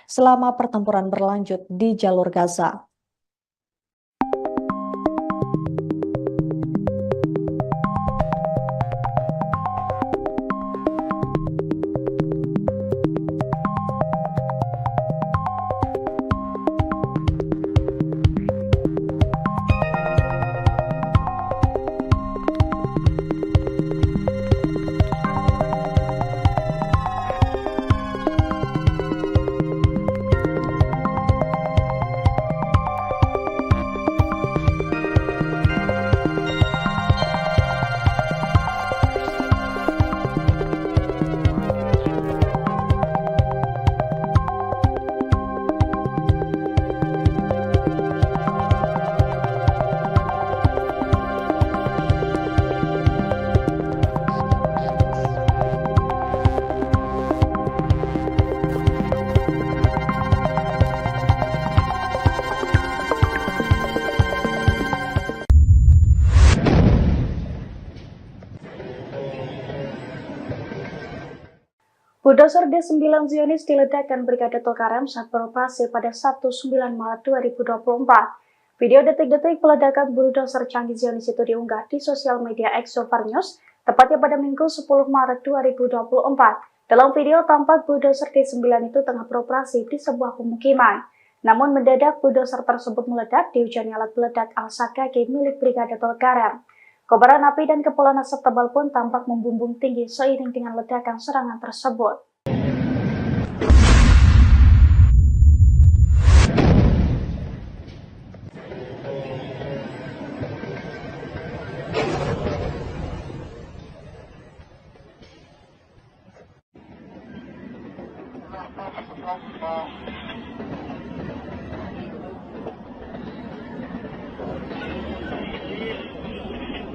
selama pertempuran berlanjut di jalur Gaza. Bulldozer D9 Zionis diledakkan Brigade Tulkarem saat beroperasi pada Sabtu 9 Maret 2024. Video detik-detik peledakan bulldozer canggih Zionis itu diunggah di sosial media Exover News, tepatnya pada Minggu 10 Maret 2024. Dalam video tampak bulldozer D9 itu tengah beroperasi di sebuah pemukiman. Namun mendadak bulldozer tersebut meledak dihujani alat peledak Al-Sakaki milik Brigade Tulkarem. Kobaran api dan kepulan asap tebal pun tampak membumbung tinggi seiring dengan ledakan serangan tersebut.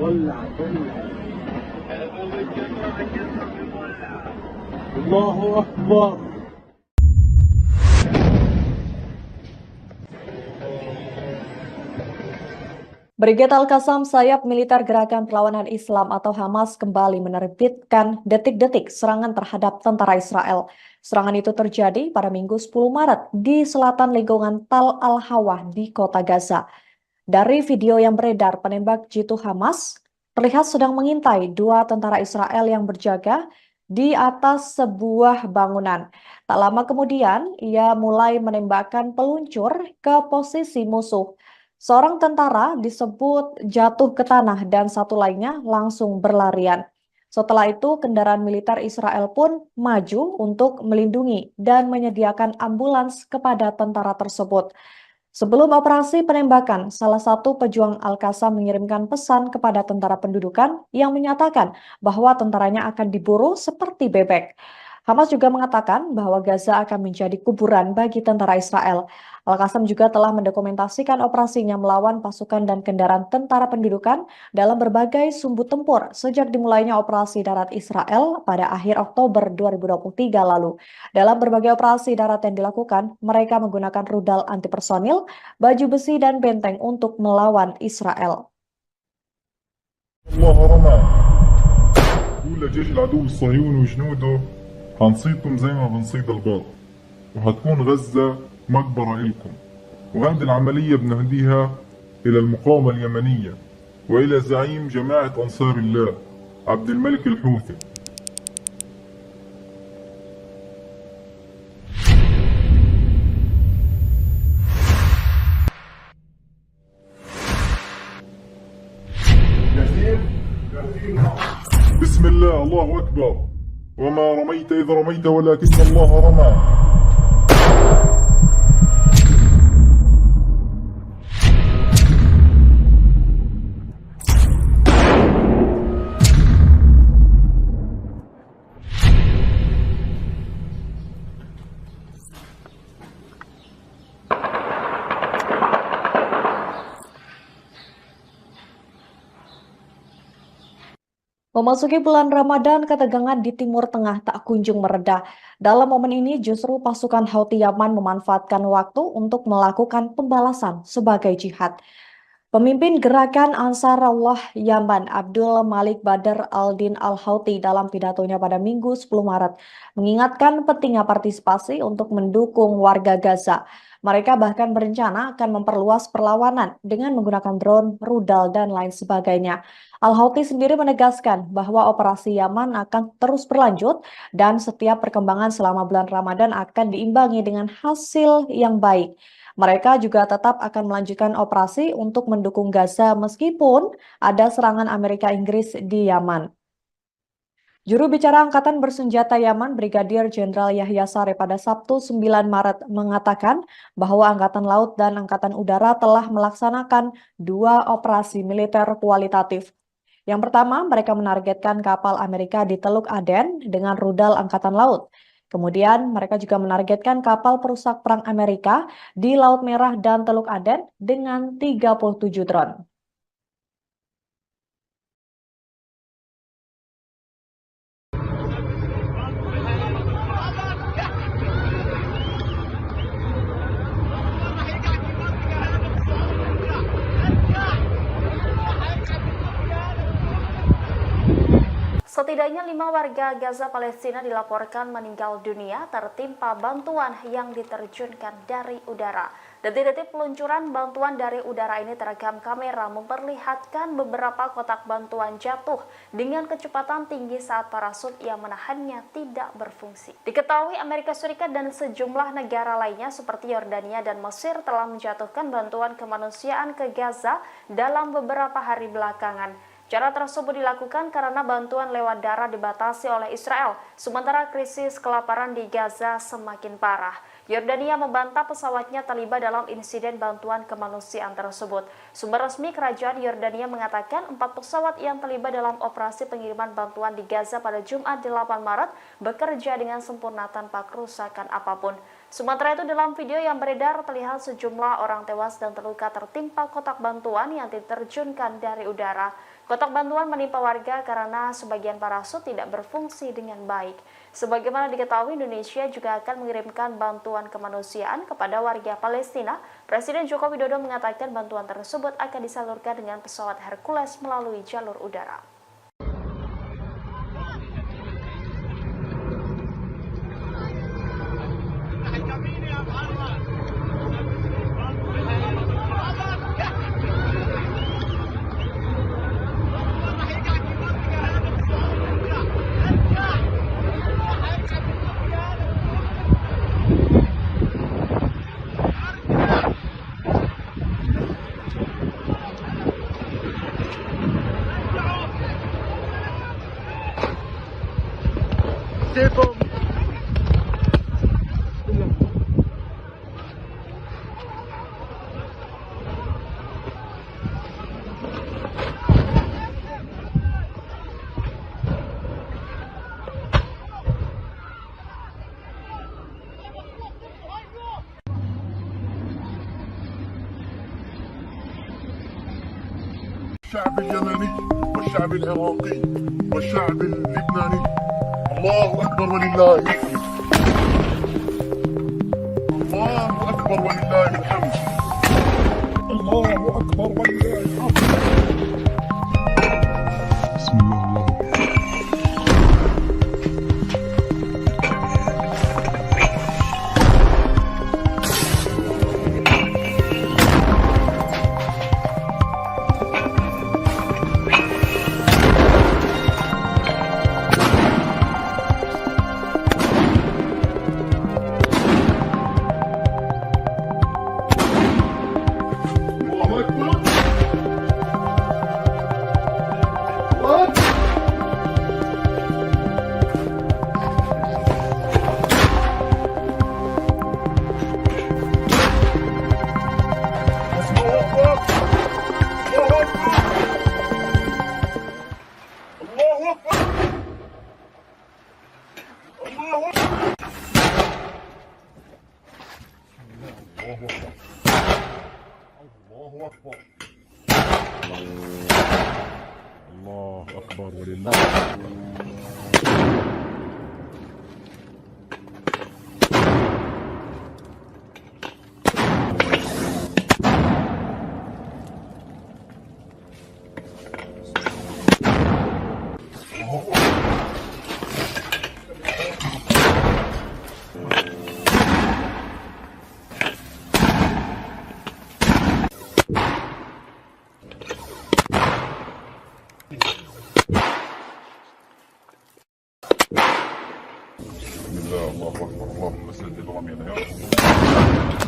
ولع الله أكبر. Brigade Al-Qassam, sayap militer Gerakan Perlawanan Islam atau Hamas, kembali menerbitkan detik-detik serangan terhadap tentara Israel. Serangan itu terjadi pada Minggu 10 Maret di selatan lingkungan Tal Al-Hawa di kota Gaza. Dari video yang beredar, penembak jitu Hamas terlihat sedang mengintai dua tentara Israel yang berjaga di atas sebuah bangunan. Tak lama kemudian, ia mulai menembakkan peluncur ke posisi musuh. Seorang tentara disebut jatuh ke tanah dan satu lainnya langsung berlarian. Setelah itu, kendaraan militer Israel pun maju untuk melindungi dan menyediakan ambulans kepada tentara tersebut. Sebelum operasi penembakan, salah satu pejuang Al-Qassam mengirimkan pesan kepada tentara pendudukan yang menyatakan bahwa tentaranya akan diburu seperti bebek. Hamas juga mengatakan bahwa Gaza akan menjadi kuburan bagi tentara Israel. Al-Qassam juga telah mendokumentasikan operasinya melawan pasukan dan kendaraan tentara pendudukan dalam berbagai sumbu tempur sejak dimulainya operasi darat Israel pada akhir Oktober 2023 lalu. Dalam berbagai operasi darat yang dilakukan, mereka menggunakan rudal anti personil, baju besi, dan benteng untuk melawan Israel. الله رمى قول لجيش العدو الصهيوني وجنوده هنصيدكم زي ما بنصيد الباط وهتكون غزة مقبرة إلكم وهذه العملية بنهديها إلى المقاومة اليمنية وإلى زعيم جماعة أنصار الله عبد الملك الحوثي. بسم الله الله أكبر وما رميت إذ رميت ولكن الله رمى. Memasuki bulan Ramadan, ketegangan di Timur Tengah tak kunjung mereda. Dalam momen ini justru pasukan Houthi Yaman memanfaatkan waktu untuk melakukan pembalasan sebagai jihad. Pemimpin gerakan Ansarullah Yaman Abdul Malik Badr Al-Din Al-Houthi dalam pidatonya pada Minggu 10 Maret mengingatkan pentingnya partisipasi untuk mendukung warga Gaza. Mereka bahkan berencana akan memperluas perlawanan dengan menggunakan drone, rudal, dan lain sebagainya. Al-Houthi sendiri menegaskan bahwa operasi Yaman akan terus berlanjut dan setiap perkembangan selama bulan Ramadan akan diimbangi dengan hasil yang baik. Mereka juga tetap akan melanjutkan operasi untuk mendukung Gaza meskipun ada serangan Amerika Inggris di Yaman. Juru bicara Angkatan Bersenjata Yaman, Brigadir Jenderal Yahya Saree pada Sabtu 9 Maret mengatakan bahwa Angkatan Laut dan Angkatan Udara telah melaksanakan 2 operasi militer kualitatif. Yang pertama, mereka menargetkan kapal Amerika di Teluk Aden dengan rudal Angkatan Laut. Kemudian, mereka juga menargetkan kapal perusak perang Amerika di Laut Merah dan Teluk Aden dengan 37 drone. Setidaknya 5 warga Gaza Palestina dilaporkan meninggal dunia tertimpa bantuan yang diterjunkan dari udara. Detik-detik peluncuran bantuan dari udara ini terekam kamera memperlihatkan beberapa kotak bantuan jatuh dengan kecepatan tinggi saat parasut yang menahannya tidak berfungsi. Diketahui Amerika Serikat dan sejumlah negara lainnya seperti Yordania dan Mesir telah menjatuhkan bantuan kemanusiaan ke Gaza dalam beberapa hari belakangan. Cara tersebut dilakukan karena bantuan lewat darat dibatasi oleh Israel, sementara krisis kelaparan di Gaza semakin parah. Yordania membantah pesawatnya terlibat dalam insiden bantuan kemanusiaan tersebut. Sumber resmi kerajaan Yordania mengatakan 4 pesawat yang terlibat dalam operasi pengiriman bantuan di Gaza pada Jumat 8 Maret bekerja dengan sempurna tanpa kerusakan apapun. Sementara itu dalam video yang beredar terlihat sejumlah orang tewas dan terluka tertimpa kotak bantuan yang diterjunkan dari udara. Kotak bantuan menimpa warga karena sebagian parasut tidak berfungsi dengan baik. Sebagaimana diketahui, Indonesia juga akan mengirimkan bantuan kemanusiaan kepada warga Palestina. Presiden Joko Widodo mengatakan bantuan tersebut akan disalurkan dengan pesawat Hercules melalui jalur udara. الشعب اليمني والشعب العراقي والشعب اللبناني الله أكبر ولله الحمد. الله أكبر ولله الحمد. الله أكبر ولله الحمد. بسم الله الله أكبر ولله الله أكبر اللهم سدد رمينا يا رب.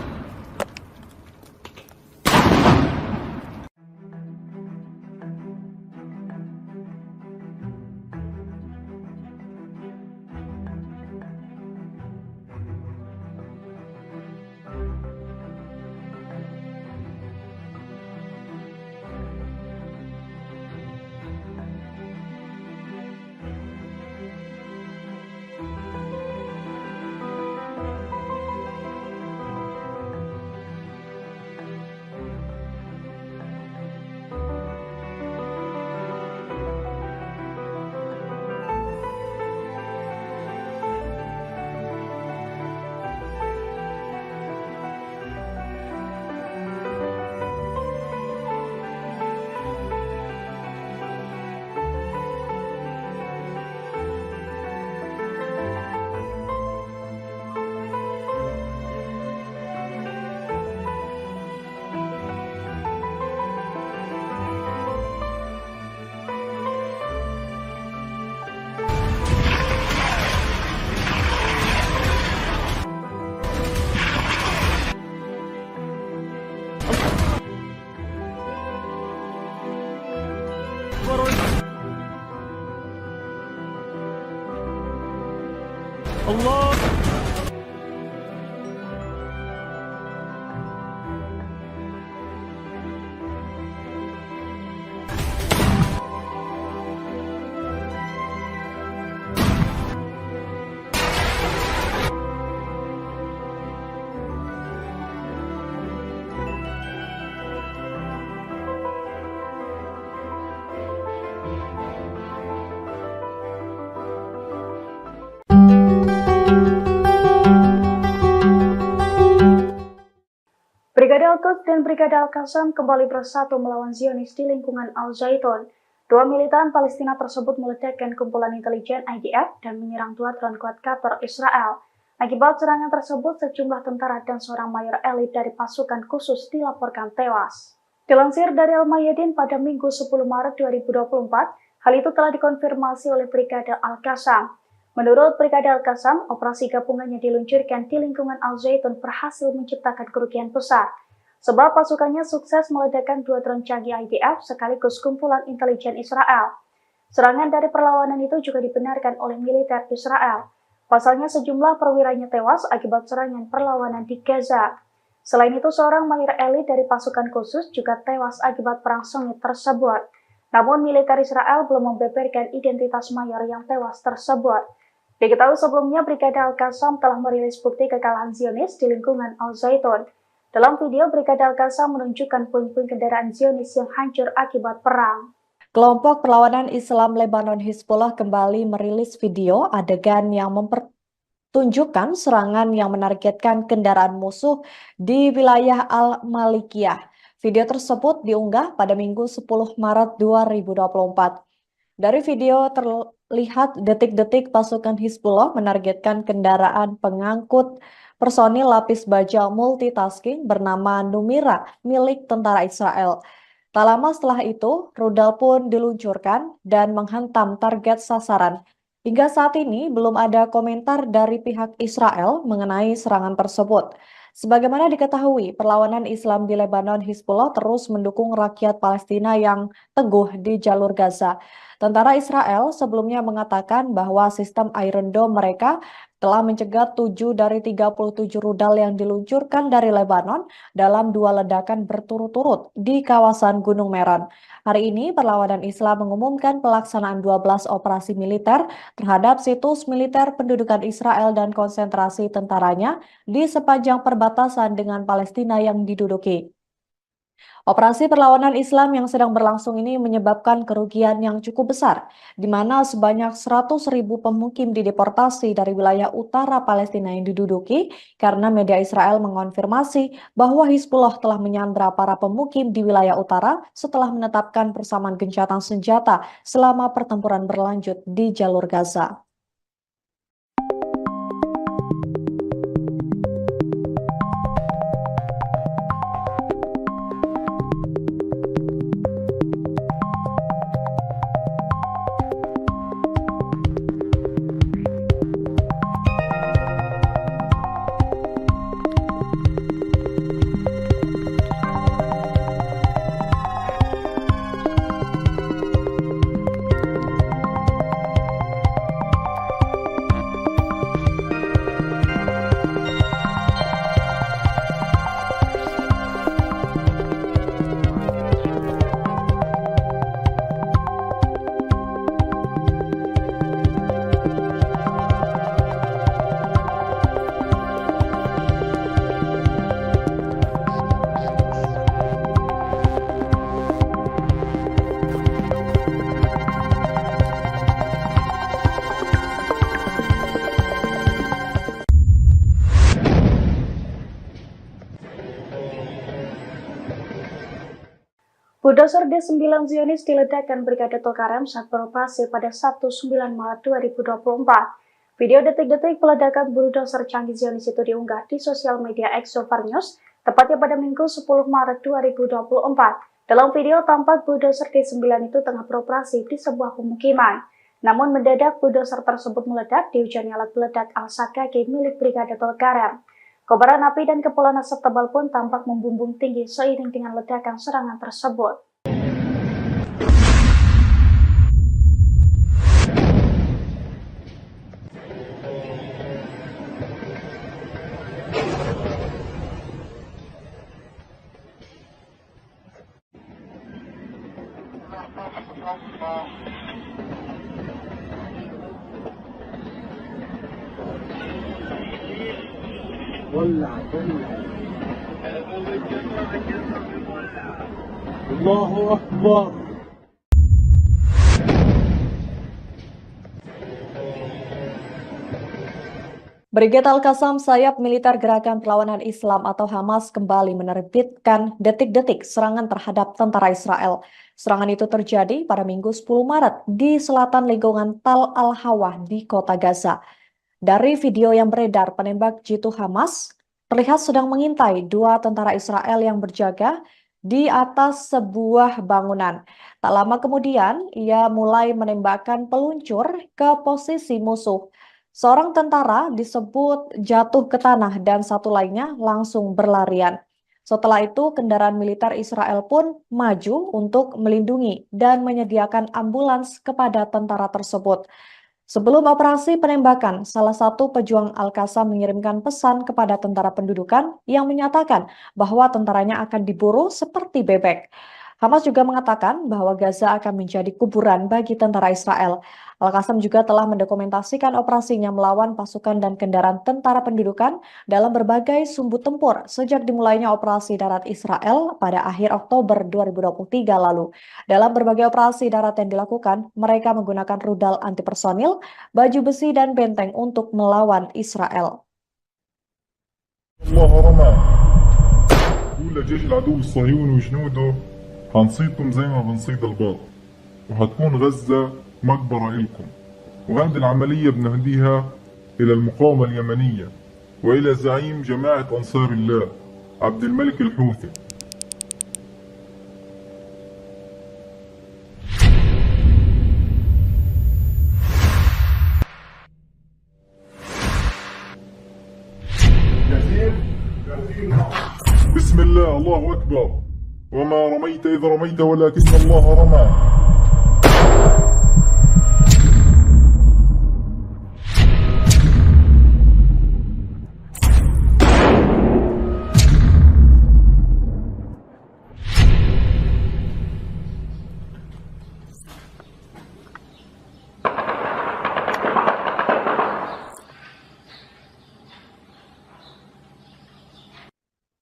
الله Brigade Al-Quds dan Brigade Al-Qassam kembali bersatu melawan Zionis di lingkungan Al-Zaitun. Dua militan Palestina tersebut meledakkan kumpulan intelijen IDF dan menyerang dua drone quadcopter Israel. Akibat serangan tersebut, sejumlah tentara dan seorang mayor elit dari pasukan khusus dilaporkan tewas. Dilansir dari Al-Mayadin pada Minggu 10 Maret 2024, hal itu telah dikonfirmasi oleh Brigade Al-Qassam. Menurut Brigade Al-Qassam, operasi gabungan yang diluncurkan di lingkungan Al-Zaitun berhasil menciptakan kerugian besar, sebab pasukannya sukses meledakkan dua drone canggih IDF sekaligus kumpulan intelijen Israel. Serangan dari perlawanan itu juga dibenarkan oleh militer Israel. Pasalnya sejumlah perwiranya tewas akibat serangan perlawanan di Gaza. Selain itu, seorang mayor elit dari pasukan khusus juga tewas akibat perang sengit tersebut. Namun militer Israel belum membeberkan identitas mayor yang tewas tersebut. Diketahui sebelumnya, Brigade Al-Qassam telah merilis bukti kekalahan Zionis di lingkungan Al-Zaitun. Dalam video, Brigade Al-Qassam menunjukkan puing-puing kendaraan Zionis yang hancur akibat perang. Kelompok perlawanan Islam Lebanon Hizbullah kembali merilis video adegan yang mempertunjukkan serangan yang menargetkan kendaraan musuh di wilayah Al-Malikiyah. Video tersebut diunggah pada Minggu 10 Maret 2024. Dari video terlihat detik-detik pasukan Hizbullah menargetkan kendaraan pengangkut personil lapis baja multitasking bernama Numira milik tentara Israel. Tak lama setelah itu, rudal pun diluncurkan dan menghantam target sasaran. Hingga saat ini belum ada komentar dari pihak Israel mengenai serangan tersebut. Sebagaimana diketahui, perlawanan Islam di Lebanon Hizbullah terus mendukung rakyat Palestina yang teguh di jalur Gaza. Tentara Israel sebelumnya mengatakan bahwa sistem Iron Dome mereka telah mencegah 7 dari 37 rudal yang diluncurkan dari Lebanon dalam 2 ledakan berturut-turut di kawasan Gunung Meron. Hari ini, perlawanan Islam mengumumkan pelaksanaan 12 operasi militer terhadap situs militer pendudukan Israel dan konsentrasi tentaranya di sepanjang perbatasan dengan Palestina yang diduduki. Operasi perlawanan Islam yang sedang berlangsung ini menyebabkan kerugian yang cukup besar, di mana sebanyak 100.000 pemukim dideportasi dari wilayah utara Palestina yang diduduki karena media Israel mengonfirmasi bahwa Hizbullah telah menyandra para pemukim di wilayah utara setelah menetapkan persamaan gencatan senjata selama pertempuran berlanjut di jalur Gaza. Bulldozer D9 Zionis diledakkan Brigade Tulkarem saat beroperasi pada Sabtu 9 Maret 2024. Video detik-detik peledakan bulldozer canggih Zionis itu diunggah di sosial media X News, tepatnya pada Minggu 10 Maret 2024. Dalam video tampak bulldozer D9 itu tengah beroperasi di sebuah pemukiman. Namun mendadak bulldozer tersebut meledak dihujani alat peledak Al-Sakaki milik Brigade Tulkarem. Kobaran api dan kepulan asap tebal pun tampak membumbung tinggi seiring dengan ledakan serangan tersebut. ولع ولع الله أكبر. Brigade Al-Qassam Sayap Militer Gerakan Perlawanan Islam atau Hamas kembali menerbitkan detik-detik serangan terhadap tentara Israel. Serangan itu terjadi pada Minggu 10 Maret di selatan lingkungan Tal Al-Hawa di kota Gaza. Dari video yang beredar, penembak jitu Hamas terlihat sedang mengintai dua tentara Israel yang berjaga di atas sebuah bangunan. Tak lama kemudian, ia mulai menembakkan peluncur ke posisi musuh. Seorang tentara disebut jatuh ke tanah dan satu lainnya langsung berlarian. Setelah itu, kendaraan militer Israel pun maju untuk melindungi dan menyediakan ambulans kepada tentara tersebut. Sebelum operasi penembakan, salah satu pejuang Al-Qassam mengirimkan pesan kepada tentara pendudukan yang menyatakan bahwa tentaranya akan diburu seperti bebek. Hamas juga mengatakan bahwa Gaza akan menjadi kuburan bagi tentara Israel. Al-Qassam juga telah mendokumentasikan operasinya melawan pasukan dan kendaraan tentara pendudukan dalam berbagai sumbu tempur sejak dimulainya operasi darat Israel pada akhir Oktober 2023 lalu. Dalam berbagai operasi darat yang dilakukan, mereka menggunakan rudal anti-personil, baju besi, dan benteng untuk melawan Israel. الله رمى قول لجيش العدو الصهيوني وجنوده هنصيدكم زي ما بنصيد الباط وهتكون غزة مقبرة إلكم وهذه العملية بنهديها إلى المقاومة اليمنية وإلى زعيم جماعة أنصار الله عبد الملك الحوثي. بسم الله الله أكبر وما رميت إذ رميت ولكن الله رمى.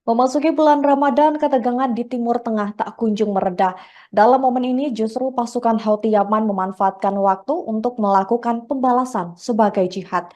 Memasuki bulan Ramadan, ketegangan di Timur Tengah tak kunjung mereda. Dalam momen ini justru pasukan Houthi Yaman memanfaatkan waktu untuk melakukan pembalasan sebagai jihad.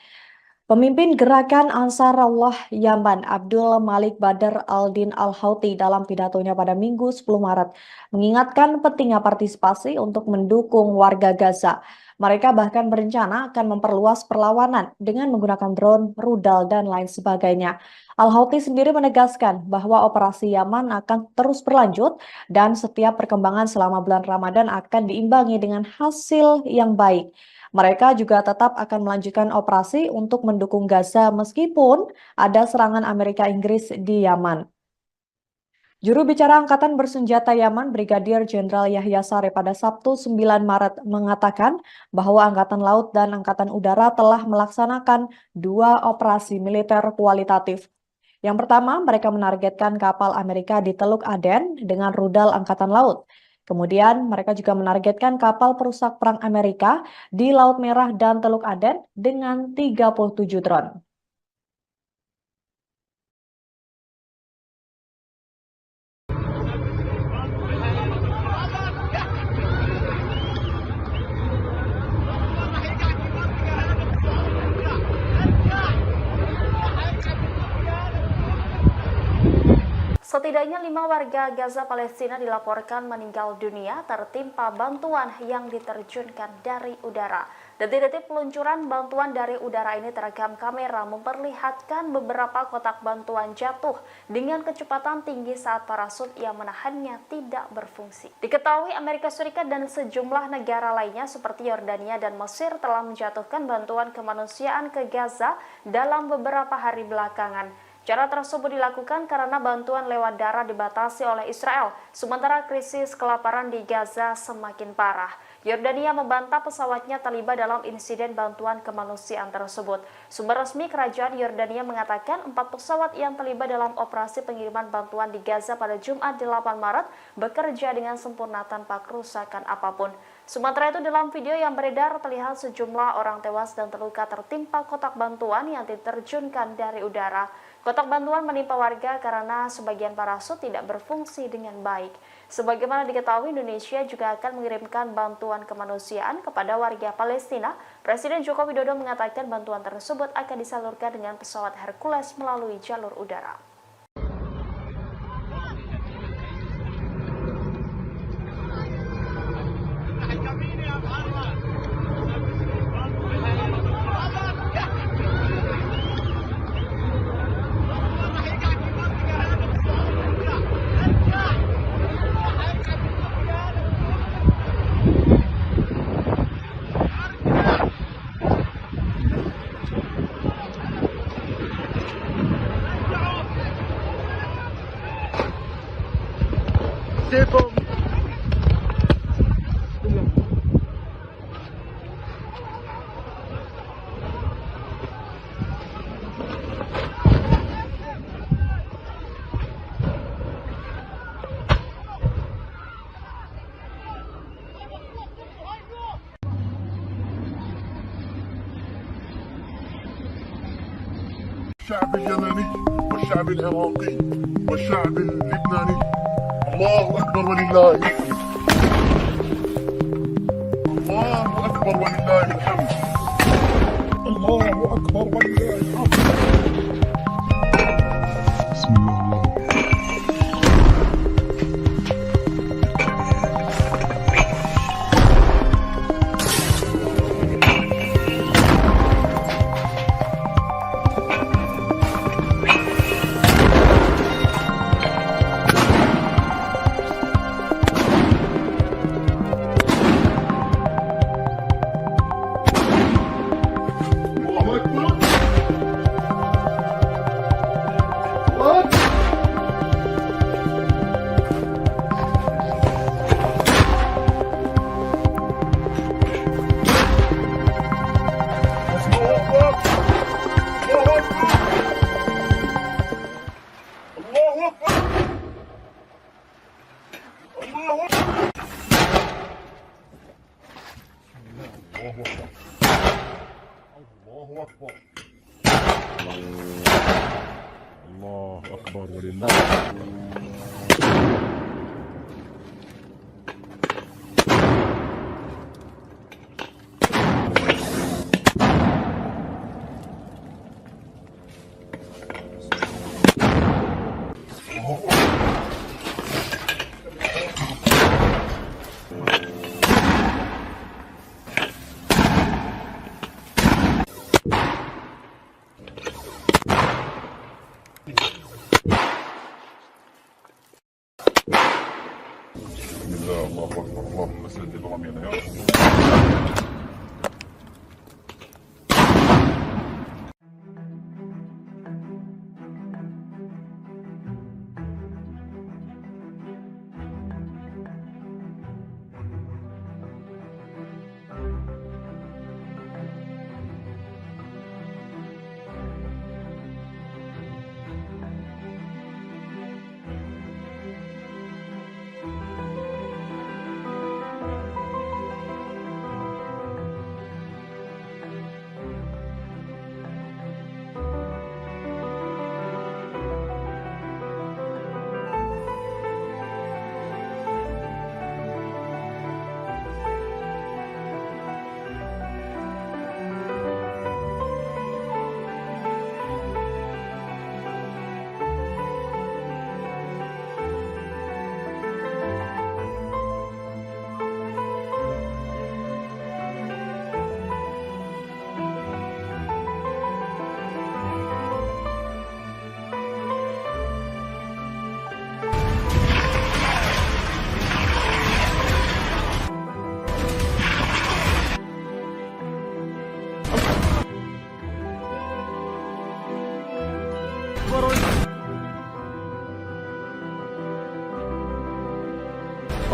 Pemimpin gerakan Ansarullah Yaman, Abdul Malik Badr al-Din al-Houthi dalam pidatonya pada Minggu 10 Maret mengingatkan pentingnya partisipasi untuk mendukung warga Gaza. Mereka bahkan berencana akan memperluas perlawanan dengan menggunakan drone, rudal, dan lain sebagainya. Al-Houthi sendiri menegaskan bahwa operasi Yaman akan terus berlanjut dan setiap perkembangan selama bulan Ramadan akan diimbangi dengan hasil yang baik. Mereka juga tetap akan melanjutkan operasi untuk mendukung Gaza meskipun ada serangan Amerika Inggris di Yaman. Juru bicara Angkatan Bersenjata Yaman, Brigadir Jenderal Yahya Saree pada Sabtu 9 Maret mengatakan bahwa Angkatan Laut dan Angkatan Udara telah melaksanakan 2 operasi militer kualitatif. Yang pertama, mereka menargetkan kapal Amerika di Teluk Aden dengan rudal Angkatan Laut. Kemudian, mereka juga menargetkan kapal perusak perang Amerika di Laut Merah dan Teluk Aden dengan 37 drone. Setidaknya 5 warga Gaza Palestina dilaporkan meninggal dunia tertimpa bantuan yang diterjunkan dari udara. Detik-detik peluncuran bantuan dari udara ini terekam kamera memperlihatkan beberapa kotak bantuan jatuh dengan kecepatan tinggi saat parasut yang menahannya tidak berfungsi. Diketahui Amerika Serikat dan sejumlah negara lainnya seperti Yordania dan Mesir telah menjatuhkan bantuan kemanusiaan ke Gaza dalam beberapa hari belakangan. Cara tersebut dilakukan karena bantuan lewat darat dibatasi oleh Israel, sementara krisis kelaparan di Gaza semakin parah. Yordania membantah pesawatnya terlibat dalam insiden bantuan kemanusiaan tersebut. Sumber resmi kerajaan Yordania mengatakan 4 pesawat yang terlibat dalam operasi pengiriman bantuan di Gaza pada Jumat 8 Maret bekerja dengan sempurna tanpa kerusakan apapun. Sementara itu dalam video yang beredar terlihat sejumlah orang tewas dan terluka tertimpa kotak bantuan yang diterjunkan dari udara. Kotak bantuan menimpa warga karena sebagian parasut tidak berfungsi dengan baik. Sebagaimana diketahui, Indonesia juga akan mengirimkan bantuan kemanusiaan kepada warga Palestina. Presiden Joko Widodo mengatakan bantuan tersebut akan disalurkan dengan pesawat Hercules melalui jalur udara. الشعب اليمني والشعب العراقي والشعب اللبناني الله أكبر ولله الحمد. الله أكبر ولله الحمد. الله أكبر ولله الحمد. بسم الله الله أكبر. الله أكبر ولله. الله أكبر. اللهم سدد رمينا يا رب.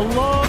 Allah.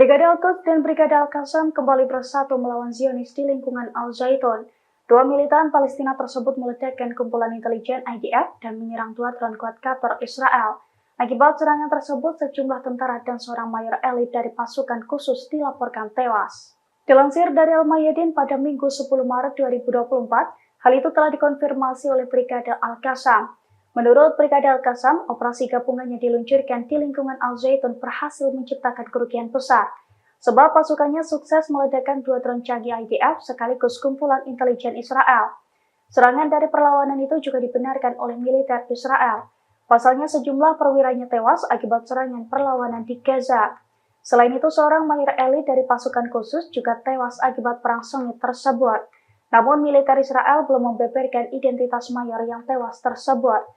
Brigade Al-Quds dan Brigade Al-Qassam kembali bersatu melawan Zionis di lingkungan Al-Zaitun. Dua militan Palestina tersebut meledakkan kumpulan intelijen IDF dan menyerang dua drone quadcopter Israel. Akibat serangan tersebut, sejumlah tentara dan seorang mayor elit dari pasukan khusus dilaporkan tewas. Dilansir dari Al-Mayadin pada Minggu 10 Maret 2024, hal itu telah dikonfirmasi oleh Brigade Al-Qassam. Menurut Brigade Al-Qassam, operasi gabungannya diluncurkan di lingkungan Al-Zaitun berhasil menciptakan kerugian besar, sebab pasukannya sukses meledakkan dua drone canggih IDF sekaligus kumpulan intelijen Israel. Serangan dari perlawanan itu juga dibenarkan oleh militer Israel. Pasalnya sejumlah perwiranya tewas akibat serangan perlawanan di Gaza. Selain itu, seorang mayor elit dari pasukan khusus juga tewas akibat perang sengit tersebut. Namun militer Israel belum membeberkan identitas mayor yang tewas tersebut.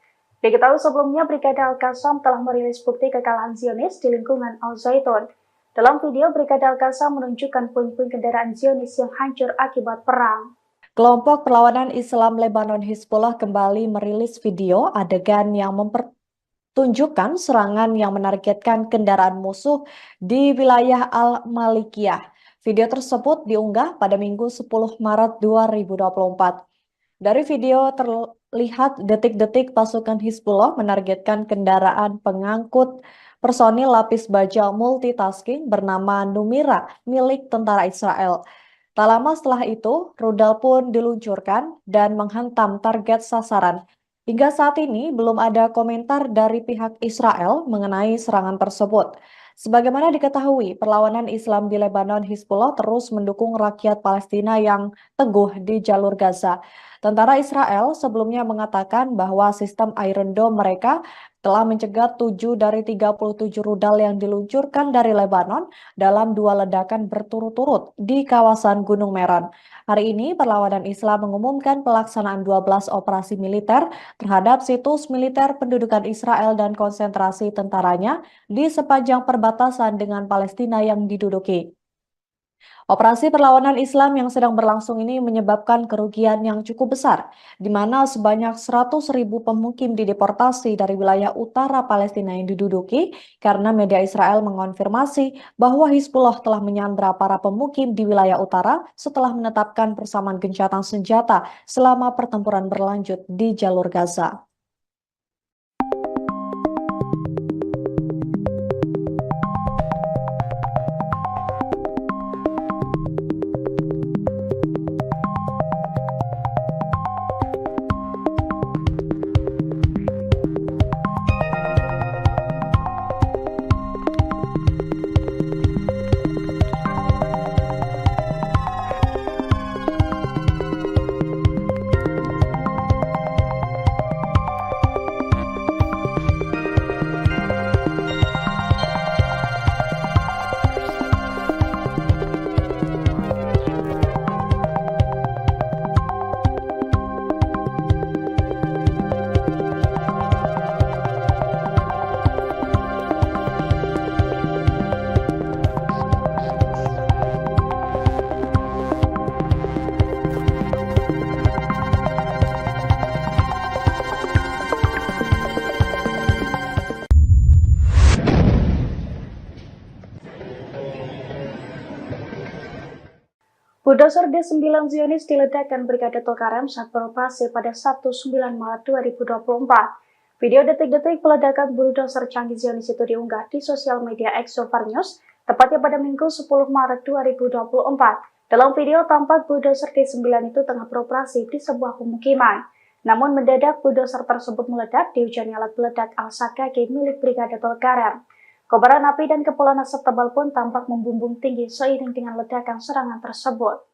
Diketahui sebelumnya, Brigade Al-Qassam telah merilis bukti kekalahan Zionis di lingkungan Al-Zaitun. Dalam video, Brigade Al-Qassam menunjukkan puing-puing kendaraan Zionis yang hancur akibat perang. Kelompok perlawanan Islam Lebanon Hizbullah kembali merilis video adegan yang mempertunjukkan serangan yang menargetkan kendaraan musuh di wilayah Al-Malikiyah. Video tersebut diunggah pada Minggu 10 Maret 2024. Dari video terlihat detik-detik pasukan Hizbullah menargetkan kendaraan pengangkut personil lapis baja multitasking bernama Numira milik tentara Israel. Tak lama setelah itu, rudal pun diluncurkan dan menghantam target sasaran. Hingga saat ini belum ada komentar dari pihak Israel mengenai serangan tersebut. Sebagaimana diketahui, perlawanan Islam di Lebanon Hizbullah terus mendukung rakyat Palestina yang teguh di jalur Gaza. Tentara Israel sebelumnya mengatakan bahwa sistem Iron Dome mereka telah mencegat 7 dari 37 rudal yang diluncurkan dari Lebanon dalam 2 ledakan berturut-turut di kawasan Gunung Meron. Hari ini, perlawanan Islam mengumumkan pelaksanaan 12 operasi militer terhadap situs militer pendudukan Israel dan konsentrasi tentaranya di sepanjang perbatasan dengan Palestina yang diduduki. Operasi perlawanan Islam yang sedang berlangsung ini menyebabkan kerugian yang cukup besar, di mana sebanyak 100.000 pemukim dideportasi dari wilayah utara Palestina yang diduduki karena media Israel mengonfirmasi bahwa Hizbullah telah menyandra para pemukim di wilayah utara setelah menetapkan persamaan gencatan senjata selama pertempuran berlanjut di jalur Gaza. Bulldozer D9 Zionis diledakkan Brigade Tulkarem saat beroperasi pada Sabtu 9 Maret 2024. Video detik-detik peledakan bulldozer canggih Zionis itu diunggah di sosial media X News, tepatnya pada Minggu 10 Maret 2024. Dalam video tampak bulldozer D9 itu tengah beroperasi di sebuah pemukiman. Namun mendadak bulldozer tersebut meledak dihujani alat peledak Al-Sakaki milik Brigade Tulkarem. Kobaran api dan kepulan asap tebal pun tampak membumbung tinggi seiring dengan ledakan serangan tersebut.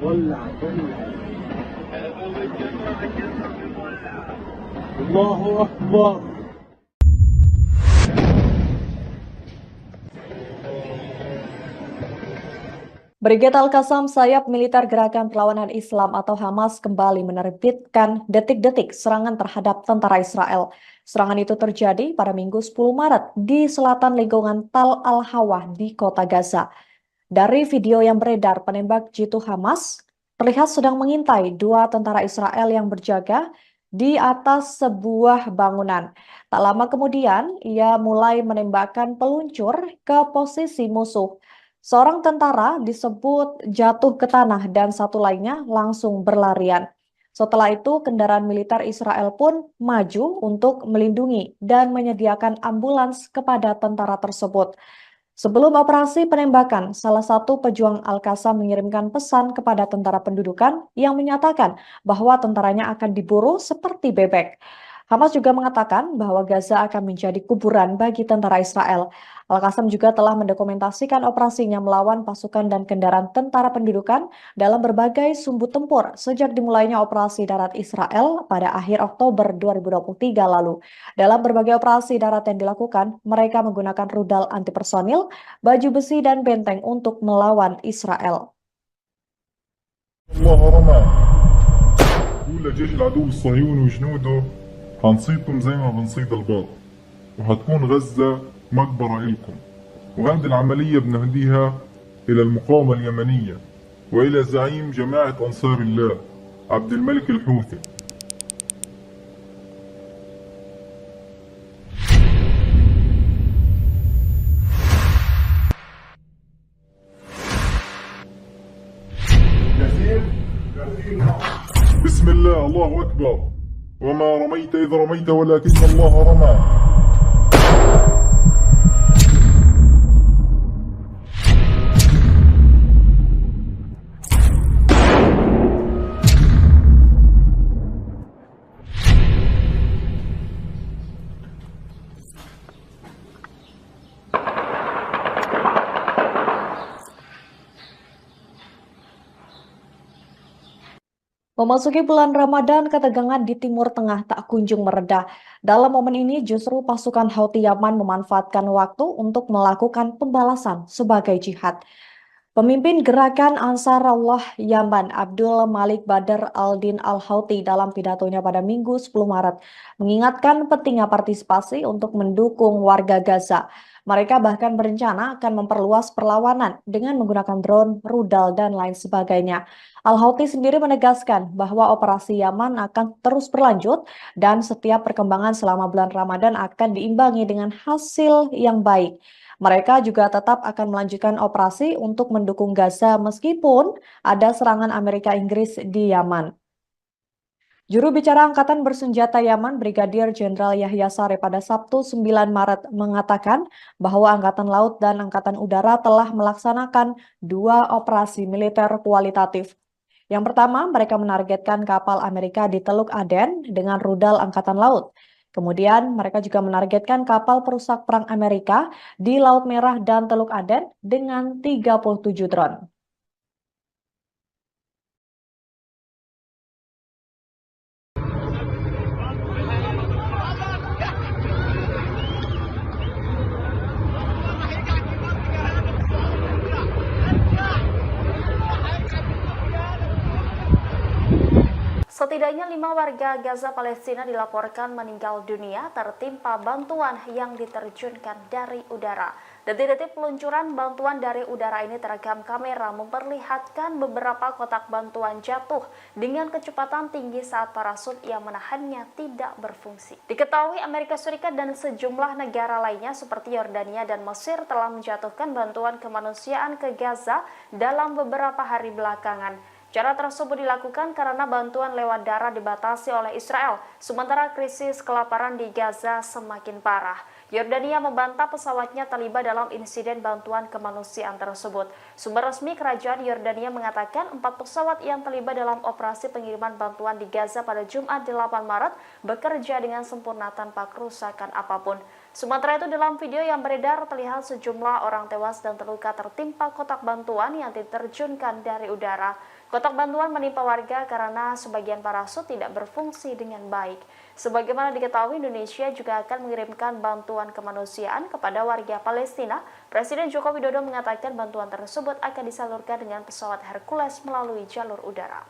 ولع ولع. الله أكبر. Brigade Al-Qassam sayap militer Gerakan Perlawanan Islam atau Hamas kembali menerbitkan detik-detik serangan terhadap tentara Israel. Serangan itu terjadi pada Minggu 10 Maret di selatan lingkungan Tal Al-Hawa di kota Gaza. Dari video yang beredar, penembak jitu Hamas terlihat sedang mengintai dua tentara Israel yang berjaga di atas sebuah bangunan. Tak lama kemudian, ia mulai menembakkan peluncur ke posisi musuh. Seorang tentara disebut jatuh ke tanah dan satu lainnya langsung berlarian. Setelah itu, kendaraan militer Israel pun maju untuk melindungi dan menyediakan ambulans kepada tentara tersebut. Sebelum operasi penembakan, salah satu pejuang Al-Qassam mengirimkan pesan kepada tentara pendudukan yang menyatakan bahwa tentaranya akan diburu seperti bebek. Hamas juga mengatakan bahwa Gaza akan menjadi kuburan bagi tentara Israel. Al-Qassam juga telah mendokumentasikan operasinya melawan pasukan dan kendaraan tentara pendudukan dalam berbagai sumbu tempur sejak dimulainya operasi darat Israel pada akhir Oktober 2023 lalu. Dalam berbagai operasi darat yang dilakukan, mereka menggunakan rudal anti-personil, baju besi, dan benteng untuk melawan Israel. الله رمى قول لجيش العدو الصهيوني وجنوده هنصيدكم زي ما بنصيد الباط وهتكون غزة مقبرة إلكم وهذه العملية بنهديها إلى المقاومة اليمنية وإلى زعيم جماعة أنصار الله عبد الملك الحوثي. بسم الله الله أكبر وما رميت إذ رميت ولكن الله رمى. Memasuki bulan Ramadan, ketegangan di Timur Tengah tak kunjung mereda. Dalam momen ini, justru pasukan Houthi Yaman memanfaatkan waktu untuk melakukan pembalasan sebagai jihad. Pemimpin gerakan Ansarullah Yaman, Abdul Malik Badr al-Din al-Houthi dalam pidatonya pada Minggu 10 Maret, mengingatkan pentingnya partisipasi untuk mendukung warga Gaza. Mereka bahkan berencana akan memperluas perlawanan dengan menggunakan drone, rudal, dan lain sebagainya. Al-Houthi sendiri menegaskan bahwa operasi Yaman akan terus berlanjut dan setiap perkembangan selama bulan Ramadan akan diimbangi dengan hasil yang baik. Mereka juga tetap akan melanjutkan operasi untuk mendukung Gaza meskipun ada serangan Amerika Inggris di Yaman. Juru bicara Angkatan Bersenjata Yaman, Brigadir Jenderal Yahya Saree pada Sabtu 9 Maret mengatakan bahwa Angkatan Laut dan Angkatan Udara telah melaksanakan 2 operasi militer kualitatif. Yang pertama, mereka menargetkan kapal Amerika di Teluk Aden dengan rudal Angkatan Laut. Kemudian, mereka juga menargetkan kapal perusak perang Amerika di Laut Merah dan Teluk Aden dengan 37 drone. Setidaknya 5 warga Gaza Palestina dilaporkan meninggal dunia tertimpa bantuan yang diterjunkan dari udara. Detik-detik peluncuran bantuan dari udara ini terekam kamera memperlihatkan beberapa kotak bantuan jatuh dengan kecepatan tinggi saat parasut yang menahannya tidak berfungsi. Diketahui Amerika Serikat dan sejumlah negara lainnya seperti Yordania dan Mesir telah menjatuhkan bantuan kemanusiaan ke Gaza dalam beberapa hari belakangan. Cara tersebut dilakukan karena bantuan lewat darat dibatasi oleh Israel, sementara krisis kelaparan di Gaza semakin parah. Yordania membantah pesawatnya terlibat dalam insiden bantuan kemanusiaan tersebut. Sumber resmi kerajaan Yordania mengatakan 4 pesawat yang terlibat dalam operasi pengiriman bantuan di Gaza pada Jumat 8 Maret bekerja dengan sempurna tanpa kerusakan apapun. Sementara itu dalam video yang beredar terlihat sejumlah orang tewas dan terluka tertimpa kotak bantuan yang diterjunkan dari udara. Kotak bantuan menimpa warga karena sebagian parasut tidak berfungsi dengan baik. Sebagaimana diketahui, Indonesia juga akan mengirimkan bantuan kemanusiaan kepada warga Palestina. Presiden Joko Widodo mengatakan bantuan tersebut akan disalurkan dengan pesawat Hercules melalui jalur udara.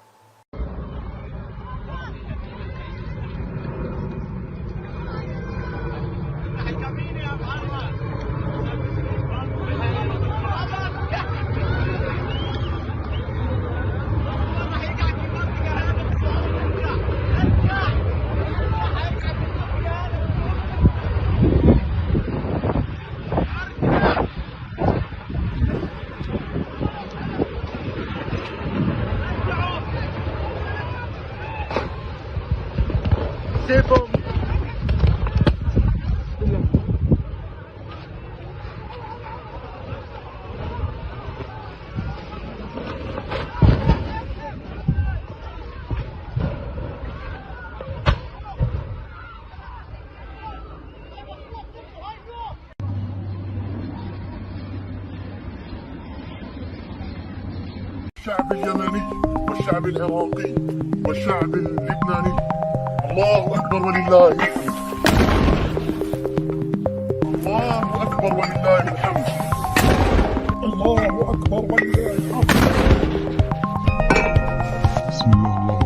الشعب اليمني والشعب العراقي والشعب اللبناني، الله أكبر ولله الحمد. الله أكبر ولله الحمد. الله أكبر ولله الحمد. بسم الله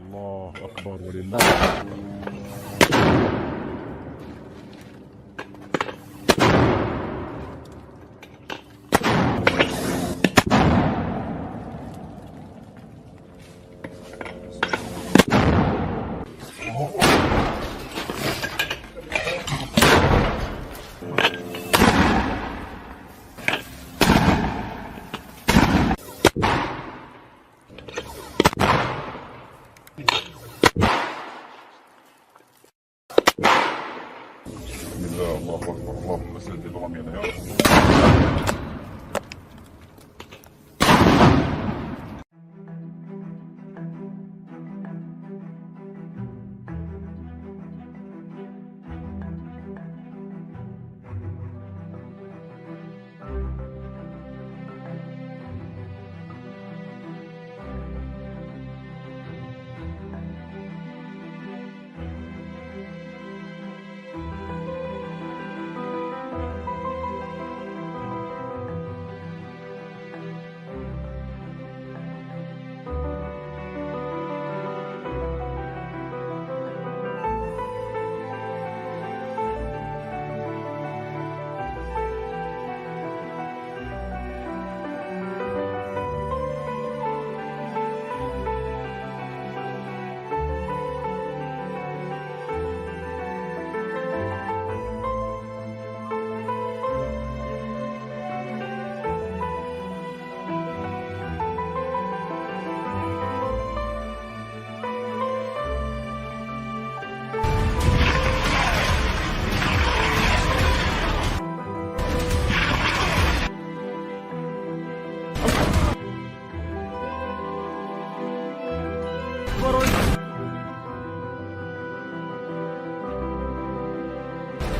الله أكبر ولله. الله أكبر. اللهم سدد رمينا يا رب.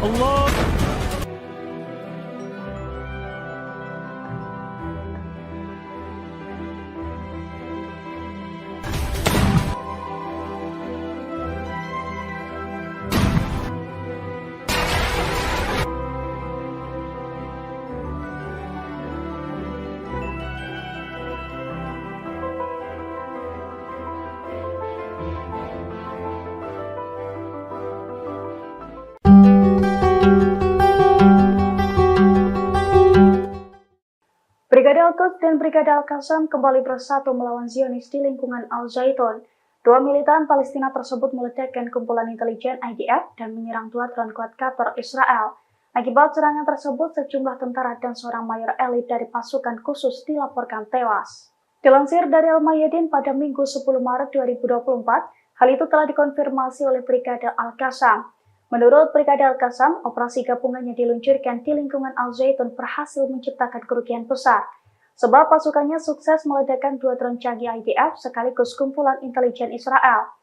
الله Brigade Al-Quds dan Brigade Al-Qassam kembali bersatu melawan Zionis di lingkungan Al-Zaitun. Dua militan Palestina tersebut meledakkan kumpulan intelijen IDF dan menyerang dua drone quadcopter Israel. Akibat serangan tersebut, sejumlah tentara dan seorang mayor elit dari pasukan khusus dilaporkan tewas. Dilansir dari Al-Mayadin pada Minggu 10 Maret 2024, hal itu telah dikonfirmasi oleh Brigade Al-Qassam. Menurut Brigade Al-Qassam, operasi gabungannya diluncurkan di lingkungan Al-Zaitun berhasil menciptakan kerugian besar, sebab pasukannya sukses meledakkan dua drone canggih IDF sekaligus kumpulan intelijen Israel.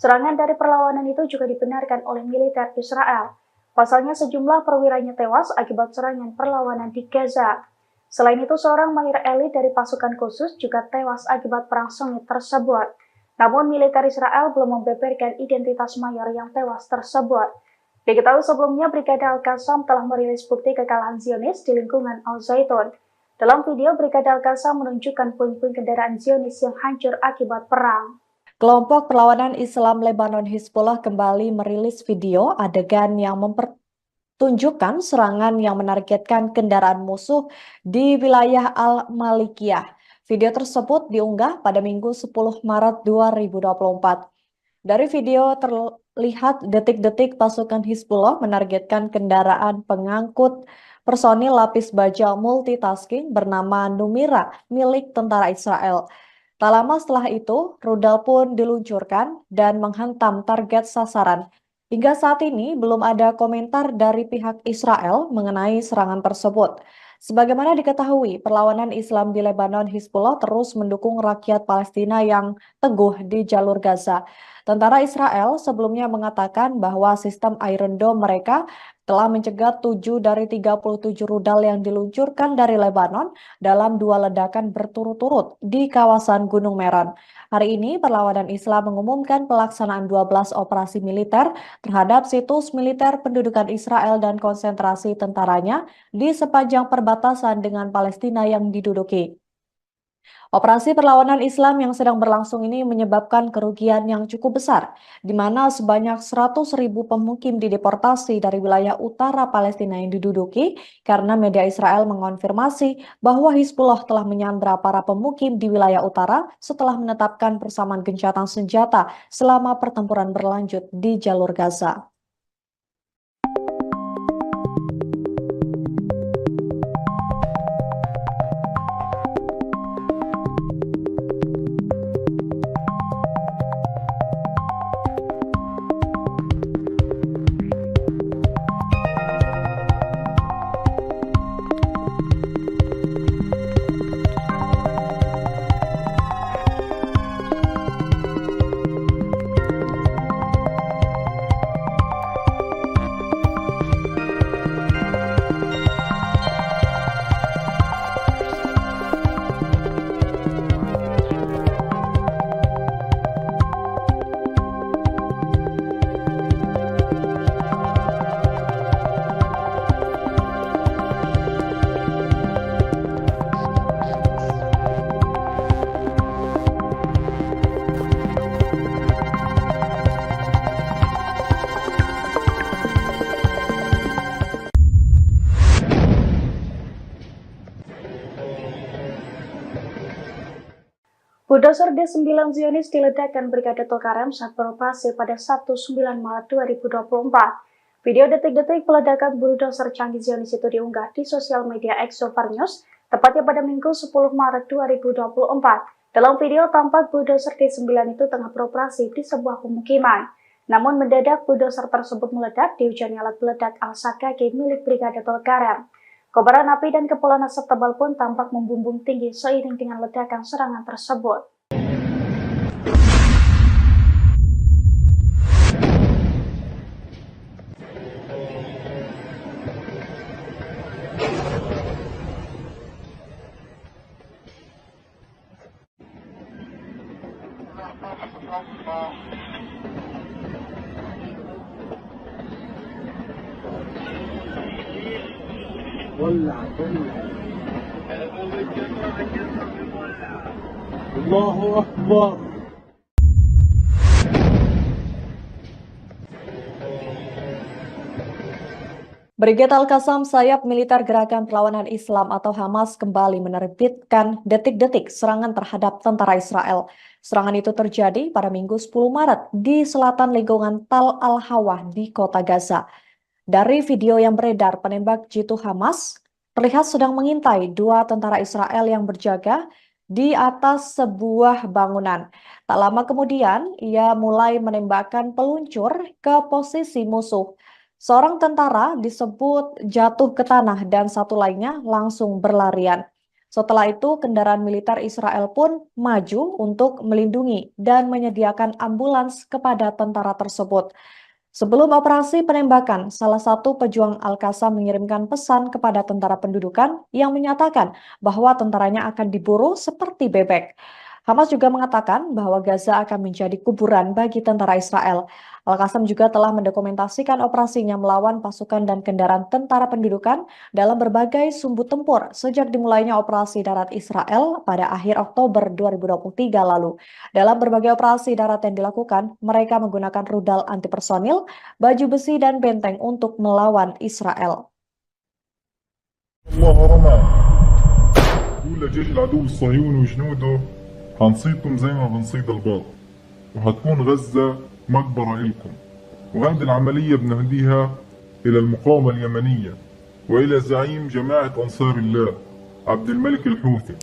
Serangan dari perlawanan itu juga dibenarkan oleh militer Israel. Pasalnya sejumlah perwiranya tewas akibat serangan perlawanan di Gaza. Selain itu, seorang mayor elit dari pasukan khusus juga tewas akibat perang sengit tersebut. Namun militer Israel belum membeberkan identitas mayor yang tewas tersebut. Diketahui sebelumnya, Brigade Al-Qassam telah merilis bukti kekalahan Zionis di lingkungan Al-Zaitun. Dalam video, Brigade Al-Qassam menunjukkan puing-puing kendaraan Zionis yang hancur akibat perang. Kelompok perlawanan Islam Lebanon Hizbullah kembali merilis video adegan yang mempertunjukkan serangan yang menargetkan kendaraan musuh di wilayah Al-Malikiyah. Video tersebut diunggah pada Minggu 10 Maret 2024. Dari video terlihat detik-detik pasukan Hizbullah menargetkan kendaraan pengangkut personil lapis baja multitasking bernama Numira milik tentara Israel. Tak lama setelah itu, rudal pun diluncurkan dan menghantam target sasaran. Hingga saat ini belum ada komentar dari pihak Israel mengenai serangan tersebut. Sebagaimana diketahui, perlawanan Islam di Lebanon Hizbullah terus mendukung rakyat Palestina yang teguh di jalur Gaza. Tentara Israel sebelumnya mengatakan bahwa sistem Iron Dome mereka telah mencegat 7 dari 37 rudal yang diluncurkan dari Lebanon dalam 2 ledakan berturut-turut di kawasan Gunung Meron. Hari ini, perlawanan Islam mengumumkan pelaksanaan 12 operasi militer terhadap situs militer pendudukan Israel dan konsentrasi tentaranya di sepanjang perbatasan dengan Palestina yang diduduki. Operasi perlawanan Islam yang sedang berlangsung ini menyebabkan kerugian yang cukup besar, di mana sebanyak 100.000 pemukim dideportasi dari wilayah utara Palestina yang diduduki karena media Israel mengonfirmasi bahwa Hizbullah telah menyandra para pemukim di wilayah utara setelah menetapkan persamaan gencatan senjata selama pertempuran berlanjut di jalur Gaza. Bulldozer D9 Zionis diledakkan Brigade Tulkarem saat beroperasi pada Sabtu 9 Maret 2024. Video detik-detik peledakan bulldozer canggih Zionis itu diunggah di sosial media X News, tepatnya pada Minggu 10 Maret 2024. Dalam video tampak bulldozer D9 itu tengah beroperasi di sebuah pemukiman. Namun mendadak bulldozer tersebut meledak dihujani alat peledak Al-Sakaki milik Brigade Tulkarem. Kobaran api dan kepulan asap tebal pun tampak membumbung tinggi seiring dengan ledakan serangan tersebut. ولع الله أكبر. Brigade Al-Qassam, sayap militer Gerakan Perlawanan Islam atau Hamas kembali menerbitkan detik-detik serangan terhadap tentara Israel. Serangan itu terjadi pada Minggu 10 Maret di selatan lingkungan Tal Al-Hawa di kota Gaza. Dari video yang beredar, penembak jitu Hamas terlihat sedang mengintai dua tentara Israel yang berjaga di atas sebuah bangunan. Tak lama kemudian, ia mulai menembakkan peluncur ke posisi musuh. Seorang tentara disebut jatuh ke tanah dan satu lainnya langsung berlarian. Setelah itu, kendaraan militer Israel pun maju untuk melindungi dan menyediakan ambulans kepada tentara tersebut. Sebelum operasi penembakan, salah satu pejuang Al-Qassam mengirimkan pesan kepada tentara pendudukan yang menyatakan bahwa tentaranya akan diburu seperti bebek. Hamas juga mengatakan bahwa Gaza akan menjadi kuburan bagi tentara Israel. Al-Qassam juga telah mendokumentasikan operasinya melawan pasukan dan kendaraan tentara pendudukan dalam berbagai sumbu tempur sejak dimulainya operasi darat Israel pada akhir Oktober 2023 lalu. Dalam berbagai operasi darat yang dilakukan, mereka menggunakan rudal antipersonil, baju besi, dan benteng untuk melawan Israel. الله رمى قول لجيش العدو الصهيوني وجنوده هنصيدكم زي ما بنصيد الباط وهتكون غزة مقبرة إلكم وهذه العملية بنهديها إلى المقاومة اليمنية وإلى زعيم جماعة أنصار الله عبد الملك الحوثي.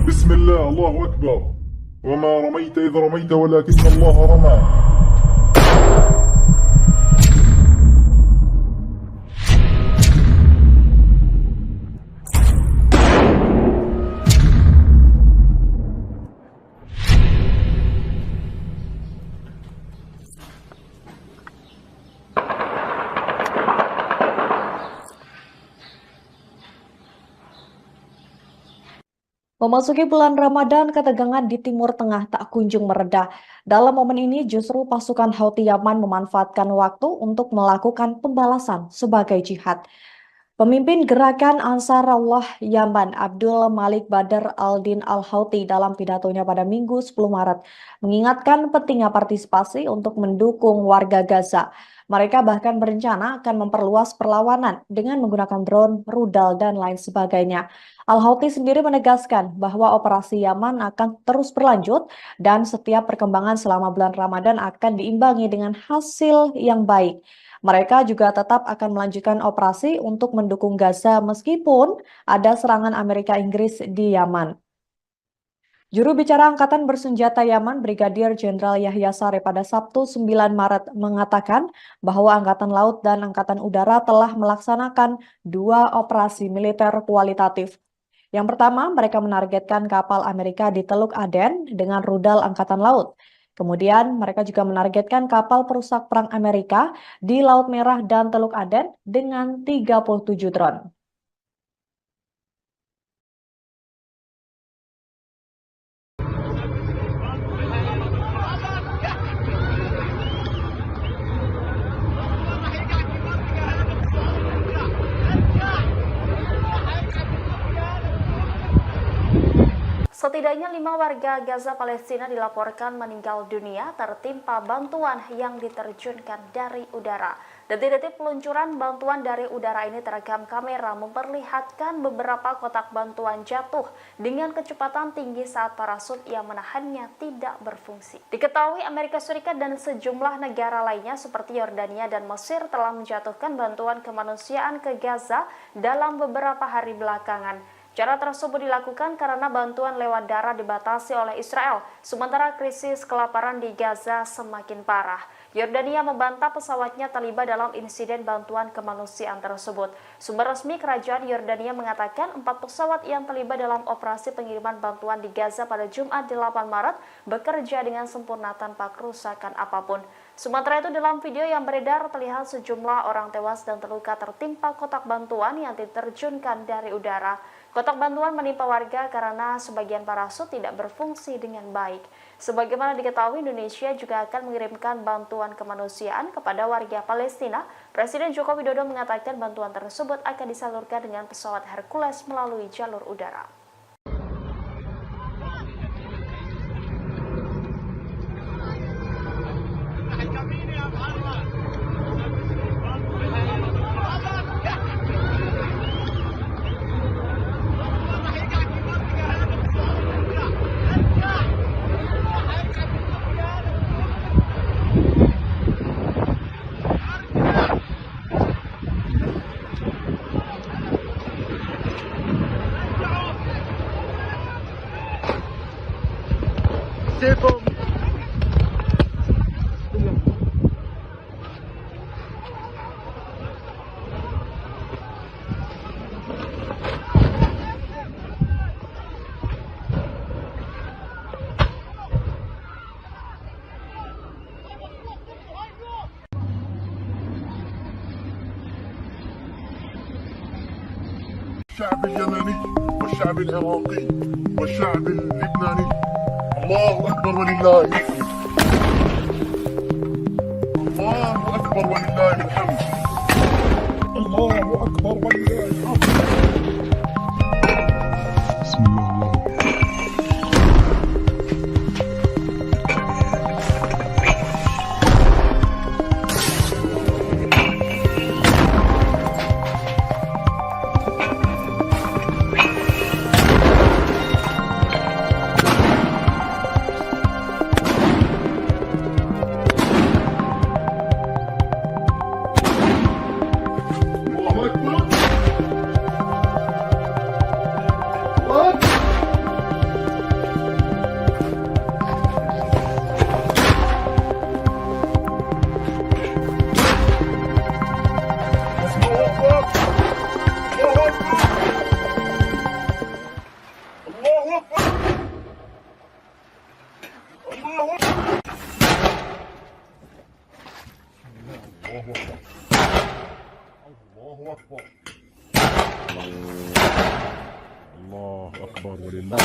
بسم الله الله أكبر وما رميت إذ رميت ولكن الله رمى. Memasuki bulan Ramadan, ketegangan di Timur Tengah tak kunjung mereda. Dalam momen ini, justru pasukan Houthi Yaman memanfaatkan waktu untuk melakukan pembalasan sebagai jihad. Pemimpin gerakan Ansarullah Yaman, Abdul Malik Badr al-Din al-Houthi dalam pidatonya pada Minggu 10 Maret, mengingatkan pentingnya partisipasi untuk mendukung warga Gaza. Mereka bahkan berencana akan memperluas perlawanan dengan menggunakan drone, rudal, dan lain sebagainya. Al-Houthi sendiri menegaskan bahwa operasi Yaman akan terus berlanjut dan setiap perkembangan selama bulan Ramadan akan diimbangi dengan hasil yang baik. Mereka juga tetap akan melanjutkan operasi untuk mendukung Gaza meskipun ada serangan Amerika Inggris di Yaman. Juru bicara Angkatan Bersenjata Yaman, Brigadir Jenderal Yahya Saree pada Sabtu 9 Maret mengatakan bahwa Angkatan Laut dan Angkatan Udara telah melaksanakan 2 operasi militer kualitatif. Yang pertama, mereka menargetkan kapal Amerika di Teluk Aden dengan rudal Angkatan Laut. Kemudian, mereka juga menargetkan kapal perusak perang Amerika di Laut Merah dan Teluk Aden dengan 37 drone. Setidaknya 5 warga Gaza Palestina dilaporkan meninggal dunia tertimpa bantuan yang diterjunkan dari udara. Detik-detik peluncuran bantuan dari udara ini terekam kamera memperlihatkan beberapa kotak bantuan jatuh dengan kecepatan tinggi saat parasut yang menahannya tidak berfungsi. Diketahui Amerika Serikat dan sejumlah negara lainnya seperti Yordania dan Mesir telah menjatuhkan bantuan kemanusiaan ke Gaza dalam beberapa hari belakangan. Cara tersebut dilakukan karena bantuan lewat darat dibatasi oleh Israel, sementara krisis kelaparan di Gaza semakin parah. Yordania membantah pesawatnya terlibat dalam insiden bantuan kemanusiaan tersebut. Sumber resmi kerajaan Yordania mengatakan 4 pesawat yang terlibat dalam operasi pengiriman bantuan di Gaza pada Jumat 8 Maret bekerja dengan sempurna tanpa kerusakan apapun. Sementara itu dalam video yang beredar terlihat sejumlah orang tewas dan terluka tertimpa kotak bantuan yang diterjunkan dari udara. Kotak bantuan menimpa warga karena sebagian parasut tidak berfungsi dengan baik. Sebagaimana diketahui, Indonesia juga akan mengirimkan bantuan kemanusiaan kepada warga Palestina. Presiden Joko Widodo mengatakan bantuan tersebut akan disalurkan dengan pesawat Hercules melalui jalur udara. الشعب اليمني والشعب العراقي والشعب اللبناني الله أكبر ولله الحمد. الله أكبر ولله الحمد. الله أكبر ولله الحمد. بسم الله الله أكبر ولله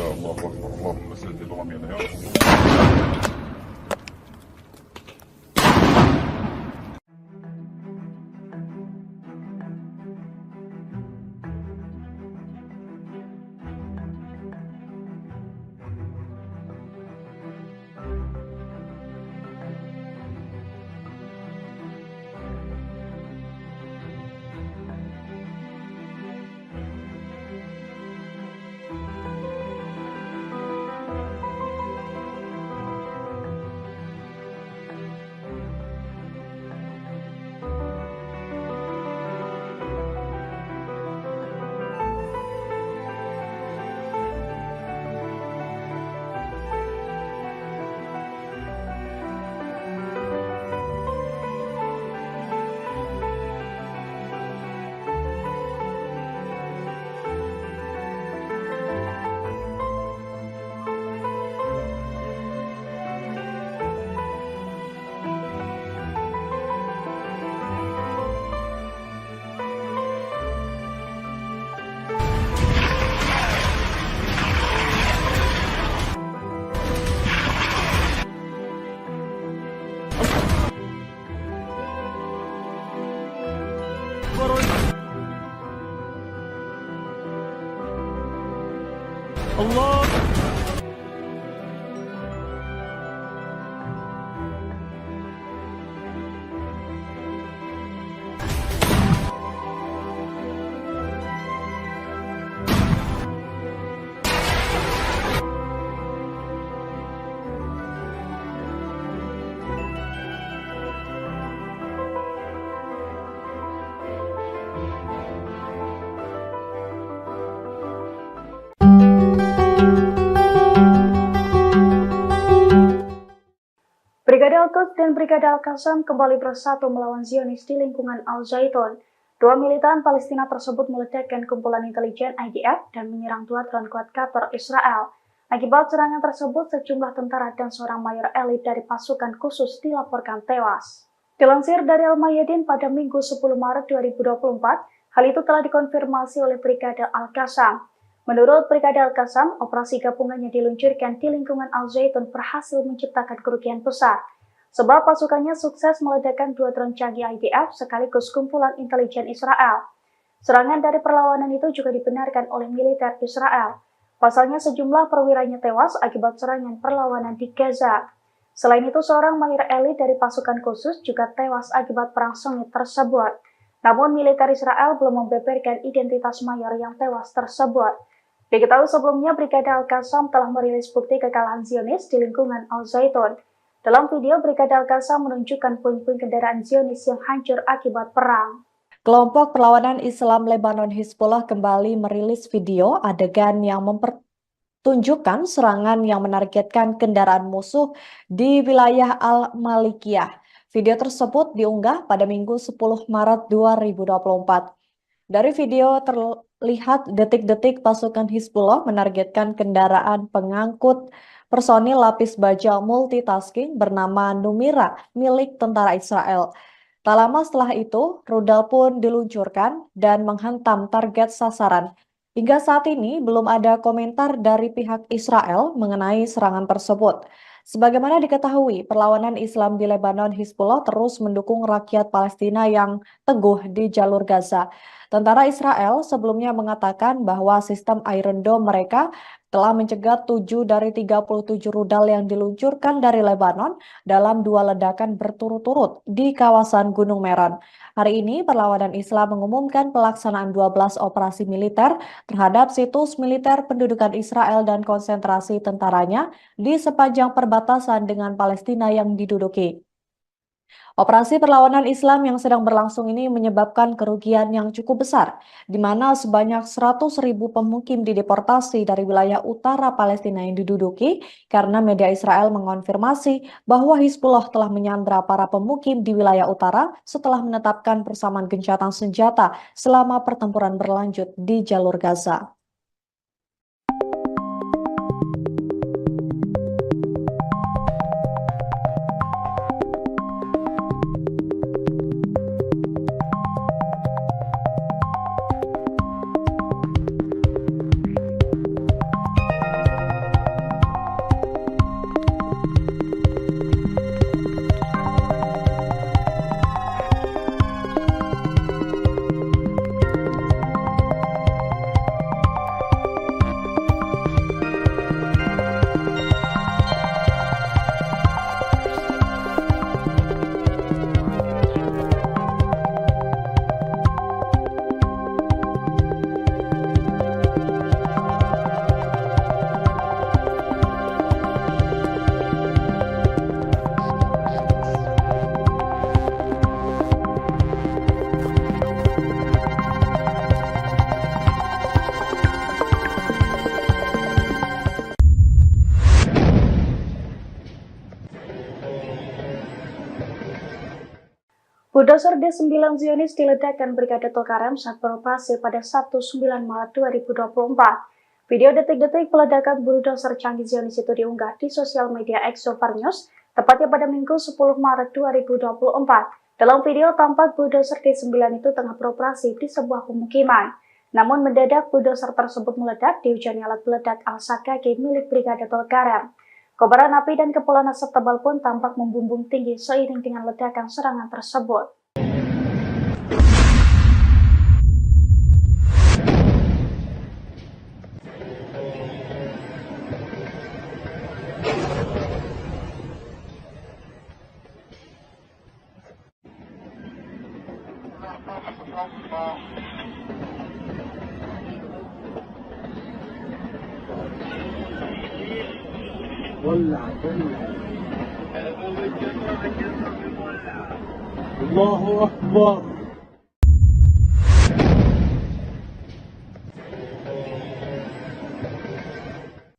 الله أكبر. اللهم سدد رمينا يا رب. الله Brigade Al-Qassam kembali bersatu melawan Zionis di lingkungan Al-Zaitun. Dua militan Palestina tersebut meledakkan kumpulan intelijen IDF dan menyerang dua drone quadcopter Israel. Akibat serangan tersebut, sejumlah tentara dan seorang mayor elit dari pasukan khusus dilaporkan tewas. Dilansir dari Al-Mayadin pada Minggu 10 Maret 2024, hal itu telah dikonfirmasi oleh Brigade Al-Qassam. Menurut Brigade Al-Qassam, operasi gabungan yang diluncurkan di lingkungan Al-Zaitun berhasil menciptakan kerugian besar, sebab pasukannya sukses meledakkan dua drone canggih IDF sekaligus kumpulan intelijen Israel. Serangan dari perlawanan itu juga dibenarkan oleh militer Israel. Pasalnya sejumlah perwiranya tewas akibat serangan perlawanan di Gaza. Selain itu, seorang mayor elit dari pasukan khusus juga tewas akibat perang sengit tersebut. Namun militer Israel belum membeberkan identitas mayor yang tewas tersebut. Diketahui sebelumnya, Brigade Al-Qassam telah merilis bukti kekalahan Zionis di lingkungan Al-Zaitun. Dalam video, Brigade Al-Qassam menunjukkan puing-puing kendaraan Zionis yang hancur akibat perang. Kelompok perlawanan Islam Lebanon Hizbullah kembali merilis video adegan yang mempertunjukkan serangan yang menargetkan kendaraan musuh di wilayah Al-Malikiyah. Video tersebut diunggah pada Minggu 10 Maret 2024. Dari video terlihat detik-detik pasukan Hizbullah menargetkan kendaraan pengangkut personil lapis baja multitasking bernama Numira milik tentara Israel. Tak lama setelah itu, rudal pun diluncurkan dan menghantam target sasaran. Hingga saat ini belum ada komentar dari pihak Israel mengenai serangan tersebut. Sebagaimana diketahui, perlawanan Islam di Lebanon Hizbullah terus mendukung rakyat Palestina yang teguh di jalur Gaza. Tentara Israel sebelumnya mengatakan bahwa sistem Iron Dome mereka telah mencegat 7 dari 37 rudal yang diluncurkan dari Lebanon dalam 2 ledakan berturut-turut di kawasan Gunung Meron. Hari ini, perlawanan Islam mengumumkan pelaksanaan 12 operasi militer terhadap situs militer pendudukan Israel dan konsentrasi tentaranya di sepanjang perbatasan dengan Palestina yang diduduki. Operasi perlawanan Islam yang sedang berlangsung ini menyebabkan kerugian yang cukup besar, di mana sebanyak 100.000 pemukim dideportasi dari wilayah utara Palestina yang diduduki karena media Israel mengonfirmasi bahwa Hizbullah telah menyandra para pemukim di wilayah utara setelah menetapkan persamaan gencatan senjata selama pertempuran berlanjut di jalur Gaza. Bulldozer D9 Zionis diledakkan Brigade Tulkarem saat beroperasi pada Sabtu 9 Maret 2024. Video detik-detik peledakan bulldozer canggih Zionis itu diunggah di sosial media Exovar News, tepatnya pada Minggu 10 Maret 2024. Dalam video tampak bulldozer D9 itu tengah beroperasi di sebuah pemukiman. Namun mendadak bulldozer tersebut meledak dihujani alat peledak Al-Sakaki milik Brigade Tulkarem. Kobaran api dan kepulan asap tebal pun tampak membumbung tinggi seiring dengan ledakan serangan tersebut. ولع الله أكبر.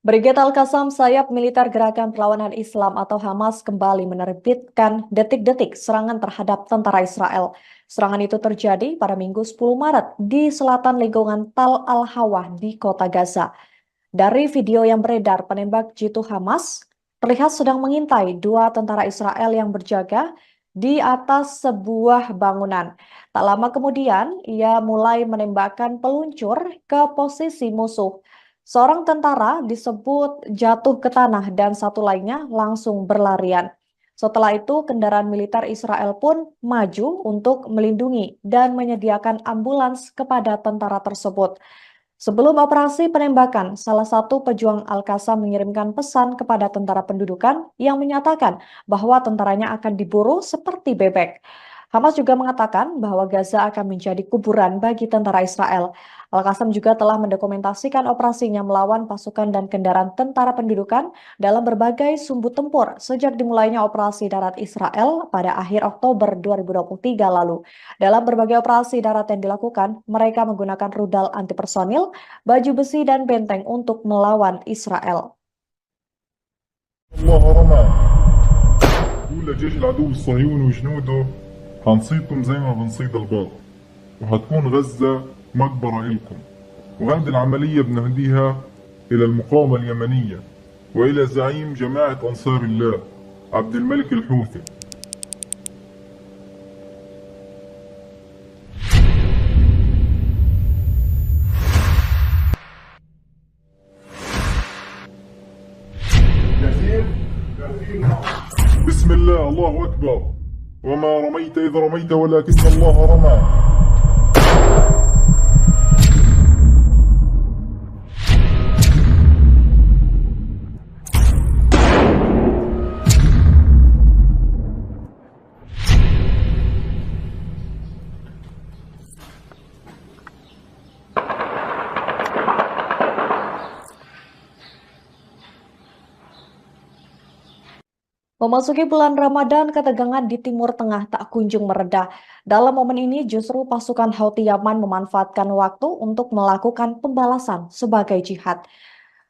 Brigade Al-Qassam, sayap militer Gerakan Perlawanan Islam atau Hamas kembali menerbitkan detik-detik serangan terhadap tentara Israel. Serangan itu terjadi pada Minggu 10 Maret di selatan lingkungan Tal Al-Hawa di kota Gaza. Dari video yang beredar, penembak jitu Hamas terlihat sedang mengintai dua tentara Israel yang berjaga di atas sebuah bangunan. Tak lama kemudian, ia mulai menembakkan peluncur ke posisi musuh. Seorang tentara disebut jatuh ke tanah dan satu lainnya langsung berlarian. Setelah itu, kendaraan militer Israel pun maju untuk melindungi dan menyediakan ambulans kepada tentara tersebut. Sebelum operasi penembakan, salah satu pejuang Al-Qassam mengirimkan pesan kepada tentara pendudukan yang menyatakan bahwa tentaranya akan diburu seperti bebek. Hamas juga mengatakan bahwa Gaza akan menjadi kuburan bagi tentara Israel. Al-Qassam juga telah mendokumentasikan operasinya melawan pasukan dan kendaraan tentara pendudukan dalam berbagai sumbu tempur sejak dimulainya operasi darat Israel pada akhir Oktober 2023 lalu. Dalam berbagai operasi darat yang dilakukan, mereka menggunakan rudal antipersonil, baju besi, dan benteng untuk melawan Israel. الله رمى قول لجيش العدو الصهيوني وجنوده هنصيدكم زي ما بنصيد الباط وهتكون غزة مقبرة إلكم وهذه العملية بنهديها إلى المقاومة اليمنية وإلى زعيم جماعة أنصار الله عبد الملك الحوثي. بسم الله الله أكبر وما رميت إذ رميت ولكن الله رمى. Memasuki bulan Ramadan, ketegangan di Timur Tengah tak kunjung mereda. Dalam momen ini, justru pasukan Houthi Yaman memanfaatkan waktu untuk melakukan pembalasan sebagai jihad.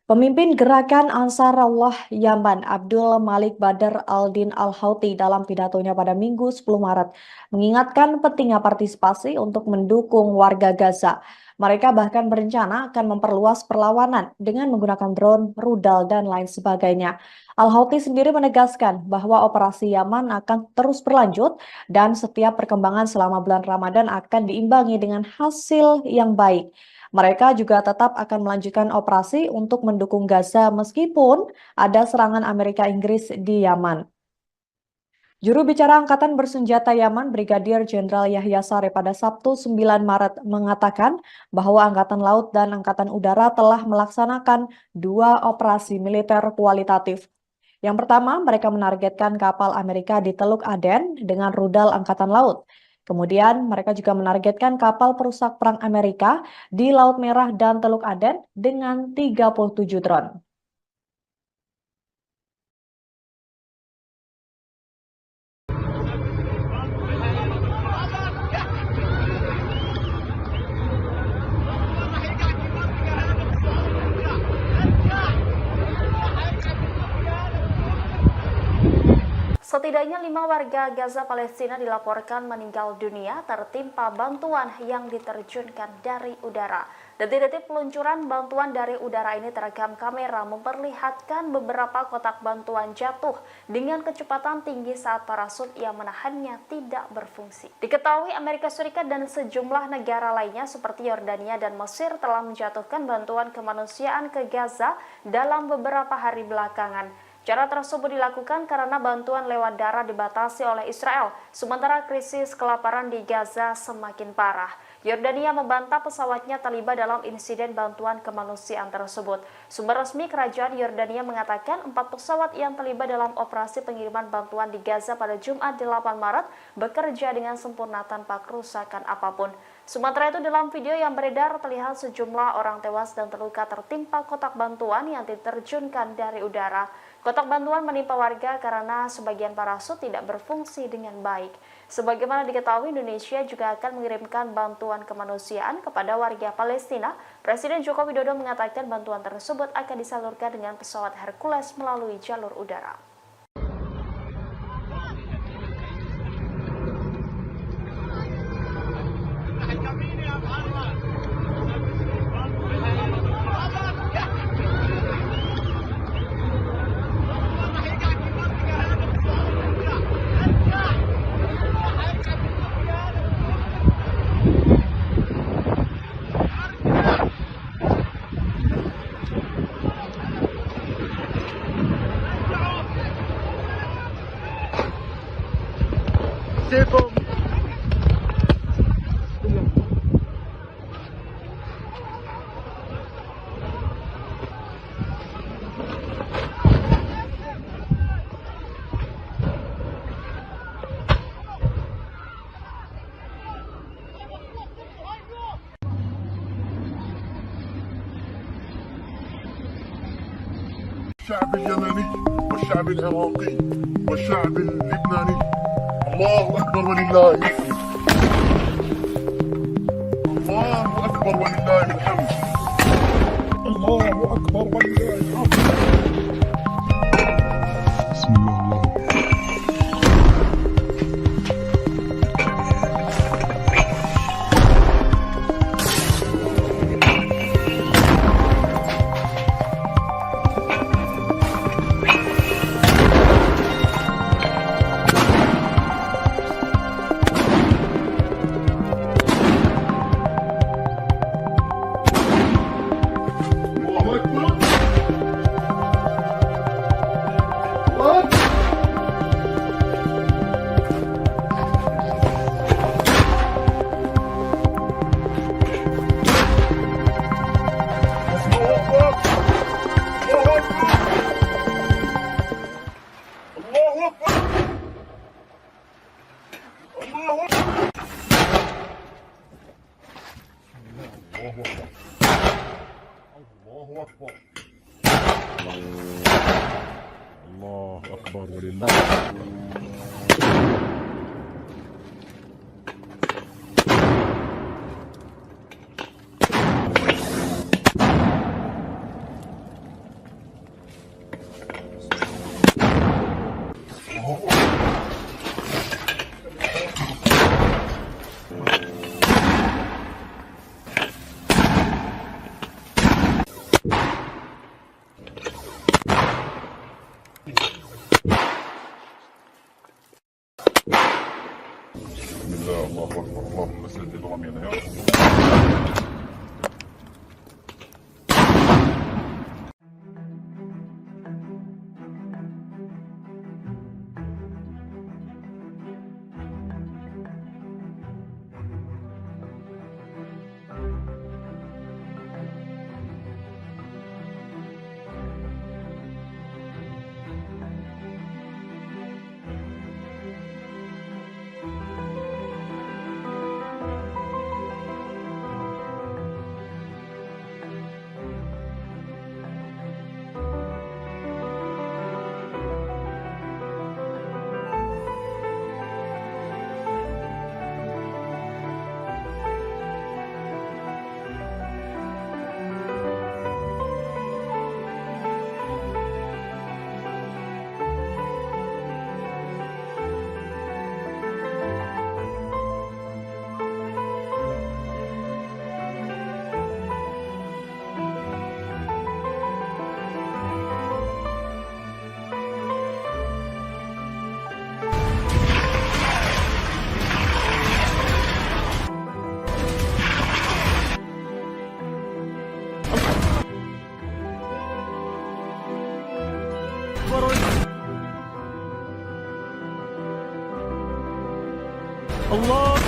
Pemimpin gerakan Ansarullah Yaman, Abdul Malik Badr al-Din al-Houthi dalam pidatonya pada Minggu 10 Maret, mengingatkan pentingnya partisipasi untuk mendukung warga Gaza. Mereka bahkan berencana akan memperluas perlawanan dengan menggunakan drone, rudal, dan lain sebagainya. Al-Houthi sendiri menegaskan bahwa operasi Yaman akan terus berlanjut dan setiap perkembangan selama bulan Ramadan akan diimbangi dengan hasil yang baik. Mereka juga tetap akan melanjutkan operasi untuk mendukung Gaza meskipun ada serangan Amerika Inggris di Yaman. Juru bicara Angkatan Bersenjata Yaman, Brigadir Jenderal Yahya Saree pada Sabtu 9 Maret mengatakan bahwa Angkatan Laut dan Angkatan Udara telah melaksanakan 2 operasi militer kualitatif. Yang pertama, mereka menargetkan kapal Amerika di Teluk Aden dengan rudal Angkatan Laut. Kemudian, mereka juga menargetkan kapal perusak perang Amerika di Laut Merah dan Teluk Aden dengan 37 drone. Setidaknya 5 warga Gaza Palestina dilaporkan meninggal dunia tertimpa bantuan yang diterjunkan dari udara. Detik-detik peluncuran bantuan dari udara ini terekam kamera memperlihatkan beberapa kotak bantuan jatuh dengan kecepatan tinggi saat parasut yang menahannya tidak berfungsi. Diketahui Amerika Serikat dan sejumlah negara lainnya seperti Yordania dan Mesir telah menjatuhkan bantuan kemanusiaan ke Gaza dalam beberapa hari belakangan. Cara tersebut dilakukan karena bantuan lewat darat dibatasi oleh Israel, sementara krisis kelaparan di Gaza semakin parah. Yordania membantah pesawatnya terlibat dalam insiden bantuan kemanusiaan tersebut. Sumber resmi kerajaan Yordania mengatakan 4 pesawat yang terlibat dalam operasi pengiriman bantuan di Gaza pada Jumat 8 Maret bekerja dengan sempurna tanpa kerusakan apapun. Sementara itu dalam video yang beredar terlihat sejumlah orang tewas dan terluka tertimpa kotak bantuan yang diterjunkan dari udara. Kotak bantuan menimpa warga karena sebagian parasut tidak berfungsi dengan baik. Sebagaimana diketahui, Indonesia juga akan mengirimkan bantuan kemanusiaan kepada warga Palestina. Presiden Joko Widodo mengatakan bantuan tersebut akan disalurkan dengan pesawat Hercules melalui jalur udara. سيفهم الشعب اليمني والشعب العراقي والشعب اللبناني، الله أكبر ولله الحمد. الله أكبر ولله الحمد. الله أكبر ولله الحمد. بسم الله الله أكبر. الله أكبر. الله أكبر. الله أكبر ولله بسم الله. الله أكبر. اللهم سدد رمينا يا رب. الله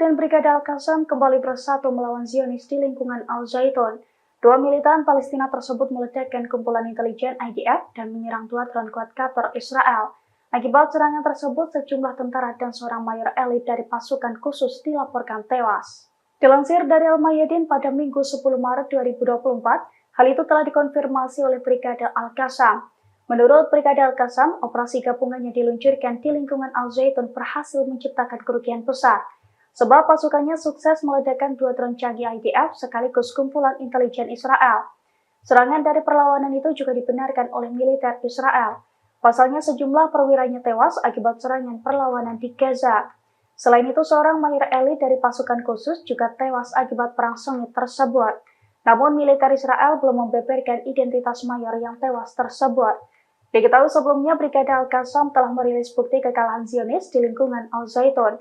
dan Brigade Al-Qassam kembali bersatu melawan Zionis di lingkungan Al-Zaitun. Dua militan Palestina tersebut meledakkan kumpulan intelijen IDF dan menyerang dua drone quadcopter Israel. Akibat serangan tersebut, sejumlah tentara dan seorang mayor elit dari pasukan khusus dilaporkan tewas. Dilansir dari Al-Mayadin pada Minggu 10 Maret 2024, hal itu telah dikonfirmasi oleh Brigade Al-Qassam. Menurut Brigade Al-Qassam, operasi gabungan yang diluncurkan di lingkungan Al-Zaitun berhasil menciptakan kerugian besar, sebab pasukannya sukses meledakkan dua drone canggih IDF sekaligus kumpulan intelijen Israel. Serangan dari perlawanan itu juga dibenarkan oleh militer Israel. Pasalnya sejumlah perwiranya tewas akibat serangan perlawanan di Gaza. Selain itu, seorang mayor elit dari pasukan khusus juga tewas akibat perang sengit tersebut. Namun militer Israel belum membeberkan identitas mayor yang tewas tersebut. Diketahui sebelumnya, Brigade Al-Qassam telah merilis bukti kekalahan Zionis di lingkungan Al-Zaitun.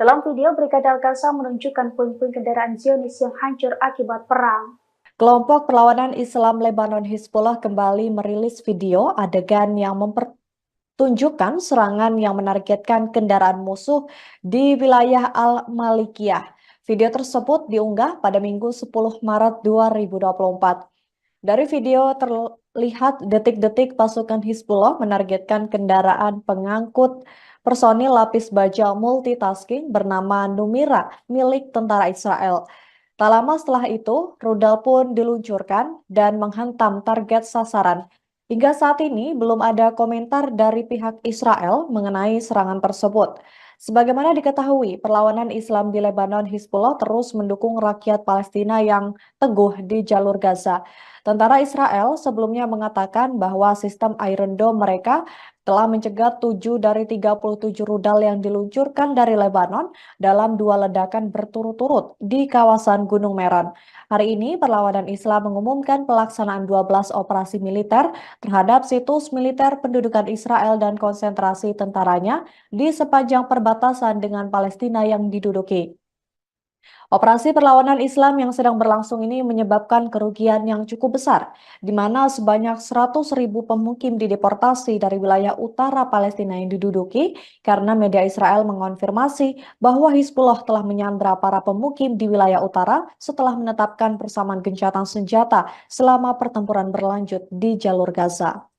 Dalam video, Brigade Al-Qassam menunjukkan puing-puing kendaraan Zionis yang hancur akibat perang. Kelompok perlawanan Islam Lebanon Hizbullah kembali merilis video adegan yang mempertunjukkan serangan yang menargetkan kendaraan musuh di wilayah Al-Malikiyah. Video tersebut diunggah pada Minggu 10 Maret 2024. Dari video terlihat detik-detik pasukan Hizbullah menargetkan kendaraan pengangkut personil lapis baja multitasking bernama Numira milik tentara Israel. Tak lama setelah itu, rudal pun diluncurkan dan menghantam target sasaran. Hingga saat ini belum ada komentar dari pihak Israel mengenai serangan tersebut. Sebagaimana diketahui, perlawanan Islam di Lebanon Hizbullah terus mendukung rakyat Palestina yang teguh di jalur Gaza. Tentara Israel sebelumnya mengatakan bahwa sistem Iron Dome mereka telah mencegat 7 dari 37 rudal yang diluncurkan dari Lebanon dalam 2 ledakan berturut-turut di kawasan Gunung Meron. Hari ini, perlawanan Islam mengumumkan pelaksanaan 12 operasi militer terhadap situs militer pendudukan Israel dan konsentrasi tentaranya di sepanjang perbatasan dengan Palestina yang diduduki. Operasi perlawanan Islam yang sedang berlangsung ini menyebabkan kerugian yang cukup besar, di mana sebanyak 100.000 pemukim dideportasi dari wilayah utara Palestina yang diduduki karena media Israel mengonfirmasi bahwa Hizbullah telah menyandra para pemukim di wilayah utara setelah menetapkan persamaan gencatan senjata selama pertempuran berlanjut di jalur Gaza.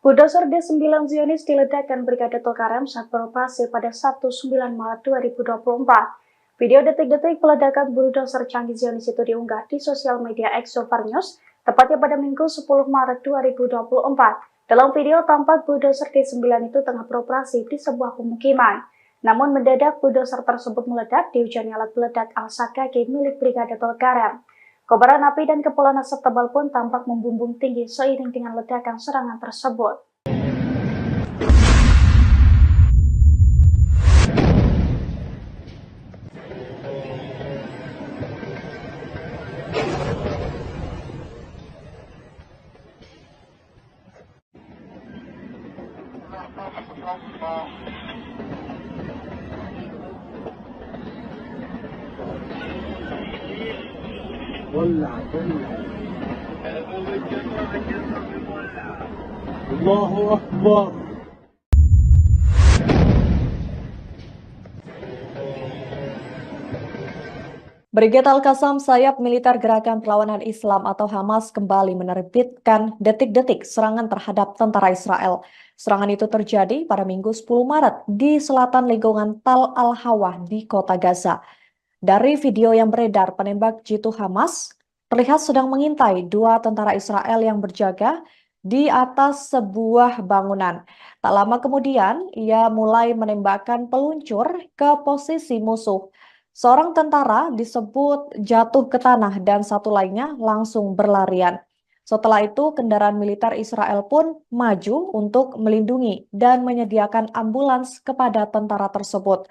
Bulldozer D9 Zionis diledakkan Brigade Tulkarem saat beroperasi pada Sabtu 9 Maret 2024. Video detik-detik peledakan bulldozer canggih Zionis itu diunggah di sosial media Exovar News, tepatnya pada Minggu 10 Maret 2024. Dalam video tampak bulldozer D9 itu tengah beroperasi di sebuah pemukiman. Namun mendadak bulldozer tersebut meledak dihujangi alat peledak Al-Sakaki milik Brigade Tulkarem. Kobaran api dan kepulan asap tebal pun tampak membumbung tinggi seiring dengan ledakan serangan tersebut. ولع الله أكبر. Brigade Al-Qassam sayap militer Gerakan Perlawanan Islam atau Hamas kembali menerbitkan detik-detik serangan terhadap tentara Israel. Serangan itu terjadi pada Minggu 10 Maret di selatan lingkungan Tal Al-Hawa di kota Gaza. Dari video yang beredar, penembak jitu Hamas terlihat sedang mengintai dua tentara Israel yang berjaga di atas sebuah bangunan. Tak lama kemudian, ia mulai menembakkan peluncur ke posisi musuh. Seorang tentara disebut jatuh ke tanah dan satu lainnya langsung berlarian. Setelah itu, kendaraan militer Israel pun maju untuk melindungi dan menyediakan ambulans kepada tentara tersebut.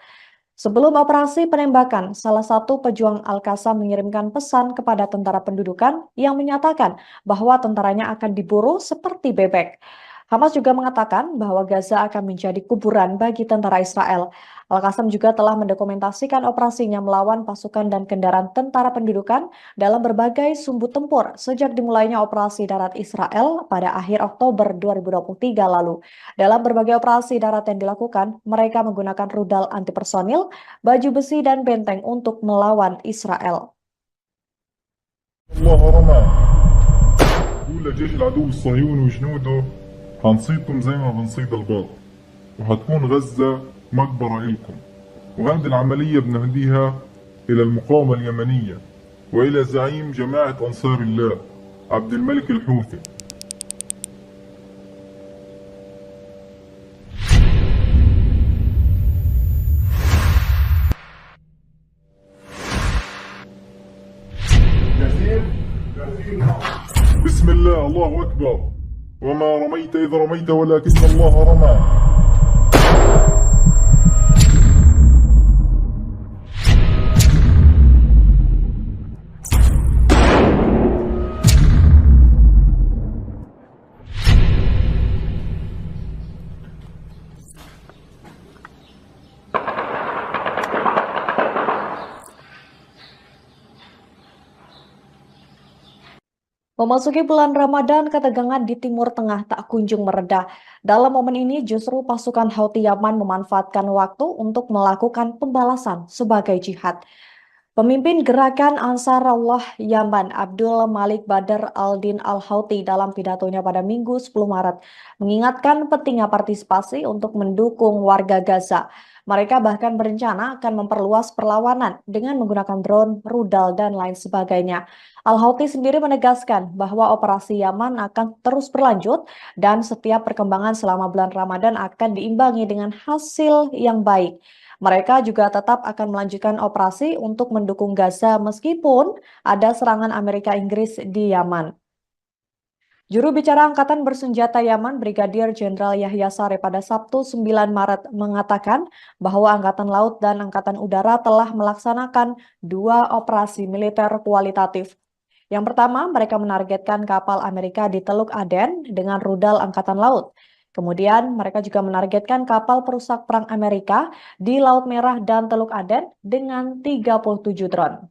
Sebelum operasi penembakan, salah satu pejuang Al-Qassam mengirimkan pesan kepada tentara pendudukan yang menyatakan bahwa tentaranya akan diburu seperti bebek. Hamas juga mengatakan bahwa Gaza akan menjadi kuburan bagi tentara Israel. Al-Qassam juga telah mendokumentasikan operasinya melawan pasukan dan kendaraan tentara pendudukan dalam berbagai sumbu tempur sejak dimulainya operasi darat Israel pada akhir Oktober 2023 lalu. Dalam berbagai operasi darat yang dilakukan, mereka menggunakan rudal anti personil, baju besi, dan benteng untuk melawan Israel. الله رمى قول لجيش العدو الصهيوني وجنوده هنصيدكم زي ما بنصيد الباط وهتكون غزة مقبرة إلكم وهذه العملية بنهديها إلى المقاومة اليمنية وإلى زعيم جماعة أنصار الله عبد الملك الحوثي. بسم الله الله أكبر وما رميت إذ رميت ولكن الله رمى. Memasuki bulan Ramadan, ketegangan di Timur Tengah tak kunjung mereda. Dalam momen ini, justru pasukan Houthi Yaman memanfaatkan waktu untuk melakukan pembalasan sebagai jihad. Pemimpin gerakan Ansarullah Yaman, Abdul Malik Badr al-Din al-Houthi dalam pidatonya pada Minggu 10 Maret mengingatkan pentingnya partisipasi untuk mendukung warga Gaza. Mereka bahkan berencana akan memperluas perlawanan dengan menggunakan drone, rudal, dan lain sebagainya. Al-Houthi sendiri menegaskan bahwa operasi Yaman akan terus berlanjut dan setiap perkembangan selama bulan Ramadan akan diimbangi dengan hasil yang baik. Mereka juga tetap akan melanjutkan operasi untuk mendukung Gaza meskipun ada serangan Amerika Inggris di Yaman. Juru bicara Angkatan Bersenjata Yaman, Brigadir Jenderal Yahya Saree pada Sabtu 9 Maret mengatakan bahwa Angkatan Laut dan Angkatan Udara telah melaksanakan 2 operasi militer kualitatif. Yang pertama, mereka menargetkan kapal Amerika di Teluk Aden dengan rudal Angkatan Laut. Kemudian, mereka juga menargetkan kapal perusak perang Amerika di Laut Merah dan Teluk Aden dengan 37 drone.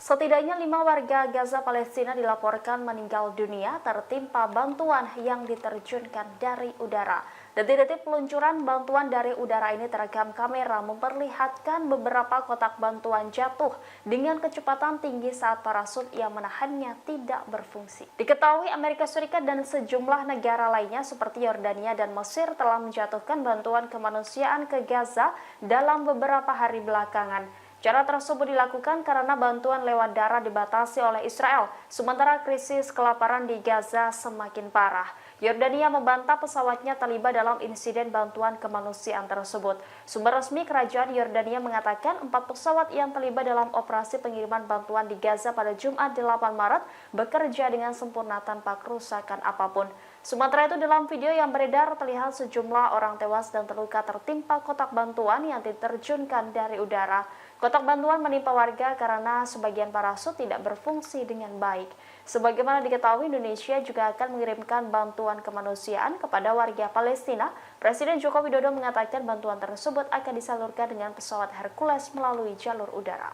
Setidaknya 5 warga Gaza Palestina dilaporkan meninggal dunia tertimpa bantuan yang diterjunkan dari udara. Detik-detik peluncuran bantuan dari udara ini terekam kamera memperlihatkan beberapa kotak bantuan jatuh dengan kecepatan tinggi saat parasut yang menahannya tidak berfungsi. Diketahui Amerika Serikat dan sejumlah negara lainnya seperti Yordania dan Mesir telah menjatuhkan bantuan kemanusiaan ke Gaza dalam beberapa hari belakangan. Cara tersebut dilakukan karena bantuan lewat darat dibatasi oleh Israel, sementara krisis kelaparan di Gaza semakin parah. Yordania membantah pesawatnya terlibat dalam insiden bantuan kemanusiaan tersebut. Sumber resmi kerajaan Yordania mengatakan 4 pesawat yang terlibat dalam operasi pengiriman bantuan di Gaza pada Jumat 8 Maret bekerja dengan sempurna tanpa kerusakan apapun. Sementara itu dalam video yang beredar terlihat sejumlah orang tewas dan terluka tertimpa kotak bantuan yang diterjunkan dari udara. Kotak bantuan menimpa warga karena sebagian parasut tidak berfungsi dengan baik. Sebagaimana diketahui, Indonesia juga akan mengirimkan bantuan kemanusiaan kepada warga Palestina. Presiden Joko Widodo mengatakan bantuan tersebut akan disalurkan dengan pesawat Hercules melalui jalur udara.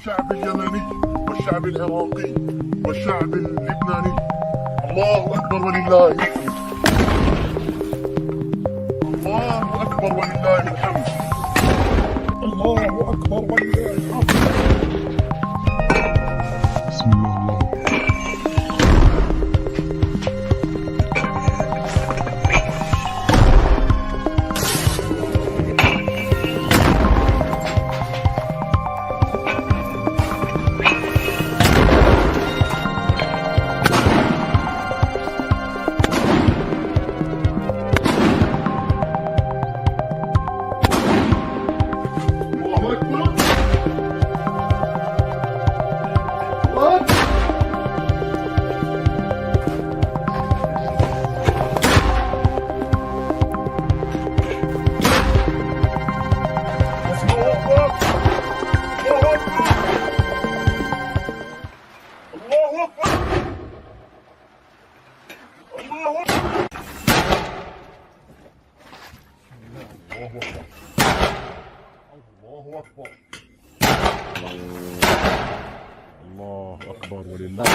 الشعب اليمني والشعب العراقي والشعب اللبناني الله أكبر ولله الحمد. الله أكبر ولله الحمد. الله أكبر ولله الحمد. بسم الله الله. الله أكبر ولله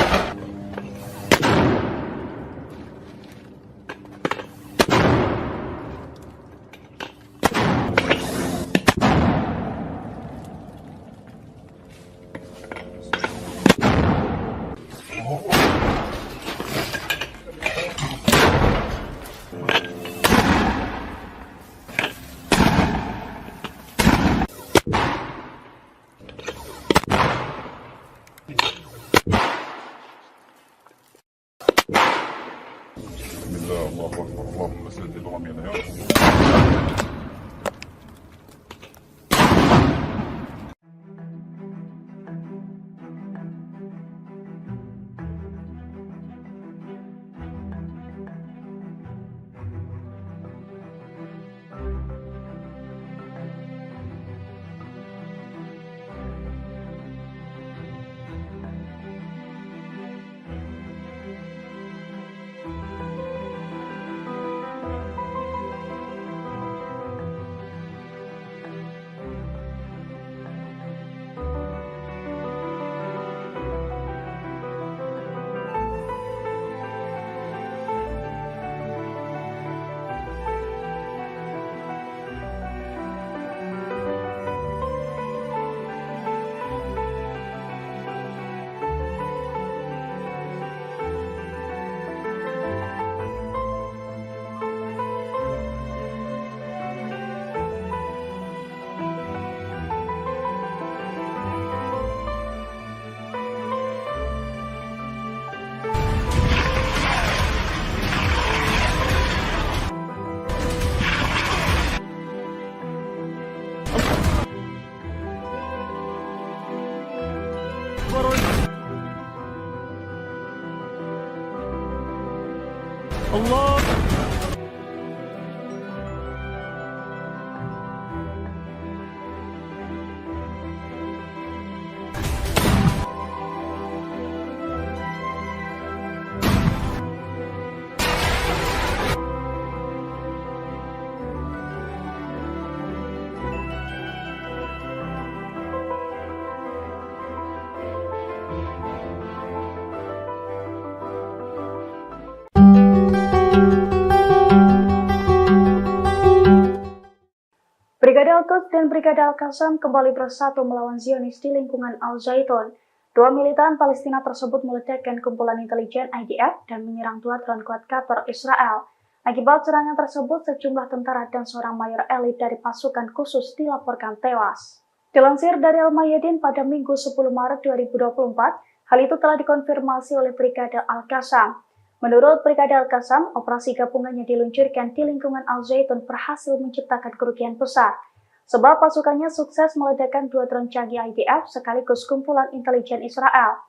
الله أكبر. اللهم سدد رمينا يا رب. الله Quds dan Brigade Al-Qassam kembali bersatu melawan Zionis di lingkungan Al-Zaitun. Dua militan Palestina tersebut meledakkan kumpulan intelijen IDF dan menyerang dua drone quadcopter Israel. Akibat serangan tersebut, sejumlah tentara dan seorang mayor elit dari pasukan khusus dilaporkan tewas. Dilansir dari Al-Mayadin pada Minggu 10 Maret 2024, hal itu telah dikonfirmasi oleh Brigade Al-Qassam. Menurut Brigade Al-Qassam, operasi gabungan yang diluncurkan di lingkungan Al-Zaitun berhasil menciptakan kerugian besar, sebab pasukannya sukses meledakkan dua drone canggih IDF sekaligus kumpulan intelijen Israel.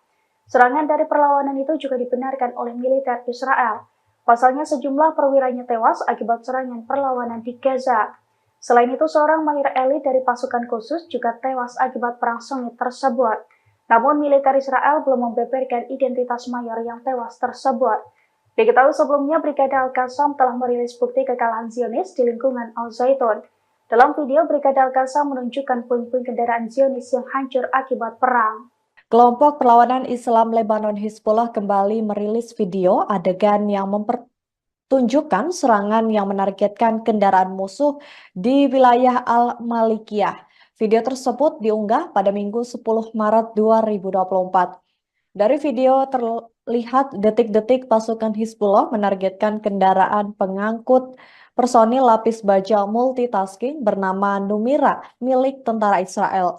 Serangan dari perlawanan itu juga dibenarkan oleh militer Israel. Pasalnya sejumlah perwiranya tewas akibat serangan perlawanan di Gaza. Selain itu, seorang mayor elit dari pasukan khusus juga tewas akibat perang sengit tersebut. Namun militer Israel belum membeberkan identitas mayor yang tewas tersebut. Diketahui sebelumnya, Brigade Al-Qassam telah merilis bukti kekalahan Zionis di lingkungan Al-Zaitun. Dalam video, Brigade Al-Qassam menunjukkan puing-puing kendaraan Zionis yang hancur akibat perang. Kelompok perlawanan Islam Lebanon Hizbullah kembali merilis video adegan yang mempertunjukkan serangan yang menargetkan kendaraan musuh di wilayah Al-Malikiyah. Video tersebut diunggah pada Minggu 10 Maret 2024. Dari video terlihat detik-detik pasukan Hizbullah menargetkan kendaraan pengangkut personil lapis baja multitasking bernama Numira milik tentara Israel.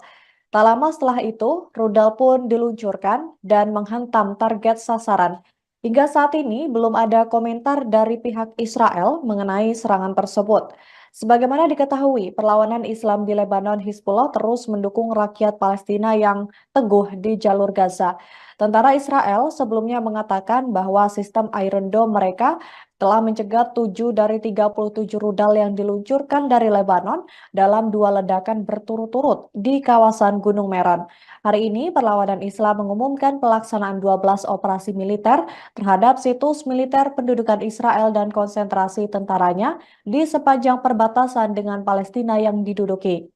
Tak lama setelah itu, rudal pun diluncurkan dan menghantam target sasaran. Hingga saat ini belum ada komentar dari pihak Israel mengenai serangan tersebut. Sebagaimana diketahui, perlawanan Islam di Lebanon Hizbullah terus mendukung rakyat Palestina yang teguh di jalur Gaza. Tentara Israel sebelumnya mengatakan bahwa sistem Iron Dome mereka telah mencegah 7 dari 37 rudal yang diluncurkan dari Lebanon dalam 2 ledakan berturut-turut di kawasan Gunung Meron. Hari ini, perlawanan Islam mengumumkan pelaksanaan 12 operasi militer terhadap situs militer pendudukan Israel dan konsentrasi tentaranya di sepanjang perbatasan dengan Palestina yang diduduki.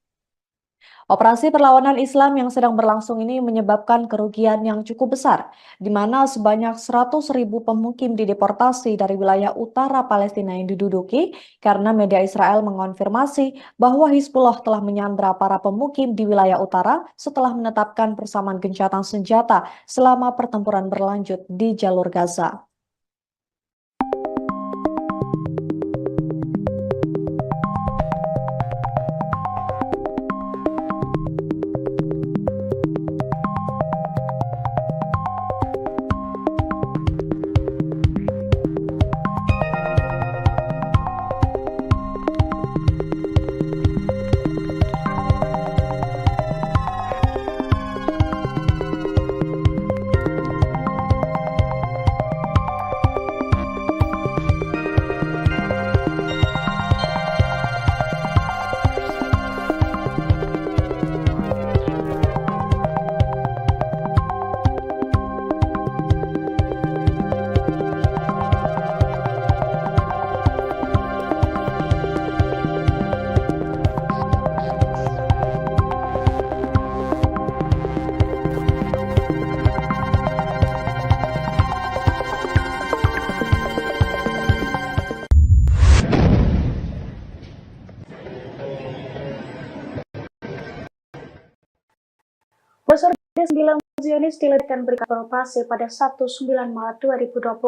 Operasi perlawanan Islam yang sedang berlangsung ini menyebabkan kerugian yang cukup besar, di mana sebanyak 100.000 pemukim dideportasi dari wilayah utara Palestina yang diduduki karena media Israel mengonfirmasi bahwa Hizbullah telah menyandra para pemukim di wilayah utara setelah menetapkan persamaan gencatan senjata selama pertempuran berlanjut di jalur Gaza. Besar 9 Zionis diledakkan beroperasi pada Sabtu 9 Maret 2024.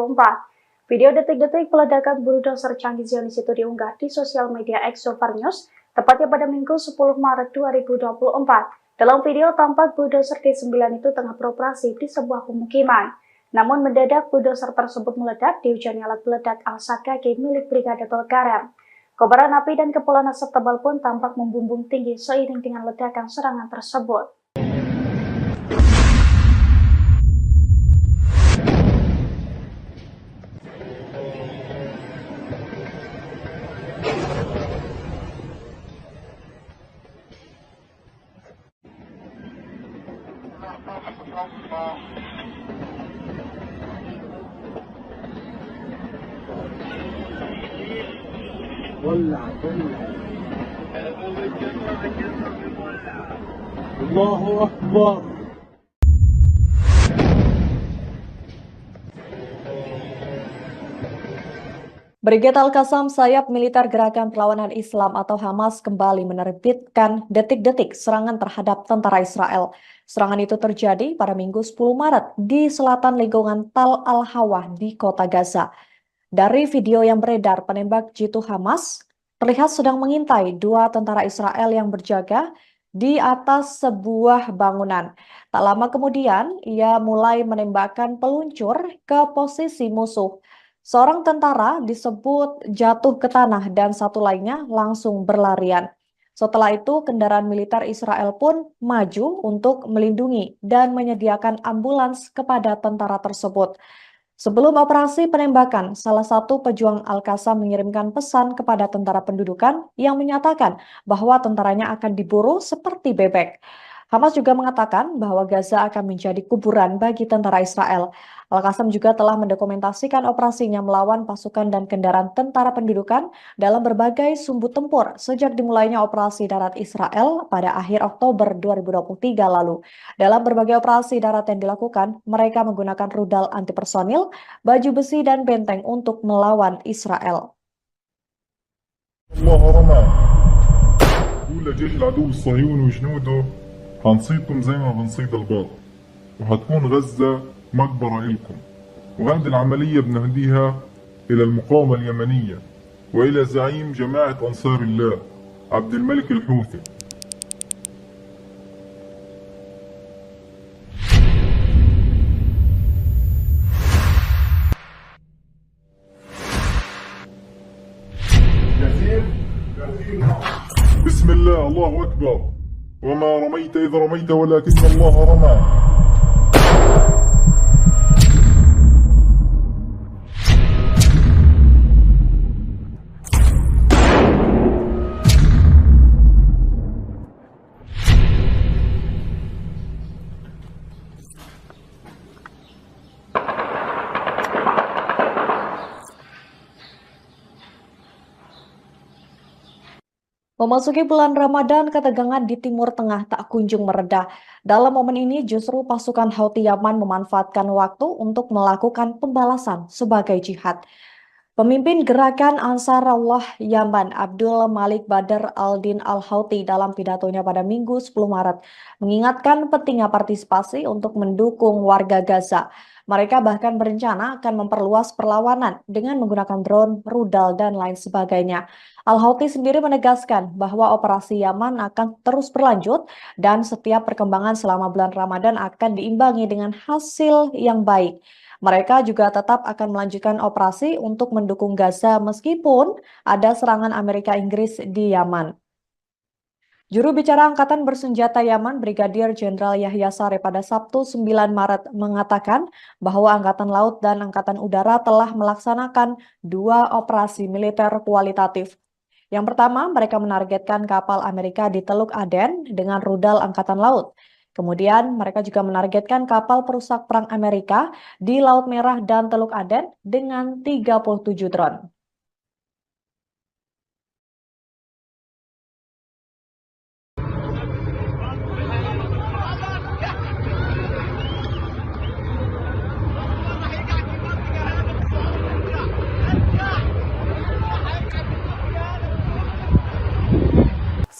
Video detik-detik peledakan bulldozer canggih Zionis itu diunggah di sosial media X News, tepatnya pada Minggu 10 Maret 2024. Dalam video tampak bulldozer D9 itu tengah beroperasi di sebuah pemukiman. Namun mendadak bulldozer tersebut meledak dihujani alat peledak Al-Sakaki milik Brigade Belkarem. Kobaran api dan kepulan asap tebal pun tampak membumbung tinggi seiring dengan ledakan serangan tersebut. ولع الله أكبر. Brigade Al-Qassam, sayap militer Gerakan Perlawanan Islam atau Hamas kembali menerbitkan detik-detik serangan terhadap tentara Israel. Serangan itu terjadi pada Minggu 10 Maret di selatan lingkungan Tal Al-Hawa di kota Gaza. Dari video yang beredar, penembak jitu Hamas terlihat sedang mengintai dua tentara Israel yang berjaga di atas sebuah bangunan. Tak lama kemudian, ia mulai menembakkan peluncur ke posisi musuh. Seorang tentara disebut jatuh ke tanah dan satu lainnya langsung berlarian. Setelah itu, kendaraan militer Israel pun maju untuk melindungi dan menyediakan ambulans kepada tentara tersebut. Sebelum operasi penembakan, salah satu pejuang Al-Qassam mengirimkan pesan kepada tentara pendudukan yang menyatakan bahwa tentaranya akan diburu seperti bebek. Hamas juga mengatakan bahwa Gaza akan menjadi kuburan bagi tentara Israel. Al-Qassam juga telah mendokumentasikan operasinya melawan pasukan dan kendaraan tentara pendudukan dalam berbagai sumbu tempur sejak dimulainya operasi darat Israel pada akhir Oktober 2023 lalu. Dalam berbagai operasi darat yang dilakukan, mereka menggunakan rudal antipersonil, baju besi, dan benteng untuk melawan Israel. الله رمى قول لجيش العدو الصهيوني وجنوده هنصيدكم زي ما بنصيد الباط وهتكون غزة مقبرة إلكم وهذه العملية بنهديها إلى المقاومة اليمنية وإلى زعيم جماعة أنصار الله عبد الملك الحوثي. بسم الله الله أكبر وما رميت إذ رميت ولكن الله رمى. Memasuki bulan Ramadan, ketegangan di Timur Tengah tak kunjung mereda. Dalam momen ini, justru pasukan Houthi Yaman memanfaatkan waktu untuk melakukan pembalasan sebagai jihad. Pemimpin gerakan Ansarullah Yaman, Abdul Malik Badr al-Din al-Houthi dalam pidatonya pada Minggu 10 Maret, mengingatkan pentingnya partisipasi untuk mendukung warga Gaza. Mereka bahkan berencana akan memperluas perlawanan dengan menggunakan drone, rudal, dan lain sebagainya. Al-Houthi sendiri menegaskan bahwa operasi Yaman akan terus berlanjut dan setiap perkembangan selama bulan Ramadan akan diimbangi dengan hasil yang baik. Mereka juga tetap akan melanjutkan operasi untuk mendukung Gaza meskipun ada serangan Amerika Inggris di Yaman. Juru bicara Angkatan Bersenjata Yaman, Brigadir Jenderal Yahya Saree pada Sabtu 9 Maret mengatakan bahwa Angkatan Laut dan Angkatan Udara telah melaksanakan 2 operasi militer kualitatif. Yang pertama, mereka menargetkan kapal Amerika di Teluk Aden dengan rudal Angkatan Laut. Kemudian, mereka juga menargetkan kapal perusak perang Amerika di Laut Merah dan Teluk Aden dengan 37 drone.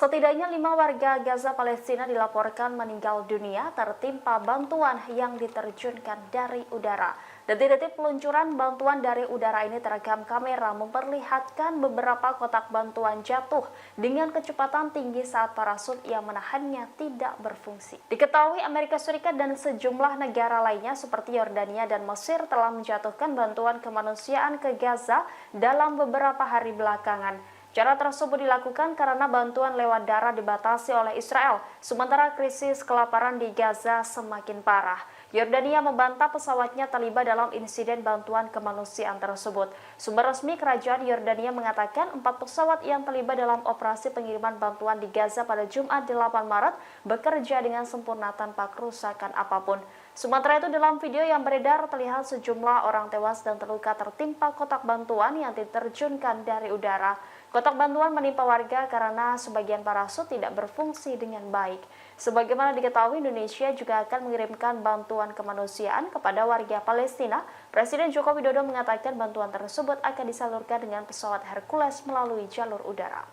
Setidaknya 5 warga Gaza Palestina dilaporkan meninggal dunia tertimpa bantuan yang diterjunkan dari udara. Detik-detik peluncuran bantuan dari udara ini terekam kamera memperlihatkan beberapa kotak bantuan jatuh dengan kecepatan tinggi saat parasut yang menahannya tidak berfungsi. Diketahui Amerika Serikat dan sejumlah negara lainnya seperti Yordania dan Mesir telah menjatuhkan bantuan kemanusiaan ke Gaza dalam beberapa hari belakangan. Cara tersebut dilakukan karena bantuan lewat darat dibatasi oleh Israel, sementara krisis kelaparan di Gaza semakin parah. Yordania membantah pesawatnya terlibat dalam insiden bantuan kemanusiaan tersebut. Sumber resmi kerajaan Yordania mengatakan 4 pesawat yang terlibat dalam operasi pengiriman bantuan di Gaza pada Jumat 8 Maret bekerja dengan sempurna tanpa kerusakan apapun. Sementara itu dalam video yang beredar terlihat sejumlah orang tewas dan terluka tertimpa kotak bantuan yang diterjunkan dari udara. Kotak bantuan menimpa warga karena sebagian parasut tidak berfungsi dengan baik. Sebagaimana diketahui, Indonesia juga akan mengirimkan bantuan kemanusiaan kepada warga Palestina. Presiden Joko Widodo mengatakan bantuan tersebut akan disalurkan dengan pesawat Hercules melalui jalur udara.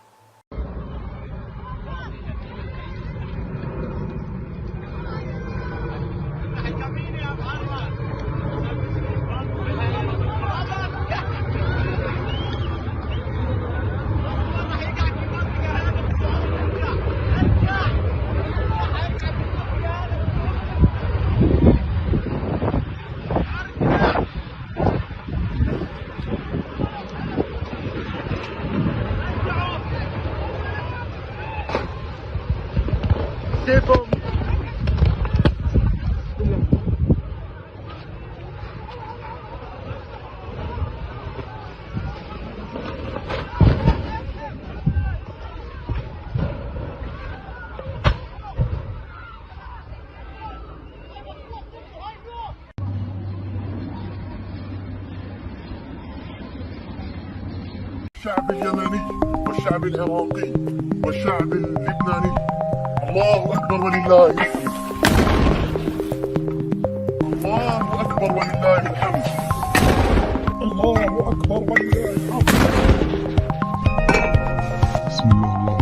الشعب اليمني والشعب العراقي والشعب اللبناني الله أكبر ولله الحمد. الله أكبر ولله الحمد. الله أكبر ولله الحمد. بسم الله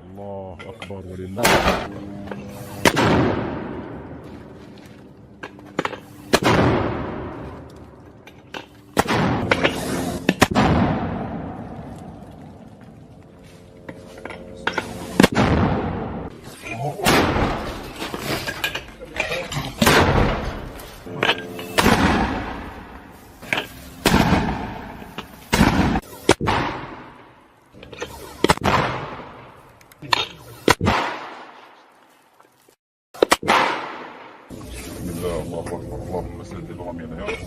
الله أكبر ولله الله أكبر. اللهم سدد رمينا يا رب.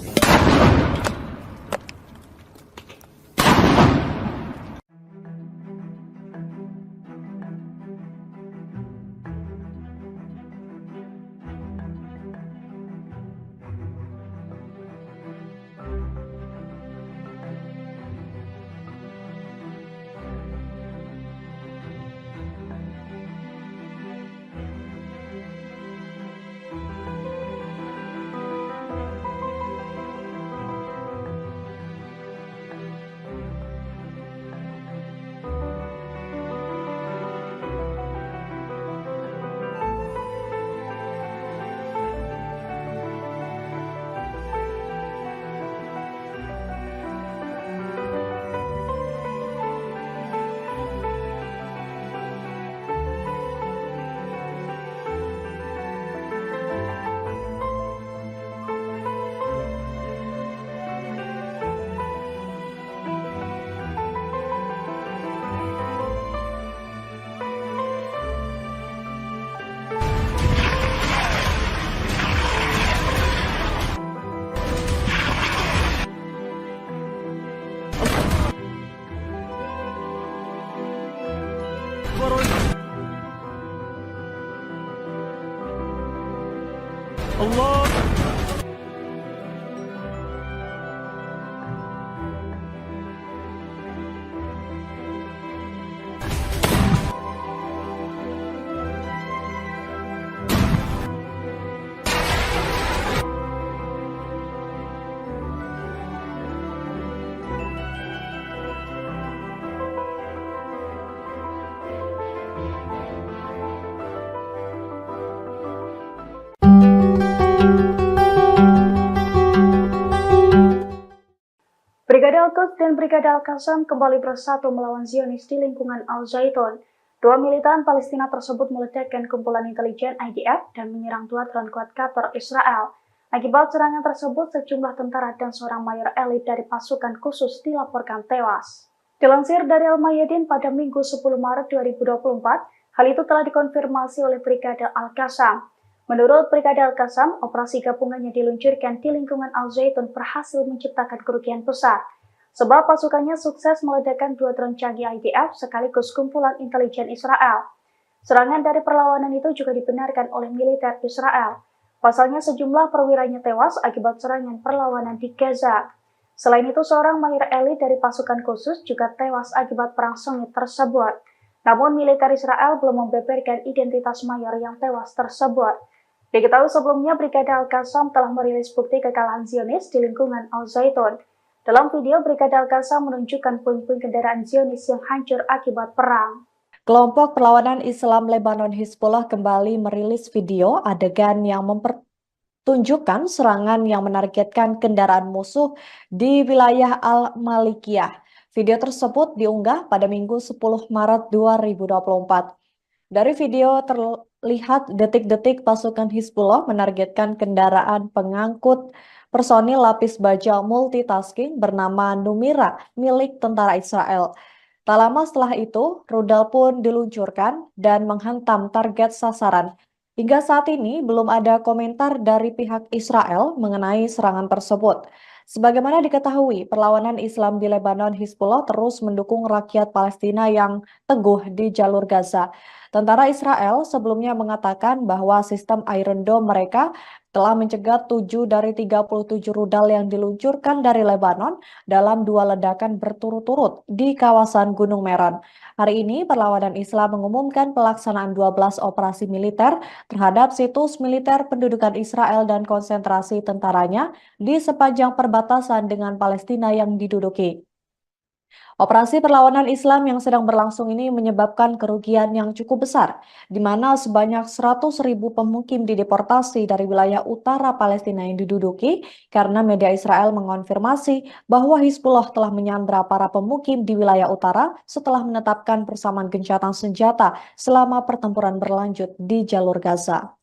الله Brigade Al-Qassam kembali bersatu melawan Zionis di lingkungan Al-Zaitun. Dua militan Palestina tersebut meledakkan kumpulan intelijen IDF dan menyerang dua drone quadcopter Israel. Akibat serangan tersebut, sejumlah tentara dan seorang mayor elit dari pasukan khusus dilaporkan tewas. Dilansir dari Al-Mayadin pada Minggu 10 Maret 2024, hal itu telah dikonfirmasi oleh Brigade Al-Qassam. Menurut Brigade Al-Qassam, operasi gabungannya diluncurkan di lingkungan Al-Zaitun berhasil menciptakan kerugian besar, sebab pasukannya sukses meledakkan dua drone canggih IDF sekaligus kumpulan intelijen Israel. Serangan dari perlawanan itu juga dibenarkan oleh militer Israel. Pasalnya sejumlah perwiranya tewas akibat serangan perlawanan di Gaza. Selain itu, seorang mayor elit dari pasukan khusus juga tewas akibat perang sengit tersebut. Namun militer Israel belum membeberkan identitas mayor yang tewas tersebut. Diketahui sebelumnya, Brigade Al-Qassam telah merilis bukti kekalahan Zionis di lingkungan Al-Zaitun. Dalam video, Brigade Al-Qassam menunjukkan puing-puing kendaraan Zionis yang hancur akibat perang. Kelompok perlawanan Islam Lebanon Hizbullah kembali merilis video adegan yang mempertunjukkan serangan yang menargetkan kendaraan musuh di wilayah Al-Malikiyah. Video tersebut diunggah pada Minggu 10 Maret 2024. Dari video terlihat detik-detik pasukan Hizbullah menargetkan kendaraan pengangkut personil lapis baja multitasking bernama Numira milik tentara Israel. Tak lama setelah itu, rudal pun diluncurkan dan menghantam target sasaran. Hingga saat ini belum ada komentar dari pihak Israel mengenai serangan tersebut. Sebagaimana diketahui, perlawanan Islam di Lebanon Hizbullah terus mendukung rakyat Palestina yang teguh di jalur Gaza. Tentara Israel sebelumnya mengatakan bahwa sistem Iron Dome mereka telah mencegat 7 dari 37 rudal yang diluncurkan dari Lebanon dalam 2 ledakan berturut-turut di kawasan Gunung Meron. Hari ini, perlawanan Islam mengumumkan pelaksanaan 12 operasi militer terhadap situs militer pendudukan Israel dan konsentrasi tentaranya di sepanjang perbatasan dengan Palestina yang diduduki. Operasi perlawanan Islam yang sedang berlangsung ini menyebabkan kerugian yang cukup besar, di mana sebanyak 100.000 pemukim dideportasi dari wilayah utara Palestina yang diduduki karena media Israel mengonfirmasi bahwa Hizbullah telah menyandra para pemukim di wilayah utara setelah menetapkan persamaan gencatan senjata selama pertempuran berlanjut di jalur Gaza.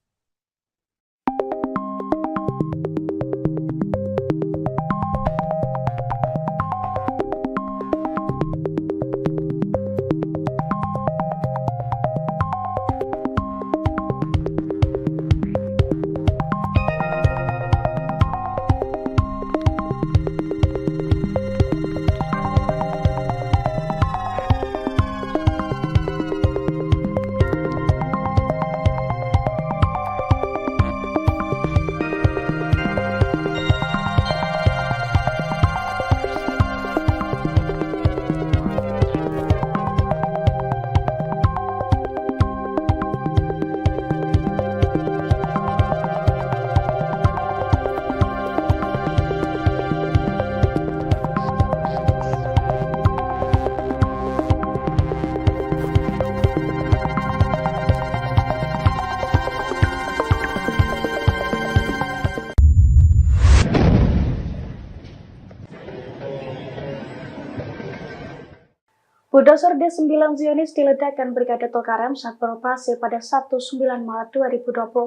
Bulldozer D9 Zionis diledakkan Brigade Tulkarem saat beroperasi pada Sabtu 9 Maret 2024.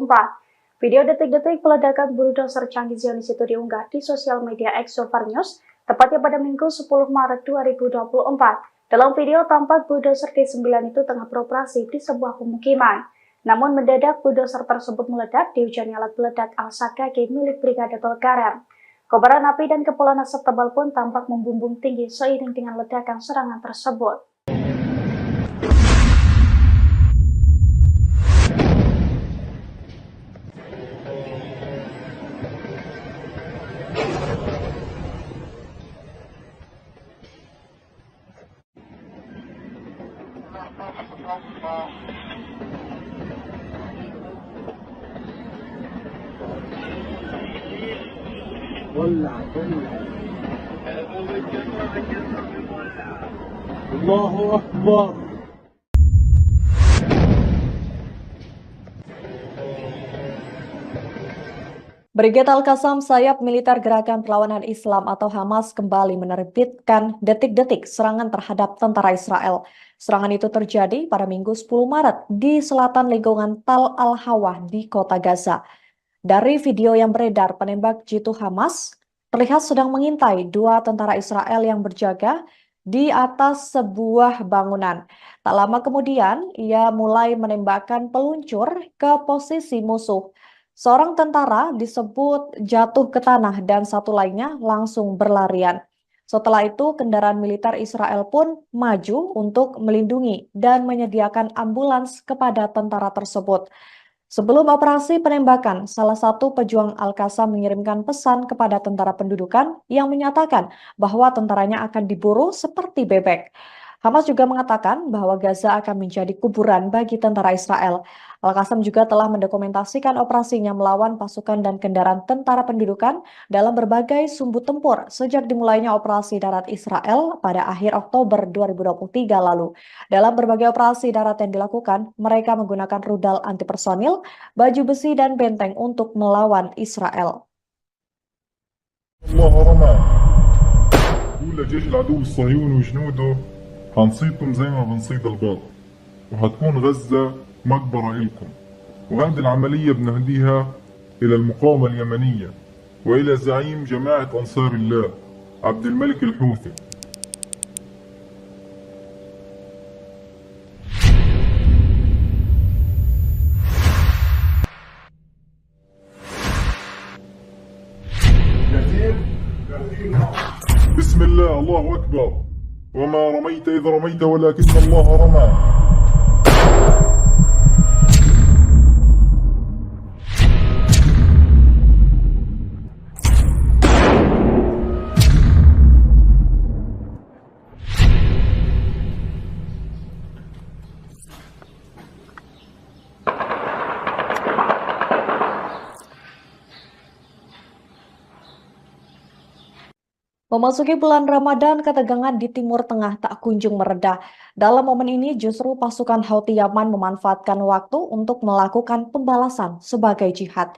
Video detik-detik peledakan bulldozer canggih Zionis itu diunggah di sosial media Exovar News, tepatnya pada Minggu 10 Maret 2024. Dalam video tampak bulldozer D9 itu tengah beroperasi di sebuah pemukiman. Namun mendadak bulldozer tersebut meledak dihujani alat peledak Al-Sakaki milik Brigade Tulkarem. Kobaran api dan kepulan asap tebal pun tampak membumbung tinggi seiring dengan ledakan serangan tersebut. ولع الله أكبر. Brigade Al-Qassam, sayap militer Gerakan Perlawanan Islam atau Hamas kembali menerbitkan detik-detik serangan terhadap tentara Israel. Serangan itu terjadi pada Minggu 10 Maret di selatan lingkungan Tal Al-Hawa di kota Gaza. Dari video yang beredar, penembak jitu Hamas terlihat sedang mengintai dua tentara Israel yang berjaga di atas sebuah bangunan. Tak lama kemudian, ia mulai menembakkan peluncur ke posisi musuh. Seorang tentara disebut jatuh ke tanah dan satu lainnya langsung berlarian. Setelah itu, kendaraan militer Israel pun maju untuk melindungi dan menyediakan ambulans kepada tentara tersebut. Sebelum operasi penembakan, salah satu pejuang Al-Qassam mengirimkan pesan kepada tentara pendudukan yang menyatakan bahwa tentaranya akan diburu seperti bebek. Hamas juga mengatakan bahwa Gaza akan menjadi kuburan bagi tentara Israel. Al-Qassam juga telah mendokumentasikan operasinya melawan pasukan dan kendaraan tentara pendudukan dalam berbagai sumbu tempur sejak dimulainya operasi darat Israel pada akhir Oktober 2023 lalu. Dalam berbagai operasi darat yang dilakukan, mereka menggunakan rudal anti personil, baju besi, dan benteng untuk melawan Israel. الله رمى قول لجيش العدو الصهيوني وجنوده هنصيدكم زي ما بنصيد الباط وهتكون غزة مقبرة إلكم. وهذه العملية بنهديها إلى المقاومة اليمنية وإلى زعيم جماعة أنصار الله عبد الملك الحوثي. بسم الله الله أكبر وما رميت إذ رميت ولكن الله رمى. Memasuki bulan Ramadan, ketegangan di Timur Tengah tak kunjung mereda. Dalam momen ini, justru pasukan Houthi Yaman memanfaatkan waktu untuk melakukan pembalasan sebagai jihad.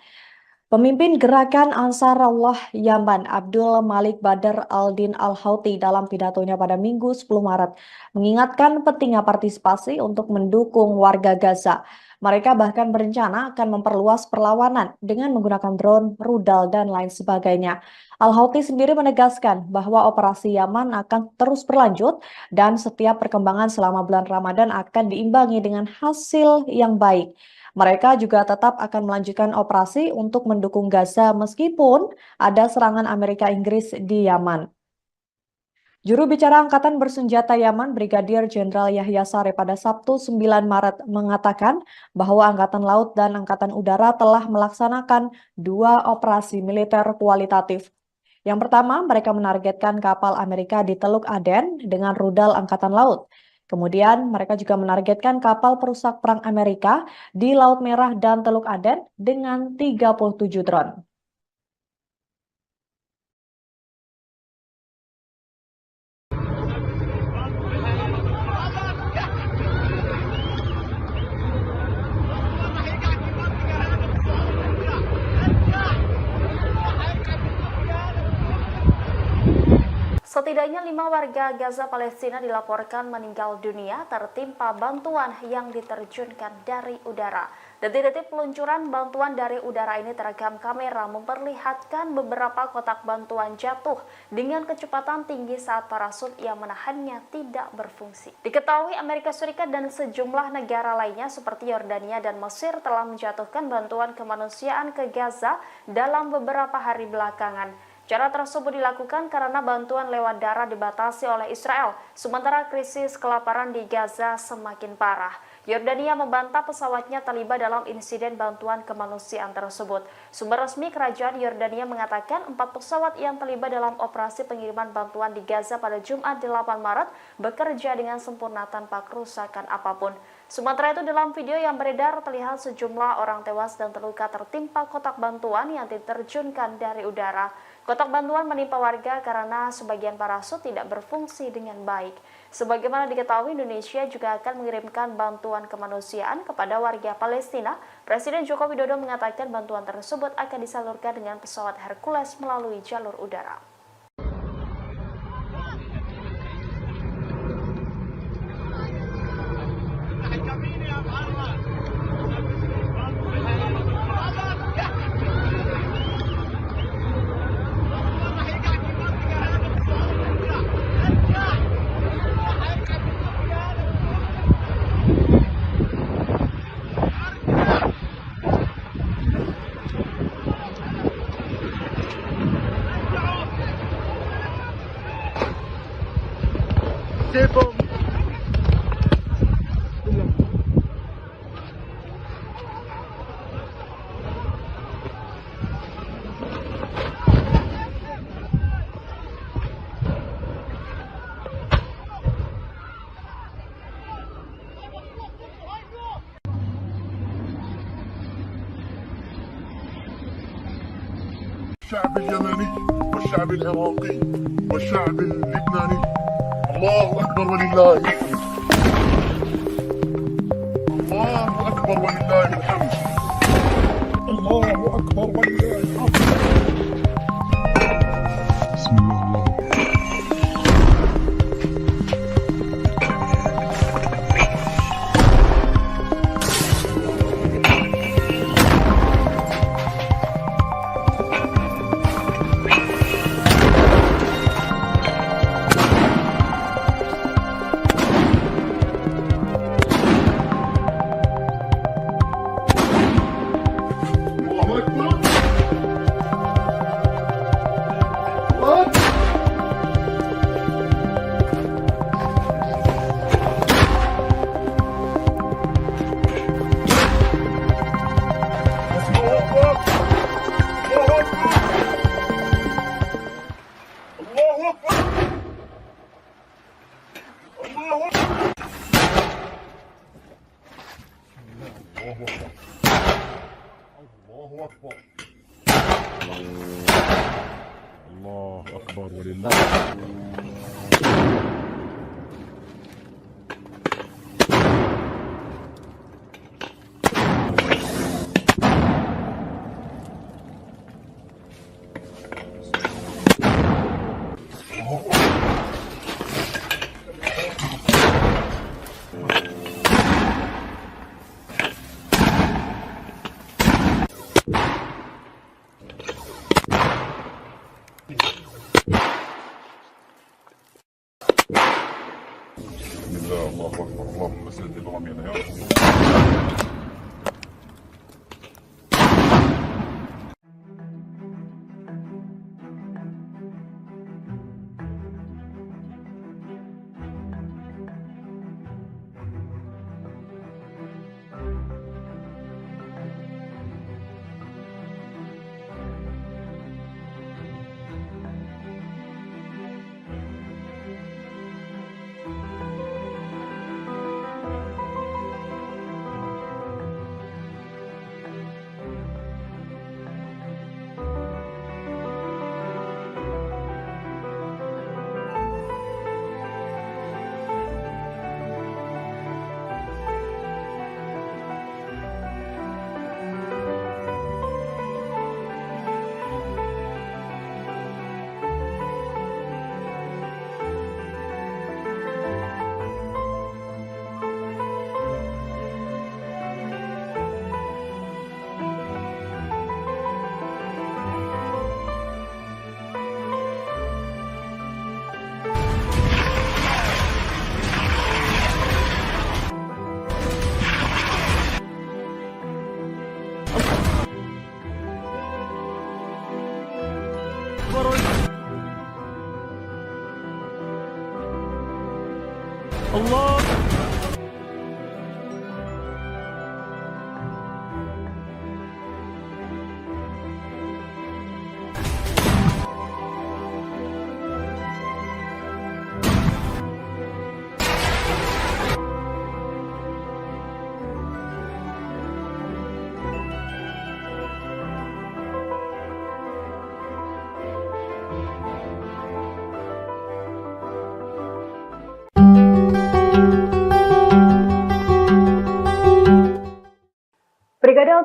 Pemimpin gerakan Ansarullah Yaman, Abdul Malik Badr al-Din al-Houthi dalam pidatonya pada Minggu 10 Maret, mengingatkan pentingnya partisipasi untuk mendukung warga Gaza. Mereka bahkan berencana akan memperluas perlawanan dengan menggunakan drone, rudal, dan lain sebagainya. Al-Houthi sendiri menegaskan bahwa operasi Yaman akan terus berlanjut dan setiap perkembangan selama bulan Ramadan akan diimbangi dengan hasil yang baik. Mereka juga tetap akan melanjutkan operasi untuk mendukung Gaza meskipun ada serangan Amerika Inggris di Yaman. Juru bicara Angkatan Bersenjata Yaman, Brigadir Jenderal Yahya Saree pada Sabtu 9 Maret mengatakan bahwa Angkatan Laut dan Angkatan Udara telah melaksanakan 2 operasi militer kualitatif. Yang pertama, mereka menargetkan kapal Amerika di Teluk Aden dengan rudal Angkatan Laut. Kemudian, mereka juga menargetkan kapal perusak perang Amerika di Laut Merah dan Teluk Aden dengan 37 drone. Setidaknya 5 warga Gaza Palestina dilaporkan meninggal dunia tertimpa bantuan yang diterjunkan dari udara. Detik-detik peluncuran bantuan dari udara ini terekam kamera memperlihatkan beberapa kotak bantuan jatuh dengan kecepatan tinggi saat parasut yang menahannya tidak berfungsi. Diketahui Amerika Serikat dan sejumlah negara lainnya seperti Yordania dan Mesir telah menjatuhkan bantuan kemanusiaan ke Gaza dalam beberapa hari belakangan. Cara tersebut dilakukan karena bantuan lewat darat dibatasi oleh Israel, sementara krisis kelaparan di Gaza semakin parah. Yordania membantah pesawatnya terlibat dalam insiden bantuan kemanusiaan tersebut. Sumber resmi kerajaan Yordania mengatakan 4 pesawat yang terlibat dalam operasi pengiriman bantuan di Gaza pada Jumat 8 Maret bekerja dengan sempurna tanpa kerusakan apapun. Sementara itu dalam video yang beredar terlihat sejumlah orang tewas dan terluka tertimpa kotak bantuan yang diterjunkan dari udara. Kotak bantuan menimpa warga karena sebagian parasut tidak berfungsi dengan baik. Sebagaimana diketahui, Indonesia juga akan mengirimkan bantuan kemanusiaan kepada warga Palestina. Presiden Joko Widodo mengatakan bantuan tersebut akan disalurkan dengan pesawat Hercules melalui jalur udara. الشعب اليمني والشعب العراقي والشعب اللبناني، الله أكبر ولله الحمد. الله أكبر ولله الحمد. الله أكبر ولله الحمد. بسم الله الله أكبر ولله الله أكبر. اللهم سدد رمينا يا رب. الله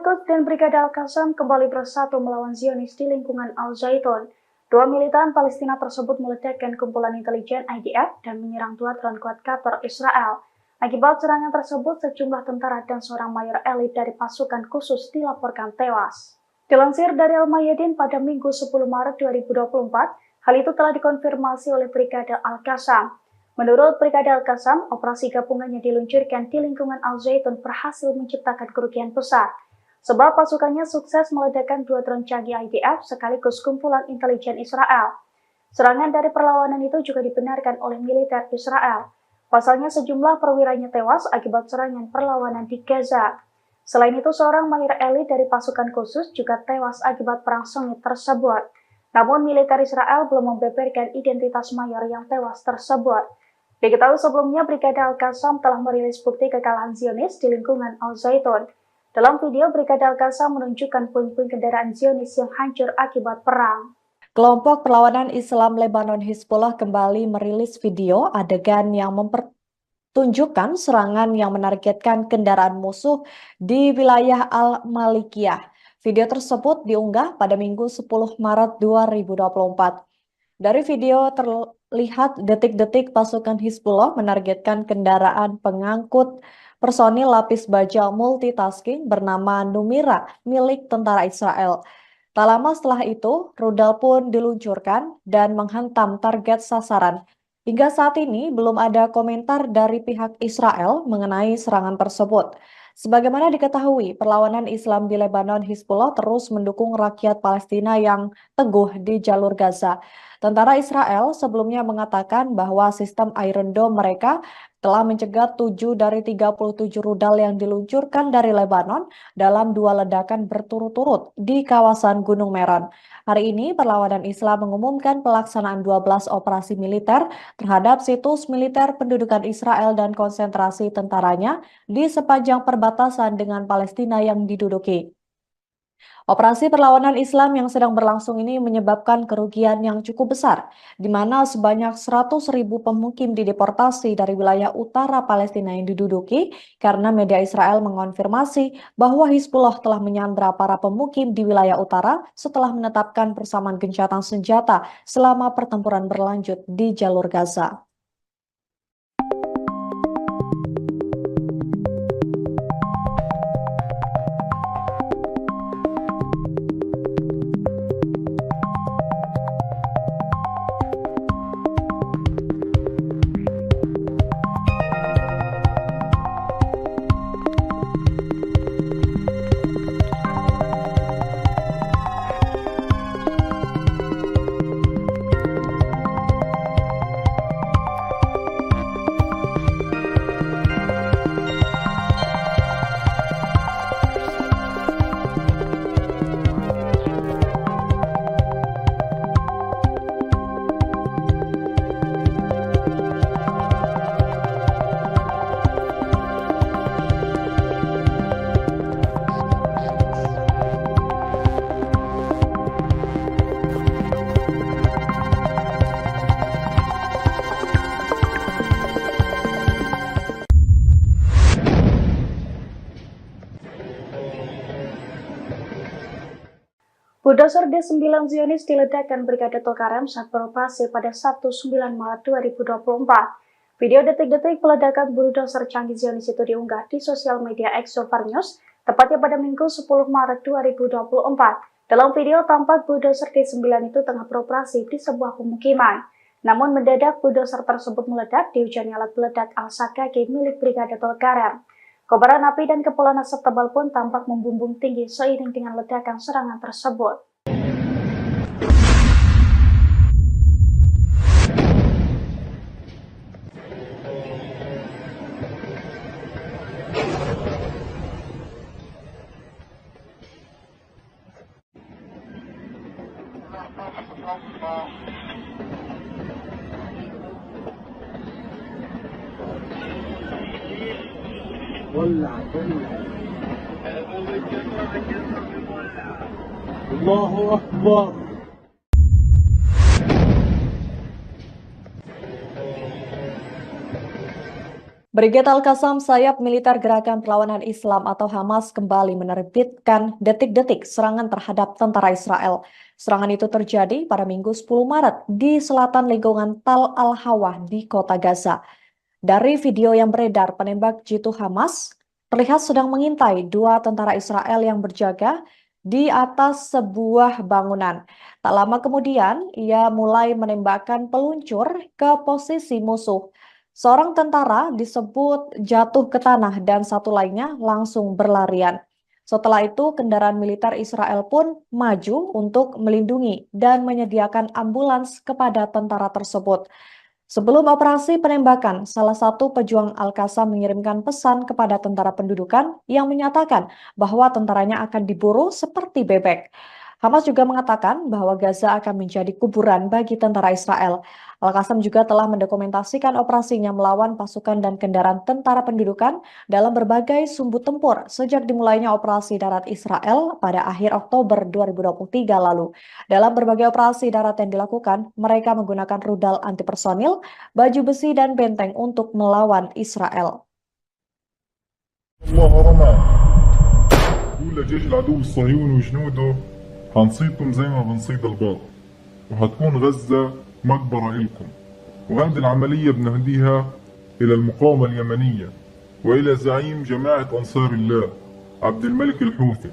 Al-Quds dan Brigade Al-Qassam kembali bersatu melawan Zionis di lingkungan Al-Zaitun. Dua militan Palestina tersebut meledakkan kumpulan intelijen IDF dan menyerang dua drone quadcopter Israel. Akibat serangan tersebut, sejumlah tentara dan seorang mayor elit dari pasukan khusus dilaporkan tewas. Dilansir dari Al-Mayadin pada Minggu 10 Maret 2024, hal itu telah dikonfirmasi oleh Brigade Al-Qassam. Menurut Brigade Al-Qassam, operasi gabungan yang diluncurkan di lingkungan Al-Zaitun berhasil menciptakan kerugian besar, sebab pasukannya sukses meledakkan dua drone canggih IDF sekaligus kumpulan intelijen Israel. Serangan dari perlawanan itu juga dibenarkan oleh militer Israel. Pasalnya sejumlah perwiranya tewas akibat serangan perlawanan di Gaza. Selain itu, seorang mayor elit dari pasukan khusus juga tewas akibat perang sengit tersebut. Namun militer Israel belum membeberkan identitas mayor yang tewas tersebut. Diketahui sebelumnya Brigade Al-Qassam telah merilis bukti kekalahan Zionis di lingkungan Al-Zaitun. Dalam video, Brigade Al-Qassam menunjukkan puing-puing kendaraan Zionis yang hancur akibat perang. Kelompok perlawanan Islam Lebanon Hizbullah kembali merilis video adegan yang mempertunjukkan serangan yang menargetkan kendaraan musuh di wilayah Al-Malikiyah. Video tersebut diunggah pada Minggu 10 Maret 2024. Dari video terlihat detik-detik pasukan Hizbullah menargetkan kendaraan pengangkut personil lapis baja multitasking bernama Numira milik tentara Israel. Tak lama setelah itu, rudal pun diluncurkan dan menghantam target sasaran. Hingga saat ini belum ada komentar dari pihak Israel mengenai serangan tersebut. Sebagaimana diketahui, perlawanan Islam di Lebanon Hizbullah terus mendukung rakyat Palestina yang teguh di jalur Gaza. Tentara Israel sebelumnya mengatakan bahwa sistem Iron Dome mereka telah mencegat 7 dari 37 rudal yang diluncurkan dari Lebanon dalam 2 ledakan berturut-turut di kawasan Gunung Meron. Hari ini, perlawanan Islam mengumumkan pelaksanaan 12 operasi militer terhadap situs militer pendudukan Israel dan konsentrasi tentaranya di sepanjang perbatasan dengan Palestina yang diduduki. Operasi perlawanan Islam yang sedang berlangsung ini menyebabkan kerugian yang cukup besar, di mana sebanyak 100.000 pemukim dideportasi dari wilayah utara Palestina yang diduduki karena media Israel mengonfirmasi bahwa Hizbullah telah menyandra para pemukim di wilayah utara setelah menetapkan persamaan gencatan senjata selama pertempuran berlanjut di jalur Gaza. Bulldozer D9 Zionis diledakkan Brigade Tulkarem saat beroperasi pada Sabtu 9 Maret 2024. Video detik-detik peledakan bulldozer canggih Zionis itu diunggah di sosial media X News, tepatnya pada Minggu 10 Maret 2024. Dalam video tampak bulldozer D9 itu tengah beroperasi di sebuah pemukiman. Namun mendadak bulldozer tersebut meledak dihujangi alat peledak Al-Sakaki milik Brigade Tulkarem. Kobaran api dan kepulan asap tebal pun tampak membumbung tinggi seiring dengan ledakan serangan tersebut. ولع الله أكبر. Brigade Al-Qassam, sayap militer Gerakan Perlawanan Islam atau Hamas kembali menerbitkan detik-detik serangan terhadap tentara Israel. Serangan itu terjadi pada Minggu 10 Maret di selatan lingkungan Tal Al-Hawa di kota Gaza. Dari video yang beredar, penembak jitu Hamas terlihat sedang mengintai dua tentara Israel yang berjaga di atas sebuah bangunan. Tak lama kemudian, ia mulai menembakkan peluncur ke posisi musuh. Seorang tentara disebut jatuh ke tanah dan satu lainnya langsung berlarian. Setelah itu, kendaraan militer Israel pun maju untuk melindungi dan menyediakan ambulans kepada tentara tersebut. Sebelum operasi penembakan, salah satu pejuang Al-Qassam mengirimkan pesan kepada tentara pendudukan yang menyatakan bahwa tentaranya akan diburu seperti bebek. Hamas juga mengatakan bahwa Gaza akan menjadi kuburan bagi tentara Israel. Al-Qassam juga telah mendokumentasikan operasinya melawan pasukan dan kendaraan tentara pendudukan dalam berbagai sumbu tempur sejak dimulainya operasi darat Israel pada akhir Oktober 2023 lalu. Dalam berbagai operasi darat yang dilakukan, mereka menggunakan rudal anti personil, baju besi, dan benteng untuk melawan Israel. الله رمى قول لجيش العدو الصهيوني وجنوده هنصيدكم زي ما بنصيد الباط وهتكون غزة مقبرة إلكم وهذه العملية بنهديها إلى المقاومة اليمنية وإلى زعيم جماعة أنصار الله عبد الملك الحوثي.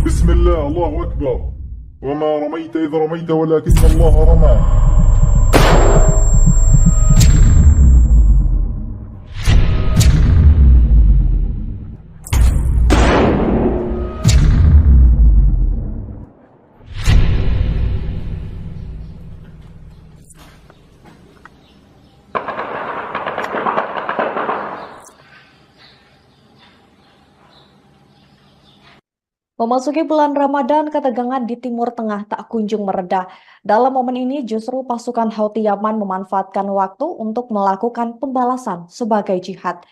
بسم الله الله أكبر وما رميت إذ رميت ولكن الله رمى. Memasuki bulan Ramadan, ketegangan di Timur Tengah tak kunjung mereda. Dalam momen ini, justru pasukan Houthi Yaman memanfaatkan waktu untuk melakukan pembalasan sebagai jihad.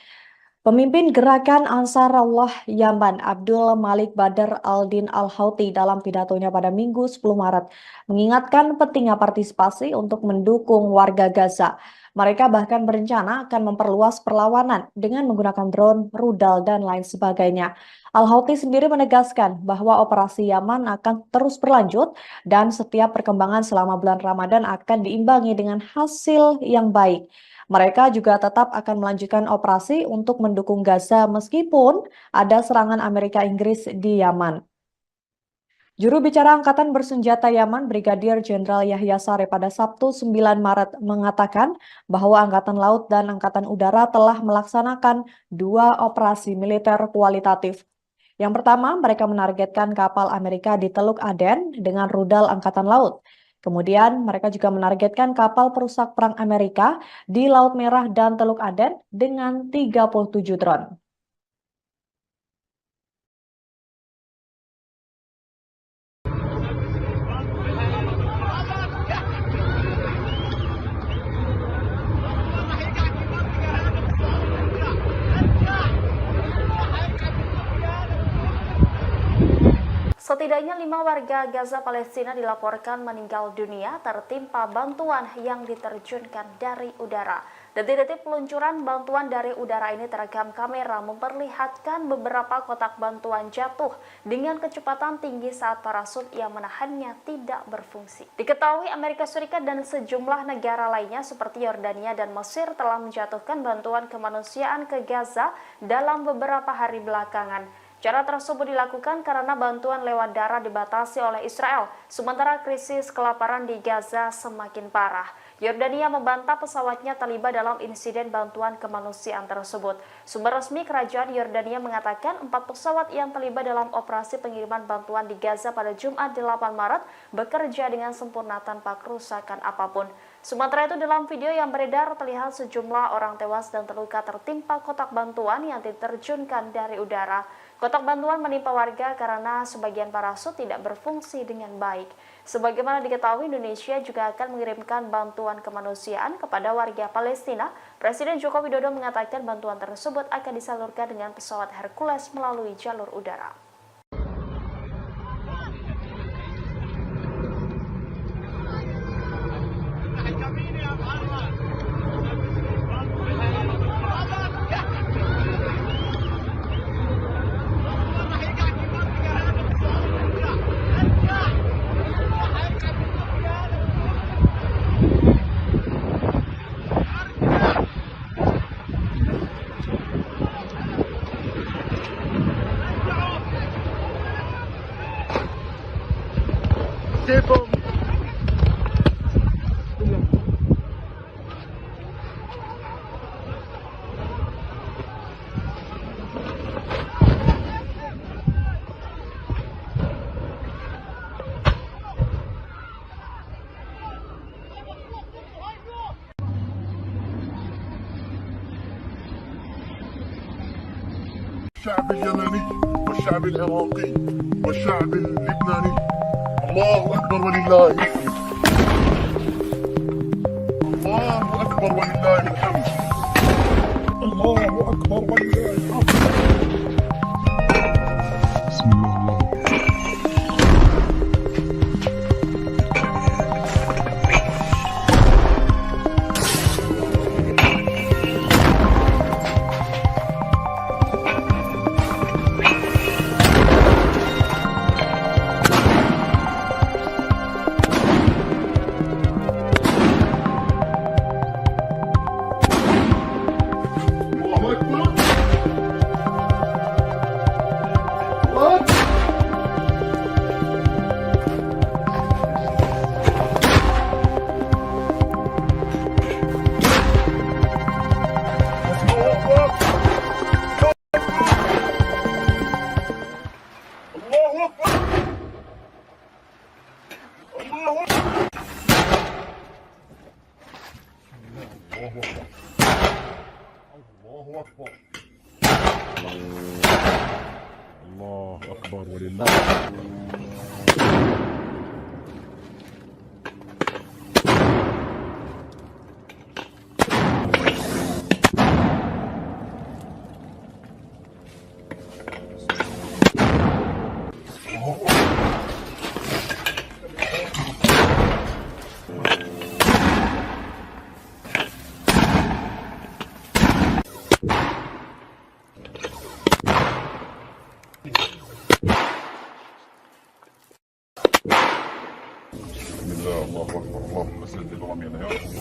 Pemimpin gerakan Ansarullah Yaman, Abdul Malik Badr al-Din al-Houthi dalam pidatonya pada Minggu 10 Maret mengingatkan pentingnya partisipasi untuk mendukung warga Gaza. Mereka bahkan berencana akan memperluas perlawanan dengan menggunakan drone, rudal, dan lain sebagainya. Al-Houthi sendiri menegaskan bahwa operasi Yaman akan terus berlanjut dan setiap perkembangan selama bulan Ramadan akan diimbangi dengan hasil yang baik. Mereka juga tetap akan melanjutkan operasi untuk mendukung Gaza meskipun ada serangan Amerika Inggris di Yaman. Juru bicara Angkatan Bersenjata Yaman, Brigadir Jenderal Yahya Saree pada Sabtu 9 Maret mengatakan bahwa Angkatan Laut dan Angkatan Udara telah melaksanakan 2 operasi militer kualitatif. Yang pertama, mereka menargetkan kapal Amerika di Teluk Aden dengan rudal Angkatan Laut. Kemudian, mereka juga menargetkan kapal perusak perang Amerika di Laut Merah dan Teluk Aden dengan 37 drone. Setidaknya 5 warga Gaza Palestina dilaporkan meninggal dunia tertimpa bantuan yang diterjunkan dari udara. Detik-detik peluncuran bantuan dari udara ini terekam kamera memperlihatkan beberapa kotak bantuan jatuh dengan kecepatan tinggi saat parasut yang menahannya tidak berfungsi. Diketahui Amerika Serikat dan sejumlah negara lainnya seperti Yordania dan Mesir telah menjatuhkan bantuan kemanusiaan ke Gaza dalam beberapa hari belakangan. Cara tersebut dilakukan karena bantuan lewat darat dibatasi oleh Israel, sementara krisis kelaparan di Gaza semakin parah. Yordania membantah pesawatnya terlibat dalam insiden bantuan kemanusiaan tersebut. Sumber resmi kerajaan Yordania mengatakan 4 pesawat yang terlibat dalam operasi pengiriman bantuan di Gaza pada Jumat 8 Maret bekerja dengan sempurna tanpa kerusakan apapun. Sementara itu dalam video yang beredar terlihat sejumlah orang tewas dan terluka tertimpa kotak bantuan yang diterjunkan dari udara. Kotak bantuan menimpa warga karena sebagian parasut tidak berfungsi dengan baik. Sebagaimana diketahui, Indonesia juga akan mengirimkan bantuan kemanusiaan kepada warga Palestina. Presiden Joko Widodo mengatakan bantuan tersebut akan disalurkan dengan pesawat Hercules melalui jalur udara. الشعب اليمني والشعب العراقي والشعب اللبناني الله أكبر ولله الحمد. الله أكبر ولله الحمد. الله أكبر ولله الحمد. بسم الله الله أكبر ولله. الله أكبر. اللهم سد الغمينا يا رب.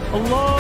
الله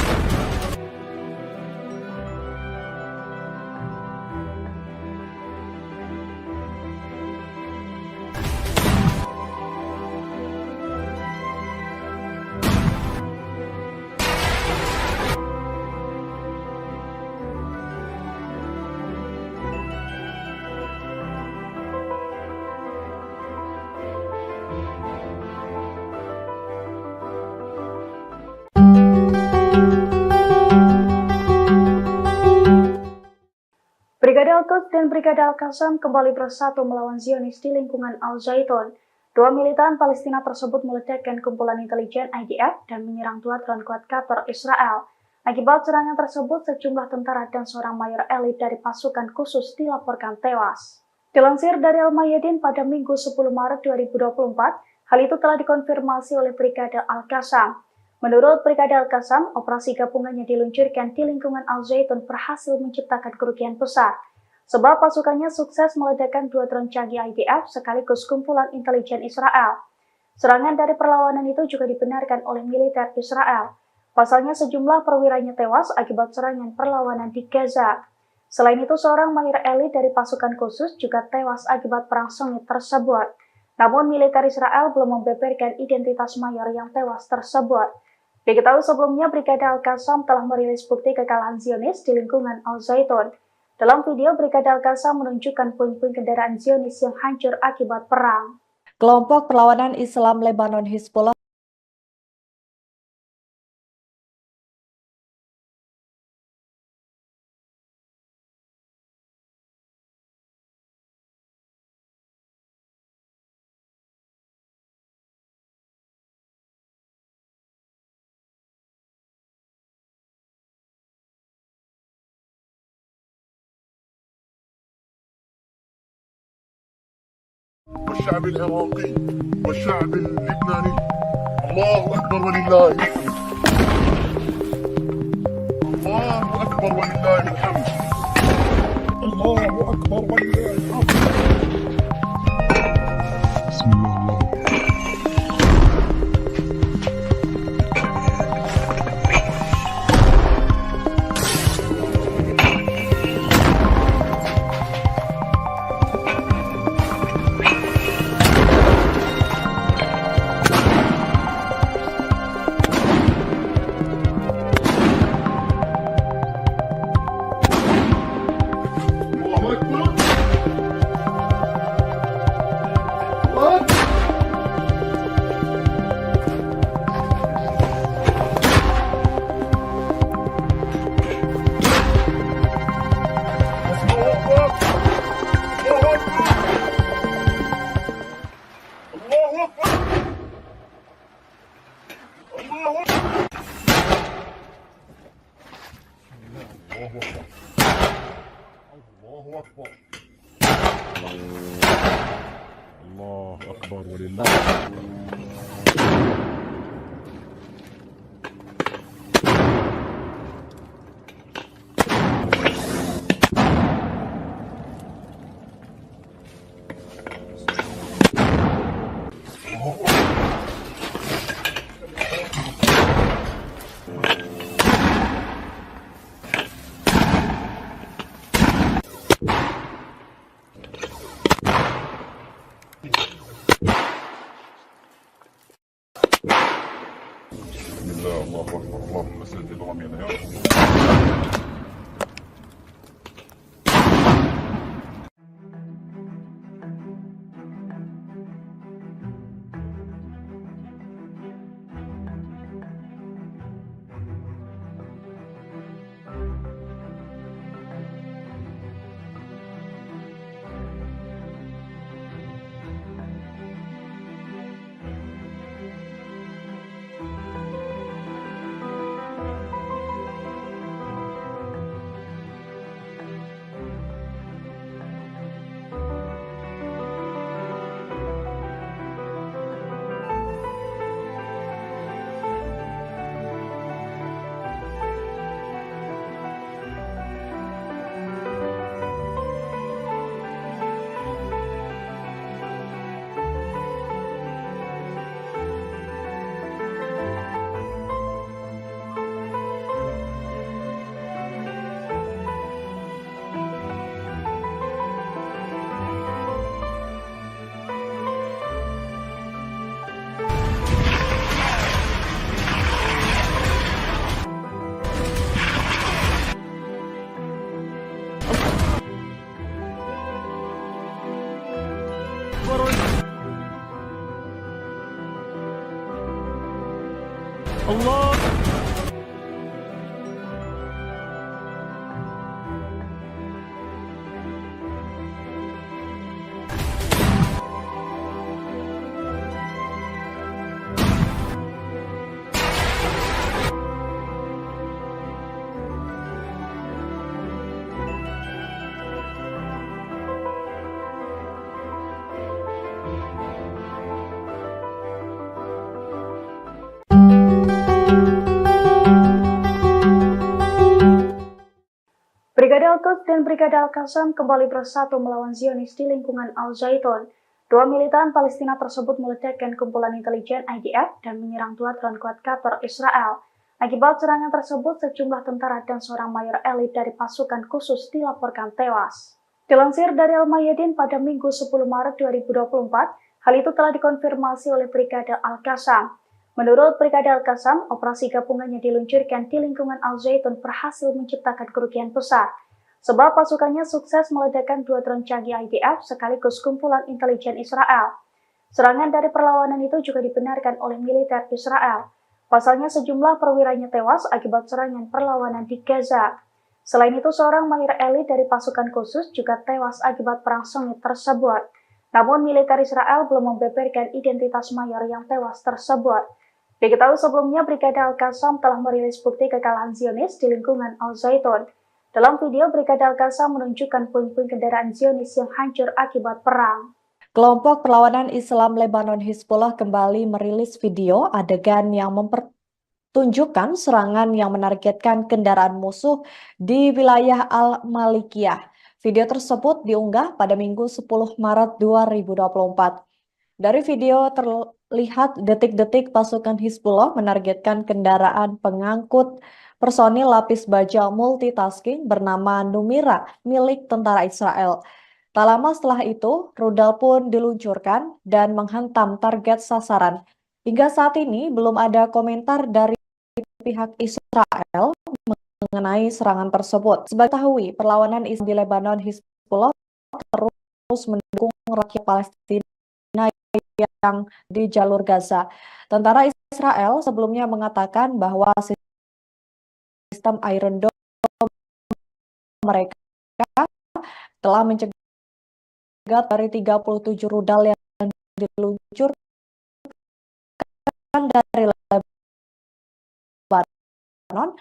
Al-Quds dan Brigade Al-Qassam kembali bersatu melawan Zionis di lingkungan Al-Zaitun. Dua militan Palestina tersebut meledakkan kumpulan intelijen IDF dan menyerang dua drone quadcopter Israel. Akibat serangan tersebut, sejumlah tentara dan seorang mayor elit dari pasukan khusus dilaporkan tewas. Dilansir dari Al-Mayadin pada Minggu 10 Maret 2024, hal itu telah dikonfirmasi oleh Brigade Al-Qassam. Menurut Brigade Al-Qassam, operasi gabungannya diluncurkan di lingkungan Al-Zaitun berhasil menciptakan kerugian besar, sebab pasukannya sukses meledakkan dua drone canggih IDF sekaligus kumpulan intelijen Israel. Serangan dari perlawanan itu juga dibenarkan oleh militer Israel. Pasalnya sejumlah perwiranya tewas akibat serangan perlawanan di Gaza. Selain itu, seorang mayor elit dari pasukan khusus juga tewas akibat perang sengit tersebut. Namun militer Israel belum membeberkan identitas mayor yang tewas tersebut. Diketahui sebelumnya, Brigade Al-Qassam telah merilis bukti kekalahan Zionis di lingkungan Al-Zaitun. Dalam video, Brigade Al-Qassam menunjukkan puing-puing kendaraan Zionis yang hancur akibat perang. Kelompok perlawanan Islam Lebanon Hizbullah والشعب العراقي والشعب اللبناني الله أكبر ولله الحمد. الله أكبر ولله الحمد. الله أكبر ولله الحمد. بسم الله الله أكبر. الله أكبر ولله. الله أكبر. اللهم سدد رمينا يا رب. الله dan Brigade Al-Qassam kembali bersatu melawan Zionis di lingkungan Al-Zaitun. Dua militan Palestina tersebut meledakkan kumpulan intelijen IDF dan menyerang dua drone quadcopter Israel. Akibat serangan tersebut, sejumlah tentara dan seorang mayor elit dari pasukan khusus dilaporkan tewas. Dilansir dari Al-Mayadin pada Minggu 10 Maret 2024, hal itu telah dikonfirmasi oleh Brigade Al-Qassam. Menurut Brigade Al-Qassam, operasi gabungannya diluncurkan di lingkungan Al-Zaitun berhasil menciptakan kerugian besar, sebab pasukannya sukses meledakkan dua drone canggih IDF sekaligus kumpulan intelijen Israel. Serangan dari perlawanan itu juga dibenarkan oleh militer Israel. Pasalnya sejumlah perwiranya tewas akibat serangan perlawanan di Gaza. Selain itu, seorang mayor elit dari pasukan khusus juga tewas akibat perang sengit tersebut. Namun militer Israel belum membeberkan identitas mayor yang tewas tersebut. Diketahui sebelumnya, Brigade Al-Qassam telah merilis bukti kekalahan Zionis di lingkungan Al-Zaitun. Dalam video, Brigade Al-Qassam menunjukkan puing-puing kendaraan Zionis yang hancur akibat perang. Kelompok perlawanan Islam Lebanon Hizbullah kembali merilis video adegan yang mempertunjukkan serangan yang menargetkan kendaraan musuh di wilayah Al-Malikiyah. Video tersebut diunggah pada Minggu 10 Maret 2024. Dari video terlihat detik-detik pasukan Hizbullah menargetkan kendaraan pengangkut personil lapis baja multitasking bernama Numira milik tentara Israel. Tak lama setelah itu, rudal pun diluncurkan dan menghantam target sasaran. Hingga saat ini belum ada komentar dari pihak Israel mengenai serangan tersebut. Sebagai tahu, perlawanan Islam di Lebanon Hizbullah terus mendukung rakyat Palestina yang di jalur Gaza. Tentara Israel sebelumnya mengatakan bahwa sistem Iron Dome mereka telah mencegah dari 37 rudal yang diluncurkan dari Lebanon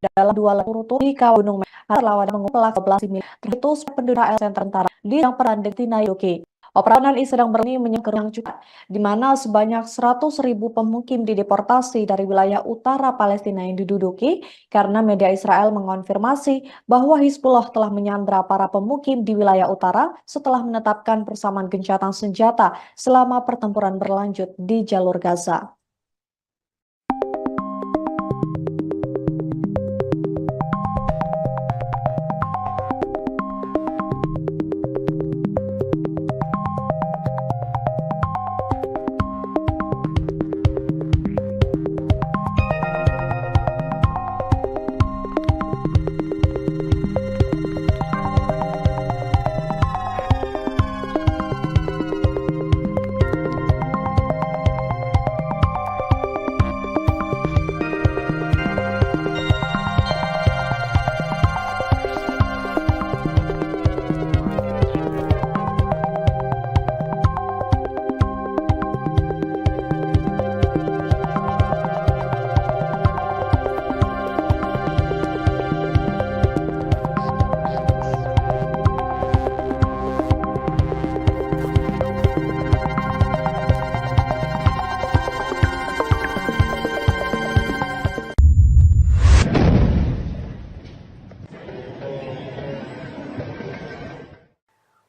dalam dua turut di Gunung Merah. Lawan mengumpulkan 12 mil terhitung penduduk Israel tentara di yang perandek di Nayuki. Operasi sedang berani menyerang juga, di mana sebanyak 100.000 pemukim dideportasi dari wilayah utara Palestina yang diduduki karena media Israel mengonfirmasi bahwa Hizbullah telah menyandra para pemukim di wilayah utara setelah menetapkan persamaan gencatan senjata selama pertempuran berlanjut di jalur Gaza.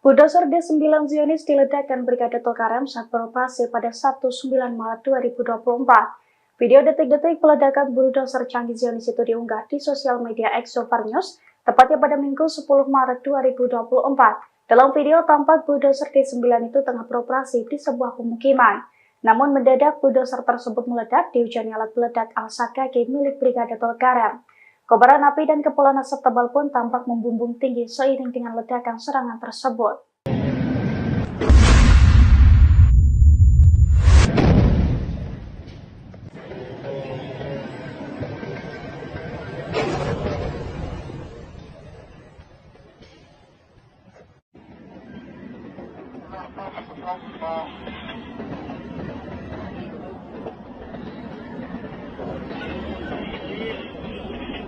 Bulldozer D9 Zionis diledakkan Brigade Tulkarem saat beroperasi pada Sabtu 9 Maret 2024. Video detik-detik peledakan bulldozer canggih Zionis itu diunggah di sosial media Exover News, tepatnya pada Minggu 10 Maret 2024. Dalam video tampak bulldozer D9 itu tengah beroperasi di sebuah pemukiman. Namun mendadak bulldozer tersebut meledak dihujani alat peledak Al-Sakaki milik Brigade Tulkarem. Kobaran api dan kepulan asap tebal pun tampak membumbung tinggi seiring dengan ledakan serangan tersebut.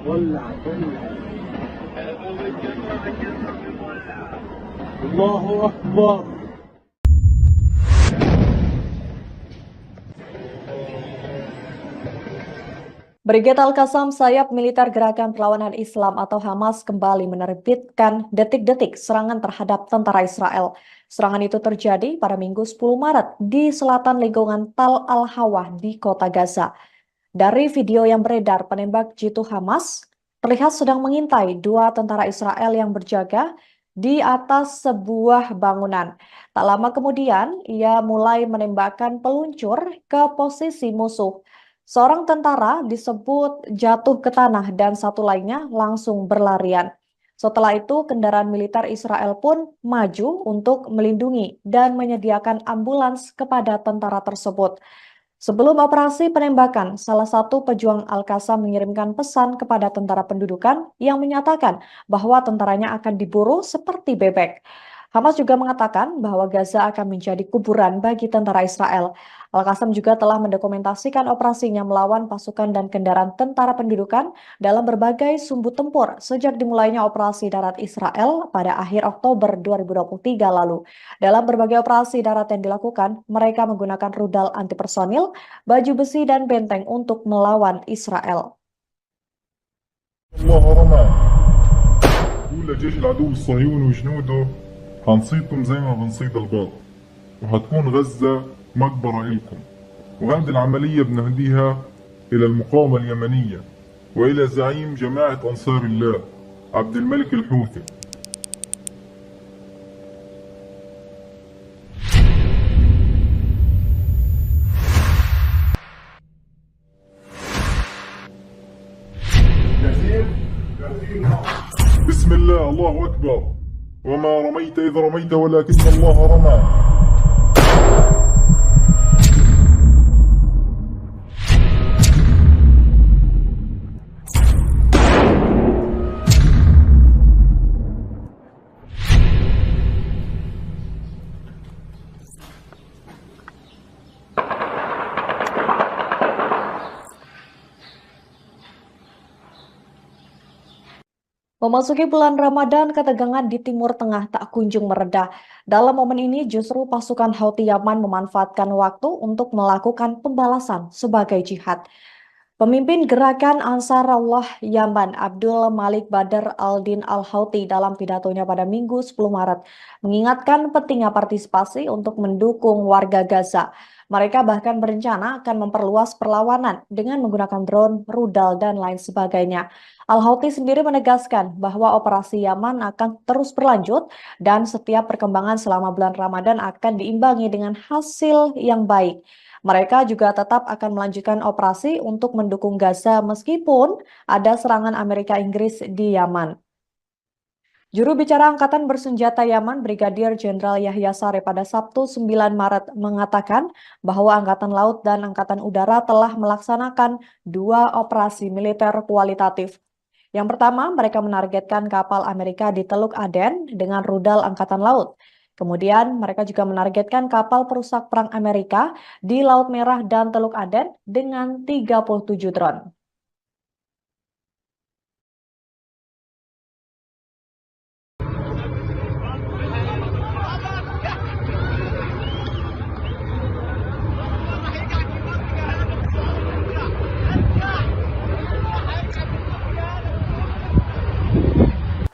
ولع الله أكبر. Brigade Al-Qassam, sayap militer Gerakan Perlawanan Islam atau Hamas kembali menerbitkan detik-detik serangan terhadap tentara Israel. Serangan itu terjadi pada Minggu 10 Maret di selatan lingkungan Tal Al-Hawa di kota Gaza. Dari video yang beredar, penembak jitu Hamas terlihat sedang mengintai dua tentara Israel yang berjaga di atas sebuah bangunan. Tak lama kemudian, ia mulai menembakkan peluncur ke posisi musuh. Seorang tentara disebut jatuh ke tanah dan satu lainnya langsung berlarian. Setelah itu, kendaraan militer Israel pun maju untuk melindungi dan menyediakan ambulans kepada tentara tersebut. Sebelum operasi penembakan, salah satu pejuang Al-Qassam mengirimkan pesan kepada tentara pendudukan yang menyatakan bahwa tentaranya akan diburu seperti bebek. Hamas juga mengatakan bahwa Gaza akan menjadi kuburan bagi tentara Israel. Al-Qassam juga telah mendokumentasikan operasinya melawan pasukan dan kendaraan tentara pendudukan dalam berbagai sumbu tempur sejak dimulainya operasi darat Israel pada akhir Oktober 2023 lalu. Dalam berbagai operasi darat yang dilakukan, mereka menggunakan rudal anti personil, baju besi, dan benteng untuk melawan Israel. الله رمى قول لجيش العدو الصهيوني وجنوده هنصيدكم زي ما بنصيد الباط وهتكون غزة مقبرة إلكم وهذه العملية بنهديها إلى المقاومة اليمنية وإلى زعيم جماعة أنصار الله عبد الملك الحوثي. بسم الله الله أكبر وما رميت إذ رميت ولكن الله رمى. Memasuki bulan Ramadan, ketegangan di Timur Tengah tak kunjung mereda. Dalam momen ini, justru pasukan Houthi Yaman memanfaatkan waktu untuk melakukan pembalasan sebagai jihad. Pemimpin gerakan Ansarullah Yaman, Abdul Malik Badr al-Din al-Houthi dalam pidatonya pada Minggu 10 Maret mengingatkan pentingnya partisipasi untuk mendukung warga Gaza. Mereka bahkan berencana akan memperluas perlawanan dengan menggunakan drone, rudal, dan lain sebagainya. Al-Houthi sendiri menegaskan bahwa operasi Yaman akan terus berlanjut dan setiap perkembangan selama bulan Ramadan akan diimbangi dengan hasil yang baik. Mereka juga tetap akan melanjutkan operasi untuk mendukung Gaza meskipun ada serangan Amerika Inggris di Yaman. Juru bicara Angkatan Bersenjata Yaman, Brigadir Jenderal Yahya Saree pada Sabtu 9 Maret mengatakan bahwa Angkatan Laut dan Angkatan Udara telah melaksanakan 2 operasi militer kualitatif. Yang pertama, mereka menargetkan kapal Amerika di Teluk Aden dengan rudal Angkatan Laut. Kemudian, mereka juga menargetkan kapal perusak perang Amerika di Laut Merah dan Teluk Aden dengan 37 drone.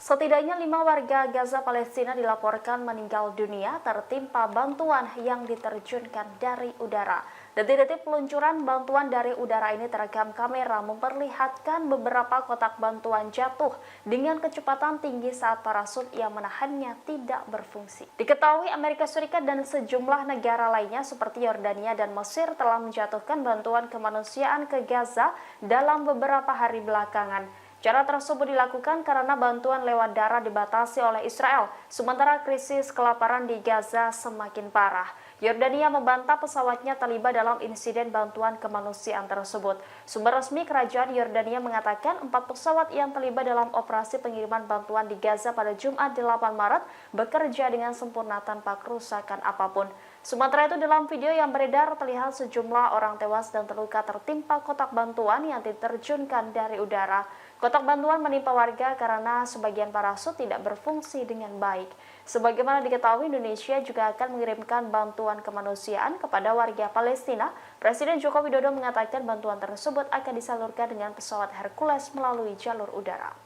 Setidaknya 5 warga Gaza Palestina dilaporkan meninggal dunia tertimpa bantuan yang diterjunkan dari udara. Detik-detik peluncuran bantuan dari udara ini terekam kamera memperlihatkan beberapa kotak bantuan jatuh dengan kecepatan tinggi saat parasut yang menahannya tidak berfungsi. Diketahui Amerika Serikat dan sejumlah negara lainnya seperti Yordania dan Mesir telah menjatuhkan bantuan kemanusiaan ke Gaza dalam beberapa hari belakangan. Cara tersebut dilakukan karena bantuan lewat darat dibatasi oleh Israel, sementara krisis kelaparan di Gaza semakin parah. Yordania membantah pesawatnya terlibat dalam insiden bantuan kemanusiaan tersebut. Sumber resmi kerajaan Yordania mengatakan 4 pesawat yang terlibat dalam operasi pengiriman bantuan di Gaza pada Jumat 8 Maret bekerja dengan sempurna tanpa kerusakan apapun. Sementara itu dalam video yang beredar terlihat sejumlah orang tewas dan terluka tertimpa kotak bantuan yang diterjunkan dari udara. Kotak bantuan menimpa warga karena sebagian parasut tidak berfungsi dengan baik. Sebagaimana diketahui, Indonesia juga akan mengirimkan bantuan kemanusiaan kepada warga Palestina. Presiden Joko Widodo mengatakan bantuan tersebut akan disalurkan dengan pesawat Hercules melalui jalur udara.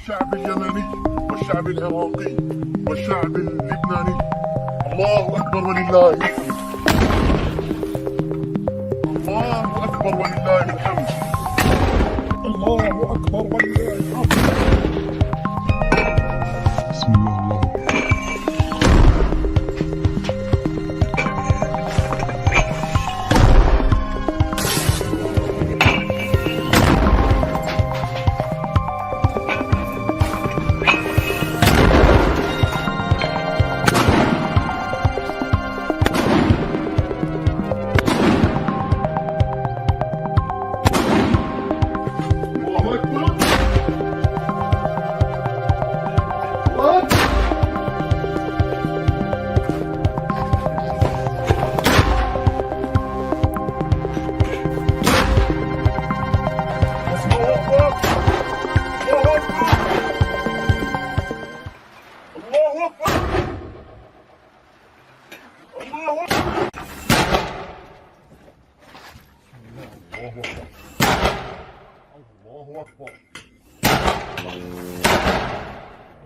الشعب اليمني والشعب العراقي والشعب اللبناني، الله أكبر ولله الحمد. الله أكبر ولله الحمد. الله أكبر ولله الحمد. بسم الله الله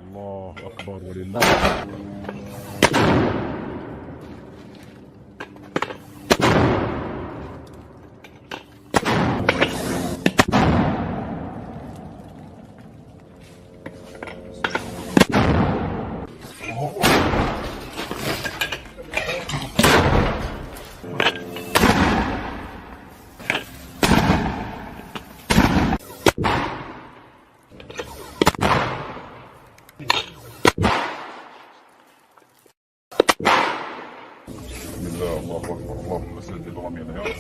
الله أكبر ولله. الله أكبر. اللهم سدد رمينا يا رب.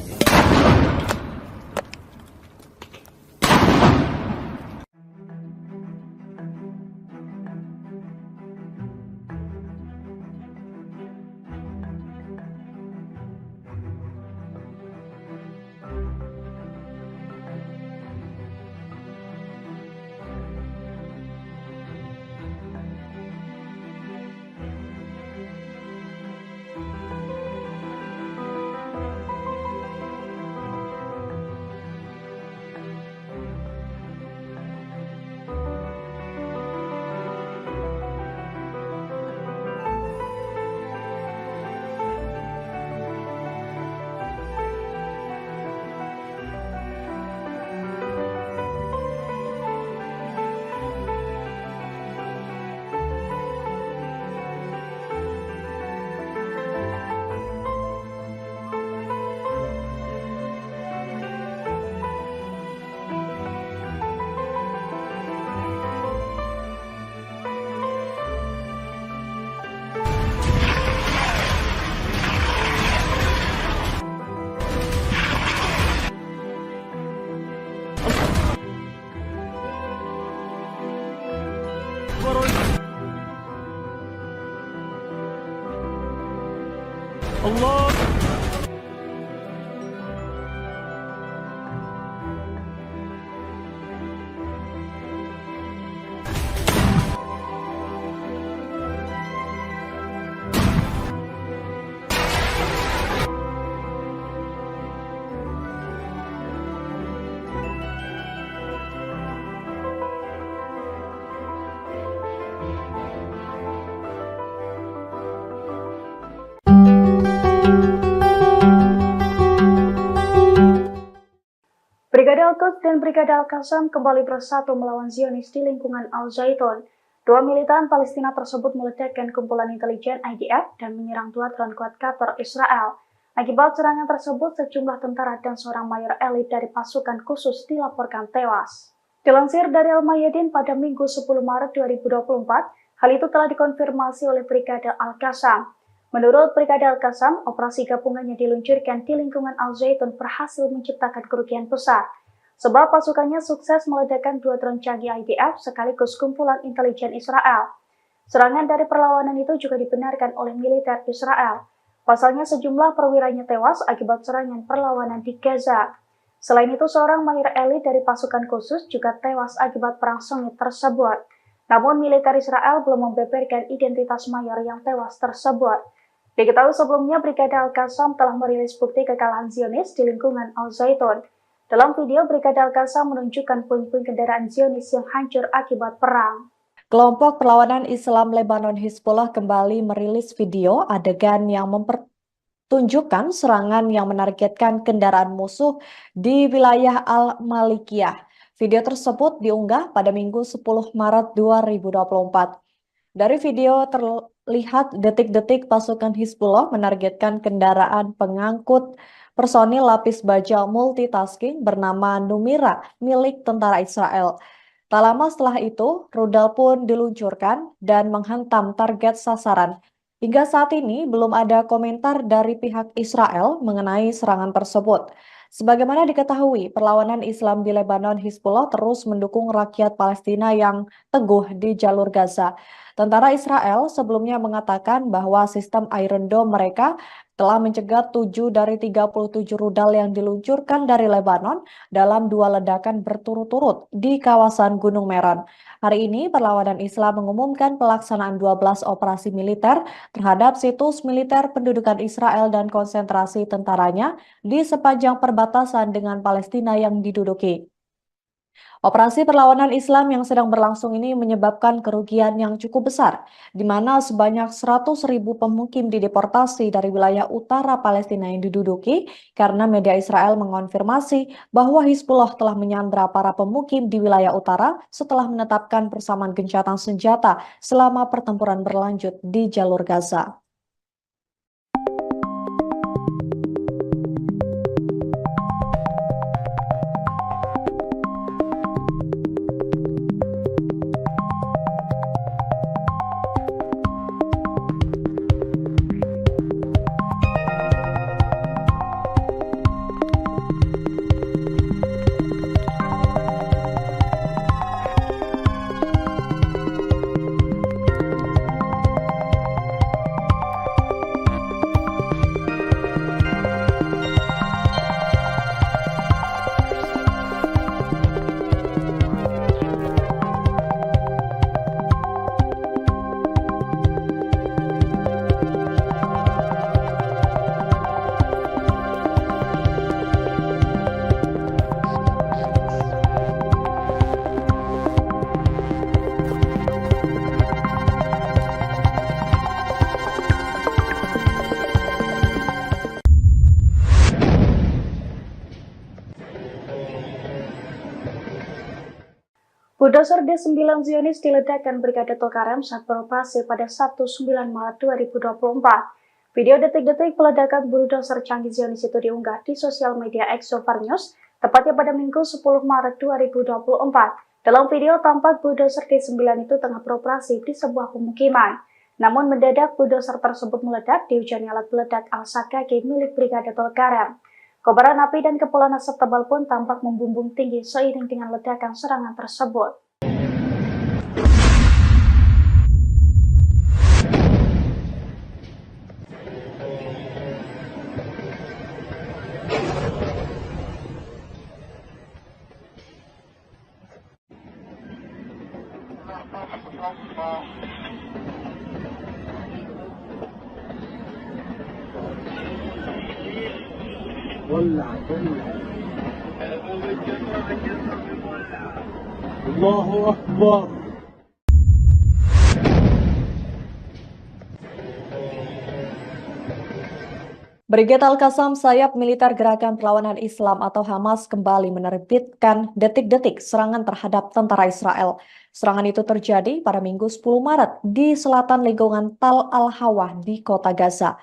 الله Al-Quds dan Brigade Al-Qassam kembali bersatu melawan Zionis di lingkungan Al-Zaitun. Dua militan Palestina tersebut meledakkan kumpulan intelijen IDF dan menyerang dua drone quadcopter Israel. Akibat serangan tersebut, sejumlah tentara dan seorang mayor elit dari pasukan khusus dilaporkan tewas. Dilansir dari Al-Mayadin pada Minggu 10 Maret 2024, hal itu telah dikonfirmasi oleh Brigade Al-Qassam. Menurut Brigade Al-Qassam, operasi gabungannya diluncurkan di lingkungan Al-Zaitun berhasil menciptakan kerugian besar, sebab pasukannya sukses meledakkan dua drone canggih IDF sekaligus kumpulan intelijen Israel. Serangan dari perlawanan itu juga dibenarkan oleh militer Israel. Pasalnya sejumlah perwiranya tewas akibat serangan perlawanan di Gaza. Selain itu, seorang mayor elit dari pasukan khusus juga tewas akibat perang sengit tersebut. Namun militer Israel belum membeberkan identitas mayor yang tewas tersebut. Diketahui sebelumnya, Brigade Al-Qassam telah merilis bukti kekalahan Zionis di lingkungan Al-Zaitun. Dalam video, Brigade Al-Qassam menunjukkan puing-puing kendaraan Zionis yang hancur akibat perang. Kelompok perlawanan Islam Lebanon Hizbullah kembali merilis video adegan yang mempertunjukkan serangan yang menargetkan kendaraan musuh di wilayah Al-Malikiyah. Video tersebut diunggah pada Minggu 10 Maret 2024. Dari video terlihat detik-detik pasukan Hizbullah menargetkan kendaraan pengangkut personil lapis baja multitasking bernama Numira milik tentara Israel. Tak lama setelah itu, rudal pun diluncurkan dan menghantam target sasaran. Hingga saat ini belum ada komentar dari pihak Israel mengenai serangan tersebut. Sebagaimana diketahui, perlawanan Islam di Lebanon Hizbullah terus mendukung rakyat Palestina yang teguh di jalur Gaza. Tentara Israel sebelumnya mengatakan bahwa sistem Iron Dome mereka telah mencegat 7 dari 37 rudal yang diluncurkan dari Lebanon dalam 2 ledakan berturut-turut di kawasan Gunung Meron. Hari ini, perlawanan Islam mengumumkan pelaksanaan 12 operasi militer terhadap situs militer pendudukan Israel dan konsentrasi tentaranya di sepanjang perbatasan dengan Palestina yang diduduki. Operasi perlawanan Islam yang sedang berlangsung ini menyebabkan kerugian yang cukup besar, di mana sebanyak 100.000 pemukim dideportasi dari wilayah utara Palestina yang diduduki karena media Israel mengonfirmasi bahwa Hizbullah telah menyandra para pemukim di wilayah utara setelah menetapkan persamaan gencatan senjata selama pertempuran berlanjut di jalur Gaza. Bulldozer D9 Zionis diledakkan Brigade Tulkarem saat beroperasi pada Sabtu 9 Maret 2024. Video detik-detik peledakan bulldozer canggih Zionis itu diunggah di sosial media X News, tepatnya pada Minggu 10 Maret 2024. Dalam video tampak bulldozer D9 itu tengah beroperasi di sebuah pemukiman. Namun mendadak bulldozer tersebut meledak dihujani alat peledak Al-Sakaki milik Brigade Tulkarem. Kobaran api dan kepulan asap tebal pun tampak membumbung tinggi seiring dengan ledakan serangan tersebut. ولع الله أكبر. Brigade Al-Qassam sayap militer Gerakan Perlawanan Islam atau Hamas kembali menerbitkan detik-detik serangan terhadap tentara Israel. Serangan itu terjadi pada Minggu 10 Maret di selatan lingkungan Tal Al-Hawa di kota Gaza.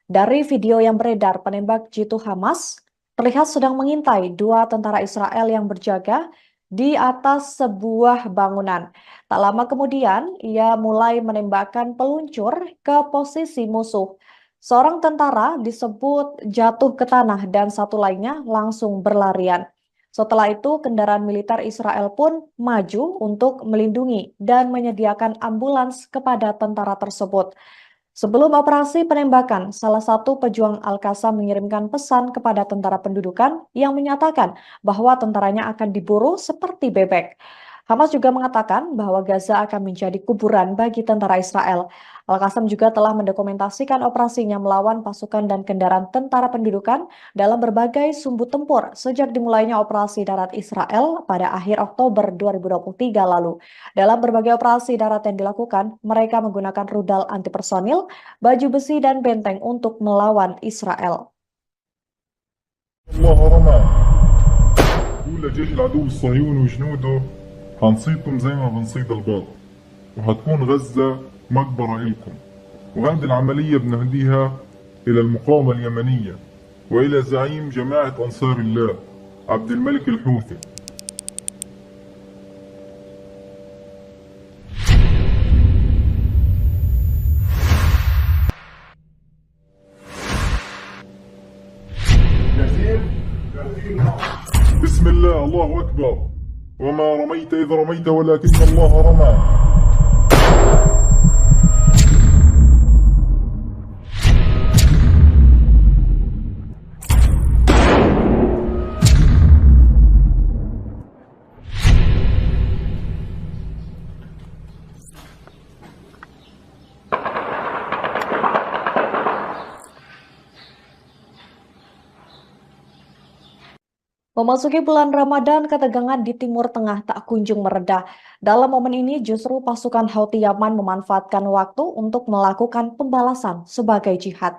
Dari video yang beredar, penembak jitu Hamas terlihat sedang mengintai dua tentara Israel yang berjaga di atas sebuah bangunan. Tak lama kemudian, ia mulai menembakkan peluncur ke posisi musuh. Seorang tentara disebut jatuh ke tanah dan satu lainnya langsung berlarian. Setelah itu, kendaraan militer Israel pun maju untuk melindungi dan menyediakan ambulans kepada tentara tersebut. Sebelum operasi penembakan, salah satu pejuang Al-Qassam mengirimkan pesan kepada tentara pendudukan yang menyatakan bahwa tentaranya akan diburu seperti bebek. Hamas juga mengatakan bahwa Gaza akan menjadi kuburan bagi tentara Israel. Al-Qassam juga telah mendokumentasikan operasinya melawan pasukan dan kendaraan tentara pendudukan dalam berbagai sumbu tempur sejak dimulainya operasi darat Israel pada akhir Oktober 2023 lalu. Dalam berbagai operasi darat yang dilakukan, mereka menggunakan rudal antipersonil, baju besi, dan benteng untuk melawan Israel. الله رمى قول لجيش العدو الصهيوني وجنوده هنصيدكم زي ما بنصيد الباط وهتكون غزة مقبرة إلكم وهذه العملية بنهديها إلى المقاومة اليمنية وإلى زعيم جماعة أنصار الله عبد الملك الحوثي. بسم الله الله أكبر وما رميت إذ رميت ولكن الله رمى. Memasuki bulan Ramadan, ketegangan di Timur Tengah tak kunjung mereda. Dalam momen ini, justru pasukan Houthi Yaman memanfaatkan waktu untuk melakukan pembalasan sebagai jihad.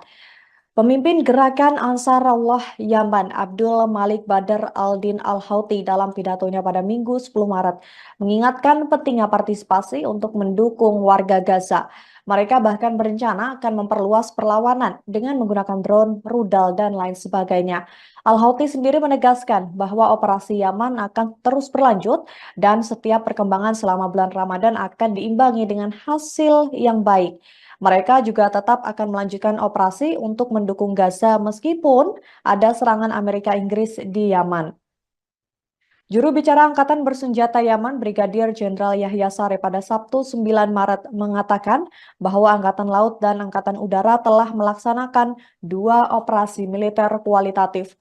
Pemimpin gerakan Ansarullah Yaman, Abdul Malik Badr al-Din al-Houthi dalam pidatonya pada Minggu 10 Maret, mengingatkan pentingnya partisipasi untuk mendukung warga Gaza. Mereka bahkan berencana akan memperluas perlawanan dengan menggunakan drone, rudal, dan lain sebagainya. Al-Houthi sendiri menegaskan bahwa operasi Yaman akan terus berlanjut dan setiap perkembangan selama bulan Ramadan akan diimbangi dengan hasil yang baik. Mereka juga tetap akan melanjutkan operasi untuk mendukung Gaza meskipun ada serangan Amerika Inggris di Yaman. Juru bicara Angkatan Bersenjata Yaman, Brigadir Jenderal Yahya Saree pada Sabtu 9 Maret mengatakan bahwa Angkatan Laut dan Angkatan Udara telah melaksanakan 2 operasi militer kualitatif.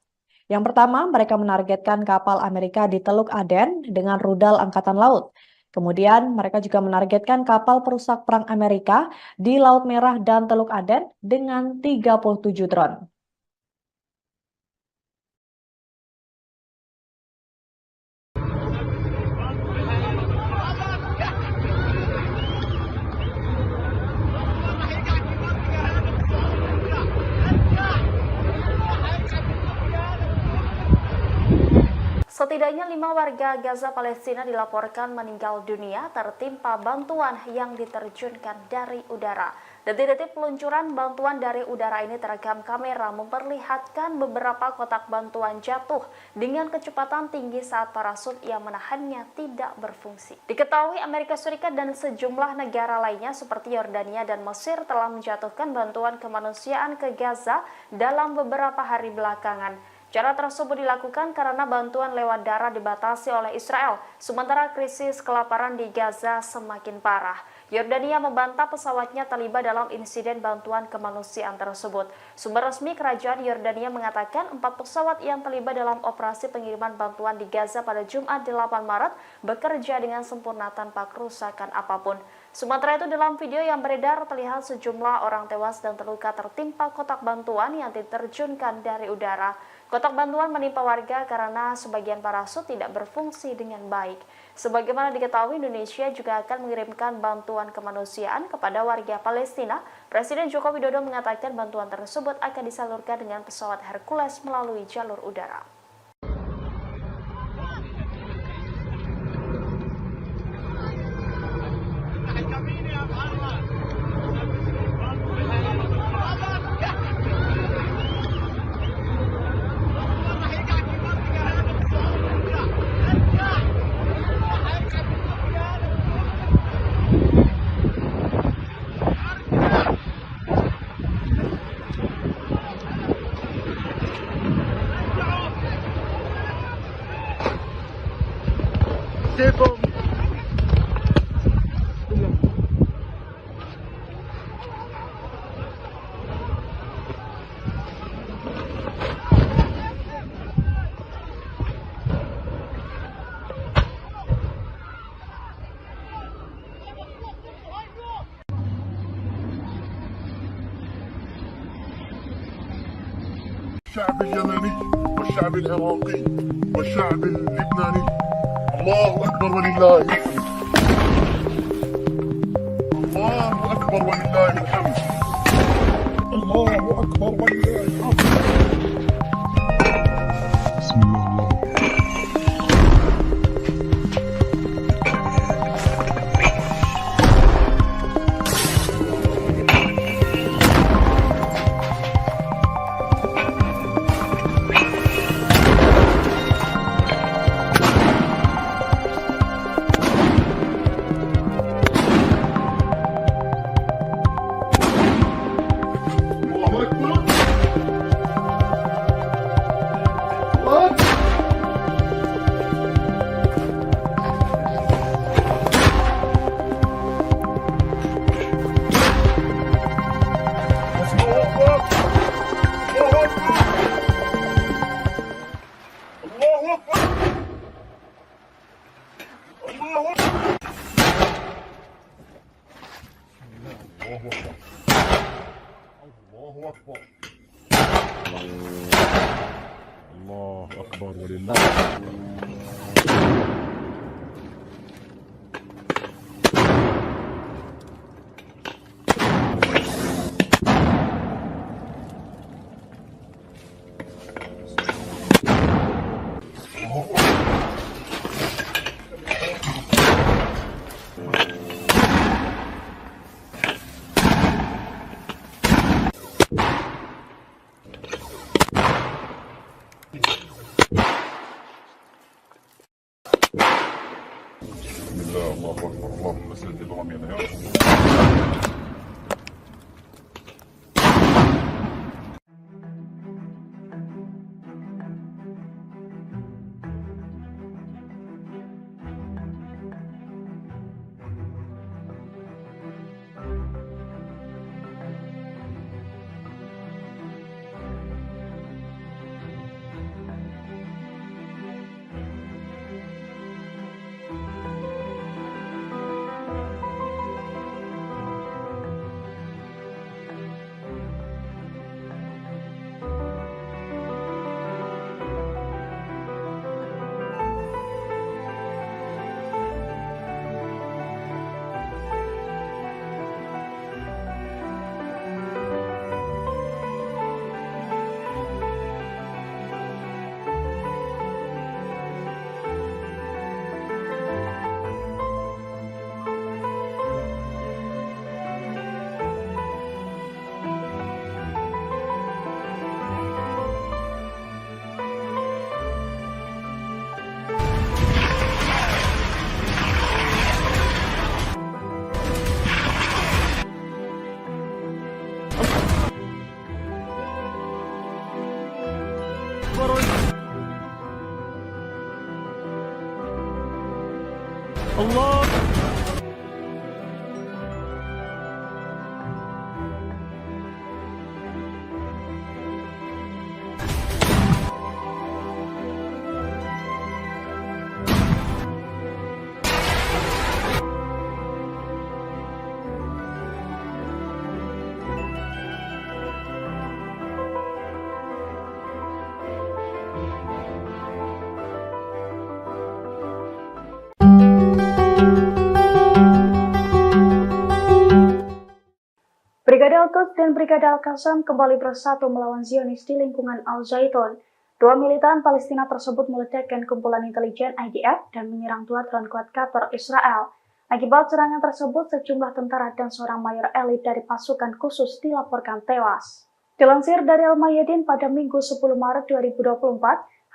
Yang pertama, mereka menargetkan kapal Amerika di Teluk Aden dengan rudal Angkatan Laut. Kemudian, mereka juga menargetkan kapal perusak perang Amerika di Laut Merah dan Teluk Aden dengan 37 drone. Setidaknya 5 warga Gaza Palestina dilaporkan meninggal dunia tertimpa bantuan yang diterjunkan dari udara. Detik-detik peluncuran bantuan dari udara ini terekam kamera memperlihatkan beberapa kotak bantuan jatuh dengan kecepatan tinggi saat parasut yang menahannya tidak berfungsi. Diketahui Amerika Serikat dan sejumlah negara lainnya seperti Yordania dan Mesir telah menjatuhkan bantuan kemanusiaan ke Gaza dalam beberapa hari belakangan. Cara tersebut dilakukan karena bantuan lewat darat dibatasi oleh Israel, sementara krisis kelaparan di Gaza semakin parah. Yordania membantah pesawatnya terlibat dalam insiden bantuan kemanusiaan tersebut. Sumber resmi kerajaan Yordania mengatakan 4 pesawat yang terlibat dalam operasi pengiriman bantuan di Gaza pada Jumat 8 Maret bekerja dengan sempurna tanpa kerusakan apapun. Sementara itu, dalam video yang beredar terlihat sejumlah orang tewas dan terluka tertimpa kotak bantuan yang diterjunkan dari udara. Kotak bantuan menimpa warga karena sebagian parasut tidak berfungsi dengan baik. Sebagaimana diketahui, Indonesia juga akan mengirimkan bantuan kemanusiaan kepada warga Palestina. Presiden Joko Widodo mengatakan bantuan tersebut akan disalurkan dengan pesawat Hercules melalui jalur udara. الشعب اليمني والشعب العراقي والشعب اللبناني، الله أكبر ولله الحمد. الله أكبر ولله الحمد. الله أكبر ولله الحمد. بسم الله الله أكبر ولله الله أكبر. اللهم سد الرمينا يا رب. الله Brigada Al-Qassam kembali bersatu melawan Zionis di lingkungan Al-Zaitun. Dua militan Palestina tersebut meledakkan kumpulan intelijen IDF dan menyerang dua drone quadcopter Israel. Akibat serangan tersebut, sejumlah tentara dan seorang mayor elit dari pasukan khusus dilaporkan tewas. Dilansir dari Al-Mayadin pada Minggu 10 Maret 2024,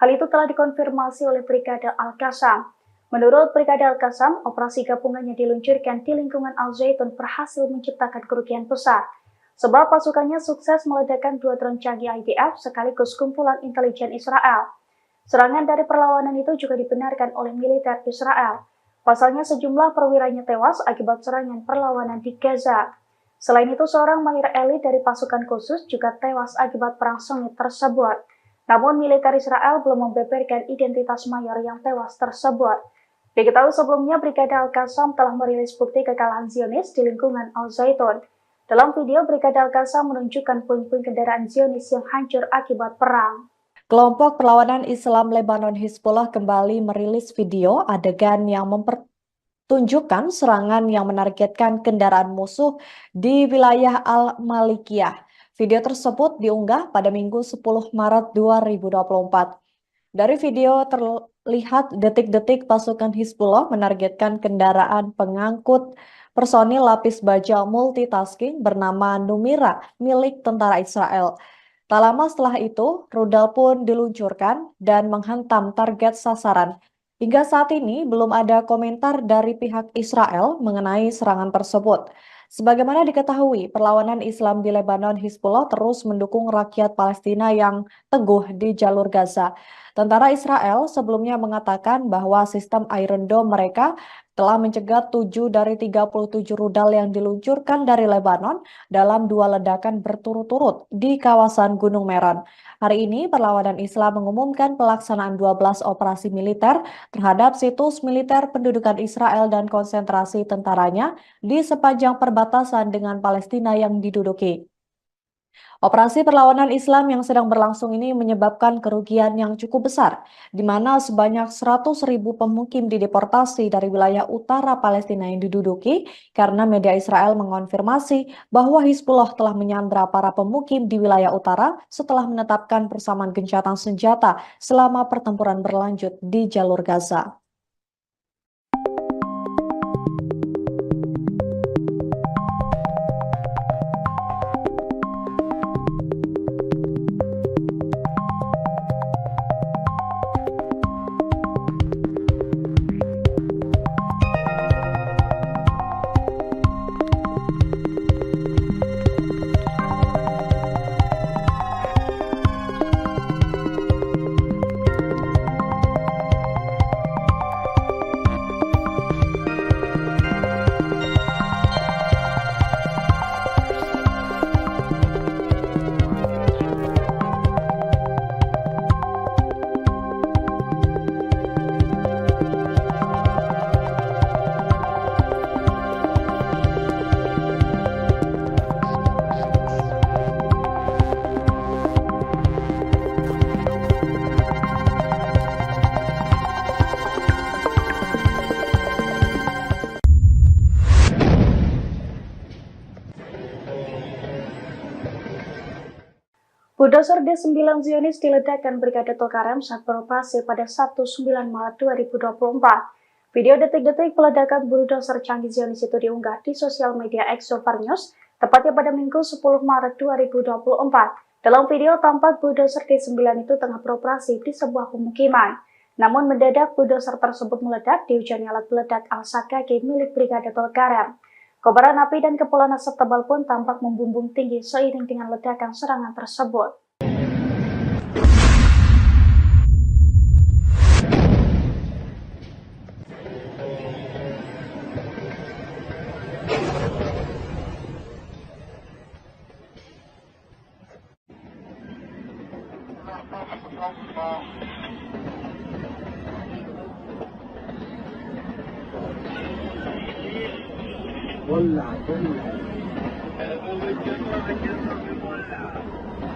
hal itu telah dikonfirmasi oleh Brigada Al-Qassam. Menurut Brigada Al-Qassam, operasi gabungannya diluncurkan di lingkungan Al-Zaitun berhasil menciptakan kerugian besar, sebab pasukannya sukses meledakkan dua drone canggih IDF sekaligus kumpulan intelijen Israel. Serangan dari perlawanan itu juga dibenarkan oleh militer Israel. Pasalnya sejumlah perwiranya tewas akibat serangan perlawanan di Gaza. Selain itu, seorang mayor elit dari pasukan khusus juga tewas akibat perang sengit tersebut. Namun militer Israel belum membeberkan identitas mayor yang tewas tersebut. Diketahui sebelumnya, Brigada Al-Qassam telah merilis bukti kekalahan Zionis di lingkungan Al-Zaitun. Dalam video, Brigada Al-Qassam menunjukkan puing-puing kendaraan Zionis yang hancur akibat perang. Kelompok perlawanan Islam Lebanon Hizbullah kembali merilis video adegan yang mempertunjukkan serangan yang menargetkan kendaraan musuh di wilayah Al-Malikiyah. Video tersebut diunggah pada Minggu 10 Maret 2024. Dari video terlihat detik-detik pasukan Hizbullah menargetkan kendaraan pengangkut personil lapis baja multitasking bernama Numira milik tentara Israel. Tak lama setelah itu, rudal pun diluncurkan dan menghantam target sasaran. Hingga saat ini belum ada komentar dari pihak Israel mengenai serangan tersebut. Sebagaimana diketahui, perlawanan Islam di Lebanon Hizbullah terus mendukung rakyat Palestina yang teguh di jalur Gaza. Tentara Israel sebelumnya mengatakan bahwa sistem Iron Dome mereka telah mencegat 7 dari 37 rudal yang diluncurkan dari Lebanon dalam 2 ledakan berturut-turut di kawasan Gunung Meron. Hari ini, perlawanan Islam mengumumkan pelaksanaan 12 operasi militer terhadap situs militer pendudukan Israel dan konsentrasi tentaranya di sepanjang perbatasan dengan Palestina yang diduduki. Operasi perlawanan Islam yang sedang berlangsung ini menyebabkan kerugian yang cukup besar, di mana sebanyak 100.000 pemukim dideportasi dari wilayah utara Palestina yang diduduki karena media Israel mengonfirmasi bahwa Hizbullah telah menyandra para pemukim di wilayah utara setelah menetapkan persamaan gencatan senjata selama pertempuran berlanjut di jalur Gaza. Bulldozer D9 Zionis diledakkan Brigade Tulkarem saat beroperasi pada Sabtu 9 Maret 2024. Video detik-detik peledakan bulldozer canggih Zionis itu diunggah di sosial media X News, tepatnya pada Minggu 10 Maret 2024. Dalam video tampak bulldozer D9 itu tengah beroperasi di sebuah pemukiman. Namun mendadak bulldozer tersebut meledak dihujannya alat peledak Al-Sakaki milik Brigade Tulkarem. Kobaran api dan kepulan asap tebal pun tampak membumbung tinggi seiring dengan ledakan serangan tersebut. ولع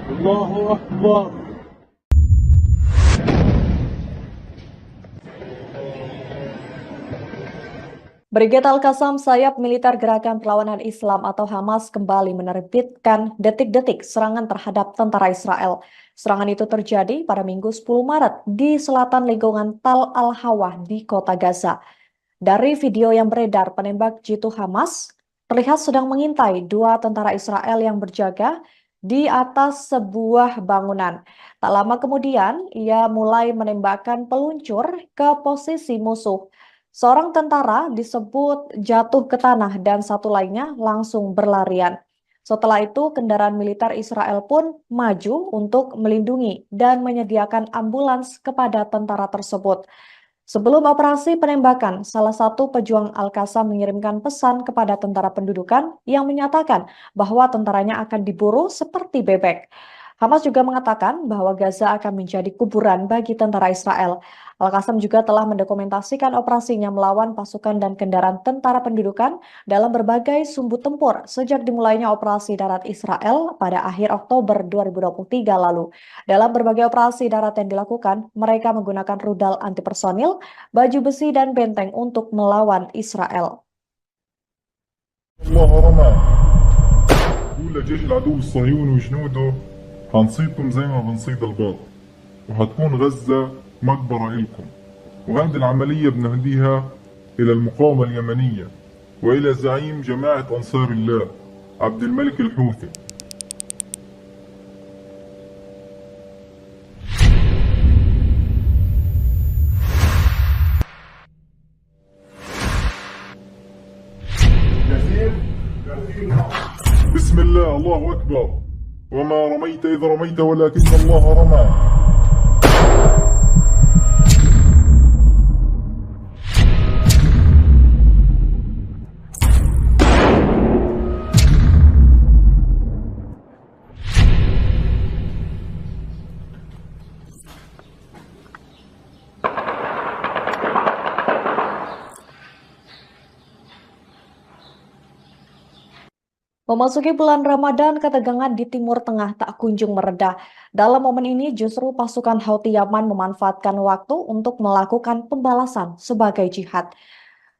الله أكبر. Brigade Al-Qassam sayap militer Gerakan Perlawanan Islam atau Hamas kembali menerbitkan detik-detik serangan terhadap tentara Israel. Serangan itu terjadi pada Minggu 10 Maret di selatan lingkungan Tal Al-Hawa di kota Gaza. Dari video yang beredar, penembak jitu Hamas terlihat sedang mengintai dua tentara Israel yang berjaga di atas sebuah bangunan. Tak lama kemudian, ia mulai menembakkan peluncur ke posisi musuh. Seorang tentara disebut jatuh ke tanah dan satu lainnya langsung berlarian. Setelah itu, kendaraan militer Israel pun maju untuk melindungi dan menyediakan ambulans kepada tentara tersebut. Sebelum operasi penembakan, salah satu pejuang Al-Qassam mengirimkan pesan kepada tentara pendudukan yang menyatakan bahwa tentaranya akan diburu seperti bebek. Hamas juga mengatakan bahwa Gaza akan menjadi kuburan bagi tentara Israel. Al-Qassam juga telah mendokumentasikan operasinya melawan pasukan dan kendaraan tentara pendudukan dalam berbagai sumbu tempur sejak dimulainya operasi darat Israel pada akhir Oktober 2023 lalu. Dalam berbagai operasi darat yang dilakukan, mereka menggunakan rudal anti-personil, baju besi, dan benteng untuk melawan Israel. الله رمى قول لجيش العدو الصهيوني وجنوده هنصيدكم زي ما بنصيد الباط وهتكون غزة مقبرة إلكم وهذه العملية بنهديها إلى المقاومة اليمنية وإلى زعيم جماعة أنصار الله عبد الملك الحوثي. بسم الله الله أكبر وما رميت إذ رميت ولكن الله رمى. Memasuki bulan Ramadan, ketegangan di Timur Tengah tak kunjung mereda. Dalam momen ini, justru pasukan Houthi Yaman memanfaatkan waktu untuk melakukan pembalasan sebagai jihad.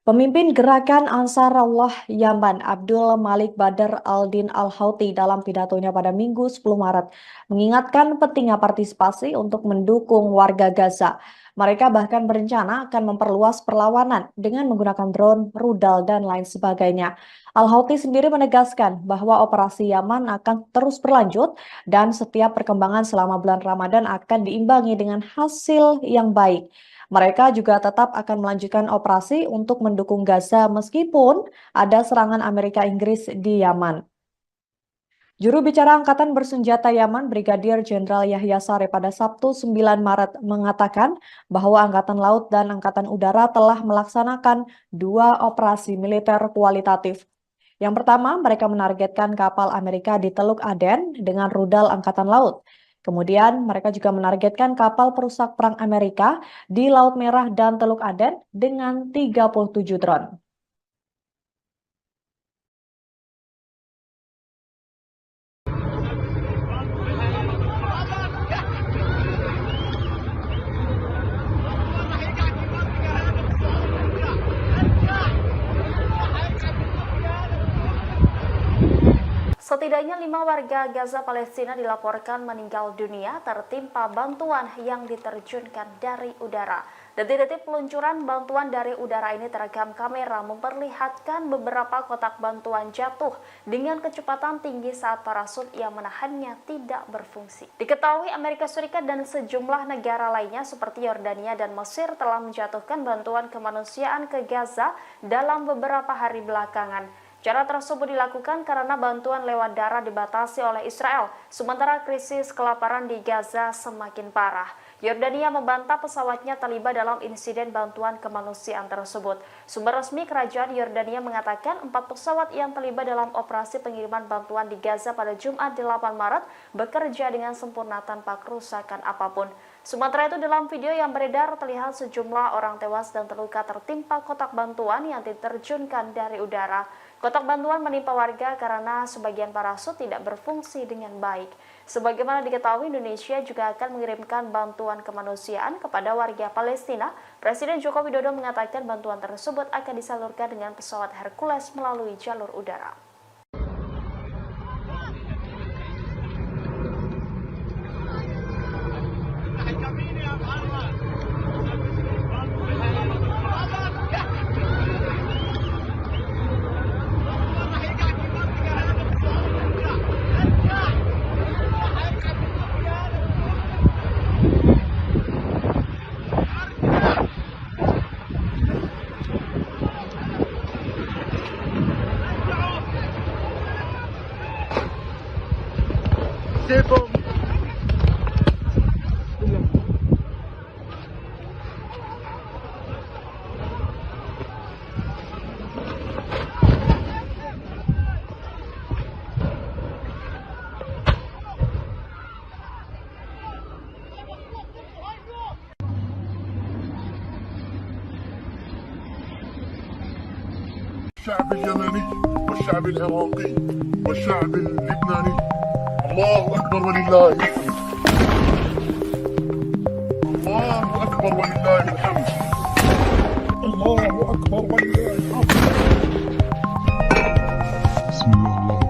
Pemimpin gerakan Ansarullah Yaman, Abdul Malik Badr al-Din al-Houthi dalam pidatonya pada Minggu 10 Maret, mengingatkan pentingnya partisipasi untuk mendukung warga Gaza. Mereka bahkan berencana akan memperluas perlawanan dengan menggunakan drone, rudal, dan lain sebagainya. Al-Houthi sendiri menegaskan bahwa operasi Yaman akan terus berlanjut dan setiap perkembangan selama bulan Ramadan akan diimbangi dengan hasil yang baik. Mereka juga tetap akan melanjutkan operasi untuk mendukung Gaza meskipun ada serangan Amerika Inggris di Yaman. Juru bicara Angkatan Bersenjata Yaman, Brigadir Jenderal Yahya Saree pada Sabtu 9 Maret mengatakan bahwa Angkatan Laut dan Angkatan Udara telah melaksanakan 2 operasi militer kualitatif. Yang pertama, mereka menargetkan kapal Amerika di Teluk Aden dengan rudal Angkatan Laut. Kemudian, mereka juga menargetkan kapal perusak perang Amerika di Laut Merah dan Teluk Aden dengan 37 drone. Setidaknya 5 warga Gaza Palestina dilaporkan meninggal dunia tertimpa bantuan yang diterjunkan dari udara. Detik-detik peluncuran bantuan dari udara ini terekam kamera memperlihatkan beberapa kotak bantuan jatuh dengan kecepatan tinggi saat parasut yang menahannya tidak berfungsi. Diketahui Amerika Serikat dan sejumlah negara lainnya seperti Yordania dan Mesir telah menjatuhkan bantuan kemanusiaan ke Gaza dalam beberapa hari belakangan. Cara tersebut dilakukan karena bantuan lewat darat dibatasi oleh Israel, sementara krisis kelaparan di Gaza semakin parah. Yordania membantah pesawatnya terlibat dalam insiden bantuan kemanusiaan tersebut. Sumber resmi kerajaan Yordania mengatakan 4 pesawat yang terlibat dalam operasi pengiriman bantuan di Gaza pada Jumat 8 Maret bekerja dengan sempurna tanpa kerusakan apapun. Sementara itu dalam video yang beredar terlihat sejumlah orang tewas dan terluka tertimpa kotak bantuan yang diterjunkan dari udara. Kotak bantuan menimpa warga karena sebagian parasut tidak berfungsi dengan baik. Sebagaimana diketahui, Indonesia juga akan mengirimkan bantuan kemanusiaan kepada warga Palestina. Presiden Joko Widodo mengatakan bantuan tersebut akan disalurkan dengan pesawat Hercules melalui jalur udara. الشعب اليمني والشعب العراقي والشعب اللبناني، الله أكبر ولله الحمد. الله أكبر ولله الحمد. الله أكبر ولله الحمد. بسم الله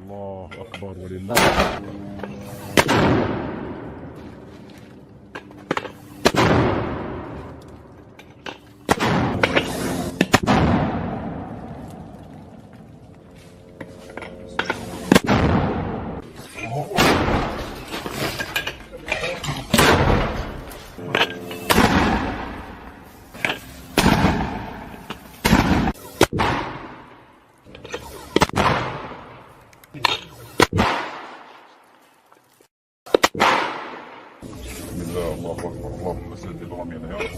الله أكبر ولله. الله أكبر. اللهم صل على يا رب.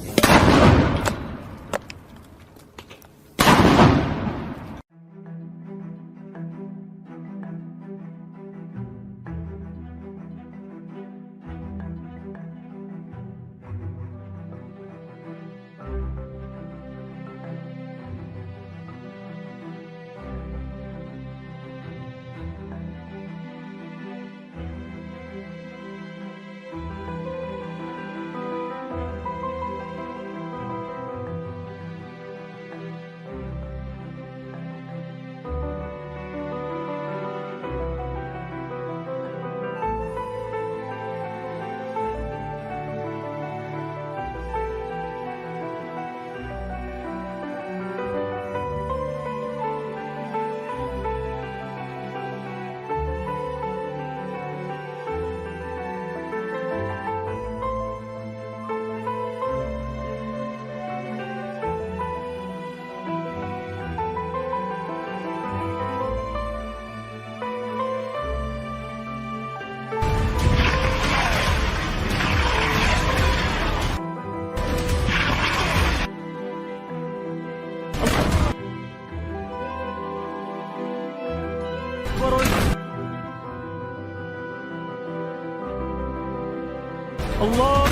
الله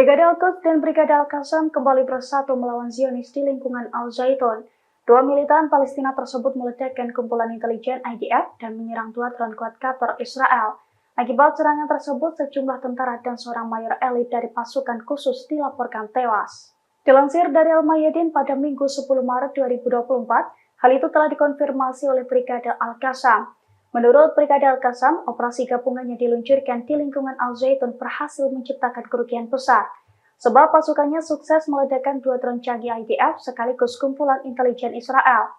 Brigade Al-Quds dan Brigade Al-Qassam kembali bersatu melawan Zionis di lingkungan Al-Zaitun. Dua militan Palestina tersebut meledakkan kumpulan intelijen IDF dan menyerang dua drone quadcopter Israel. Akibat serangan tersebut, sejumlah tentara dan seorang mayor elit dari pasukan khusus dilaporkan tewas. Dilansir dari Al-Mayadin pada Minggu 10 Maret 2024, hal itu telah dikonfirmasi oleh Brigade Al-Qassam. Menurut Brigade Al-Qassam, operasi gabungannya diluncurkan di lingkungan Al-Zaitun berhasil menciptakan kerugian besar, sebab pasukannya sukses meledakkan dua drone canggih IDF sekaligus kumpulan intelijen Israel.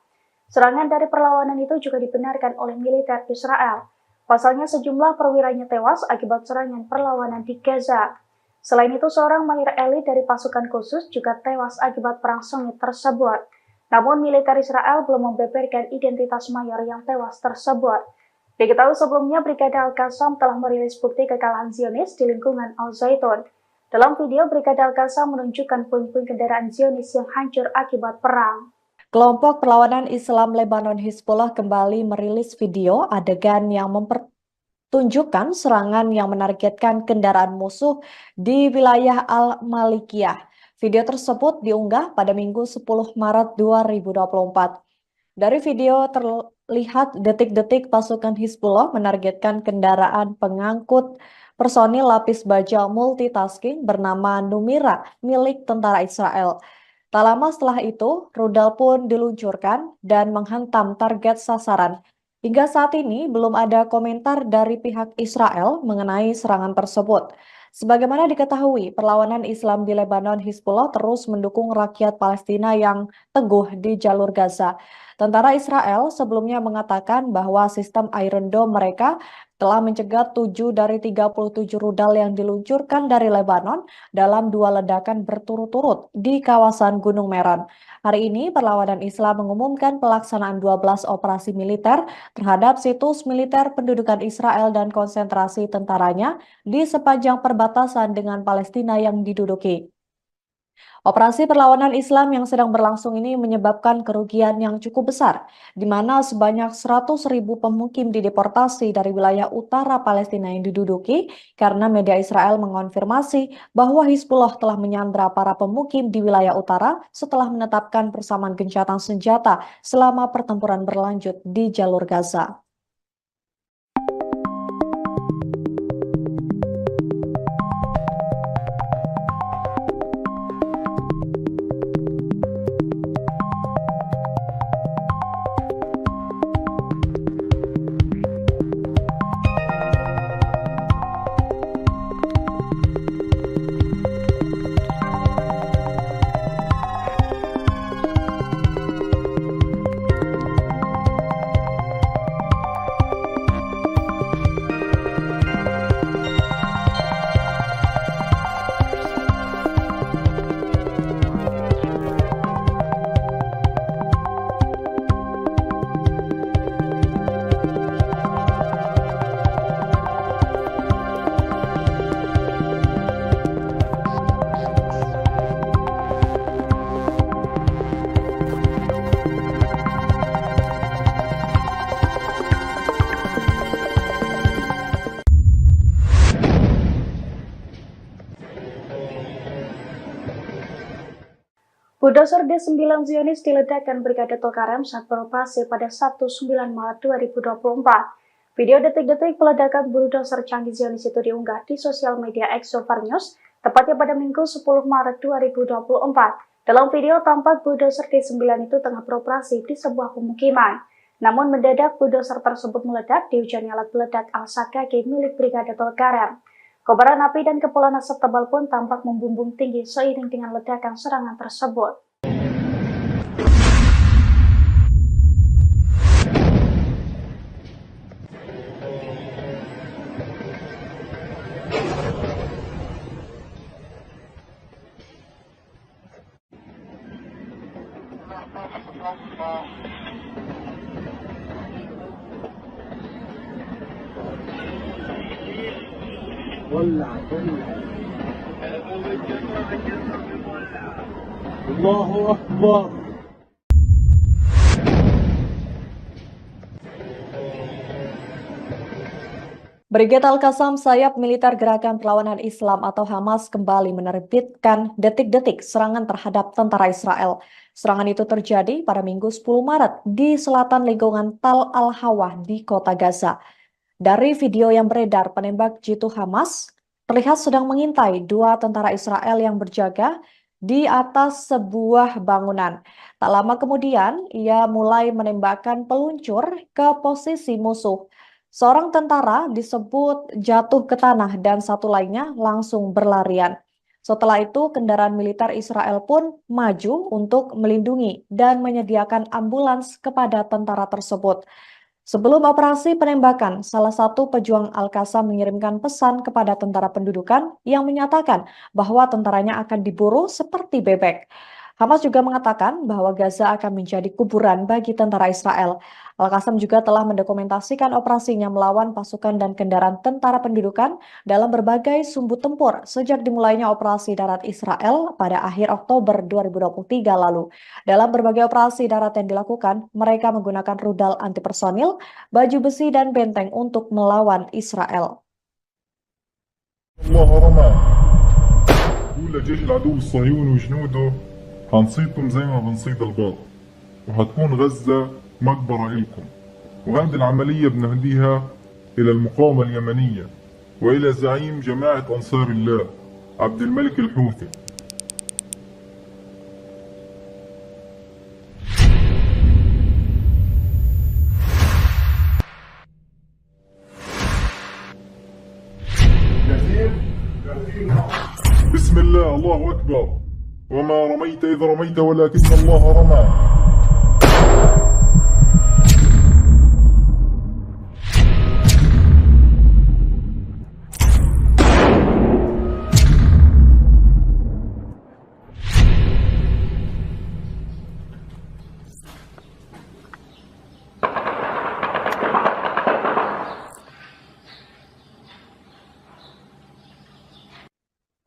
Serangan dari perlawanan itu juga dibenarkan oleh militer Israel. Pasalnya sejumlah perwiranya tewas akibat serangan perlawanan di Gaza. Selain itu, seorang mayor elit dari pasukan khusus juga tewas akibat perang sengit tersebut. Namun militer Israel belum membeberkan identitas mayor yang tewas tersebut. Diketahui sebelumnya, Brigade Al-Qassam telah merilis bukti kekalahan Zionis di lingkungan Al-Zaitun. Dalam video, Brigade Al-Qassam menunjukkan puing-puing kendaraan Zionis yang hancur akibat perang. Kelompok perlawanan Islam Lebanon Hizbullah kembali merilis video adegan yang mempertunjukkan serangan yang menargetkan kendaraan musuh di wilayah Al-Malikiyah. Video tersebut diunggah pada Minggu 10 Maret 2024. Dari video terlihat detik-detik pasukan Hizbullah menargetkan kendaraan pengangkut personil lapis baja multitasking bernama Numira milik tentara Israel. Tak lama setelah itu, rudal pun diluncurkan dan menghantam target sasaran. Hingga saat ini belum ada komentar dari pihak Israel mengenai serangan tersebut. Sebagaimana diketahui, perlawanan Islam di Lebanon Hizbullah terus mendukung rakyat Palestina yang teguh di jalur Gaza. Tentara Israel sebelumnya mengatakan bahwa sistem Iron Dome mereka telah mencegat 7 dari 37 rudal yang diluncurkan dari Lebanon dalam 2 ledakan berturut-turut di kawasan Gunung Meron. Hari ini, perlawanan Islam mengumumkan pelaksanaan 12 operasi militer terhadap situs militer pendudukan Israel dan konsentrasi tentaranya di sepanjang perbatasan dengan Palestina yang diduduki. Operasi perlawanan Islam yang sedang berlangsung ini menyebabkan kerugian yang cukup besar, di mana sebanyak 100.000 pemukim dideportasi dari wilayah utara Palestina yang diduduki karena media Israel mengonfirmasi bahwa Hizbullah telah menyandra para pemukim di wilayah utara setelah menetapkan persamaan gencatan senjata selama pertempuran berlanjut di jalur Gaza. Bulldozer D9 Zionis diledakkan Brigade Tulkarem saat beroperasi pada Sabtu 9 Maret 2024. Video detik-detik peledakan bulldozer canggih Zionis itu diunggah di sosial media X News, tepatnya pada Minggu 10 Maret 2024. Dalam video tampak bulldozer D9 itu tengah beroperasi di sebuah pemukiman. Namun mendadak bulldozer tersebut meledak dihujani alat peledak Al-Sakaki milik Brigade Tulkarem. Kobaran api dan kepulan asap tebal pun tampak membumbung tinggi seiring dengan ledakan serangan tersebut. ولع الله أكبر. Brigade Al-Qassam, sayap militer Gerakan Perlawanan Islam atau Hamas kembali menerbitkan detik-detik serangan terhadap tentara Israel. Serangan itu terjadi pada Minggu 10 Maret di selatan lingkungan Tal Al-Hawa di kota Gaza. Dari video yang beredar, penembak jitu Hamas terlihat sedang mengintai dua tentara Israel yang berjaga di atas sebuah bangunan. Tak lama kemudian, ia mulai menembakkan peluncur ke posisi musuh. Seorang tentara disebut jatuh ke tanah dan satu lainnya langsung berlarian. Setelah itu, kendaraan militer Israel pun maju untuk melindungi dan menyediakan ambulans kepada tentara tersebut. Sebelum operasi penembakan, salah satu pejuang Al-Qassam mengirimkan pesan kepada tentara pendudukan yang menyatakan bahwa tentaranya akan diburu seperti bebek. Hamas juga mengatakan bahwa Gaza akan menjadi kuburan bagi tentara Israel. Al-Qassam juga telah mendokumentasikan operasinya melawan pasukan dan kendaraan tentara pendudukan dalam berbagai sumbu tempur sejak dimulainya operasi darat Israel pada akhir Oktober 2023 lalu. Dalam berbagai operasi darat yang dilakukan, mereka menggunakan rudal antipersonil, baju besi, dan benteng untuk melawan Israel. الله رمى. قول لجيش العدو الصهيوني وجنوده هنصيدكم زي ما بنصيد الباط، وهتكون غزة مقبرة إلكم. وهذه العملية بنهديها إلى المقاومة اليمنية وإلى زعيم جماعة أنصار الله عبد الملك الحوثي. بسم الله، الله أكبر. وما رميت إذ رميت ولكن الله رمى.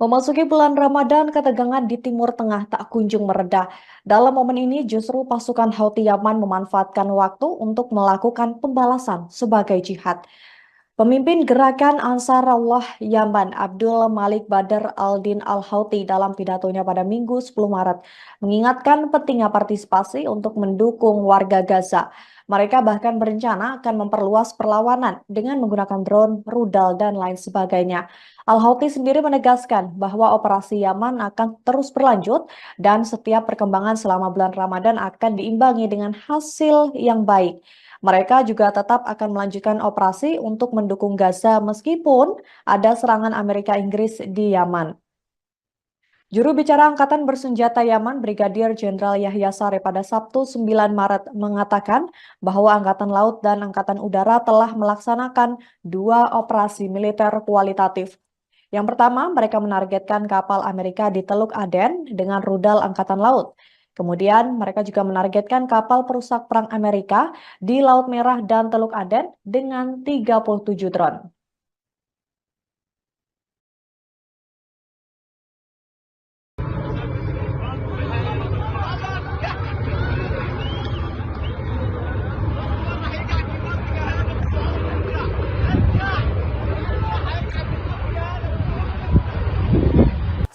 Memasuki bulan Ramadan, ketegangan di Timur Tengah tak kunjung mereda. Dalam momen ini, justru pasukan Houthi Yaman memanfaatkan waktu untuk melakukan pembalasan sebagai jihad. Pemimpin gerakan Ansarullah Yaman, Abdul Malik Badr al-Din al-Houthi dalam pidatonya pada Minggu 10 Maret, mengingatkan pentingnya partisipasi untuk mendukung warga Gaza. Mereka bahkan berencana akan memperluas perlawanan dengan menggunakan drone, rudal, dan lain sebagainya. Al-Houthi sendiri menegaskan bahwa operasi Yaman akan terus berlanjut dan setiap perkembangan selama bulan Ramadan akan diimbangi dengan hasil yang baik. Mereka juga tetap akan melanjutkan operasi untuk mendukung Gaza meskipun ada serangan Amerika Inggris di Yaman. Juru bicara Angkatan Bersenjata Yaman, Brigadir Jenderal Yahya Saree pada Sabtu 9 Maret mengatakan bahwa Angkatan Laut dan Angkatan Udara telah melaksanakan 2 operasi militer kualitatif. Yang pertama, mereka menargetkan kapal Amerika di Teluk Aden dengan rudal Angkatan Laut. Kemudian, mereka juga menargetkan kapal perusak perang Amerika di Laut Merah dan Teluk Aden dengan 37 drone.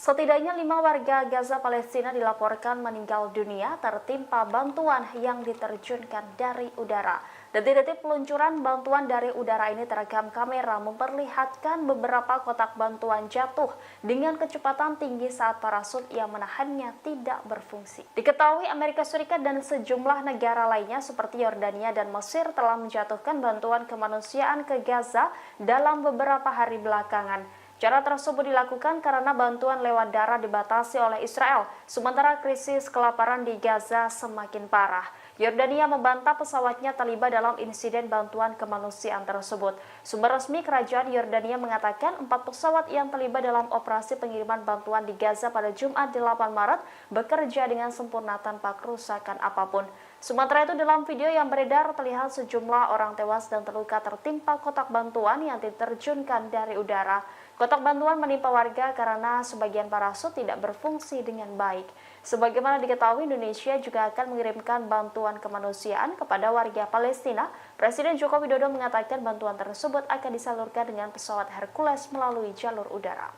Setidaknya 5 warga Gaza Palestina dilaporkan meninggal dunia tertimpa bantuan yang diterjunkan dari udara. Detik-detik peluncuran bantuan dari udara ini terekam kamera memperlihatkan beberapa kotak bantuan jatuh dengan kecepatan tinggi saat parasut yang menahannya tidak berfungsi. Diketahui Amerika Serikat dan sejumlah negara lainnya seperti Yordania dan Mesir telah menjatuhkan bantuan kemanusiaan ke Gaza dalam beberapa hari belakangan. Cara tersebut dilakukan karena bantuan lewat darat dibatasi oleh Israel, sementara krisis kelaparan di Gaza semakin parah. Yordania membantah pesawatnya terlibat dalam insiden bantuan kemanusiaan tersebut. Sumber resmi kerajaan Yordania mengatakan 4 pesawat yang terlibat dalam operasi pengiriman bantuan di Gaza pada Jumat 8 Maret bekerja dengan sempurna tanpa kerusakan apapun. Sementara itu dalam video yang beredar terlihat sejumlah orang tewas dan terluka tertimpa kotak bantuan yang diterjunkan dari udara. Kotak bantuan menimpa warga karena sebagian parasut tidak berfungsi dengan baik. Sebagaimana diketahui, Indonesia juga akan mengirimkan bantuan kemanusiaan kepada warga Palestina. Presiden Joko Widodo mengatakan bantuan tersebut akan disalurkan dengan pesawat Hercules melalui jalur udara.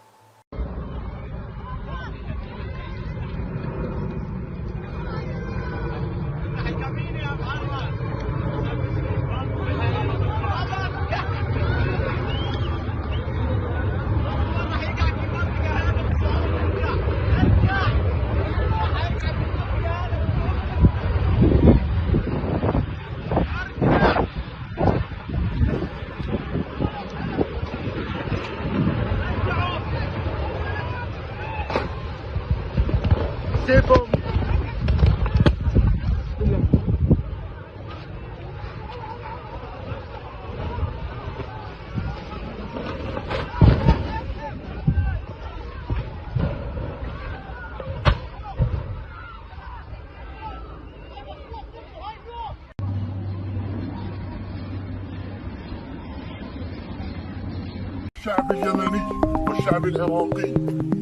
الشعب اليمني والشعب العراقي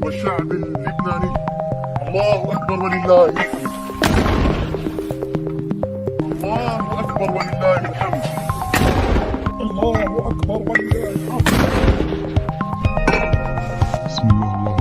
والشعب اللبناني، الله أكبر ولله الحمد. الله أكبر ولله الحمد. الله أكبر ولله الحمد. بسم الله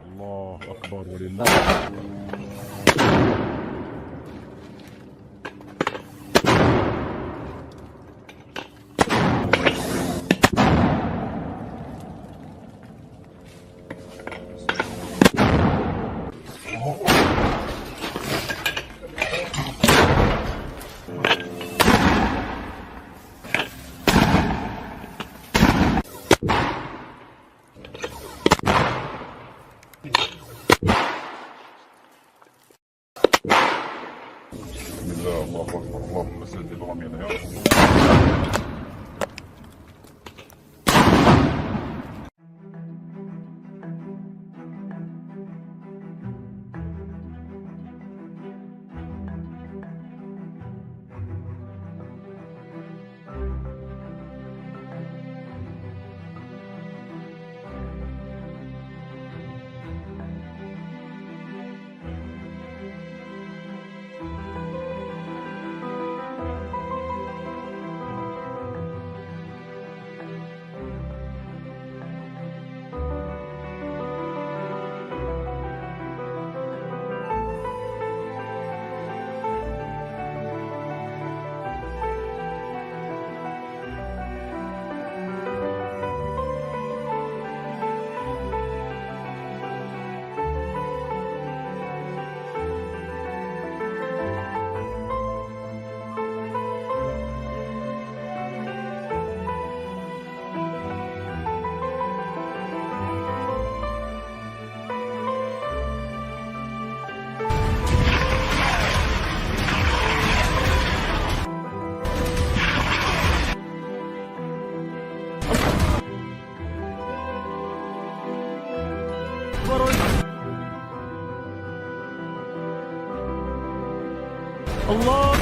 الله أكبر ولله الله أكبر. اللهم سدد رمينا يا رب. الله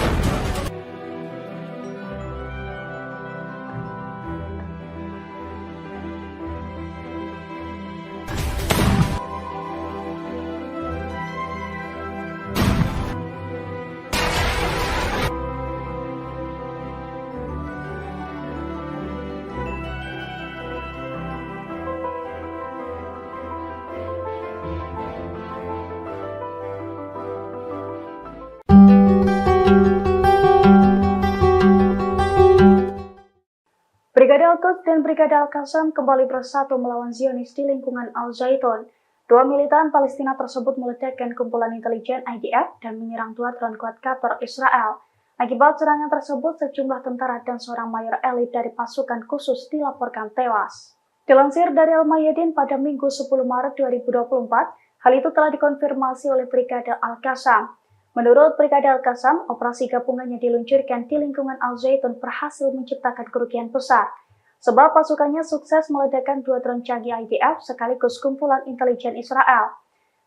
Al-Quds dan Brigade Al-Qassam kembali bersatu melawan Zionis di lingkungan Al-Zaitun. Dua militan Palestina tersebut meledakkan kumpulan intelijen IDF dan menyerang dua drone quadcopter Israel. Akibat serangan tersebut, sejumlah tentara dan seorang mayor elit dari pasukan khusus dilaporkan tewas. Dilansir dari Al-Mayadin pada Minggu 10 Maret 2024, hal itu telah dikonfirmasi oleh Brigade Al-Qassam. Menurut Brigade Al-Qassam, operasi gabungannya diluncurkan di lingkungan Al-Zaitun berhasil menciptakan kerugian besar, sebab pasukannya sukses meledakkan dua drone canggih IDF sekaligus kumpulan intelijen Israel.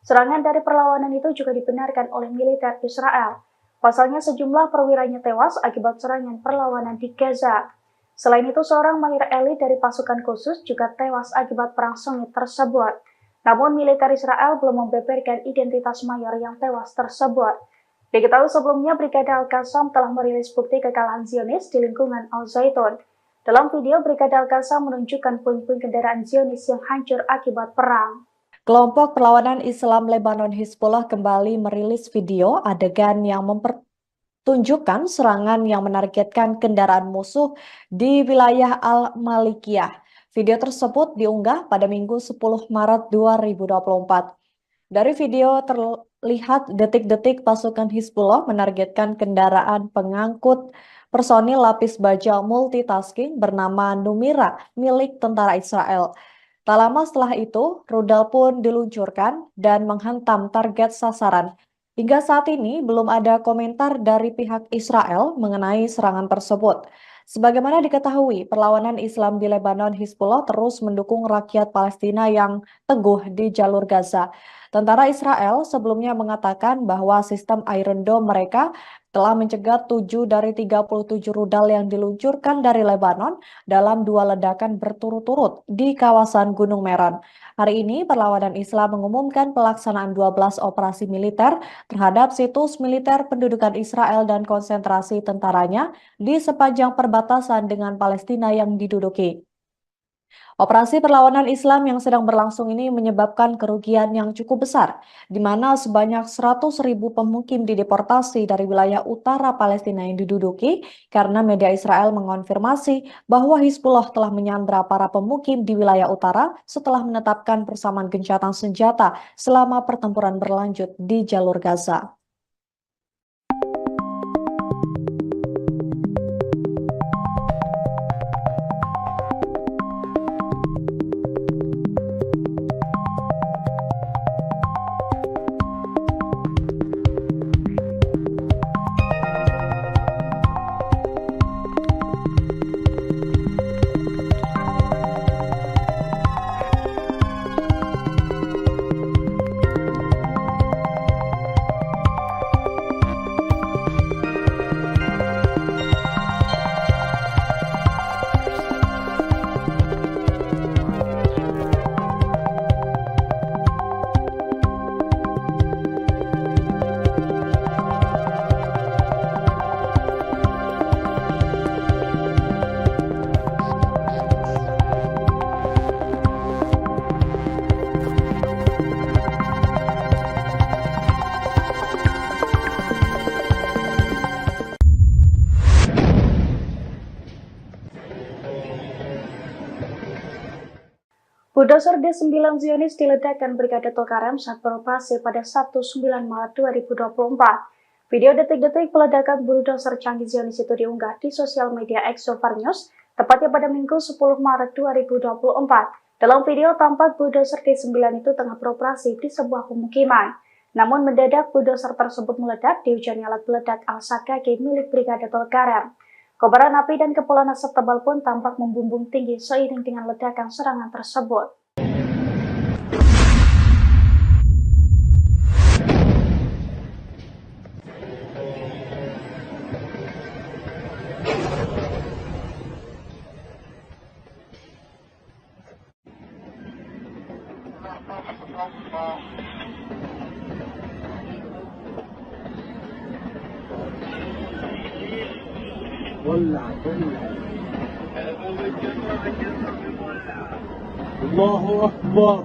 Serangan dari perlawanan itu juga dibenarkan oleh militer Israel. Pasalnya sejumlah perwiranya tewas akibat serangan perlawanan di Gaza. Selain itu, seorang mayor elit dari pasukan khusus juga tewas akibat perang sengit tersebut. Namun militer Israel belum membeberkan identitas mayor yang tewas tersebut. Diketahui sebelumnya, Brigade Al-Qassam telah merilis bukti kekalahan Zionis di lingkungan Al-Zaitun. Dalam video, Brigade Al-Qassam menunjukkan puing-puing kendaraan Zionis yang hancur akibat perang. Kelompok perlawanan Islam Lebanon Hizbullah kembali merilis video adegan yang mempertunjukkan serangan yang menargetkan kendaraan musuh di wilayah Al-Malikiyah. Video tersebut diunggah pada Minggu 10 Maret 2024. Dari video terlihat detik-detik pasukan Hizbullah menargetkan kendaraan pengangkut personil lapis baja multitasking bernama Numira milik tentara Israel. Tak lama setelah itu, rudal pun diluncurkan dan menghantam target sasaran. Hingga saat ini belum ada komentar dari pihak Israel mengenai serangan tersebut. Sebagaimana diketahui, perlawanan Islam di Lebanon Hizbullah terus mendukung rakyat Palestina yang teguh di jalur Gaza. Tentara Israel sebelumnya mengatakan bahwa sistem Iron Dome mereka telah mencegat 7 dari 37 rudal yang diluncurkan dari Lebanon dalam 2 ledakan berturut-turut di kawasan Gunung Meron. Hari ini, perlawanan Islam mengumumkan pelaksanaan 12 operasi militer terhadap situs militer pendudukan Israel dan konsentrasi tentaranya di sepanjang perbatasan dengan Palestina yang diduduki. Operasi perlawanan Islam yang sedang berlangsung ini menyebabkan kerugian yang cukup besar, di mana sebanyak 100.000 pemukim dideportasi dari wilayah utara Palestina yang diduduki karena media Israel mengonfirmasi bahwa Hizbullah telah menyandra para pemukim di wilayah utara setelah menetapkan persamaan gencatan senjata selama pertempuran berlanjut di jalur Gaza. Bulldozer D9 Zionis diledakkan Brigade Tulkarem saat beroperasi pada Sabtu 9 Maret 2024. Video detik-detik peledakan bulldozer canggih Zionis itu diunggah di sosial media Exovar News, tepatnya pada Minggu 10 Maret 2024. Dalam video tampak bulldozer D9 itu tengah beroperasi di sebuah pemukiman. Namun mendadak bulldozer tersebut meledak dihujani alat peledak Al-Sakaki milik Brigade Tulkarem. Kobaran api dan kepulan asap tebal pun tampak membumbung tinggi seiring dengan ledakan serangan tersebut. ولع الله أكبر.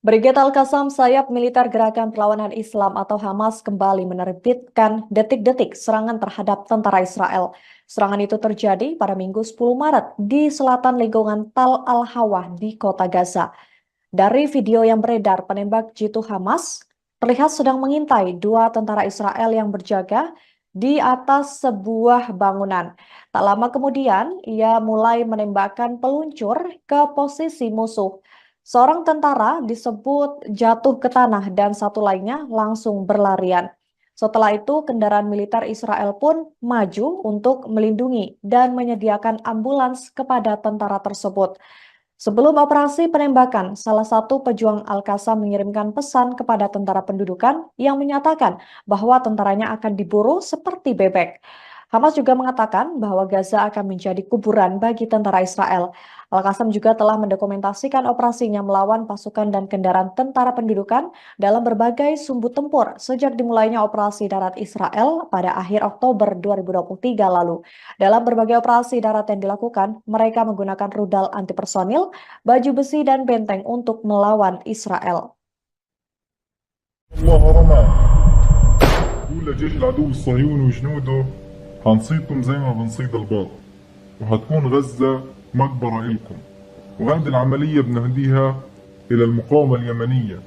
Brigade Al-Qassam, sayap militer Gerakan Perlawanan Islam atau Hamas kembali menerbitkan detik-detik serangan terhadap tentara Israel. Serangan itu terjadi pada Minggu 10 Maret di selatan lingkungan Tal Al-Hawa di kota Gaza. Dari video yang beredar, penembak jitu Hamas terlihat sedang mengintai dua tentara Israel yang berjaga di atas sebuah bangunan. Tak lama kemudian, ia mulai menembakkan peluncur ke posisi musuh. Seorang tentara disebut jatuh ke tanah dan satu lainnya langsung berlarian. Setelah itu, kendaraan militer Israel pun maju untuk melindungi dan menyediakan ambulans kepada tentara tersebut. Sebelum operasi penembakan, salah satu pejuang Al-Qassam mengirimkan pesan kepada tentara pendudukan yang menyatakan bahwa tentaranya akan diburu seperti bebek. Hamas juga mengatakan bahwa Gaza akan menjadi kuburan bagi tentara Israel. Al-Qassam juga telah mendokumentasikan operasinya melawan pasukan dan kendaraan tentara pendudukan dalam berbagai sumbu tempur sejak dimulainya operasi darat Israel pada akhir Oktober 2023 lalu. Dalam berbagai operasi darat yang dilakukan, mereka menggunakan rudal anti personil, baju besi, dan benteng untuk melawan Israel. الله رمى قول لجيش العدو الصهيوني وجنوده هنصيدكم زي ما بنصيد الباط وهتكون غزة مقبرة إلكم وهذه العملية بنهديها إلى المقاومة اليمنية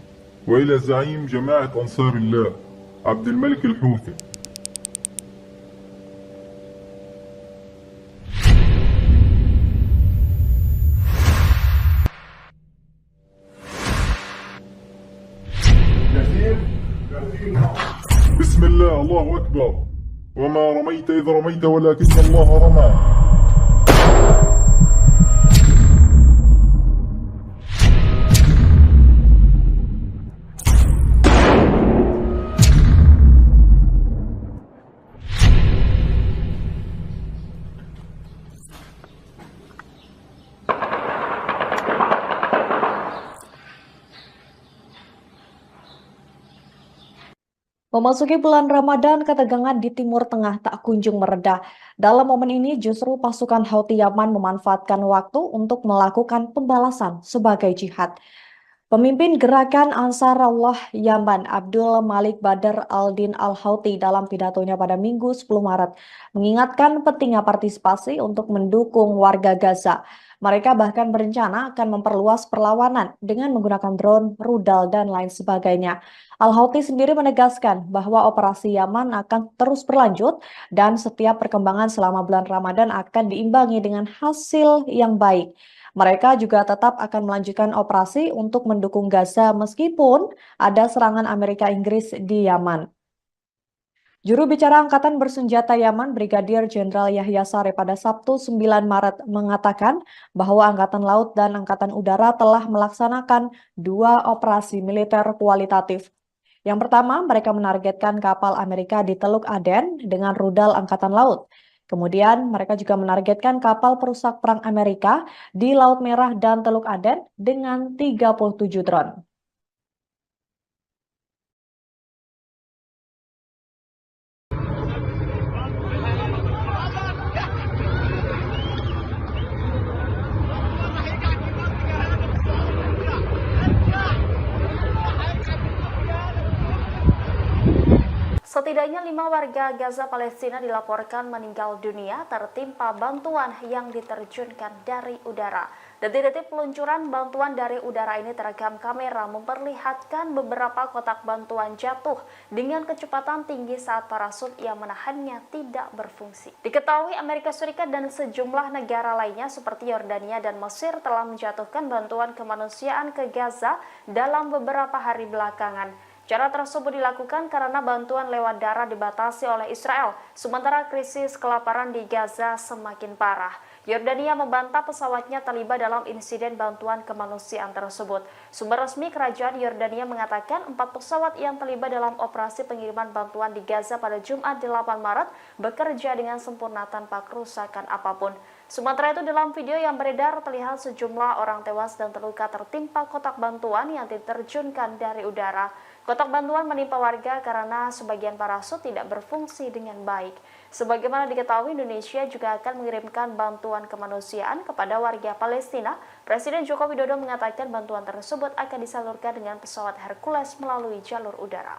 وإلى زعيم جماعة أنصار الله عبد الملك الحوثي. بسم الله الله أكبر وما رميت إذ رميت ولكن الله رمى. Memasuki bulan Ramadan, ketegangan di Timur Tengah tak kunjung mereda. Dalam momen ini, justru pasukan Houthi Yaman memanfaatkan waktu untuk melakukan pembalasan sebagai jihad. Pemimpin gerakan Ansarullah Yaman, Abdul Malik Badr al-Din al-Houthi dalam pidatonya pada Minggu 10 Maret, mengingatkan pentingnya partisipasi untuk mendukung warga Gaza. Mereka bahkan berencana akan memperluas perlawanan dengan menggunakan drone, rudal, dan lain sebagainya. Al-Houthi sendiri menegaskan bahwa operasi Yaman akan terus berlanjut dan setiap perkembangan selama bulan Ramadan akan diimbangi dengan hasil yang baik. Mereka juga tetap akan melanjutkan operasi untuk mendukung Gaza meskipun ada serangan Amerika Inggris di Yaman. Juru bicara Angkatan Bersenjata Yaman, Brigadir Jenderal Yahya Saree pada Sabtu 9 Maret mengatakan bahwa Angkatan Laut dan Angkatan Udara telah melaksanakan 2 operasi militer kualitatif. Yang pertama, mereka menargetkan kapal Amerika di Teluk Aden dengan rudal Angkatan Laut. Kemudian, mereka juga menargetkan kapal perusak perang Amerika di Laut Merah dan Teluk Aden dengan 37 drone. Setidaknya 5 warga Gaza Palestina dilaporkan meninggal dunia tertimpa bantuan yang diterjunkan dari udara. Detik-detik peluncuran bantuan dari udara ini terekam kamera memperlihatkan beberapa kotak bantuan jatuh dengan kecepatan tinggi saat parasut yang menahannya tidak berfungsi. Diketahui Amerika Serikat dan sejumlah negara lainnya seperti Yordania dan Mesir telah menjatuhkan bantuan kemanusiaan ke Gaza dalam beberapa hari belakangan. Cara tersebut dilakukan karena bantuan lewat darat dibatasi oleh Israel, sementara krisis kelaparan di Gaza semakin parah. Yordania membantah pesawatnya terlibat dalam insiden bantuan kemanusiaan tersebut. Sumber resmi kerajaan Yordania mengatakan 4 pesawat yang terlibat dalam operasi pengiriman bantuan di Gaza pada Jumat 8 Maret bekerja dengan sempurna tanpa kerusakan apapun. Sementara itu dalam video yang beredar terlihat sejumlah orang tewas dan terluka tertimpa kotak bantuan yang diterjunkan dari udara. Kotak bantuan menimpa warga karena sebagian parasut tidak berfungsi dengan baik. Sebagaimana diketahui, Indonesia juga akan mengirimkan bantuan kemanusiaan kepada warga Palestina. Presiden Joko Widodo mengatakan bantuan tersebut akan disalurkan dengan pesawat Hercules melalui jalur udara.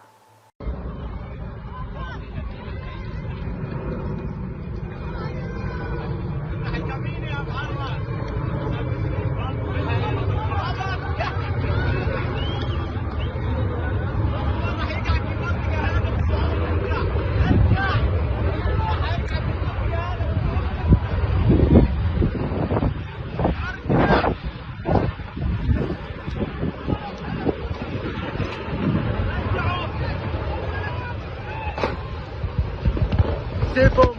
C'est bon.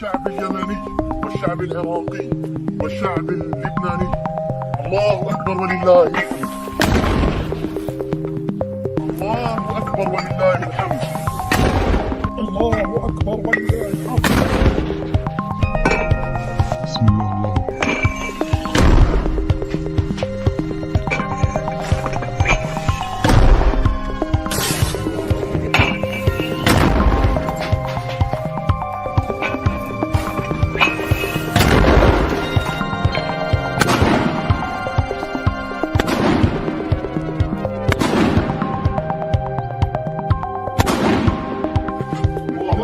الشعب اليمني والشعب العراقي والشعب اللبناني الله أكبر ولله الحمد. الله أكبر ولله الحمد. الله أكبر ولله الحمد. بسم الله الله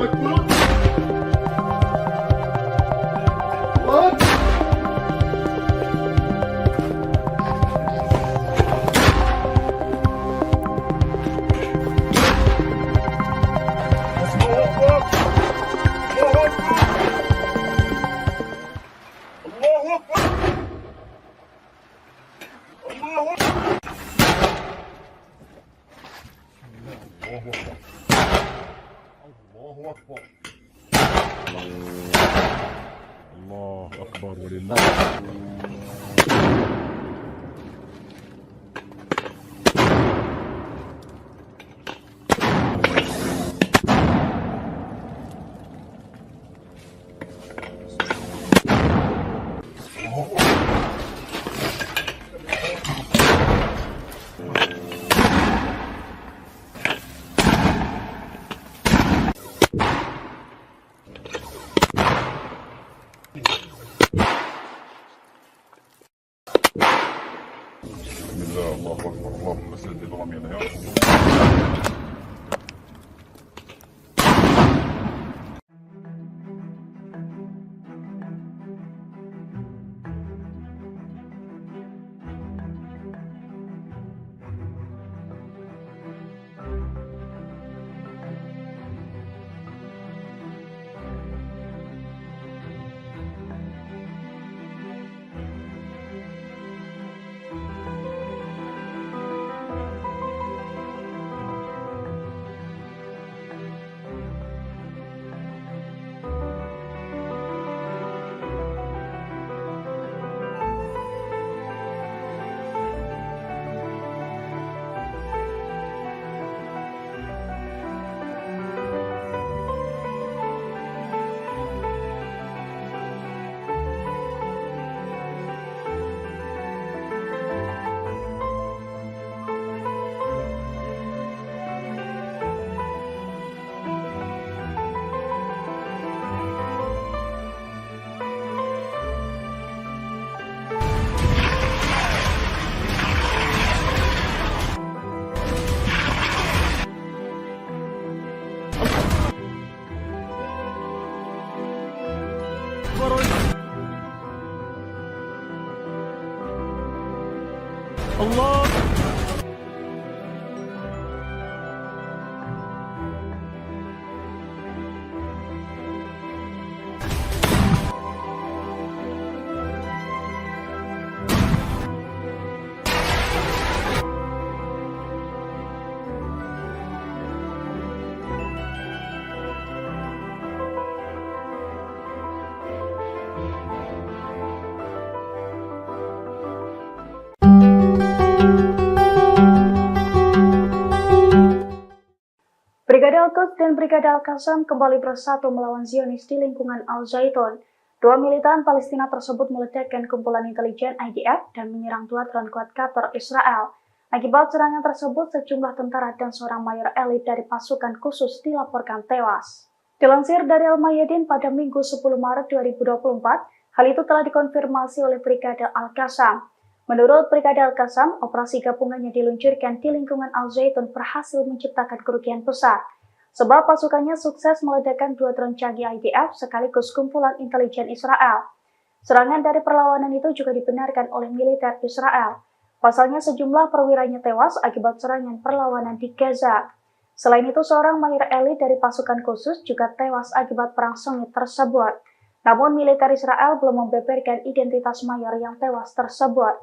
أكبر. الله أكبر. الله أكبر ولله بسم الله الله أكبر. اللهم سدد رمينا يا رب. الله Brigade Al-Qassam kembali bersatu melawan Zionis di lingkungan Al-Zaitun. Dua militan Palestina tersebut meledakkan kumpulan intelijen IDF dan menyerang dua drone kuadkator Israel. Akibat serangan tersebut, sejumlah tentara dan seorang mayor elit dari pasukan khusus dilaporkan tewas. Dilansir dari Al-Mayadin pada Minggu 10 Maret 2024, hal itu telah dikonfirmasi oleh Brigade Al-Qassam. Menurut Brigade Al-Qassam, operasi gabungan yang diluncurkan di lingkungan Al-Zaitun berhasil menciptakan kerugian besar, sebab pasukannya sukses meledakkan dua drone canggih IDF sekaligus kumpulan intelijen Israel. Serangan dari perlawanan itu juga dibenarkan oleh militer Israel. Pasalnya sejumlah perwiranya tewas akibat serangan perlawanan di Gaza. Selain itu, seorang mayor elit dari pasukan khusus juga tewas akibat perang sengit tersebut. Namun militer Israel belum membeberkan identitas mayor yang tewas tersebut.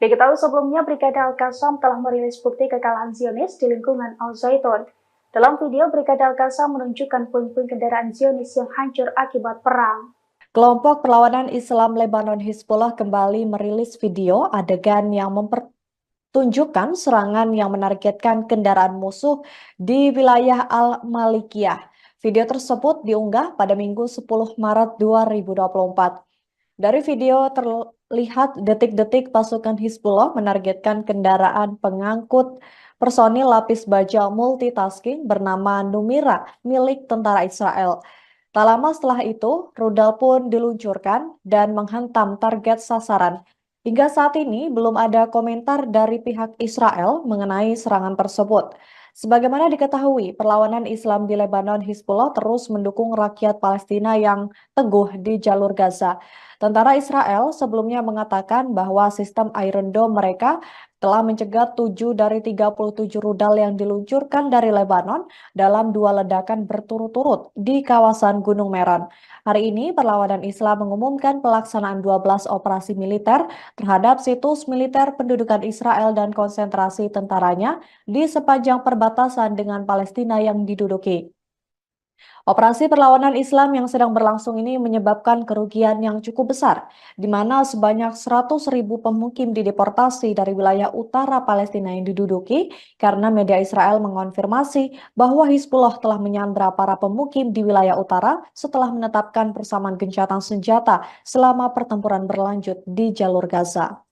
Diketahui sebelumnya Brigade Al-Qassam telah merilis bukti kekalahan Zionis di lingkungan Al-Zaitun. Dalam video, Brigade Al-Qassam menunjukkan puing-puing kendaraan Zionis yang hancur akibat perang. Kelompok perlawanan Islam Lebanon Hizbullah kembali merilis video adegan yang mempertunjukkan serangan yang menargetkan kendaraan musuh di wilayah Al-Malikiyah. Video tersebut diunggah pada Minggu 10 Maret 2024. Dari video terlihat detik-detik pasukan Hizbullah menargetkan kendaraan pengangkut personil lapis baja multitasking bernama Numira milik tentara Israel. Tak lama setelah itu, rudal pun diluncurkan dan menghantam target sasaran. Hingga saat ini belum ada komentar dari pihak Israel mengenai serangan tersebut. Sebagaimana diketahui, perlawanan Islam di Lebanon Hizbullah terus mendukung rakyat Palestina yang teguh di jalur Gaza. Tentara Israel sebelumnya mengatakan bahwa sistem Iron Dome mereka telah mencegat 7 dari 37 rudal yang diluncurkan dari Lebanon dalam 2 ledakan berturut-turut di kawasan Gunung Meron. Hari ini, perlawanan Islam mengumumkan pelaksanaan 12 operasi militer terhadap situs militer pendudukan Israel dan konsentrasi tentaranya di sepanjang perbatasan dengan Palestina yang diduduki. Operasi perlawanan Islam yang sedang berlangsung ini menyebabkan kerugian yang cukup besar, di mana sebanyak 100.000 pemukim dideportasi dari wilayah utara Palestina yang diduduki karena media Israel mengonfirmasi bahwa Hizbullah telah menyandra para pemukim di wilayah utara setelah menetapkan persamaan gencatan senjata selama pertempuran berlanjut di jalur Gaza.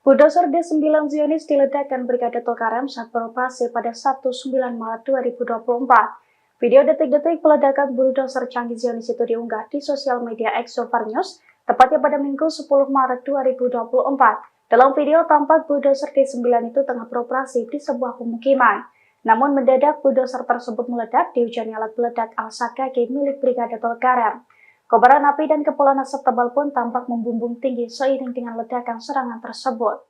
Bulldozer D9 Zionis diledakkan Brigade Tulkarem saat beroperasi pada Sabtu 9 Maret 2024. Video detik-detik peledakan bulldozer canggih Zionis itu diunggah di sosial media Exovar News, tepatnya pada Minggu 10 Maret 2024. Dalam video tampak bulldozer D9 itu tengah beroperasi di sebuah pemukiman. Namun mendadak bulldozer tersebut meledak dihujangi alat peledak Al-Sakaki milik Brigade Tulkarem. Kobaran api dan kepulan asap tebal pun tampak membumbung tinggi seiring dengan ledakan serangan tersebut.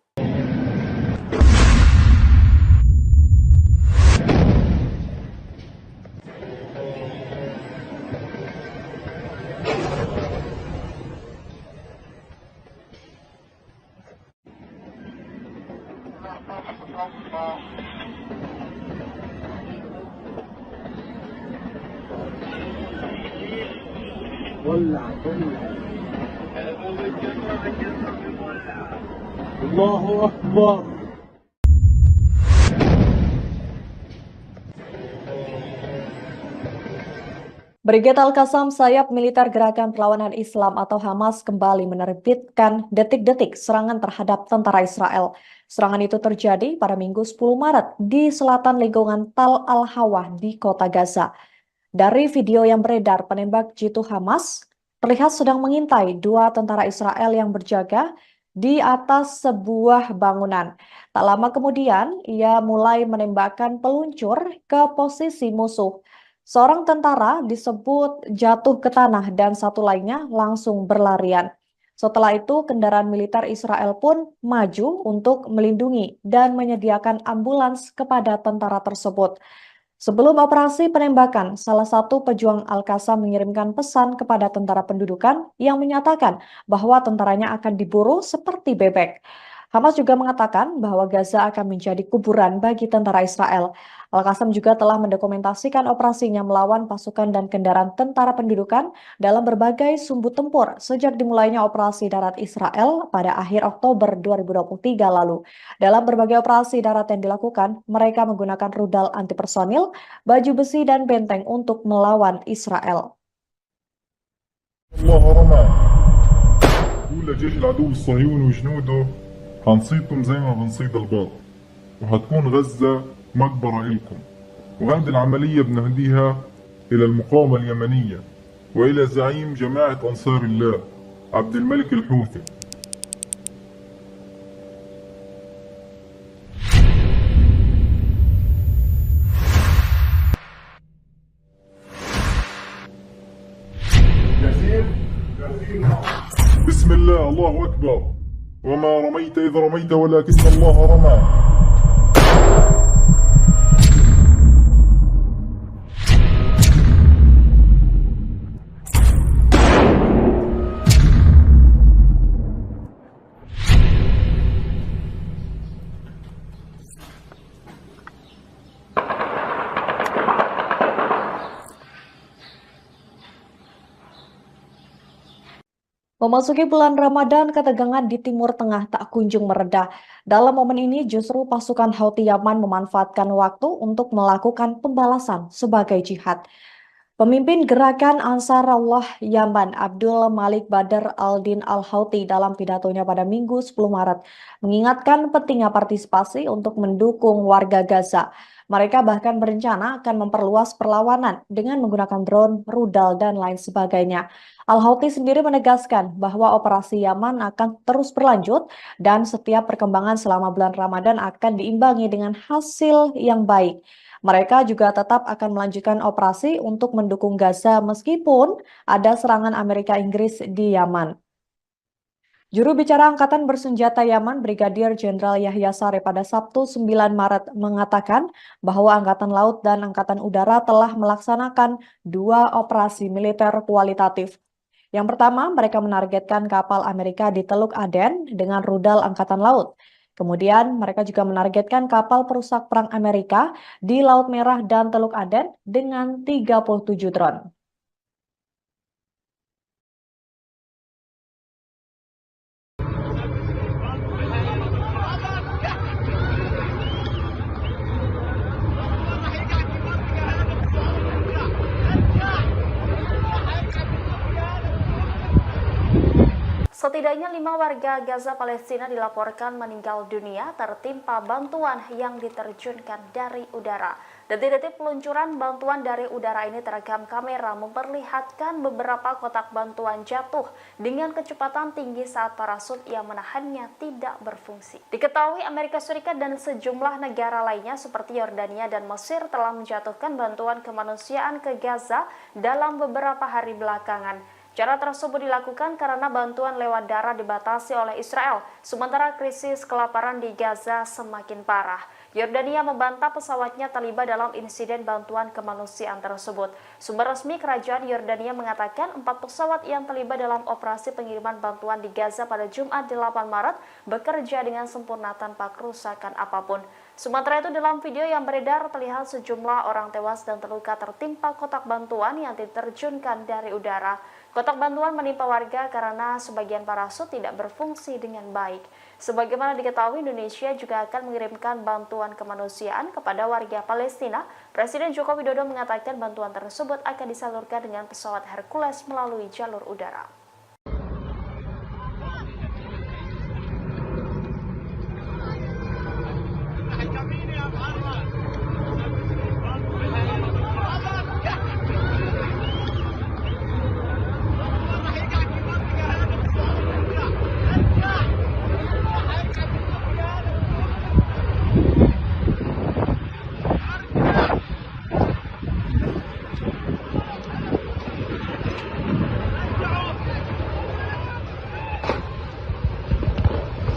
الله أكبر. Brigade Al-Qassam, sayap militer Gerakan Perlawanan Islam atau Hamas kembali menerbitkan detik-detik serangan terhadap tentara Israel. Serangan itu terjadi pada Minggu 10 Maret di selatan lingkungan Tal Al-Hawa di kota Gaza. Dari video yang beredar, penembak jitu Hamas terlihat sedang mengintai dua tentara Israel yang berjaga di atas sebuah bangunan. Tak lama kemudian, ia mulai menembakkan peluncur ke posisi musuh. Seorang tentara disebut jatuh ke tanah dan satu lainnya langsung berlarian. Setelah itu, kendaraan militer Israel pun maju untuk melindungi dan menyediakan ambulans kepada tentara tersebut. Sebelum operasi penembakan, salah satu pejuang Al-Qassam mengirimkan pesan kepada tentara pendudukan yang menyatakan bahwa tentaranya akan diburu seperti bebek. Hamas juga mengatakan bahwa Gaza akan menjadi kuburan bagi tentara Israel. Al-Qassam juga telah mendokumentasikan operasinya melawan pasukan dan kendaraan tentara pendudukan dalam berbagai sumbu tempur sejak dimulainya operasi darat Israel pada akhir Oktober 2023 lalu. Dalam berbagai operasi darat yang dilakukan, mereka menggunakan rudal anti personil, baju besi, dan benteng untuk melawan Israel. الله رمى قول لجيش العدو الصهيوني وجنوده هنصيدكم زي ما بنصيد الباط وهتكون غزة مقبرة إلكم وهذه العملية بنهديها إلى المقاومة اليمنية وإلى زعيم جماعة أنصار الله عبد الملك الحوثي. بسم الله الله أكبر وما رميت إذ رميت ولكن الله رمى. Memasuki bulan Ramadan, ketegangan di Timur Tengah tak kunjung mereda. Dalam momen ini, justru pasukan Houthi Yaman memanfaatkan waktu untuk melakukan pembalasan sebagai jihad. Pemimpin gerakan Ansarullah Yaman, Abdul Malik Badr al-Din al-Houthi dalam pidatonya pada Minggu 10 Maret mengingatkan pentingnya partisipasi untuk mendukung warga Gaza. Mereka bahkan berencana akan memperluas perlawanan dengan menggunakan drone, rudal, dan lain sebagainya. Al-Houthi sendiri menegaskan bahwa operasi Yaman akan terus berlanjut dan setiap perkembangan selama bulan Ramadan akan diimbangi dengan hasil yang baik. Mereka juga tetap akan melanjutkan operasi untuk mendukung Gaza meskipun ada serangan Amerika Inggris di Yaman. Juru bicara Angkatan Bersenjata Yaman, Brigadir Jenderal Yahya Saree pada Sabtu 9 Maret mengatakan bahwa Angkatan Laut dan Angkatan Udara telah melaksanakan 2 operasi militer kualitatif. Yang pertama, mereka menargetkan kapal Amerika di Teluk Aden dengan rudal Angkatan Laut. Kemudian, mereka juga menargetkan kapal perusak perang Amerika di Laut Merah dan Teluk Aden dengan 37 drone. Setidaknya 5 warga Gaza Palestina dilaporkan meninggal dunia tertimpa bantuan yang diterjunkan dari udara. Detik-detik peluncuran bantuan dari udara ini terekam kamera memperlihatkan beberapa kotak bantuan jatuh dengan kecepatan tinggi saat parasut yang menahannya tidak berfungsi. Diketahui Amerika Serikat dan sejumlah negara lainnya seperti Yordania dan Mesir telah menjatuhkan bantuan kemanusiaan ke Gaza dalam beberapa hari belakangan. Cara tersebut dilakukan karena bantuan lewat darat dibatasi oleh Israel, sementara krisis kelaparan di Gaza semakin parah. Yordania membantah pesawatnya terlibat dalam insiden bantuan kemanusiaan tersebut. Sumber resmi kerajaan Yordania mengatakan 4 pesawat yang terlibat dalam operasi pengiriman bantuan di Gaza pada Jumat 8 Maret bekerja dengan sempurna tanpa kerusakan apapun. Sementara itu dalam video yang beredar terlihat sejumlah orang tewas dan terluka tertimpa kotak bantuan yang diterjunkan dari udara. Kotak bantuan menimpa warga karena sebagian parasut tidak berfungsi dengan baik. Sebagaimana diketahui, Indonesia juga akan mengirimkan bantuan kemanusiaan kepada warga Palestina. Presiden Joko Widodo mengatakan bantuan tersebut akan disalurkan dengan pesawat Hercules melalui jalur udara.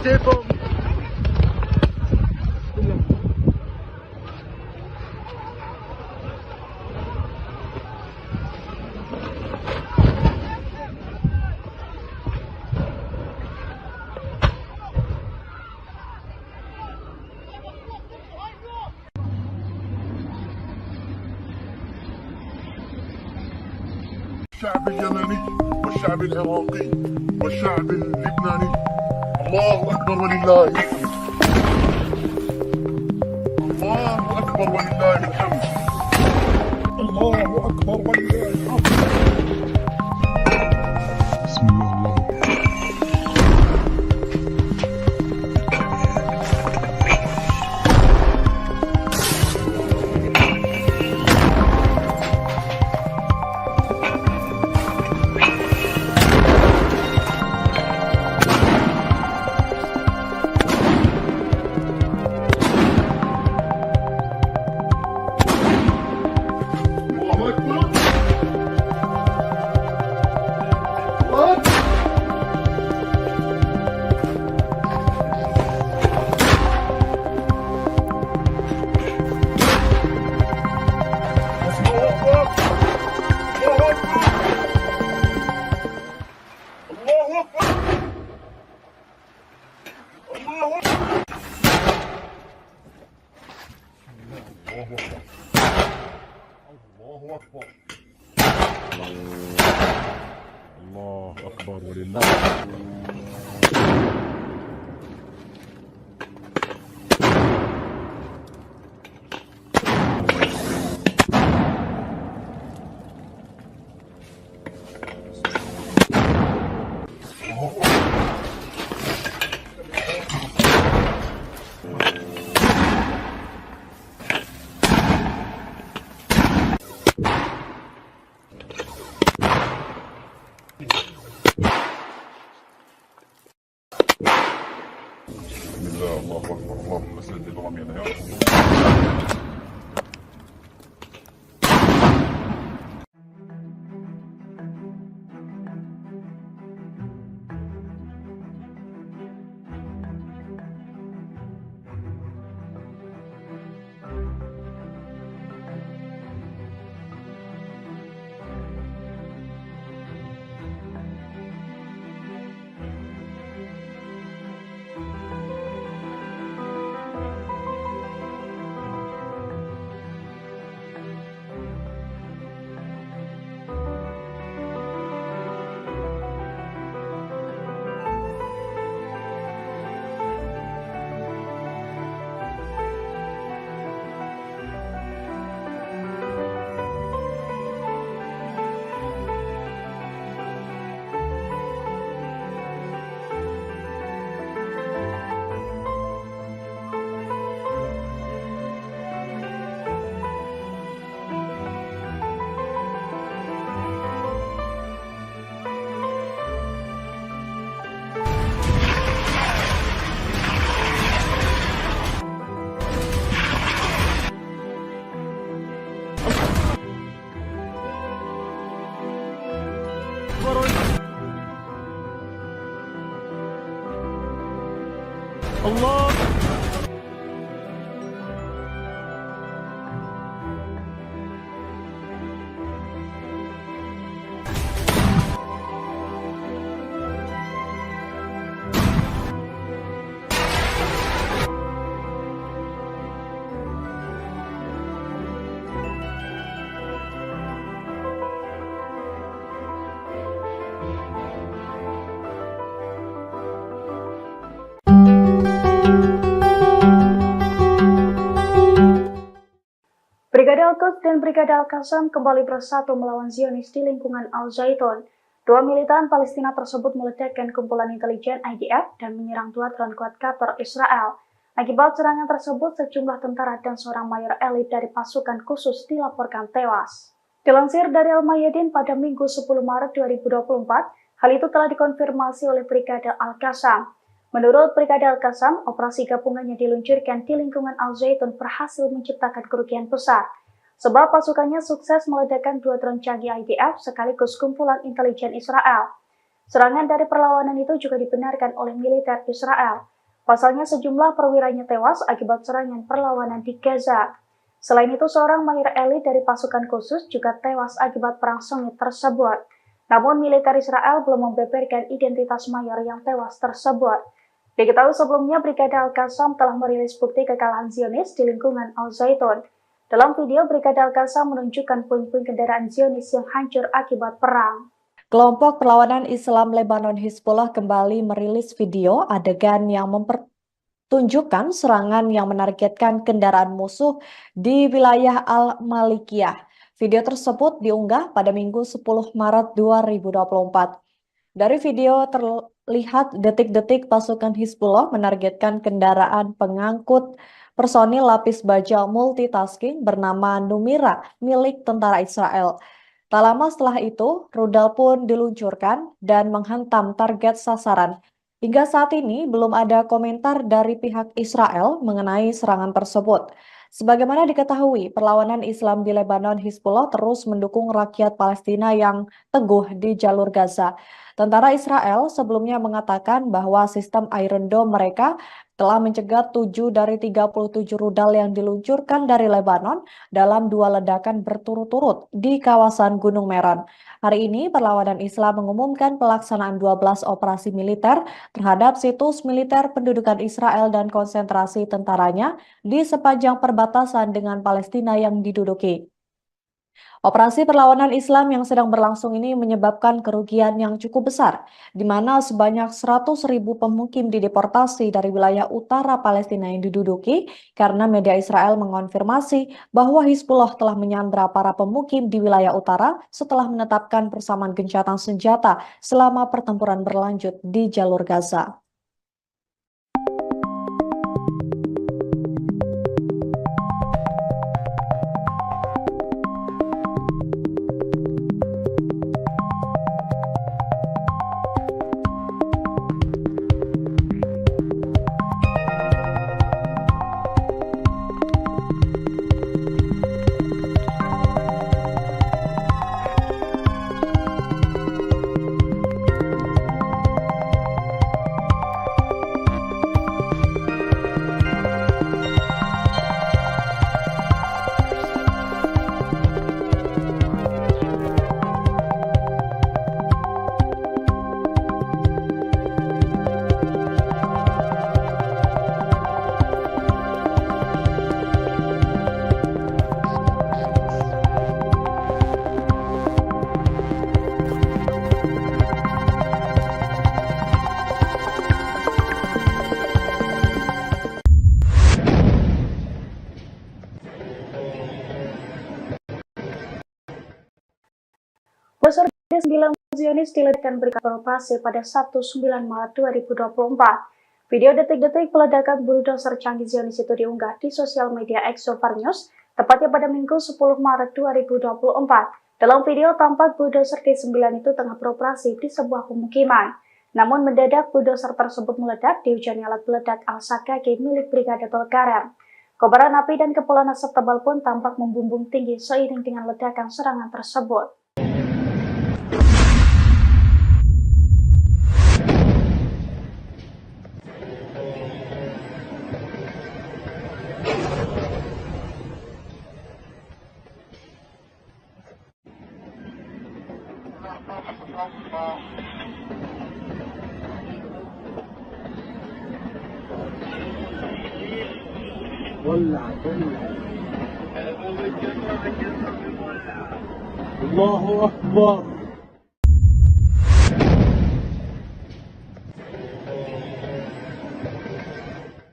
C'est bon. الشعب اليمني والشعب العراقي والشعب اللبناني الله أكبر ولله الحمد. الله أكبر ولله الحمد. الله أكبر ولله الحمد. بسم الله الله أكبر ولله. الله أكبر. اللهم سدد رمينا يا رب. الله Al-Quds dan Brigade Al-Qassam kembali bersatu melawan Zionis di lingkungan Al-Zaitun. Dua militan Palestina tersebut meledakkan kumpulan intelijen IDF dan menyerang dua drone quadcopter Israel. Akibat serangan tersebut, sejumlah tentara dan seorang mayor elit dari pasukan khusus dilaporkan tewas. Dilansir dari Al-Mayadin pada Minggu 10 Maret 2024, hal itu telah dikonfirmasi oleh Brigade Al-Qassam. Menurut Brigade Al-Qassam, operasi gabungan yang diluncurkan di lingkungan Al-Zaitun berhasil menciptakan kerugian besar, sebab pasukannya sukses meledakkan dua drone canggih IDF sekaligus kumpulan intelijen Israel. Serangan dari perlawanan itu juga dibenarkan oleh militer Israel. Pasalnya sejumlah perwiranya tewas akibat serangan perlawanan di Gaza. Selain itu, seorang mayor elit dari pasukan khusus juga tewas akibat perang sengit tersebut. Namun militer Israel belum membeberkan identitas mayor yang tewas tersebut. Diketahui sebelumnya, Brigade Al-Qassam telah merilis bukti kekalahan Zionis di lingkungan Al-Zaitun. Dalam video, Brigade Al-Qassam menunjukkan puing-puing kendaraan Zionis yang hancur akibat perang. Kelompok perlawanan Islam Lebanon Hizbullah kembali merilis video adegan yang mempertunjukkan serangan yang menargetkan kendaraan musuh di wilayah Al-Malikiyah. Video tersebut diunggah pada Minggu 10 Maret 2024. Dari video terlihat detik-detik pasukan Hizbullah menargetkan kendaraan pengangkut personil lapis baja multitasking bernama Numira milik tentara Israel. Tak lama setelah itu, rudal pun diluncurkan dan menghantam target sasaran. Hingga saat ini belum ada komentar dari pihak Israel mengenai serangan tersebut. Sebagaimana diketahui, perlawanan Islam di Lebanon Hizbullah terus mendukung rakyat Palestina yang teguh di jalur Gaza. Tentara Israel sebelumnya mengatakan bahwa sistem Iron Dome mereka telah mencegat 7 dari 37 rudal yang diluncurkan dari Lebanon dalam 2 ledakan berturut-turut di kawasan Gunung Meron. Hari ini, perlawanan Islam mengumumkan pelaksanaan 12 operasi militer terhadap situs militer pendudukan Israel dan konsentrasi tentaranya di sepanjang perbatasan dengan Palestina yang diduduki. Operasi perlawanan Islam yang sedang berlangsung ini menyebabkan kerugian yang cukup besar, di mana sebanyak 100.000 pemukim dideportasi dari wilayah utara Palestina yang diduduki karena media Israel mengonfirmasi bahwa Hizbullah telah menyandra para pemukim di wilayah utara setelah menetapkan persamaan gencatan senjata selama pertempuran berlanjut di jalur Gaza. Besar 9 Zionis diledakkan beroperasi pada Sabtu 9 Maret 2024. Video detik-detik peledakan bulldozer canggih Zionis itu diunggah di sosial media X News, tepatnya pada Minggu 10 Maret 2024. Dalam video tampak bulldozer D9 itu tengah beroperasi di sebuah pemukiman. Namun mendadak bulldozer tersebut meledak dihujani alat peledak Al-Sakaki milik Brigade Belkarem. Kobaran api dan kepulan asap tebal pun tampak membumbung tinggi seiring dengan ledakan serangan tersebut. ولع الله أكبر.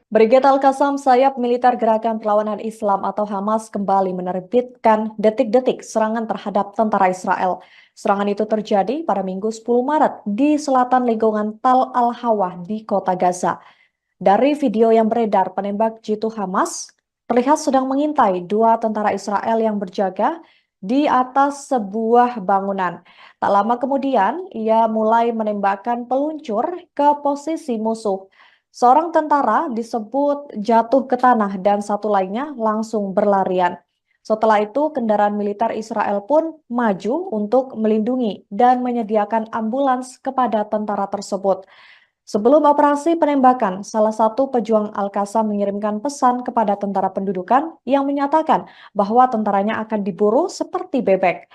Brigade Al-Qassam, sayap militer Gerakan Perlawanan Islam atau Hamas kembali menerbitkan detik-detik serangan terhadap tentara Israel. Serangan itu terjadi pada Minggu 10 Maret di selatan lingkungan Tal Al-Hawa di kota Gaza. Dari video yang beredar, penembak jitu Hamas terlihat sedang mengintai dua tentara Israel yang berjaga di atas sebuah bangunan. Tak lama kemudian, ia mulai menembakkan peluncur ke posisi musuh. Seorang tentara disebut jatuh ke tanah dan satu lainnya langsung berlarian. Setelah itu, kendaraan militer Israel pun maju untuk melindungi dan menyediakan ambulans kepada tentara tersebut. Sebelum operasi penembakan, salah satu pejuang Al-Qassam mengirimkan pesan kepada tentara pendudukan yang menyatakan bahwa tentaranya akan diburu seperti bebek.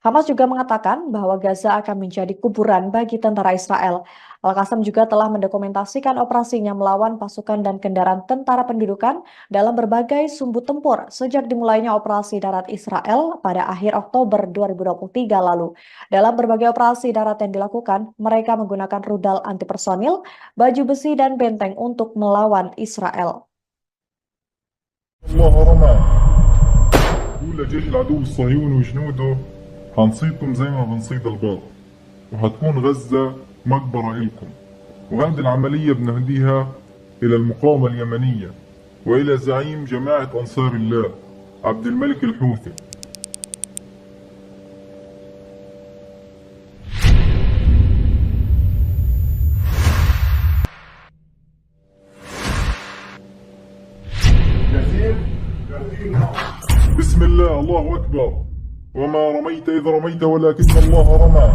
Hamas juga mengatakan bahwa Gaza akan menjadi kuburan bagi tentara Israel. Al-Qassam juga telah mendokumentasikan operasinya melawan pasukan dan kendaraan tentara pendudukan dalam berbagai sumbu tempur sejak dimulainya operasi darat Israel pada akhir Oktober 2023 lalu. Dalam berbagai operasi darat yang dilakukan, mereka menggunakan rudal antipersonil, baju besi, dan benteng untuk melawan Israel. الله رمى قول لجيش العدو الصهيوني وجنوده هنصيدكم زي ما بنصيد الباط وهتكون غزة مقبرة إلكم. وهذه العملية بنهديها إلى المقاومة اليمنية وإلى زعيم جماعة أنصار الله عبد الملك الحوثي. بسم الله الله أكبر وما رميت إذ رميت ولكن الله رمى.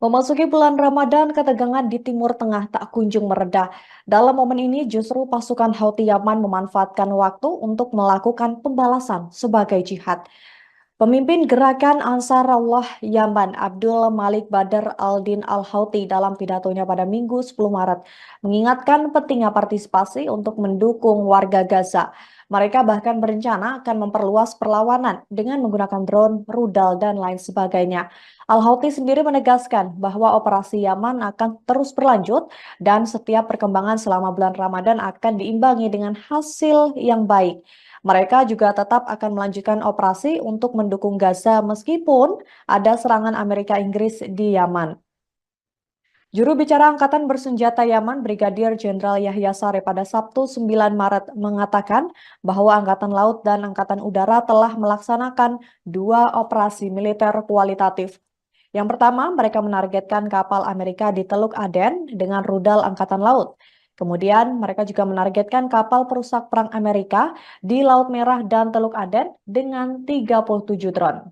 Memasuki bulan Ramadan, ketegangan di Timur Tengah tak kunjung mereda. Dalam momen ini, justru pasukan Houthi Yaman memanfaatkan waktu untuk melakukan pembalasan sebagai jihad. Pemimpin gerakan Ansarullah Yaman, Abdul Malik Badr al-Din al-Houthi dalam pidatonya pada Minggu 10 Maret, mengingatkan pentingnya partisipasi untuk mendukung warga Gaza. Mereka bahkan berencana akan memperluas perlawanan dengan menggunakan drone, rudal, dan lain sebagainya. Al-Houthi sendiri menegaskan bahwa operasi Yaman akan terus berlanjut dan setiap perkembangan selama bulan Ramadan akan diimbangi dengan hasil yang baik. Mereka juga tetap akan melanjutkan operasi untuk mendukung Gaza meskipun ada serangan Amerika Inggris di Yaman. Juru bicara Angkatan Bersenjata Yaman, Brigadir Jenderal Yahya Saree pada Sabtu 9 Maret mengatakan bahwa Angkatan Laut dan Angkatan Udara telah melaksanakan 2 operasi militer kualitatif. Yang pertama, mereka menargetkan kapal Amerika di Teluk Aden dengan rudal Angkatan Laut. Kemudian, mereka juga menargetkan kapal perusak perang Amerika di Laut Merah dan Teluk Aden dengan 37 drone.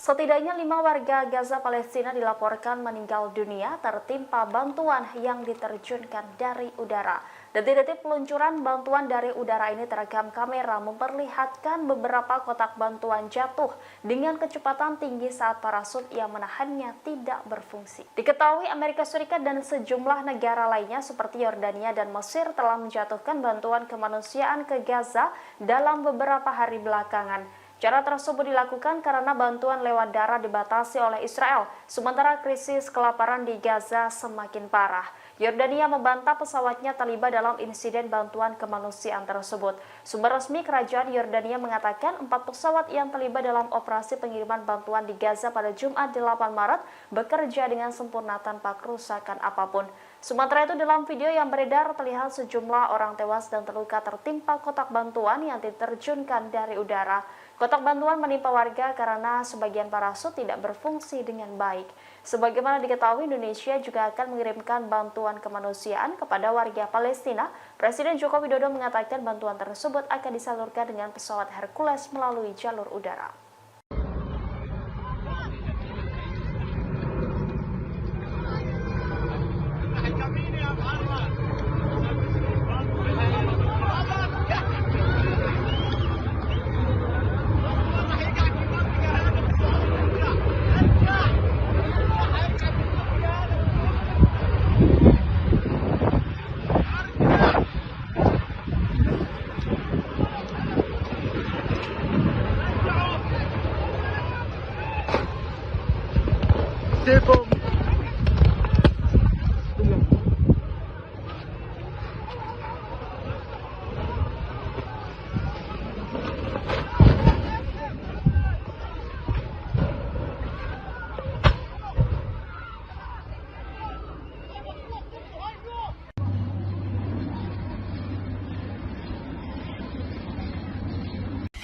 Setidaknya 5 warga Gaza Palestina dilaporkan meninggal dunia tertimpa bantuan yang diterjunkan dari udara. Detik-detik peluncuran bantuan dari udara ini terekam kamera memperlihatkan beberapa kotak bantuan jatuh dengan kecepatan tinggi saat parasut yang menahannya tidak berfungsi. Diketahui Amerika Serikat dan sejumlah negara lainnya seperti Yordania dan Mesir telah menjatuhkan bantuan kemanusiaan ke Gaza dalam beberapa hari belakangan. Cara tersebut dilakukan karena bantuan lewat darat dibatasi oleh Israel, sementara krisis kelaparan di Gaza semakin parah. Yordania membantah pesawatnya terlibat dalam insiden bantuan kemanusiaan tersebut. Sumber resmi kerajaan Yordania mengatakan 4 pesawat yang terlibat dalam operasi pengiriman bantuan di Gaza pada Jumat 8 Maret bekerja dengan sempurna tanpa kerusakan apapun. Sementara itu dalam video yang beredar terlihat sejumlah orang tewas dan terluka tertimpa kotak bantuan yang diterjunkan dari udara. Kotak bantuan menimpa warga karena sebagian parasut tidak berfungsi dengan baik. Sebagaimana diketahui, Indonesia juga akan mengirimkan bantuan kemanusiaan kepada warga Palestina. Presiden Joko Widodo mengatakan bantuan tersebut akan disalurkan dengan pesawat Hercules melalui jalur udara.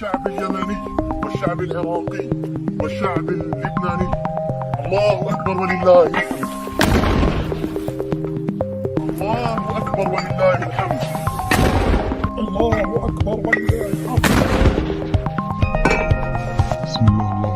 الشعب اليمني والشعب العراقي والشعب اللبناني الله أكبر ولله الحمد. الله أكبر ولله الحمد. الله أكبر ولله الحمد. بسم الله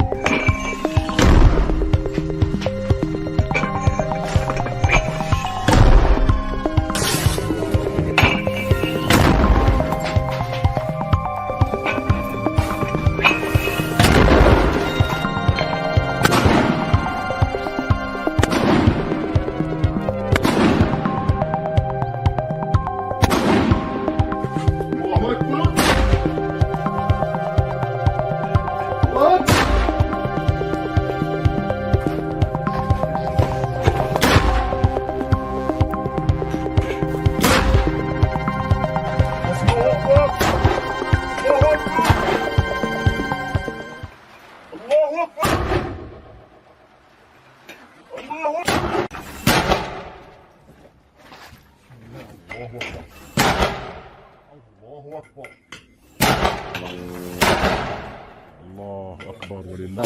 الله أكبر ولله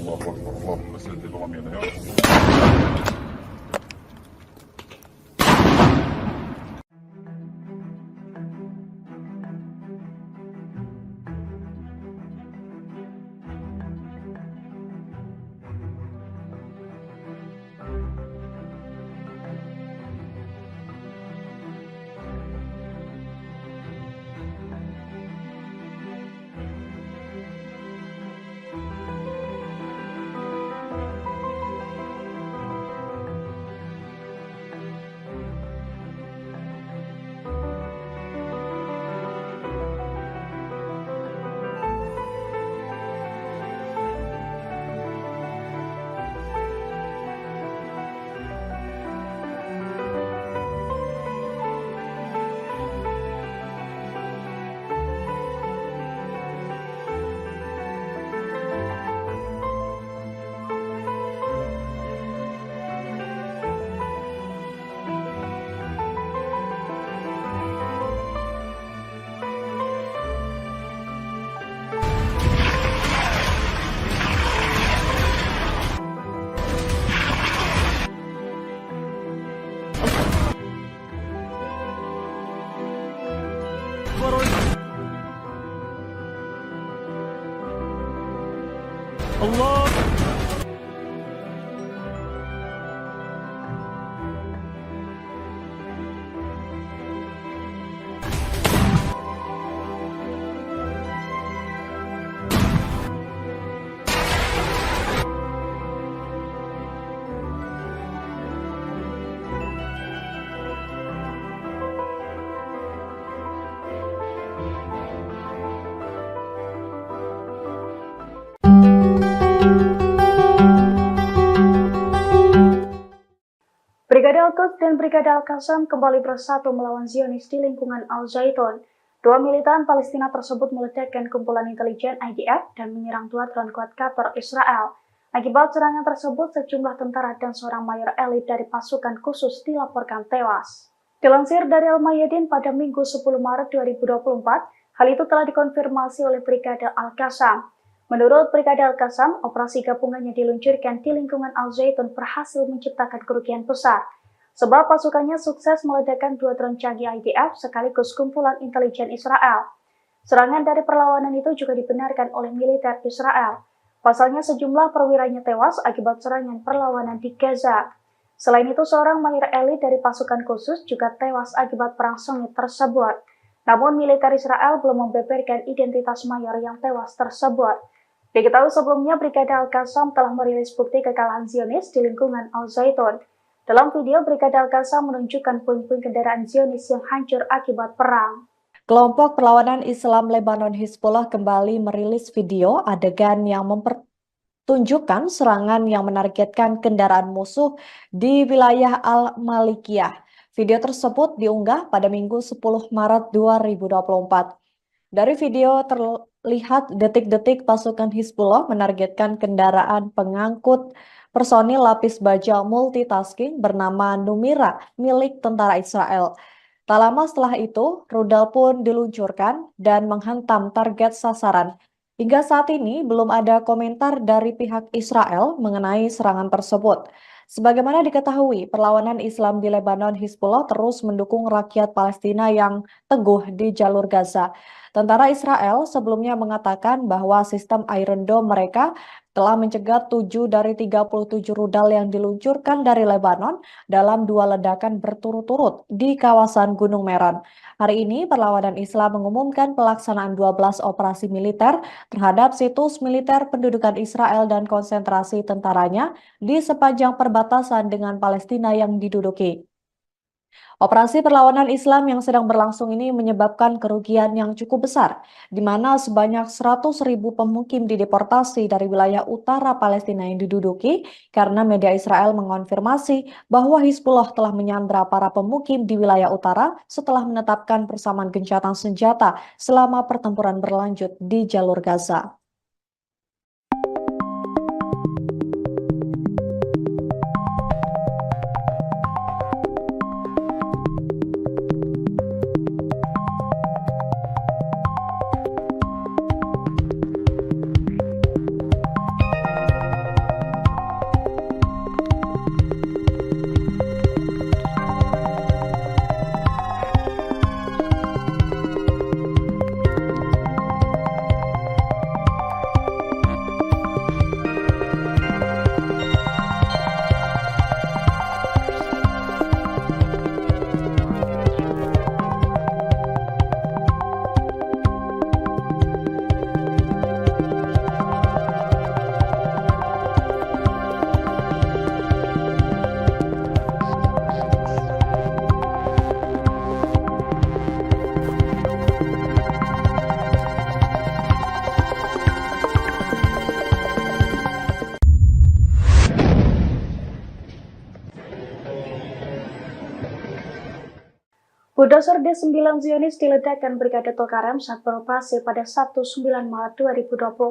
الله أكبر. اللهم سدد رمينا يا رب. الله Brigade Al-Qassam kembali bersatu melawan Zionis di lingkungan Al-Zaitun. Dua militan Palestina tersebut meledakkan kumpulan intelijen IDF dan menyerang dua drone quadcopter Israel. Akibat serangan tersebut, sejumlah tentara dan seorang mayor elit dari pasukan khusus dilaporkan tewas. Dilansir dari Al-Mayadin pada Minggu 10 Maret 2024, hal itu telah dikonfirmasi oleh Brigade Al-Qassam. Menurut Brigade Al-Qassam, operasi gabungannya diluncurkan di lingkungan Al-Zaitun berhasil menciptakan kerugian besar, sebab pasukannya sukses meledakkan dua drone canggih IDF sekaligus kumpulan intelijen Israel. Serangan dari perlawanan itu juga dibenarkan oleh militer Israel. Pasalnya sejumlah perwiranya tewas akibat serangan perlawanan di Gaza. Selain itu, seorang mayor elit dari pasukan khusus juga tewas akibat perang sengit tersebut. Namun militer Israel belum membeberkan identitas mayor yang tewas tersebut. Diketahui sebelumnya, Brigade Al-Qassam telah merilis bukti kekalahan Zionis di lingkungan Al-Zaitun. Dalam video, Brigade Al-Qassam menunjukkan puing-puing kendaraan Zionis yang hancur akibat perang. Kelompok perlawanan Islam Lebanon Hizbullah kembali merilis video adegan yang mempertunjukkan serangan yang menargetkan kendaraan musuh di wilayah Al-Malikiyah. Video tersebut diunggah pada Minggu 10 Maret 2024. Dari video terlihat detik-detik pasukan Hizbullah menargetkan kendaraan pengangkut personil lapis baja multitasking bernama Numira milik tentara Israel. Tak lama setelah itu, rudal pun diluncurkan dan menghantam target sasaran. Hingga saat ini belum ada komentar dari pihak Israel mengenai serangan tersebut. Sebagaimana diketahui, perlawanan Islam di Lebanon Hizbullah terus mendukung rakyat Palestina yang teguh di jalur Gaza. Tentara Israel sebelumnya mengatakan bahwa sistem Iron Dome mereka telah mencegat 7 dari 37 rudal yang diluncurkan dari Lebanon dalam 2 ledakan berturut-turut di kawasan Gunung Meron. Hari ini, perlawanan Islam mengumumkan pelaksanaan 12 operasi militer terhadap situs militer pendudukan Israel dan konsentrasi tentaranya di sepanjang perbatasan dengan Palestina yang diduduki. Operasi perlawanan Islam yang sedang berlangsung ini menyebabkan kerugian yang cukup besar, di mana sebanyak 100.000 pemukim dideportasi dari wilayah utara Palestina yang diduduki karena media Israel mengonfirmasi bahwa Hizbullah telah menyandra para pemukim di wilayah utara setelah menetapkan persamaan gencatan senjata selama pertempuran berlanjut di jalur Gaza. Bulldozer D9 Zionis diledakkan Brigade Tulkarem saat beroperasi pada Sabtu 9 Maret 2024.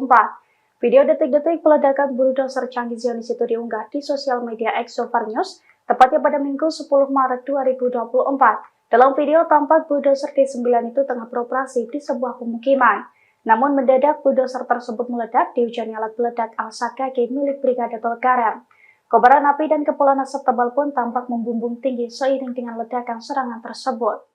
Video detik-detik peledakan bulldozer canggih Zionis itu diunggah di sosial media Exovar News, tepatnya pada Minggu 10 Maret 2024. Dalam video tampak bulldozer D9 itu tengah beroperasi di sebuah pemukiman. Namun mendadak bulldozer tersebut meledak dihujani alat peledak Al-Sakaki milik Brigade Tulkarem. Kobaran api dan kepulan asap tebal pun tampak membumbung tinggi seiring dengan ledakan serangan tersebut.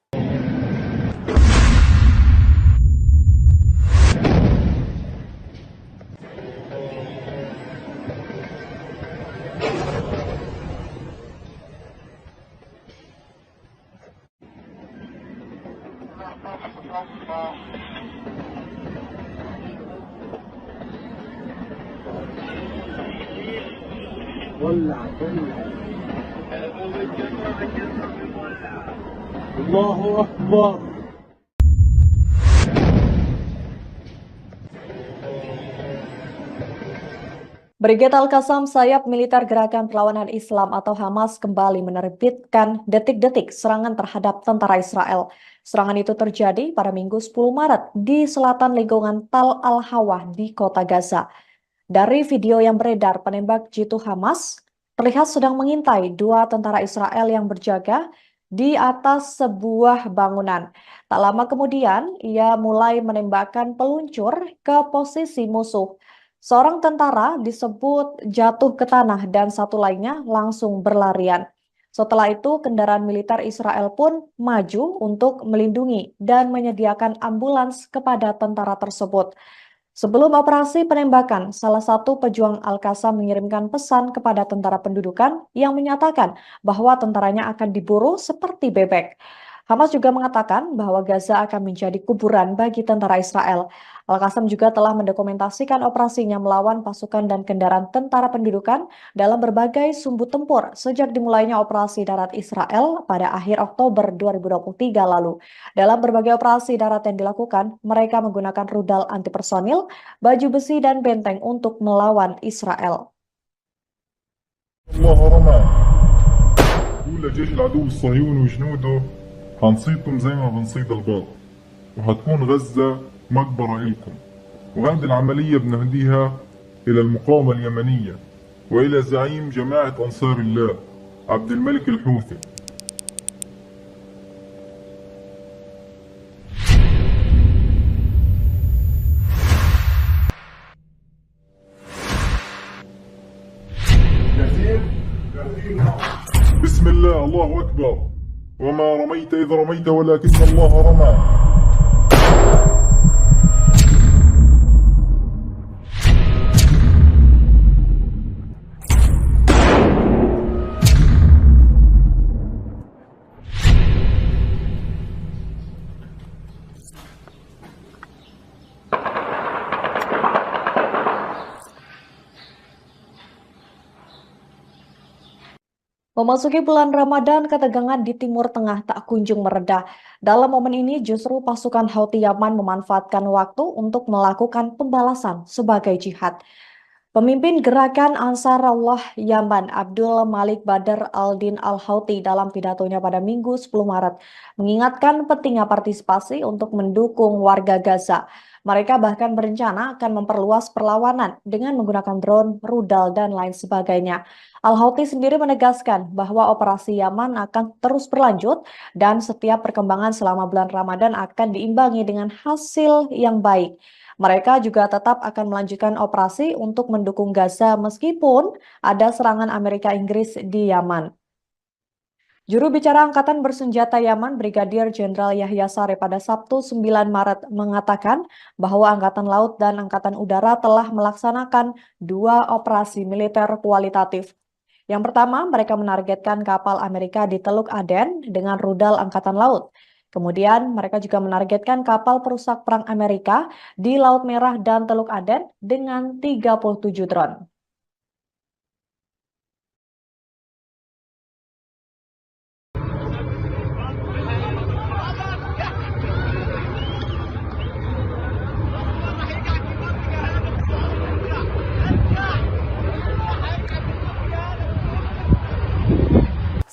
ولع الله أكبر. Brigade Al-Qassam sayap militer Gerakan Perlawanan Islam atau Hamas kembali menerbitkan detik-detik serangan terhadap tentara Israel. Serangan itu terjadi pada Minggu 10 Maret di selatan lingkungan Tal Al-Hawa di kota Gaza. Dari video yang beredar, penembak jitu Hamas terlihat sedang mengintai dua tentara Israel yang berjaga di atas sebuah bangunan. Tak lama kemudian, ia mulai menembakkan peluncur ke posisi musuh. Seorang tentara disebut jatuh ke tanah dan satu lainnya langsung berlarian. Setelah itu, kendaraan militer Israel pun maju untuk melindungi dan menyediakan ambulans kepada tentara tersebut. Sebelum operasi penembakan, salah satu pejuang Al-Qassam mengirimkan pesan kepada tentara pendudukan yang menyatakan bahwa tentaranya akan diburu seperti bebek. Hamas juga mengatakan bahwa Gaza akan menjadi kuburan bagi tentara Israel. Al-Qassam juga telah mendokumentasikan operasinya melawan pasukan dan kendaraan tentara pendudukan dalam berbagai sumbu tempur sejak dimulainya operasi darat Israel pada akhir Oktober 2023 lalu. Dalam berbagai operasi darat yang dilakukan, mereka menggunakan rudal anti personil, baju besi, dan benteng untuk melawan Israel. الله رمى قول لجيش العدو الصهيوني وجنوده هنصيدكم زي ما بنصيد الباط وهتكون غزة مقبرة إلكم وهذه العملية بنهديها إلى المقاومة اليمنية وإلى زعيم جماعة أنصار الله عبد الملك الحوثي. بسم الله الله أكبر وما رميت إذ رميت ولكن الله رمى. Memasuki bulan Ramadan, ketegangan di Timur Tengah tak kunjung mereda. Dalam momen ini, justru pasukan Houthi Yaman memanfaatkan waktu untuk melakukan pembalasan sebagai jihad. Pemimpin gerakan Ansarullah Yaman, Abdul Malik Badr al-Din al-Houthi dalam pidatonya pada Minggu 10 Maret, mengingatkan pentingnya partisipasi untuk mendukung warga Gaza. Mereka bahkan berencana akan memperluas perlawanan dengan menggunakan drone, rudal, dan lain sebagainya. Al-Houthi sendiri menegaskan bahwa operasi Yaman akan terus berlanjut dan setiap perkembangan selama bulan Ramadan akan diimbangi dengan hasil yang baik. Mereka juga tetap akan melanjutkan operasi untuk mendukung Gaza meskipun ada serangan Amerika Inggris di Yaman. Juru bicara Angkatan Bersenjata Yaman, Brigadir Jenderal Yahya Saree pada Sabtu 9 Maret mengatakan bahwa Angkatan Laut dan Angkatan Udara telah melaksanakan 2 operasi militer kualitatif. Yang pertama, mereka menargetkan kapal Amerika di Teluk Aden dengan rudal Angkatan Laut. Kemudian, mereka juga menargetkan kapal perusak perang Amerika di Laut Merah dan Teluk Aden dengan 37 drone.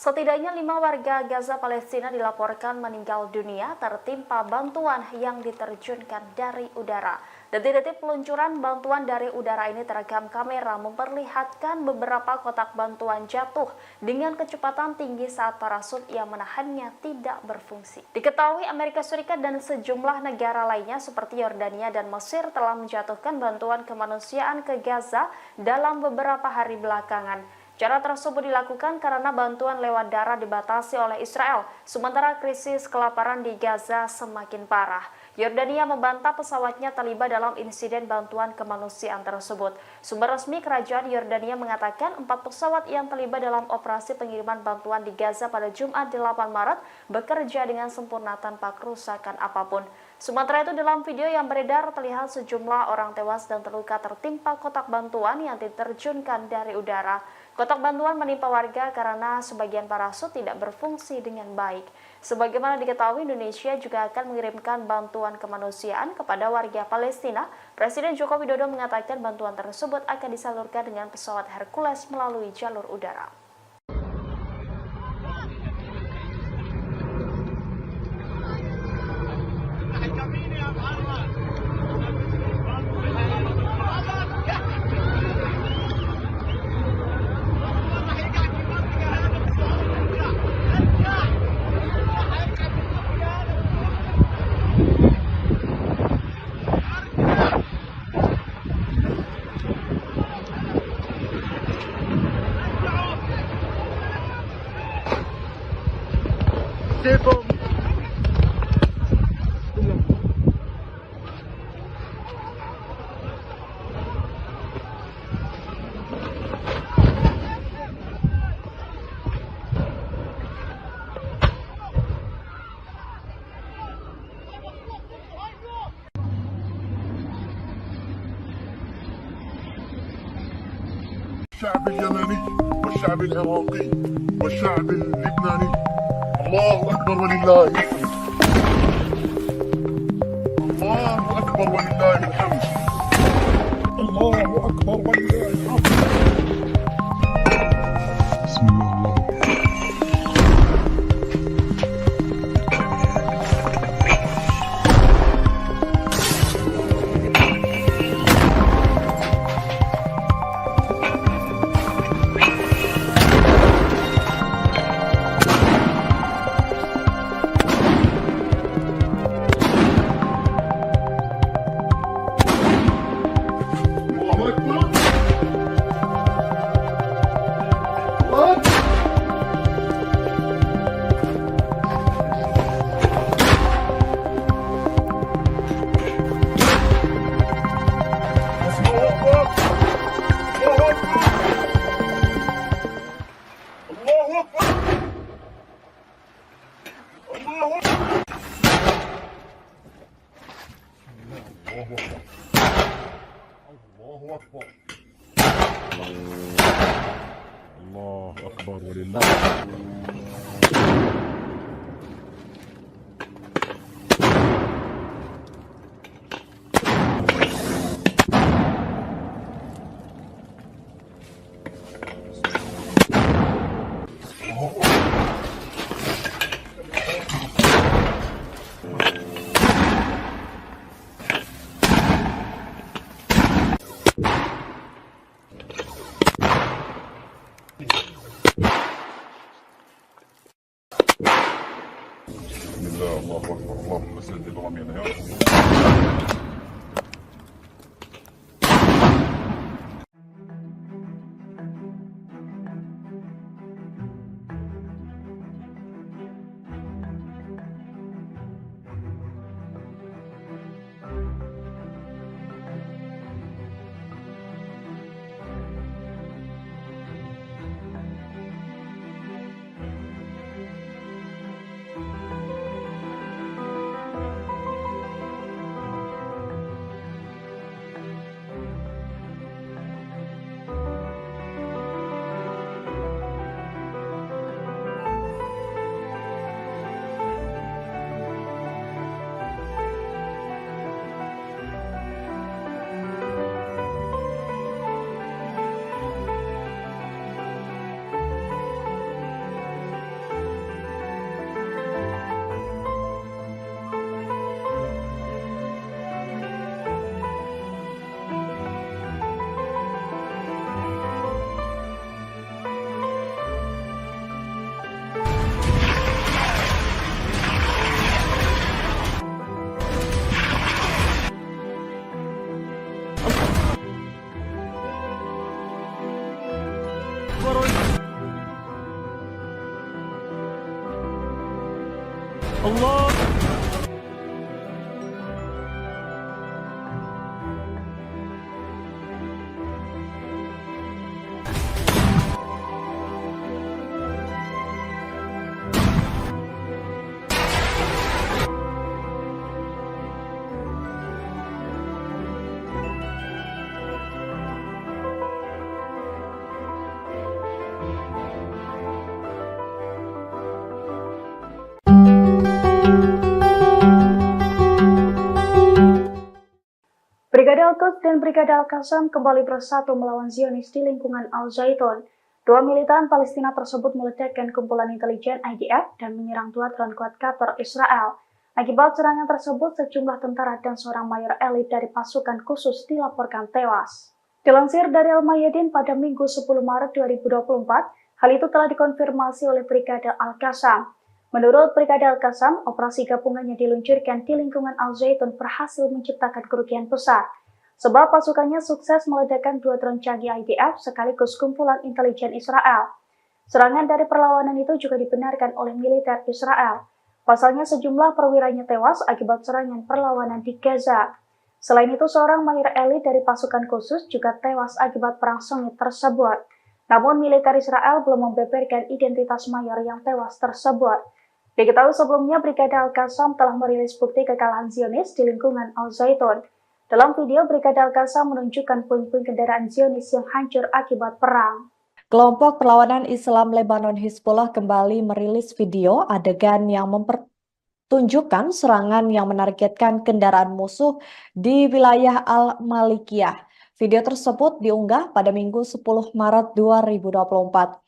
Setidaknya 5 warga Gaza Palestina dilaporkan meninggal dunia tertimpa bantuan yang diterjunkan dari udara. Detik-detik peluncuran bantuan dari udara ini terekam kamera memperlihatkan beberapa kotak bantuan jatuh dengan kecepatan tinggi saat parasut yang menahannya tidak berfungsi. Diketahui Amerika Serikat dan sejumlah negara lainnya seperti Yordania dan Mesir telah menjatuhkan bantuan kemanusiaan ke Gaza dalam beberapa hari belakangan. Cara tersebut dilakukan karena bantuan lewat darat dibatasi oleh Israel, sementara krisis kelaparan di Gaza semakin parah. Yordania membantah pesawatnya terlibat dalam insiden bantuan kemanusiaan tersebut. Sumber resmi kerajaan Yordania mengatakan 4 pesawat yang terlibat dalam operasi pengiriman bantuan di Gaza pada Jumat 8 Maret bekerja dengan sempurna tanpa kerusakan apapun. Sementara itu dalam video yang beredar terlihat sejumlah orang tewas dan terluka tertimpa kotak bantuan yang diterjunkan dari udara. Kotak bantuan menimpa warga karena sebagian parasut tidak berfungsi dengan baik. Sebagaimana diketahui, Indonesia juga akan mengirimkan bantuan kemanusiaan kepada warga Palestina. Presiden Joko Widodo mengatakan bantuan tersebut akan disalurkan dengan pesawat Hercules melalui jalur udara. الشعب اليمني والشعب العراقي والشعب اللبناني الله أكبر ولله الحمد. الله أكبر ولله الحمد. الله أكبر ولله الحمد. بسم الله الله أكبر ولله الله أكبر. اللهم سدد رمينا يا رب. Al-Quds dan Brigade Al-Qassam kembali bersatu melawan Zionis di lingkungan Al-Zaitun. Dua militan Palestina tersebut meledakkan kumpulan intelijen IDF dan menyerang dua drone quadcopter Israel. Akibat serangan tersebut, sejumlah tentara dan seorang mayor elit dari pasukan khusus dilaporkan tewas. Dilansir dari Al-Mayadin pada Minggu 10 Maret 2024, hal itu telah dikonfirmasi oleh Brigade Al-Qassam. Menurut Brigade Al-Qassam, operasi gabungan yang diluncurkan di lingkungan Al-Zaitun berhasil menciptakan kerugian besar, sebab pasukannya sukses meledakkan dua drone canggih IDF sekaligus kumpulan intelijen Israel. Serangan dari perlawanan itu juga dibenarkan oleh militer Israel. Pasalnya sejumlah perwiranya tewas akibat serangan perlawanan di Gaza. Selain itu, seorang mayor elit dari pasukan khusus juga tewas akibat perang sengit tersebut. Namun militer Israel belum membeberkan identitas mayor yang tewas tersebut. Diketahui sebelumnya, Brigade Al-Qassam telah merilis bukti kekalahan Zionis di lingkungan Al-Zaitun. Dalam video, Brigade Al-Qassam menunjukkan puing-puing kendaraan Zionis yang hancur akibat perang. Kelompok perlawanan Islam Lebanon Hizbullah kembali merilis video adegan yang mempertunjukkan serangan yang menargetkan kendaraan musuh di wilayah Al-Malikiyah. Video tersebut diunggah pada Minggu 10 Maret 2024.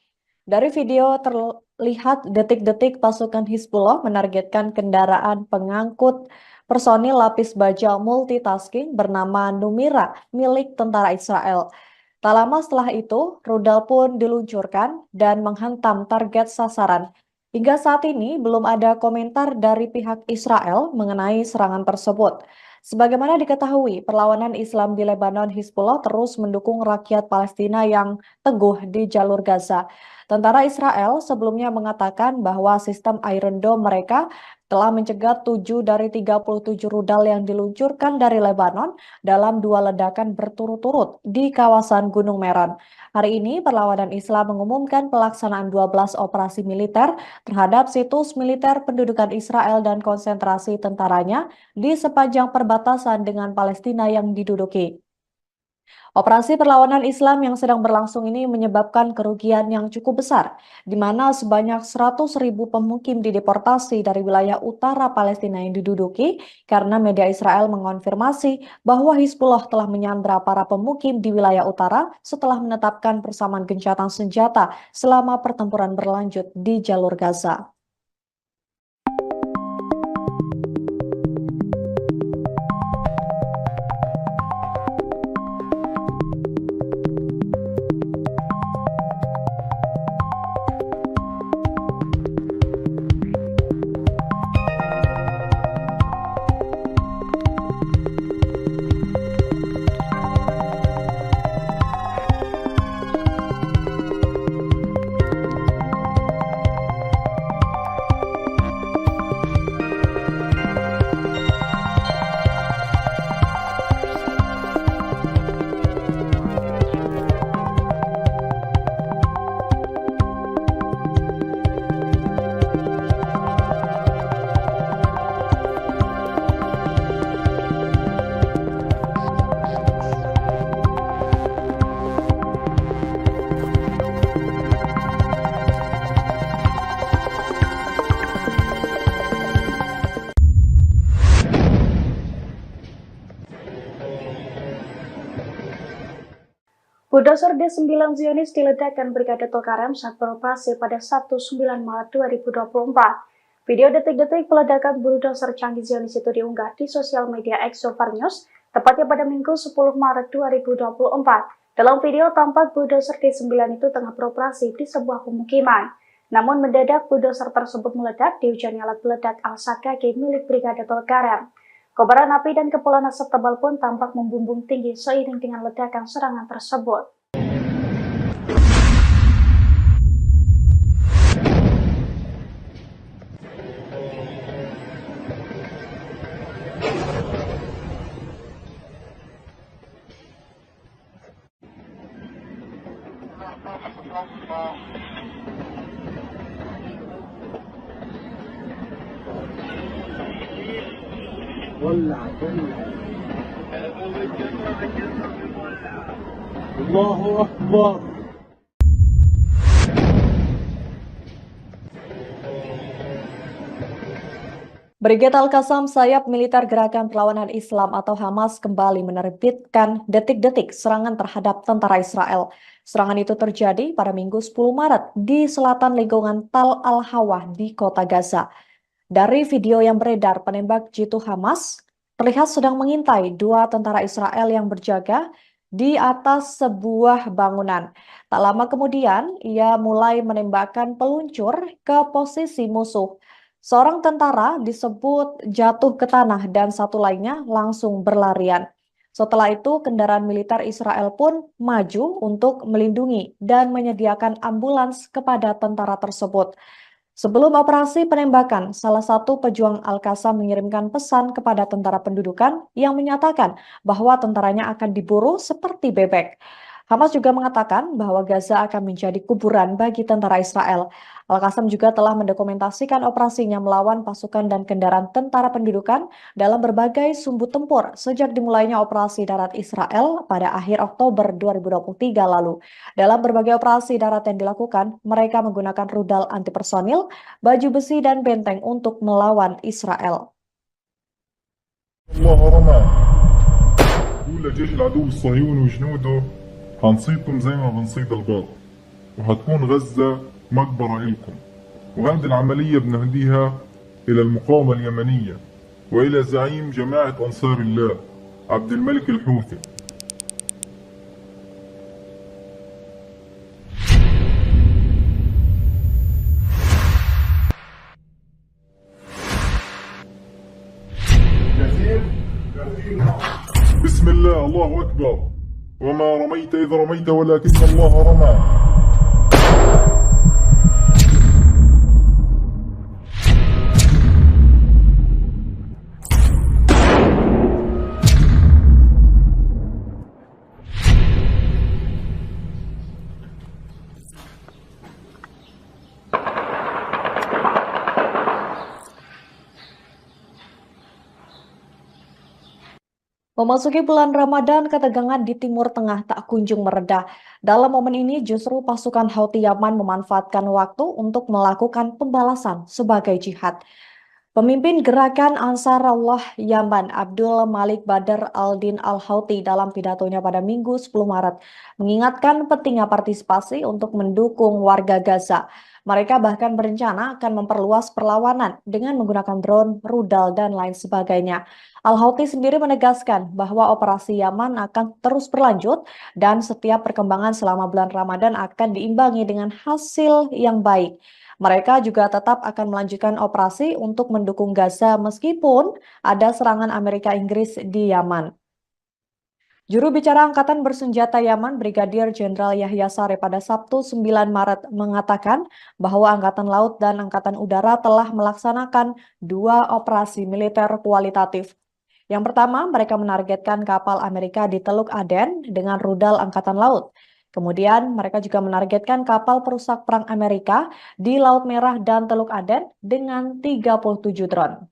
Dari video terlihat detik-detik pasukan Hizbullah menargetkan kendaraan pengangkut personil lapis baja multitasking bernama Numira milik tentara Israel. Tak lama setelah itu, rudal pun diluncurkan dan menghantam target sasaran. Hingga saat ini belum ada komentar dari pihak Israel mengenai serangan tersebut. Sebagaimana diketahui, perlawanan Islam di Lebanon Hizbullah terus mendukung rakyat Palestina yang teguh di jalur Gaza. Tentara Israel sebelumnya mengatakan bahwa sistem Iron Dome mereka telah mencegat 7 dari 37 rudal yang diluncurkan dari Lebanon dalam 2 ledakan berturut-turut di kawasan Gunung Meron. Hari ini, perlawanan Islam mengumumkan pelaksanaan 12 operasi militer terhadap situs militer pendudukan Israel dan konsentrasi tentaranya di sepanjang perbatasan dengan Palestina yang diduduki. Operasi perlawanan Islam yang sedang berlangsung ini menyebabkan kerugian yang cukup besar, di mana sebanyak 100.000 pemukim dideportasi dari wilayah utara Palestina yang diduduki karena media Israel mengonfirmasi bahwa Hizbullah telah menyandra para pemukim di wilayah utara setelah menetapkan persamaan gencatan senjata selama pertempuran berlanjut di jalur Gaza. Bulldozer D9 Zionis diledakkan Brigade Tulkarem saat beroperasi pada Sabtu 9 Maret 2024. Video detik-detik peledakan bulldozer canggih Zionis itu diunggah di sosial media Exover News, tepatnya pada Minggu 10 Maret 2024. Dalam video tampak bulldozer D9 itu tengah beroperasi di sebuah pemukiman. Namun mendadak bulldozer tersebut meledak dihujangi alat peledak Al-Sakaki milik Brigade Tulkarem. Kobaran api dan kepulan asap tebal pun tampak membumbung tinggi seiring dengan ledakan serangan tersebut. ولع الله أكبر. Brigade Al-Qassam, sayap militer Gerakan Perlawanan Islam atau Hamas kembali menerbitkan detik-detik serangan terhadap tentara Israel. Serangan itu terjadi pada Minggu 10 Maret di selatan lingkungan Tal Al-Hawa di kota Gaza. Dari video yang beredar, penembak jitu Hamas terlihat sedang mengintai dua tentara Israel yang berjaga di atas sebuah bangunan. Tak lama kemudian, ia mulai menembakkan peluncur ke posisi musuh. Seorang tentara disebut jatuh ke tanah dan satu lainnya langsung berlarian. Setelah itu, kendaraan militer Israel pun maju untuk melindungi dan menyediakan ambulans kepada tentara tersebut. Sebelum operasi penembakan, salah satu pejuang Al-Qassam mengirimkan pesan kepada tentara pendudukan yang menyatakan bahwa tentaranya akan diburu seperti bebek. Hamas juga mengatakan bahwa Gaza akan menjadi kuburan bagi tentara Israel. Al-Qassam juga telah mendokumentasikan operasinya melawan pasukan dan kendaraan tentara pendudukan dalam berbagai sumbu tempur sejak dimulainya operasi darat Israel pada akhir Oktober 2023 lalu. Dalam berbagai operasi darat yang dilakukan, mereka menggunakan rudal anti personil, baju besi, dan benteng untuk melawan Israel. الله رمى قول لجيش العدو الصهيوني وجنوده هنصيدكم زي ما بنصيد الباط وهتكون غزة مقبرة إلكم وهذه العملية بنهديها إلى المقاومة اليمنية وإلى زعيم جماعة أنصار الله عبد الملك الحوثي. بسم الله الله أكبر وما رميت إذ رميت ولكن الله رمى. Memasuki bulan Ramadan, ketegangan di Timur Tengah tak kunjung mereda. Dalam momen ini, justru pasukan Houthi Yaman memanfaatkan waktu untuk melakukan pembalasan sebagai jihad. Pemimpin gerakan Ansarullah Yaman, Abdul Malik Badr al-Din al-Houthi dalam pidatonya pada Minggu 10 Maret mengingatkan pentingnya partisipasi untuk mendukung warga Gaza. Mereka bahkan berencana akan memperluas perlawanan dengan menggunakan drone, rudal, dan lain sebagainya. Al-Houthi sendiri menegaskan bahwa operasi Yaman akan terus berlanjut dan setiap perkembangan selama bulan Ramadan akan diimbangi dengan hasil yang baik. Mereka juga tetap akan melanjutkan operasi untuk mendukung Gaza meskipun ada serangan Amerika Inggris di Yaman. Juru bicara Angkatan Bersenjata Yaman, Brigadir Jenderal Yahya Saree pada Sabtu 9 Maret mengatakan bahwa Angkatan Laut dan Angkatan Udara telah melaksanakan 2 operasi militer kualitatif. Yang pertama, mereka menargetkan kapal Amerika di Teluk Aden dengan rudal Angkatan Laut. Kemudian, mereka juga menargetkan kapal perusak perang Amerika di Laut Merah dan Teluk Aden dengan 37 drone.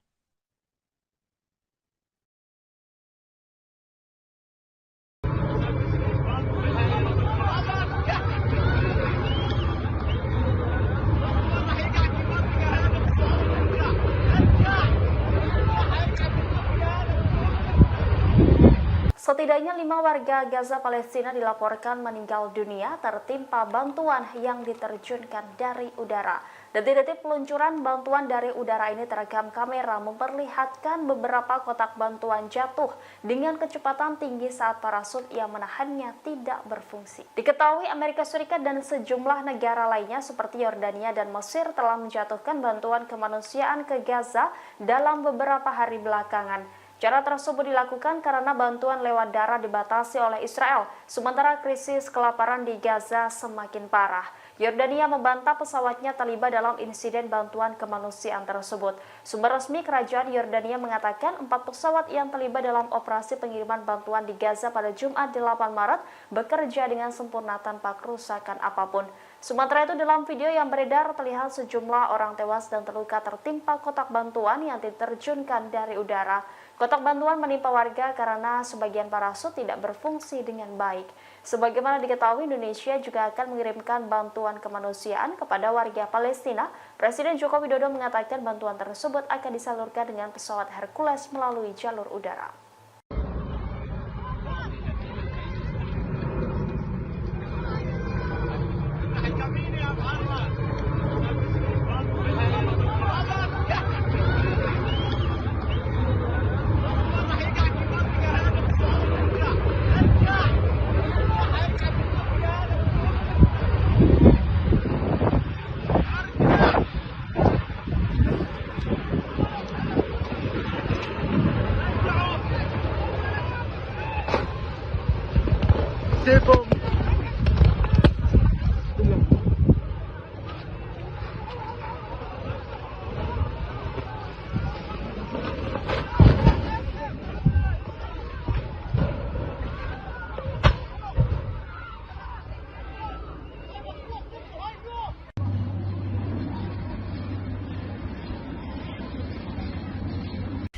Setidaknya 5 warga Gaza Palestina dilaporkan meninggal dunia tertimpa bantuan yang diterjunkan dari udara. Detik-detik peluncuran bantuan dari udara ini terekam kamera memperlihatkan beberapa kotak bantuan jatuh dengan kecepatan tinggi saat parasut yang menahannya tidak berfungsi. Diketahui Amerika Serikat dan sejumlah negara lainnya seperti Yordania dan Mesir telah menjatuhkan bantuan kemanusiaan ke Gaza dalam beberapa hari belakangan. Cara tersebut dilakukan karena bantuan lewat darat dibatasi oleh Israel, sementara krisis kelaparan di Gaza semakin parah. Yordania membantah pesawatnya terlibat dalam insiden bantuan kemanusiaan tersebut. Sumber resmi kerajaan Yordania mengatakan 4 pesawat yang terlibat dalam operasi pengiriman bantuan di Gaza pada Jumat 8 Maret bekerja dengan sempurna tanpa kerusakan apapun. Sementara itu dalam video yang beredar terlihat sejumlah orang tewas dan terluka tertimpa kotak bantuan yang diterjunkan dari udara. Kotak bantuan menimpa warga karena sebagian parasut tidak berfungsi dengan baik. Sebagaimana diketahui, Indonesia juga akan mengirimkan bantuan kemanusiaan kepada warga Palestina. Presiden Joko Widodo mengatakan bantuan tersebut akan disalurkan dengan pesawat Hercules melalui jalur udara.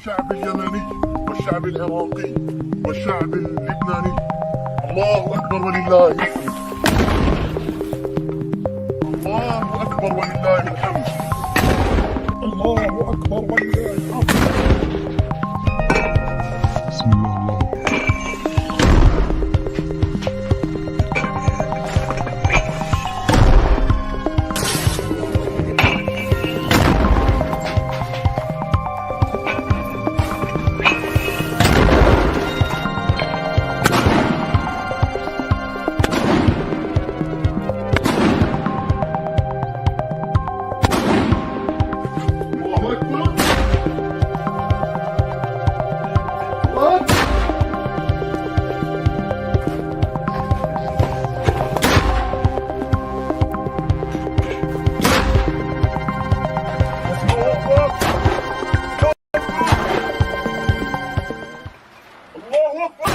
الشعب اليمني والشعب العراقي والشعب اللبناني الله أكبر ولله الحمد. الله أكبر ولله الحمد. الله أكبر ولله الحمد. بسم الله الله أكبر.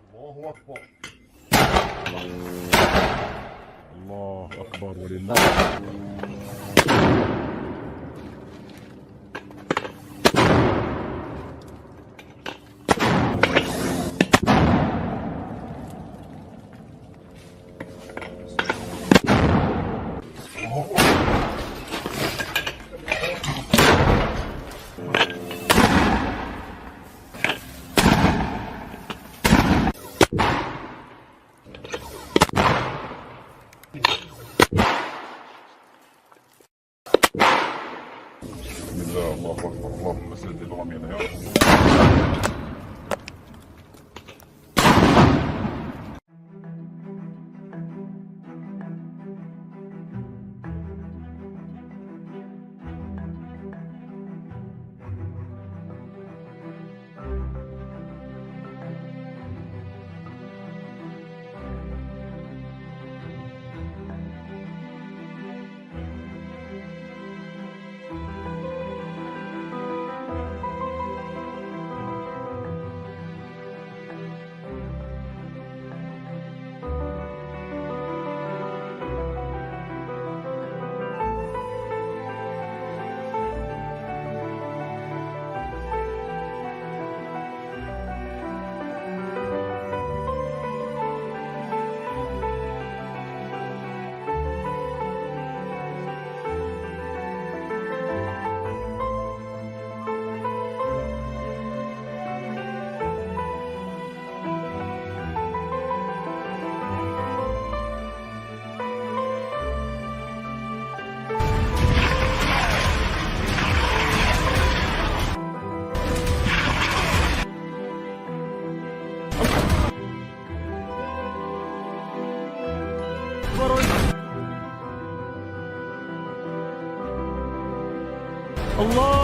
الله أكبر. الله أكبر ولله. الله أكبر. اللهم سدد رمينا يا رب. الله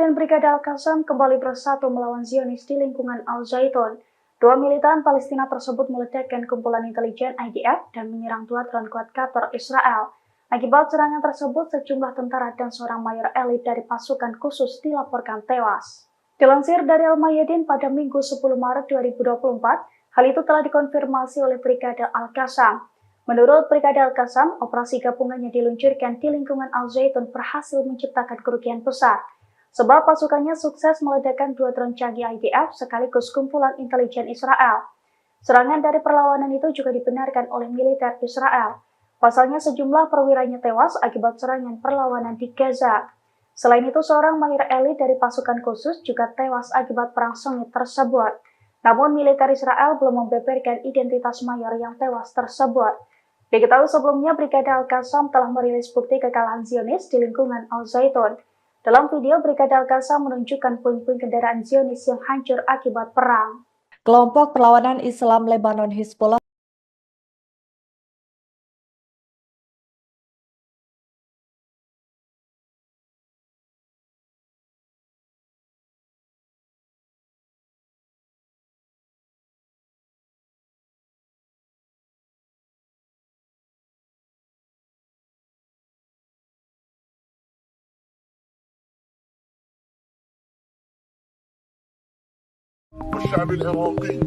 dan Brigade Al-Qassam kembali bersatu melawan Zionis di lingkungan Al-Zaitun. Dua militan Palestina tersebut meledakkan kumpulan intelijen IDF dan menyerang dua drone quadcopter Israel. Akibat serangan tersebut, sejumlah tentara dan seorang mayor elit dari pasukan khusus dilaporkan tewas. Dilansir dari Al-Mayadin pada Minggu 10 Maret 2024, hal itu telah dikonfirmasi oleh Brigade Al-Qassam. Menurut Brigade Al-Qassam, operasi gabungan yang diluncurkan di lingkungan Al-Zaitun berhasil menciptakan kerugian besar, sebab pasukannya sukses meledakkan dua drone canggih IDF sekaligus kumpulan intelijen Israel. Serangan dari perlawanan itu juga dibenarkan oleh militer Israel. Pasalnya sejumlah perwiranya tewas akibat serangan perlawanan di Gaza. Selain itu, seorang mayor elit dari pasukan khusus juga tewas akibat perang sengit tersebut. Namun militer Israel belum membeberkan identitas mayor yang tewas tersebut. Diketahui sebelumnya, Brigade Al-Qassam telah merilis bukti kekalahan Zionis di lingkungan Al-Zaitun. Dalam video, Brigade Al-Qassam menunjukkan puing-puing kendaraan Zionis yang hancur akibat perang. Kelompok perlawanan Islam Lebanon Hizbullah والشعب العراقي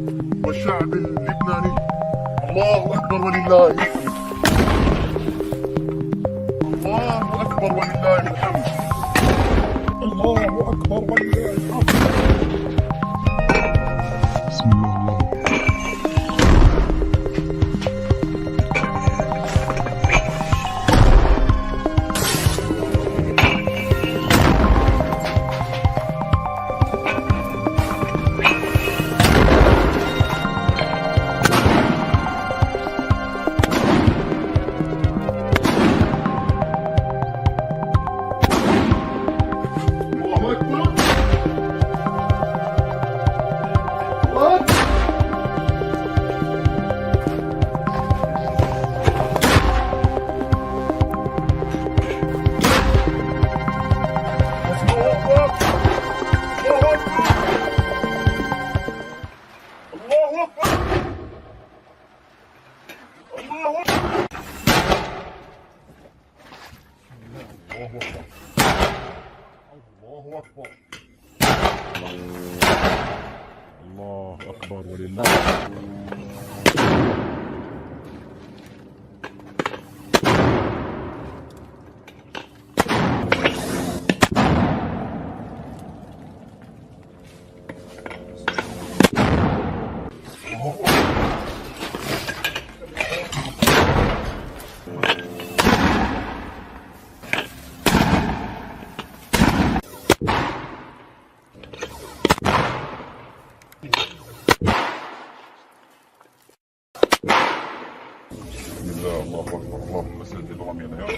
والشعب اللبناني الله أكبر ولله الحمد. الله أكبر ولله الحمد. الله أكبر ولله الحمد. بسم الله الله أكبر. الله أكبر ولله. الله أكبر. اللهم سدد رمينا يا رب.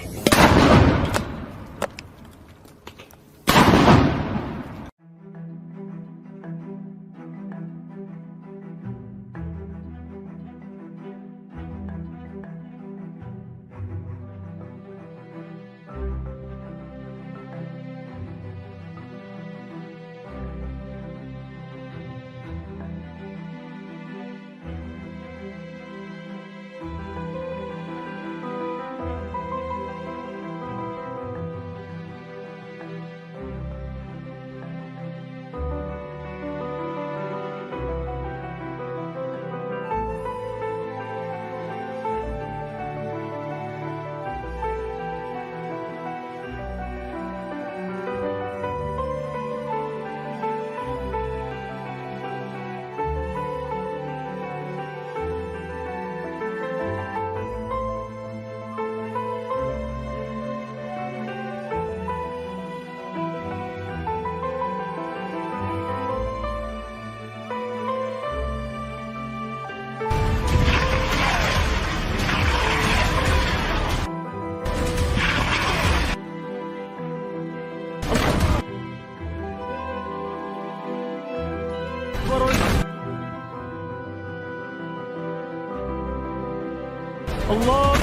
الله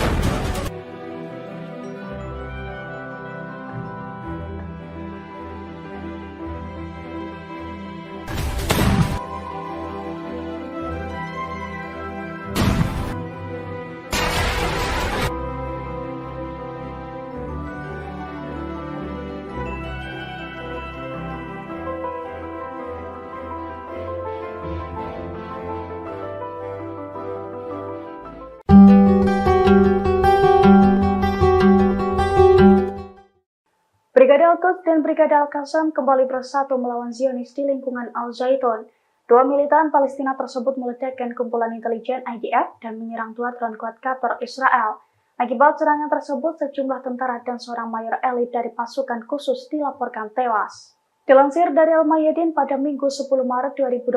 Brigade Al-Qassam kembali bersatu melawan Zionis di lingkungan Al-Zaitun. Dua militan Palestina tersebut meledakkan kumpulan intelijen IDF dan menyerang dua drone quadcopter Israel. Akibat serangan tersebut, sejumlah tentara dan seorang mayor elit dari pasukan khusus dilaporkan tewas. Dilansir dari Al-Mayadin pada Minggu 10 Maret 2024,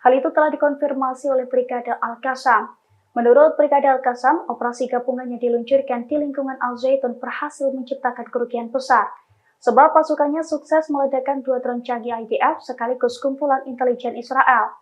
hal itu telah dikonfirmasi oleh Brigade Al-Qassam. Menurut Brigade Al-Qassam, operasi gabungan yang diluncurkan di lingkungan Al-Zaitun berhasil menciptakan kerugian besar, sebab pasukannya sukses meledakkan dua drone canggih IDF sekaligus kumpulan intelijen Israel.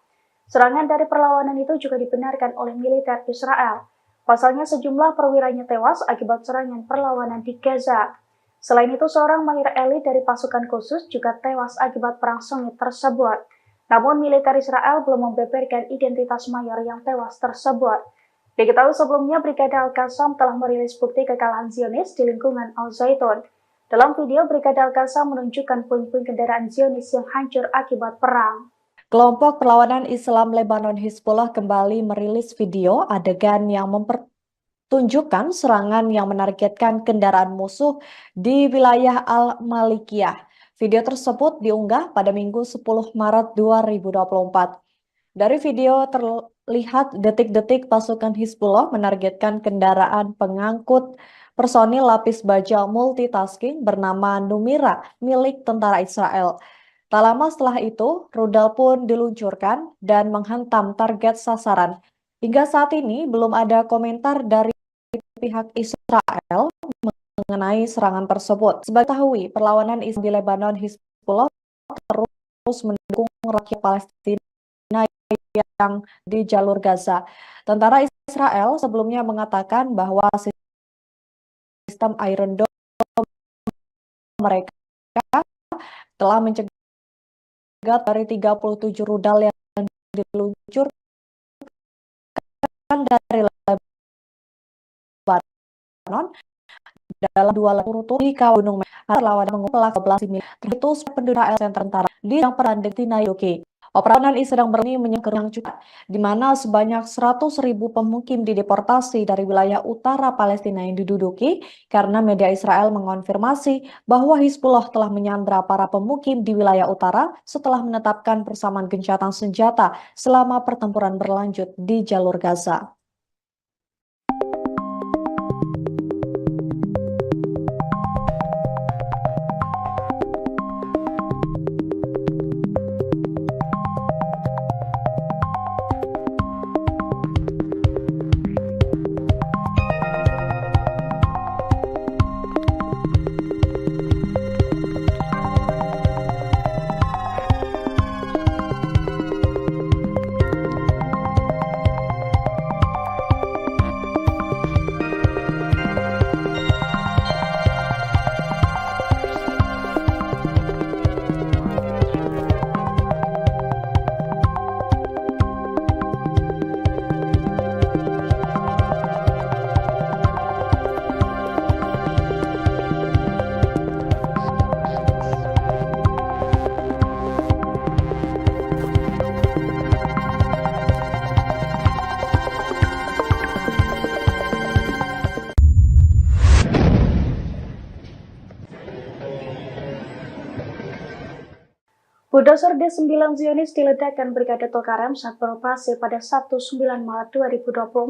Serangan dari perlawanan itu juga dibenarkan oleh militer Israel. Pasalnya sejumlah perwiranya tewas akibat serangan perlawanan di Gaza. Selain itu, seorang mayor elit dari pasukan khusus juga tewas akibat perang sengit tersebut. Namun militer Israel belum membeberkan identitas mayor yang tewas tersebut. Diketahui sebelumnya, Brigade Al-Qassam telah merilis bukti kekalahan Zionis di lingkungan Al-Zaitun. Dalam video, Brigade Al-Qassam menunjukkan puing-puing kendaraan Zionis yang hancur akibat perang. Kelompok perlawanan Islam Lebanon Hizbullah kembali merilis video adegan yang mempertunjukkan serangan yang menargetkan kendaraan musuh di wilayah Al-Malikiyah. Video tersebut diunggah pada Minggu 10 Maret 2024. Dari video terlihat detik-detik pasukan Hizbullah menargetkan kendaraan pengangkut personil lapis baja multitasking bernama Numira milik tentara Israel. Tak lama setelah itu, rudal pun diluncurkan dan menghantam target sasaran. Hingga saat ini belum ada komentar dari pihak Israel mengenai serangan tersebut. Sebagai tahui, perlawanan Islam di Lebanon Hizbullah terus mendukung rakyat Palestina yang di jalur Gaza. Tentara Israel sebelumnya mengatakan bahwa sistem Iron Dome mereka telah mencegah dari 37 rudal yang diluncurkan dari Lebanon dalam dua turut di Gunung Merah. Lawan mengumpulkan 12 mil terhitung penduduk Israel yang tentara di yang perandek di Nayoki. Operasional ini sedang berdiri menyerang juga, di mana sebanyak 100.000 pemukim dideportasi dari wilayah utara Palestina yang diduduki karena media Israel mengonfirmasi bahwa Hizbullah telah menyandra para pemukim di wilayah utara setelah menetapkan persamaan gencatan senjata selama pertempuran berlanjut di jalur Gaza. Bulldozer D9 Zionis diledakkan Brigade Tulkarem saat beroperasi pada Sabtu 9 Maret 2024.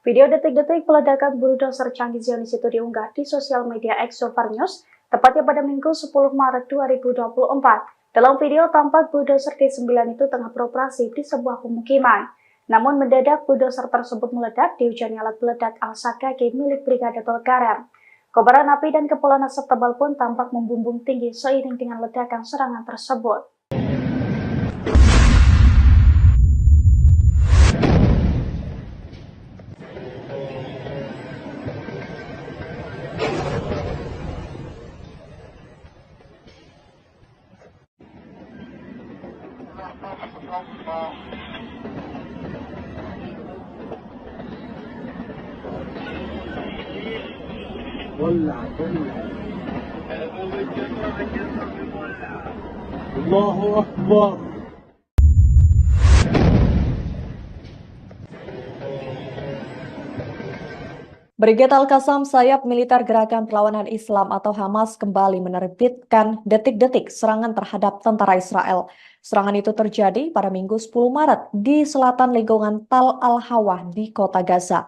Video detik-detik peledakan bulldozer canggih Zionis itu diunggah di sosial media Exover News, tepatnya pada Minggu 10 Maret 2024. Dalam video tampak bulldozer D9 itu tengah beroperasi di sebuah pemukiman. Namun mendadak bulldozer tersebut meledak dihujangi alat peledak Al-Sakaki milik Brigade Tulkarem. Kobaran api dan kepulan asap tebal pun tampak membumbung tinggi seiring dengan ledakan serangan tersebut. ولع ولع الله أكبر. Brigade Al-Qassam, sayap militer Gerakan Perlawanan Islam atau Hamas kembali menerbitkan detik-detik serangan terhadap tentara Israel. Serangan itu terjadi pada Minggu 10 Maret di selatan lingkungan Tal Al-Hawa di kota Gaza.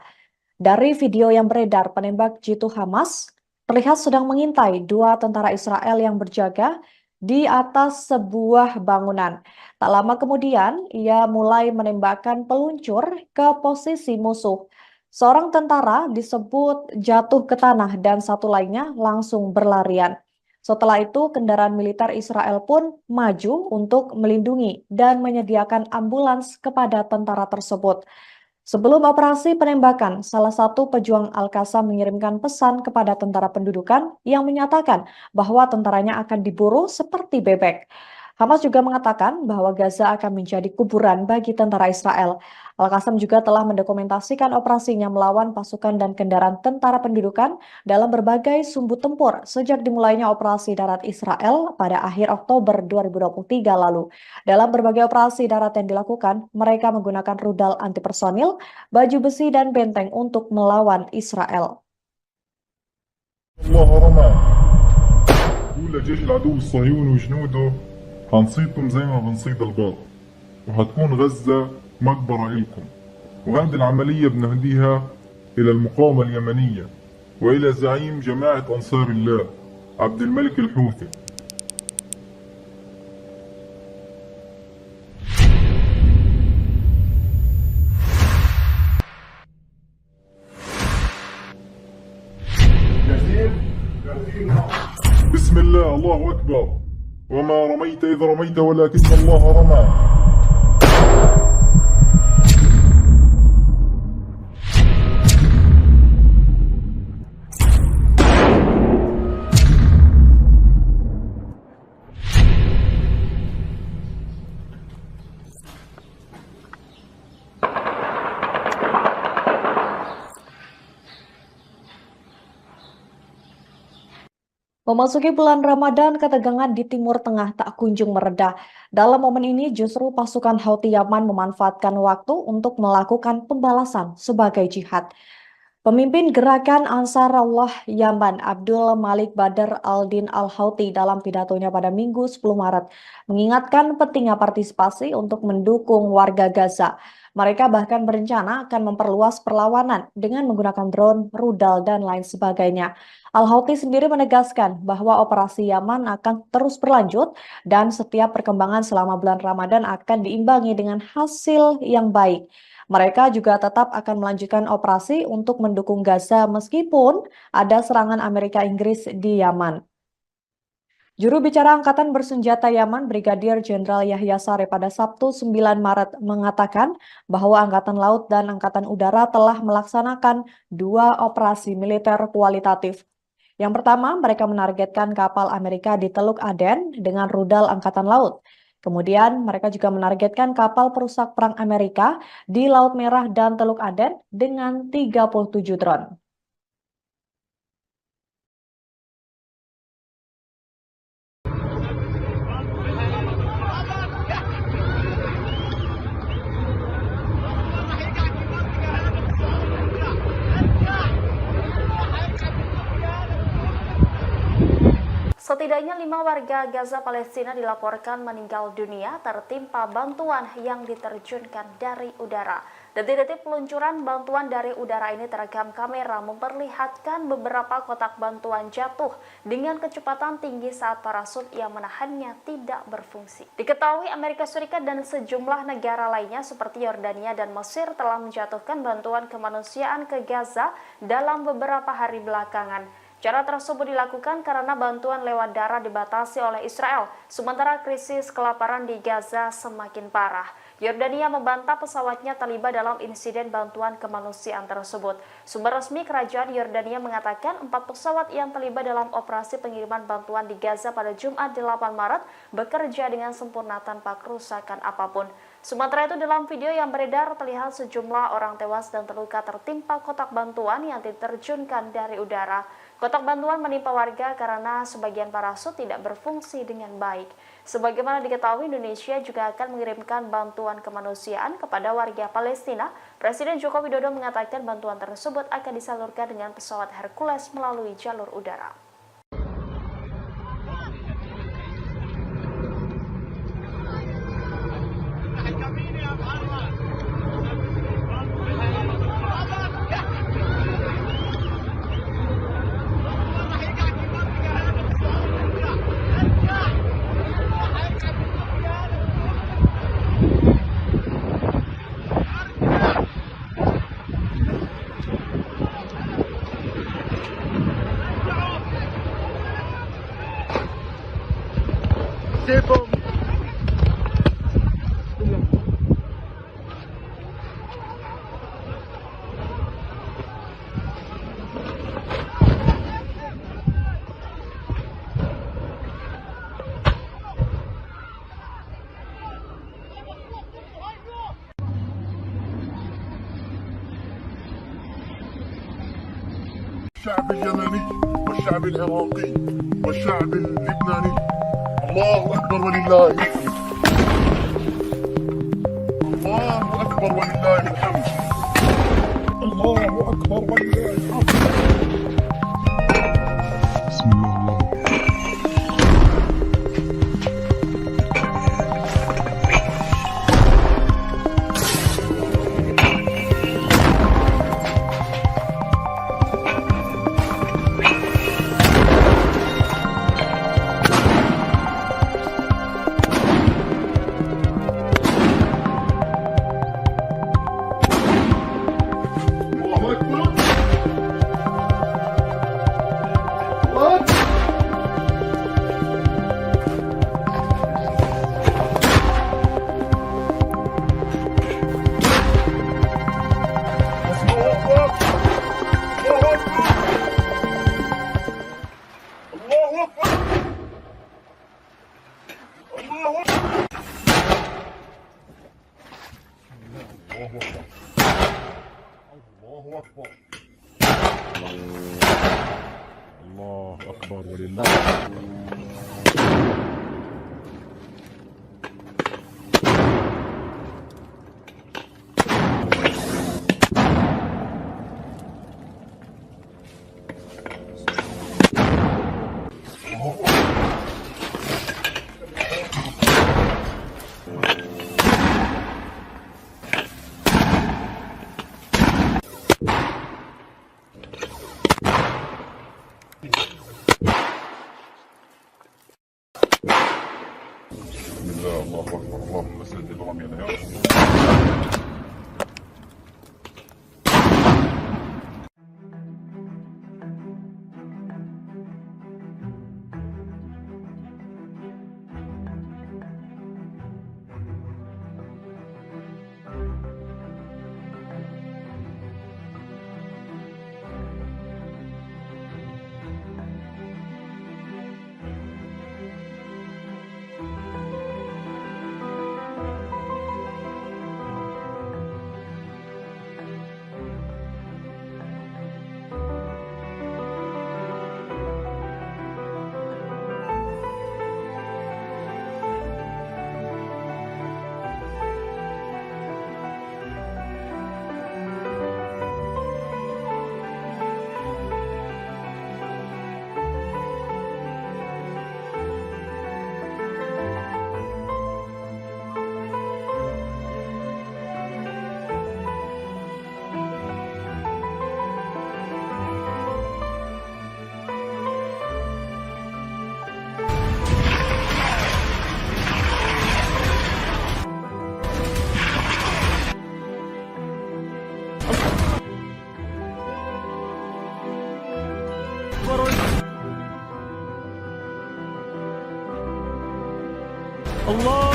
Dari video yang beredar, penembak jitu Hamas terlihat sedang mengintai dua tentara Israel yang berjaga di atas sebuah bangunan. Tak lama kemudian, ia mulai menembakkan peluncur ke posisi musuh. Seorang tentara disebut jatuh ke tanah dan satu lainnya langsung berlarian. Setelah itu, kendaraan militer Israel pun maju untuk melindungi dan menyediakan ambulans kepada tentara tersebut. Sebelum operasi penembakan, salah satu pejuang Al-Qassam mengirimkan pesan kepada tentara pendudukan yang menyatakan bahwa tentaranya akan diburu seperti bebek. Hamas juga mengatakan bahwa Gaza akan menjadi kuburan bagi tentara Israel. Al-Qassam juga telah mendokumentasikan operasinya melawan pasukan dan kendaraan tentara pendudukan dalam berbagai sumbu tempur sejak dimulainya operasi darat Israel pada akhir Oktober 2023 lalu. Dalam berbagai operasi darat yang dilakukan, mereka menggunakan rudal anti personil, baju besi, dan benteng untuk melawan Israel. الله رمى قول لجيش العدو الصهيوني وجنوده هنصيدكم زي ما بنصيد الباط وهتكون غزة مقبرة إلكم وهذه العملية بنهديها إلى المقاومة اليمنية وإلى زعيم جماعة أنصار الله عبد الملك الحوثي. بسم الله الله أكبر وما رميت إذ رميت ولكن الله رمى. Memasuki bulan Ramadan, ketegangan di Timur Tengah tak kunjung mereda. Dalam momen ini, justru pasukan Houthi Yaman memanfaatkan waktu untuk melakukan pembalasan sebagai jihad. Pemimpin gerakan Ansarullah Yaman, Abdul Malik Badr al-Din al-Houthi dalam pidatonya pada Minggu 10 Maret mengingatkan pentingnya partisipasi untuk mendukung warga Gaza. Mereka bahkan berencana akan memperluas perlawanan dengan menggunakan drone, rudal, dan lain sebagainya. Al-Houthi sendiri menegaskan bahwa operasi Yaman akan terus berlanjut dan setiap perkembangan selama bulan Ramadan akan diimbangi dengan hasil yang baik. Mereka juga tetap akan melanjutkan operasi untuk mendukung Gaza meskipun ada serangan Amerika Inggris di Yaman. Juru bicara Angkatan Bersenjata Yaman, Brigadir Jenderal Yahya Saree pada Sabtu 9 Maret mengatakan bahwa Angkatan Laut dan Angkatan Udara telah melaksanakan 2 operasi militer kualitatif. Yang pertama, mereka menargetkan kapal Amerika di Teluk Aden dengan rudal Angkatan Laut. Kemudian, mereka juga menargetkan kapal perusak perang Amerika di Laut Merah dan Teluk Aden dengan 37 drone. Setidaknya 5 warga Gaza Palestina dilaporkan meninggal dunia tertimpa bantuan yang diterjunkan dari udara. Detik-detik peluncuran bantuan dari udara ini terekam kamera memperlihatkan beberapa kotak bantuan jatuh dengan kecepatan tinggi saat parasut yang menahannya tidak berfungsi. Diketahui Amerika Serikat dan sejumlah negara lainnya seperti Yordania dan Mesir telah menjatuhkan bantuan kemanusiaan ke Gaza dalam beberapa hari belakangan. Cara tersebut dilakukan karena bantuan lewat darat dibatasi oleh Israel, sementara krisis kelaparan di Gaza semakin parah. Yordania membantah pesawatnya terlibat dalam insiden bantuan kemanusiaan tersebut. Sumber resmi kerajaan Yordania mengatakan 4 pesawat yang terlibat dalam operasi pengiriman bantuan di Gaza pada Jumat 8 Maret bekerja dengan sempurna tanpa kerusakan apapun. Sementara itu dalam video yang beredar terlihat sejumlah orang tewas dan terluka tertimpa kotak bantuan yang diterjunkan dari udara. Kotak bantuan menimpa warga karena sebagian parasut tidak berfungsi dengan baik. Sebagaimana diketahui, Indonesia juga akan mengirimkan bantuan kemanusiaan kepada warga Palestina. Presiden Joko Widodo mengatakan bantuan tersebut akan disalurkan dengan pesawat Hercules melalui jalur udara. الشعب اليمني والشعب العراقي والشعب اللبناني، الله أكبر ولله الحمد. الله أكبر ولله الحمد. الله أكبر ولله الحمد. بسم الله الرحمن الله أكبر. الله أكبر ولله. الله أكبر. اللهم سدد رمينا يا رب. الله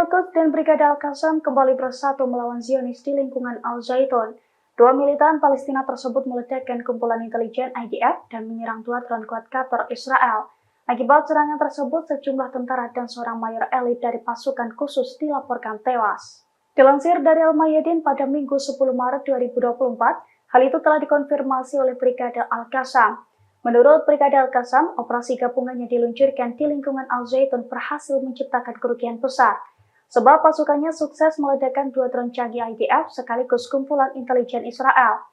Al-Quds dan Brigade Al-Qassam kembali bersatu melawan Zionis di lingkungan Al-Zaitun. Dua militan Palestina tersebut meledakkan kumpulan intelijen IDF dan menyerang dua drone quadcopter Israel. Akibat serangan tersebut, sejumlah tentara dan seorang mayor elit dari pasukan khusus dilaporkan tewas. Dilansir dari Al-Mayadin pada Minggu 10 Maret 2024, hal itu telah dikonfirmasi oleh Brigade Al-Qassam. Menurut Brigade Al-Qassam, operasi gabungannya diluncurkan di lingkungan Al-Zaitun berhasil menciptakan kerugian besar, sebab pasukannya sukses meledakkan dua drone canggih IDF sekaligus kumpulan intelijen Israel.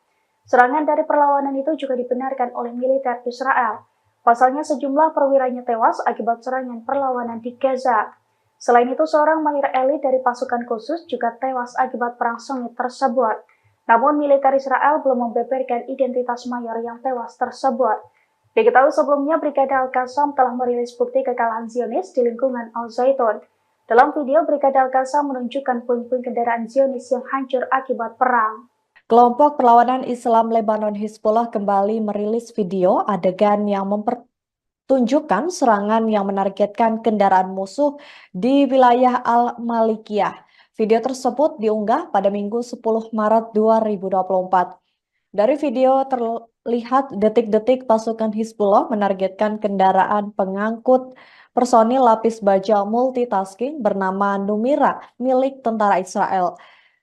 Serangan dari perlawanan itu juga dibenarkan oleh militer Israel. Pasalnya sejumlah perwiranya tewas akibat serangan perlawanan di Gaza. Selain itu, seorang mayor elit dari pasukan khusus juga tewas akibat perang sengit tersebut. Namun militer Israel belum membeberkan identitas mayor yang tewas tersebut. Diketahui sebelumnya, Brigade Al-Qassam telah merilis bukti kekalahan Zionis di lingkungan Al-Zaitun. Dalam video, Brigade Al-Qassam menunjukkan puing-puing kendaraan Zionis yang hancur akibat perang. Kelompok perlawanan Islam Lebanon Hizbullah kembali merilis video adegan yang mempertunjukkan serangan yang menargetkan kendaraan musuh di wilayah Al-Malikiyah. Video tersebut diunggah pada Minggu 10 Maret 2024. Dari video terlihat detik-detik pasukan Hizbullah menargetkan kendaraan pengangkut personil lapis baja multitasking bernama Numira milik tentara Israel.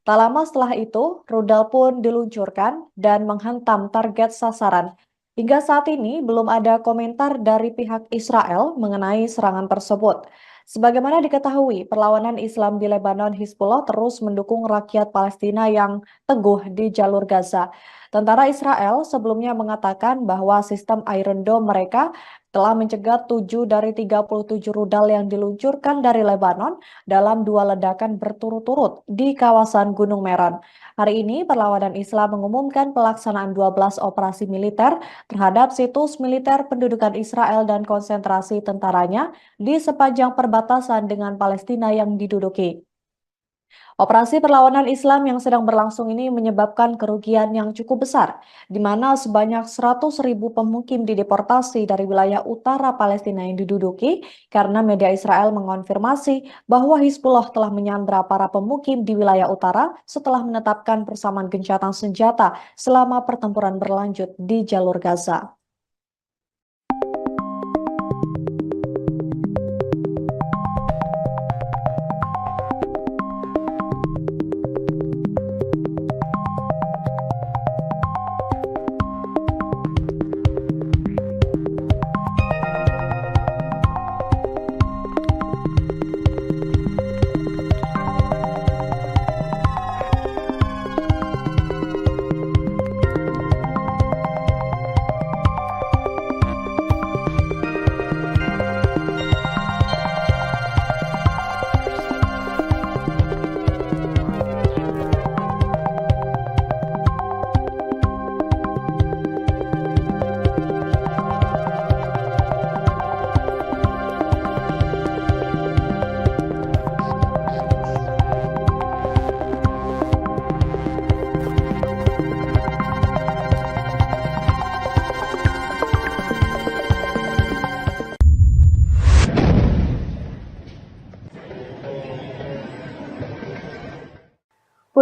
Tak lama setelah itu, rudal pun diluncurkan dan menghantam target sasaran. Hingga saat ini belum ada komentar dari pihak Israel mengenai serangan tersebut. Sebagaimana diketahui, perlawanan Islam di Lebanon Hizbullah terus mendukung rakyat Palestina yang teguh di jalur Gaza. Tentara Israel sebelumnya mengatakan bahwa sistem Iron Dome mereka telah mencegat 7 dari 37 rudal yang diluncurkan dari Lebanon dalam 2 ledakan berturut-turut di kawasan Gunung Meron. Hari ini, perlawanan Islam mengumumkan pelaksanaan 12 operasi militer terhadap situs militer pendudukan Israel dan konsentrasi tentaranya di sepanjang perbatasan dengan Palestina yang diduduki. Operasi perlawanan Islam yang sedang berlangsung ini menyebabkan kerugian yang cukup besar, di mana sebanyak 100.000 pemukim dideportasi dari wilayah utara Palestina yang diduduki karena media Israel mengonfirmasi bahwa Hizbullah telah menyandra para pemukim di wilayah utara setelah menetapkan persamaan gencatan senjata selama pertempuran berlanjut di jalur Gaza.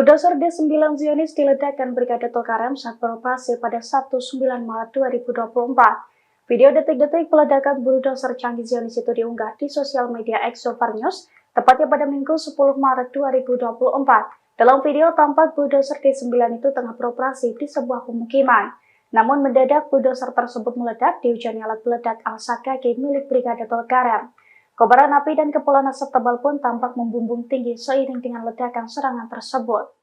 Bulldozer D9 Zionis diledakkan Brigade Tulkarem saat beroperasi pada Sabtu 9 Maret 2024. Video detik-detik peledakan bulldozer canggih Zionis itu diunggah di sosial media Exover News, tepatnya pada Minggu 10 Maret 2024. Dalam video tampak bulldozer D9 itu tengah beroperasi di sebuah pemukiman. Namun mendadak bulldozer tersebut meledak dihujani alat peledak Al-Sakaki milik Brigade Tulkarem. Kobaran api dan kepulan asap tebal pun tampak membumbung tinggi seiring dengan ledakan serangan tersebut.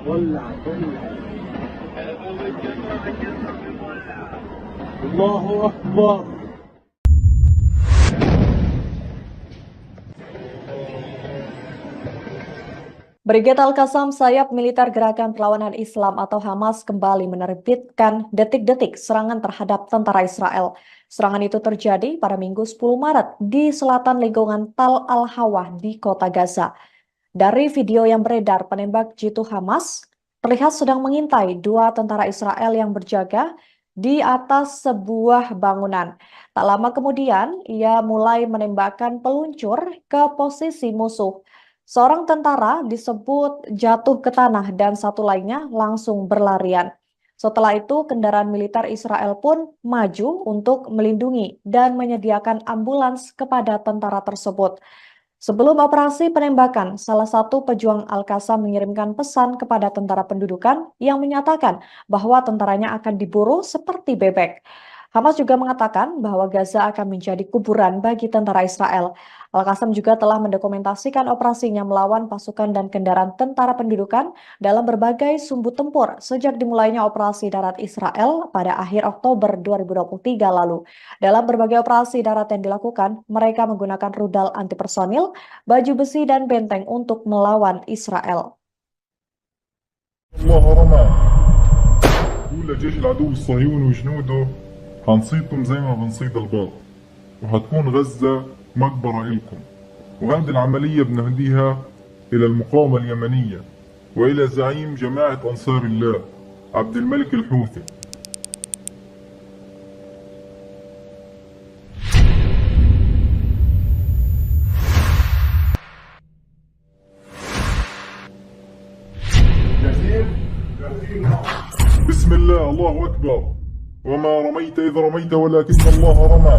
ولع الله أكبر. Brigade Al-Qassam, sayap militer Gerakan Perlawanan Islam atau Hamas, kembali menerbitkan detik-detik serangan terhadap tentara Israel. Serangan itu terjadi pada Minggu 10 Maret di selatan lingkungan Tal Al-Hawa di kota Gaza. Dari video yang beredar, penembak jitu Hamas terlihat sedang mengintai dua tentara Israel yang berjaga di atas sebuah bangunan. Tak lama kemudian, ia mulai menembakkan peluncur ke posisi musuh. Seorang tentara disebut jatuh ke tanah dan satu lainnya langsung berlarian. Setelah itu, kendaraan militer Israel pun maju untuk melindungi dan menyediakan ambulans kepada tentara tersebut. Sebelum operasi penembakan, salah satu pejuang Al-Qassam mengirimkan pesan kepada tentara pendudukan yang menyatakan bahwa tentaranya akan diburu seperti bebek. Hamas juga mengatakan bahwa Gaza akan menjadi kuburan bagi tentara Israel. Al-Qassam juga telah mendokumentasikan operasinya melawan pasukan dan kendaraan tentara pendudukan dalam berbagai sumbu tempur sejak dimulainya operasi darat Israel pada akhir Oktober 2023 lalu. Dalam berbagai operasi darat yang dilakukan, mereka menggunakan rudal anti-personil, baju besi, dan benteng untuk melawan Israel. الله رمى قول لجيش العدو الصهيوني وجنوده هنصيدكم زي ما بنصيد الباط وهتكون غزة مقبرة إلكم وهذه العملية بنهديها إلى المقاومة اليمنية وإلى زعيم جماعة أنصار الله عبد الملك الحوثي. بسم الله الله أكبر وما رميت إذ رميت ولكن الله رمى.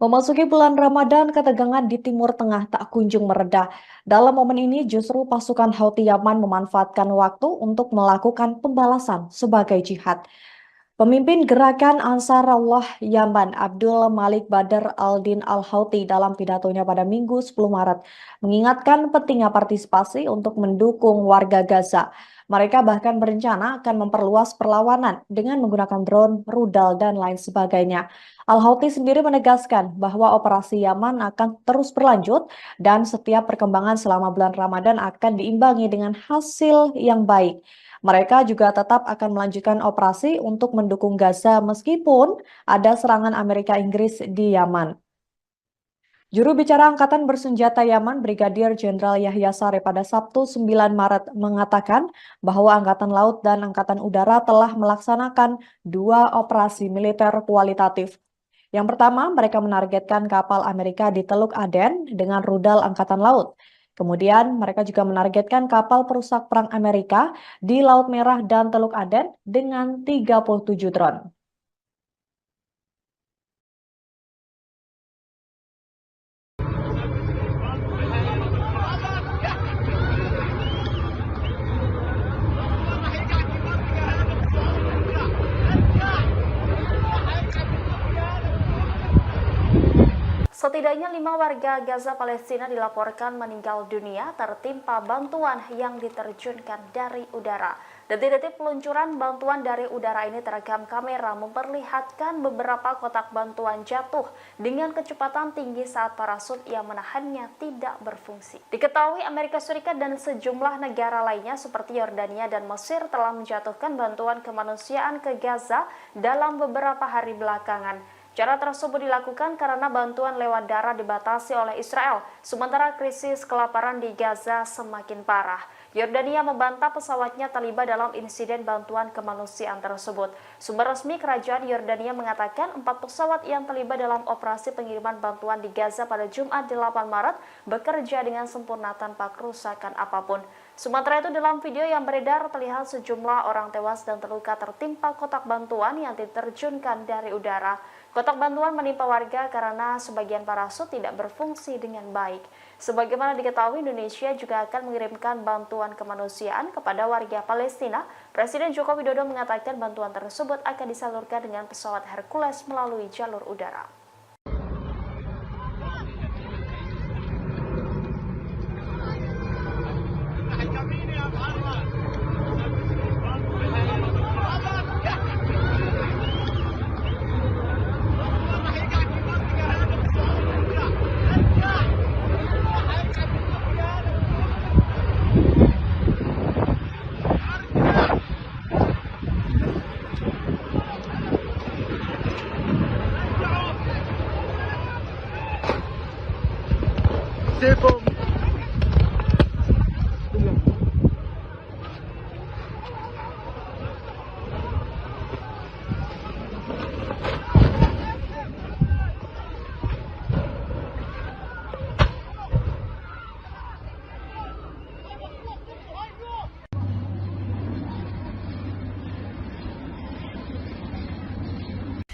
Memasuki bulan Ramadan, ketegangan di Timur Tengah tak kunjung mereda. Dalam momen ini, justru pasukan Houthi Yaman memanfaatkan waktu untuk melakukan pembalasan sebagai jihad. Pemimpin gerakan Ansarullah Yaman, Abdul Malik Badr al-Din al-Houthi, dalam pidatonya pada Minggu 10 Maret mengingatkan pentingnya partisipasi untuk mendukung warga Gaza. Mereka bahkan berencana akan memperluas perlawanan dengan menggunakan drone, rudal, dan lain sebagainya. Al-Houthi sendiri menegaskan bahwa operasi Yaman akan terus berlanjut dan setiap perkembangan selama bulan Ramadan akan diimbangi dengan hasil yang baik. Mereka juga tetap akan melanjutkan operasi untuk mendukung Gaza meskipun ada serangan Amerika Inggris di Yaman. Juru bicara Angkatan Bersenjata Yaman, Brigadir Jenderal Yahya Saree, pada Sabtu 9 Maret mengatakan bahwa Angkatan Laut dan Angkatan Udara telah melaksanakan 2 operasi militer kualitatif. Yang pertama, mereka menargetkan kapal Amerika di Teluk Aden dengan rudal Angkatan Laut. Kemudian, mereka juga menargetkan kapal perusak perang Amerika di Laut Merah dan Teluk Aden dengan 37 drone. Setidaknya 5 warga Gaza Palestina dilaporkan meninggal dunia tertimpa bantuan yang diterjunkan dari udara. Detik-detik peluncuran bantuan dari udara ini terekam kamera memperlihatkan beberapa kotak bantuan jatuh dengan kecepatan tinggi saat parasut yang menahannya tidak berfungsi. Diketahui Amerika Serikat dan sejumlah negara lainnya seperti Yordania dan Mesir telah menjatuhkan bantuan kemanusiaan ke Gaza dalam beberapa hari belakangan. Cara tersebut dilakukan karena bantuan lewat darat dibatasi oleh Israel, sementara krisis kelaparan di Gaza semakin parah. Yordania membantah pesawatnya terlibat dalam insiden bantuan kemanusiaan tersebut. Sumber resmi kerajaan Yordania mengatakan 4 pesawat yang terlibat dalam operasi pengiriman bantuan di Gaza pada Jumat 8 Maret bekerja dengan sempurna tanpa kerusakan apapun. Sementara itu dalam video yang beredar terlihat sejumlah orang tewas dan terluka tertimpa kotak bantuan yang diterjunkan dari udara. Kotak bantuan menimpa warga karena sebagian parasut tidak berfungsi dengan baik. Sebagaimana diketahui, Indonesia juga akan mengirimkan bantuan kemanusiaan kepada warga Palestina. Presiden Joko Widodo mengatakan bantuan tersebut akan disalurkan dengan pesawat Hercules melalui jalur udara.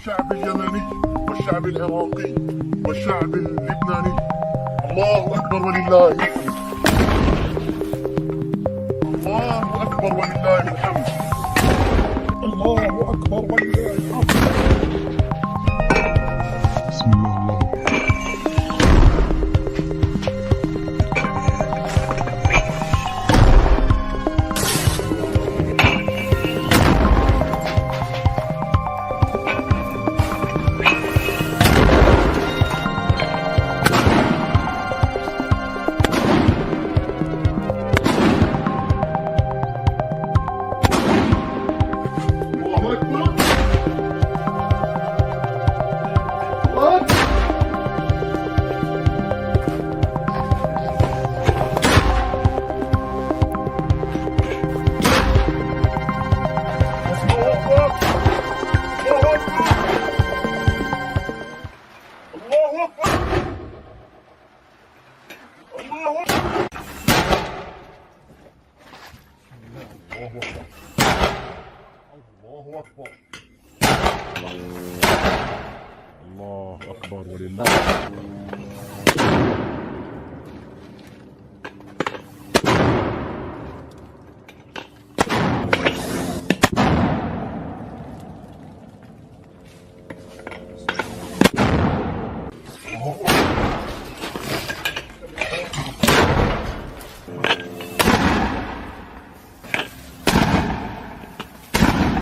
الشعب اليمني والشعب العراقي والشعب اللبناني، الله أكبر ولله الحمد. الله أكبر ولله الحمد. الله أكبر ولله الحمد. بسم الله الله أكبر ولله الحمد.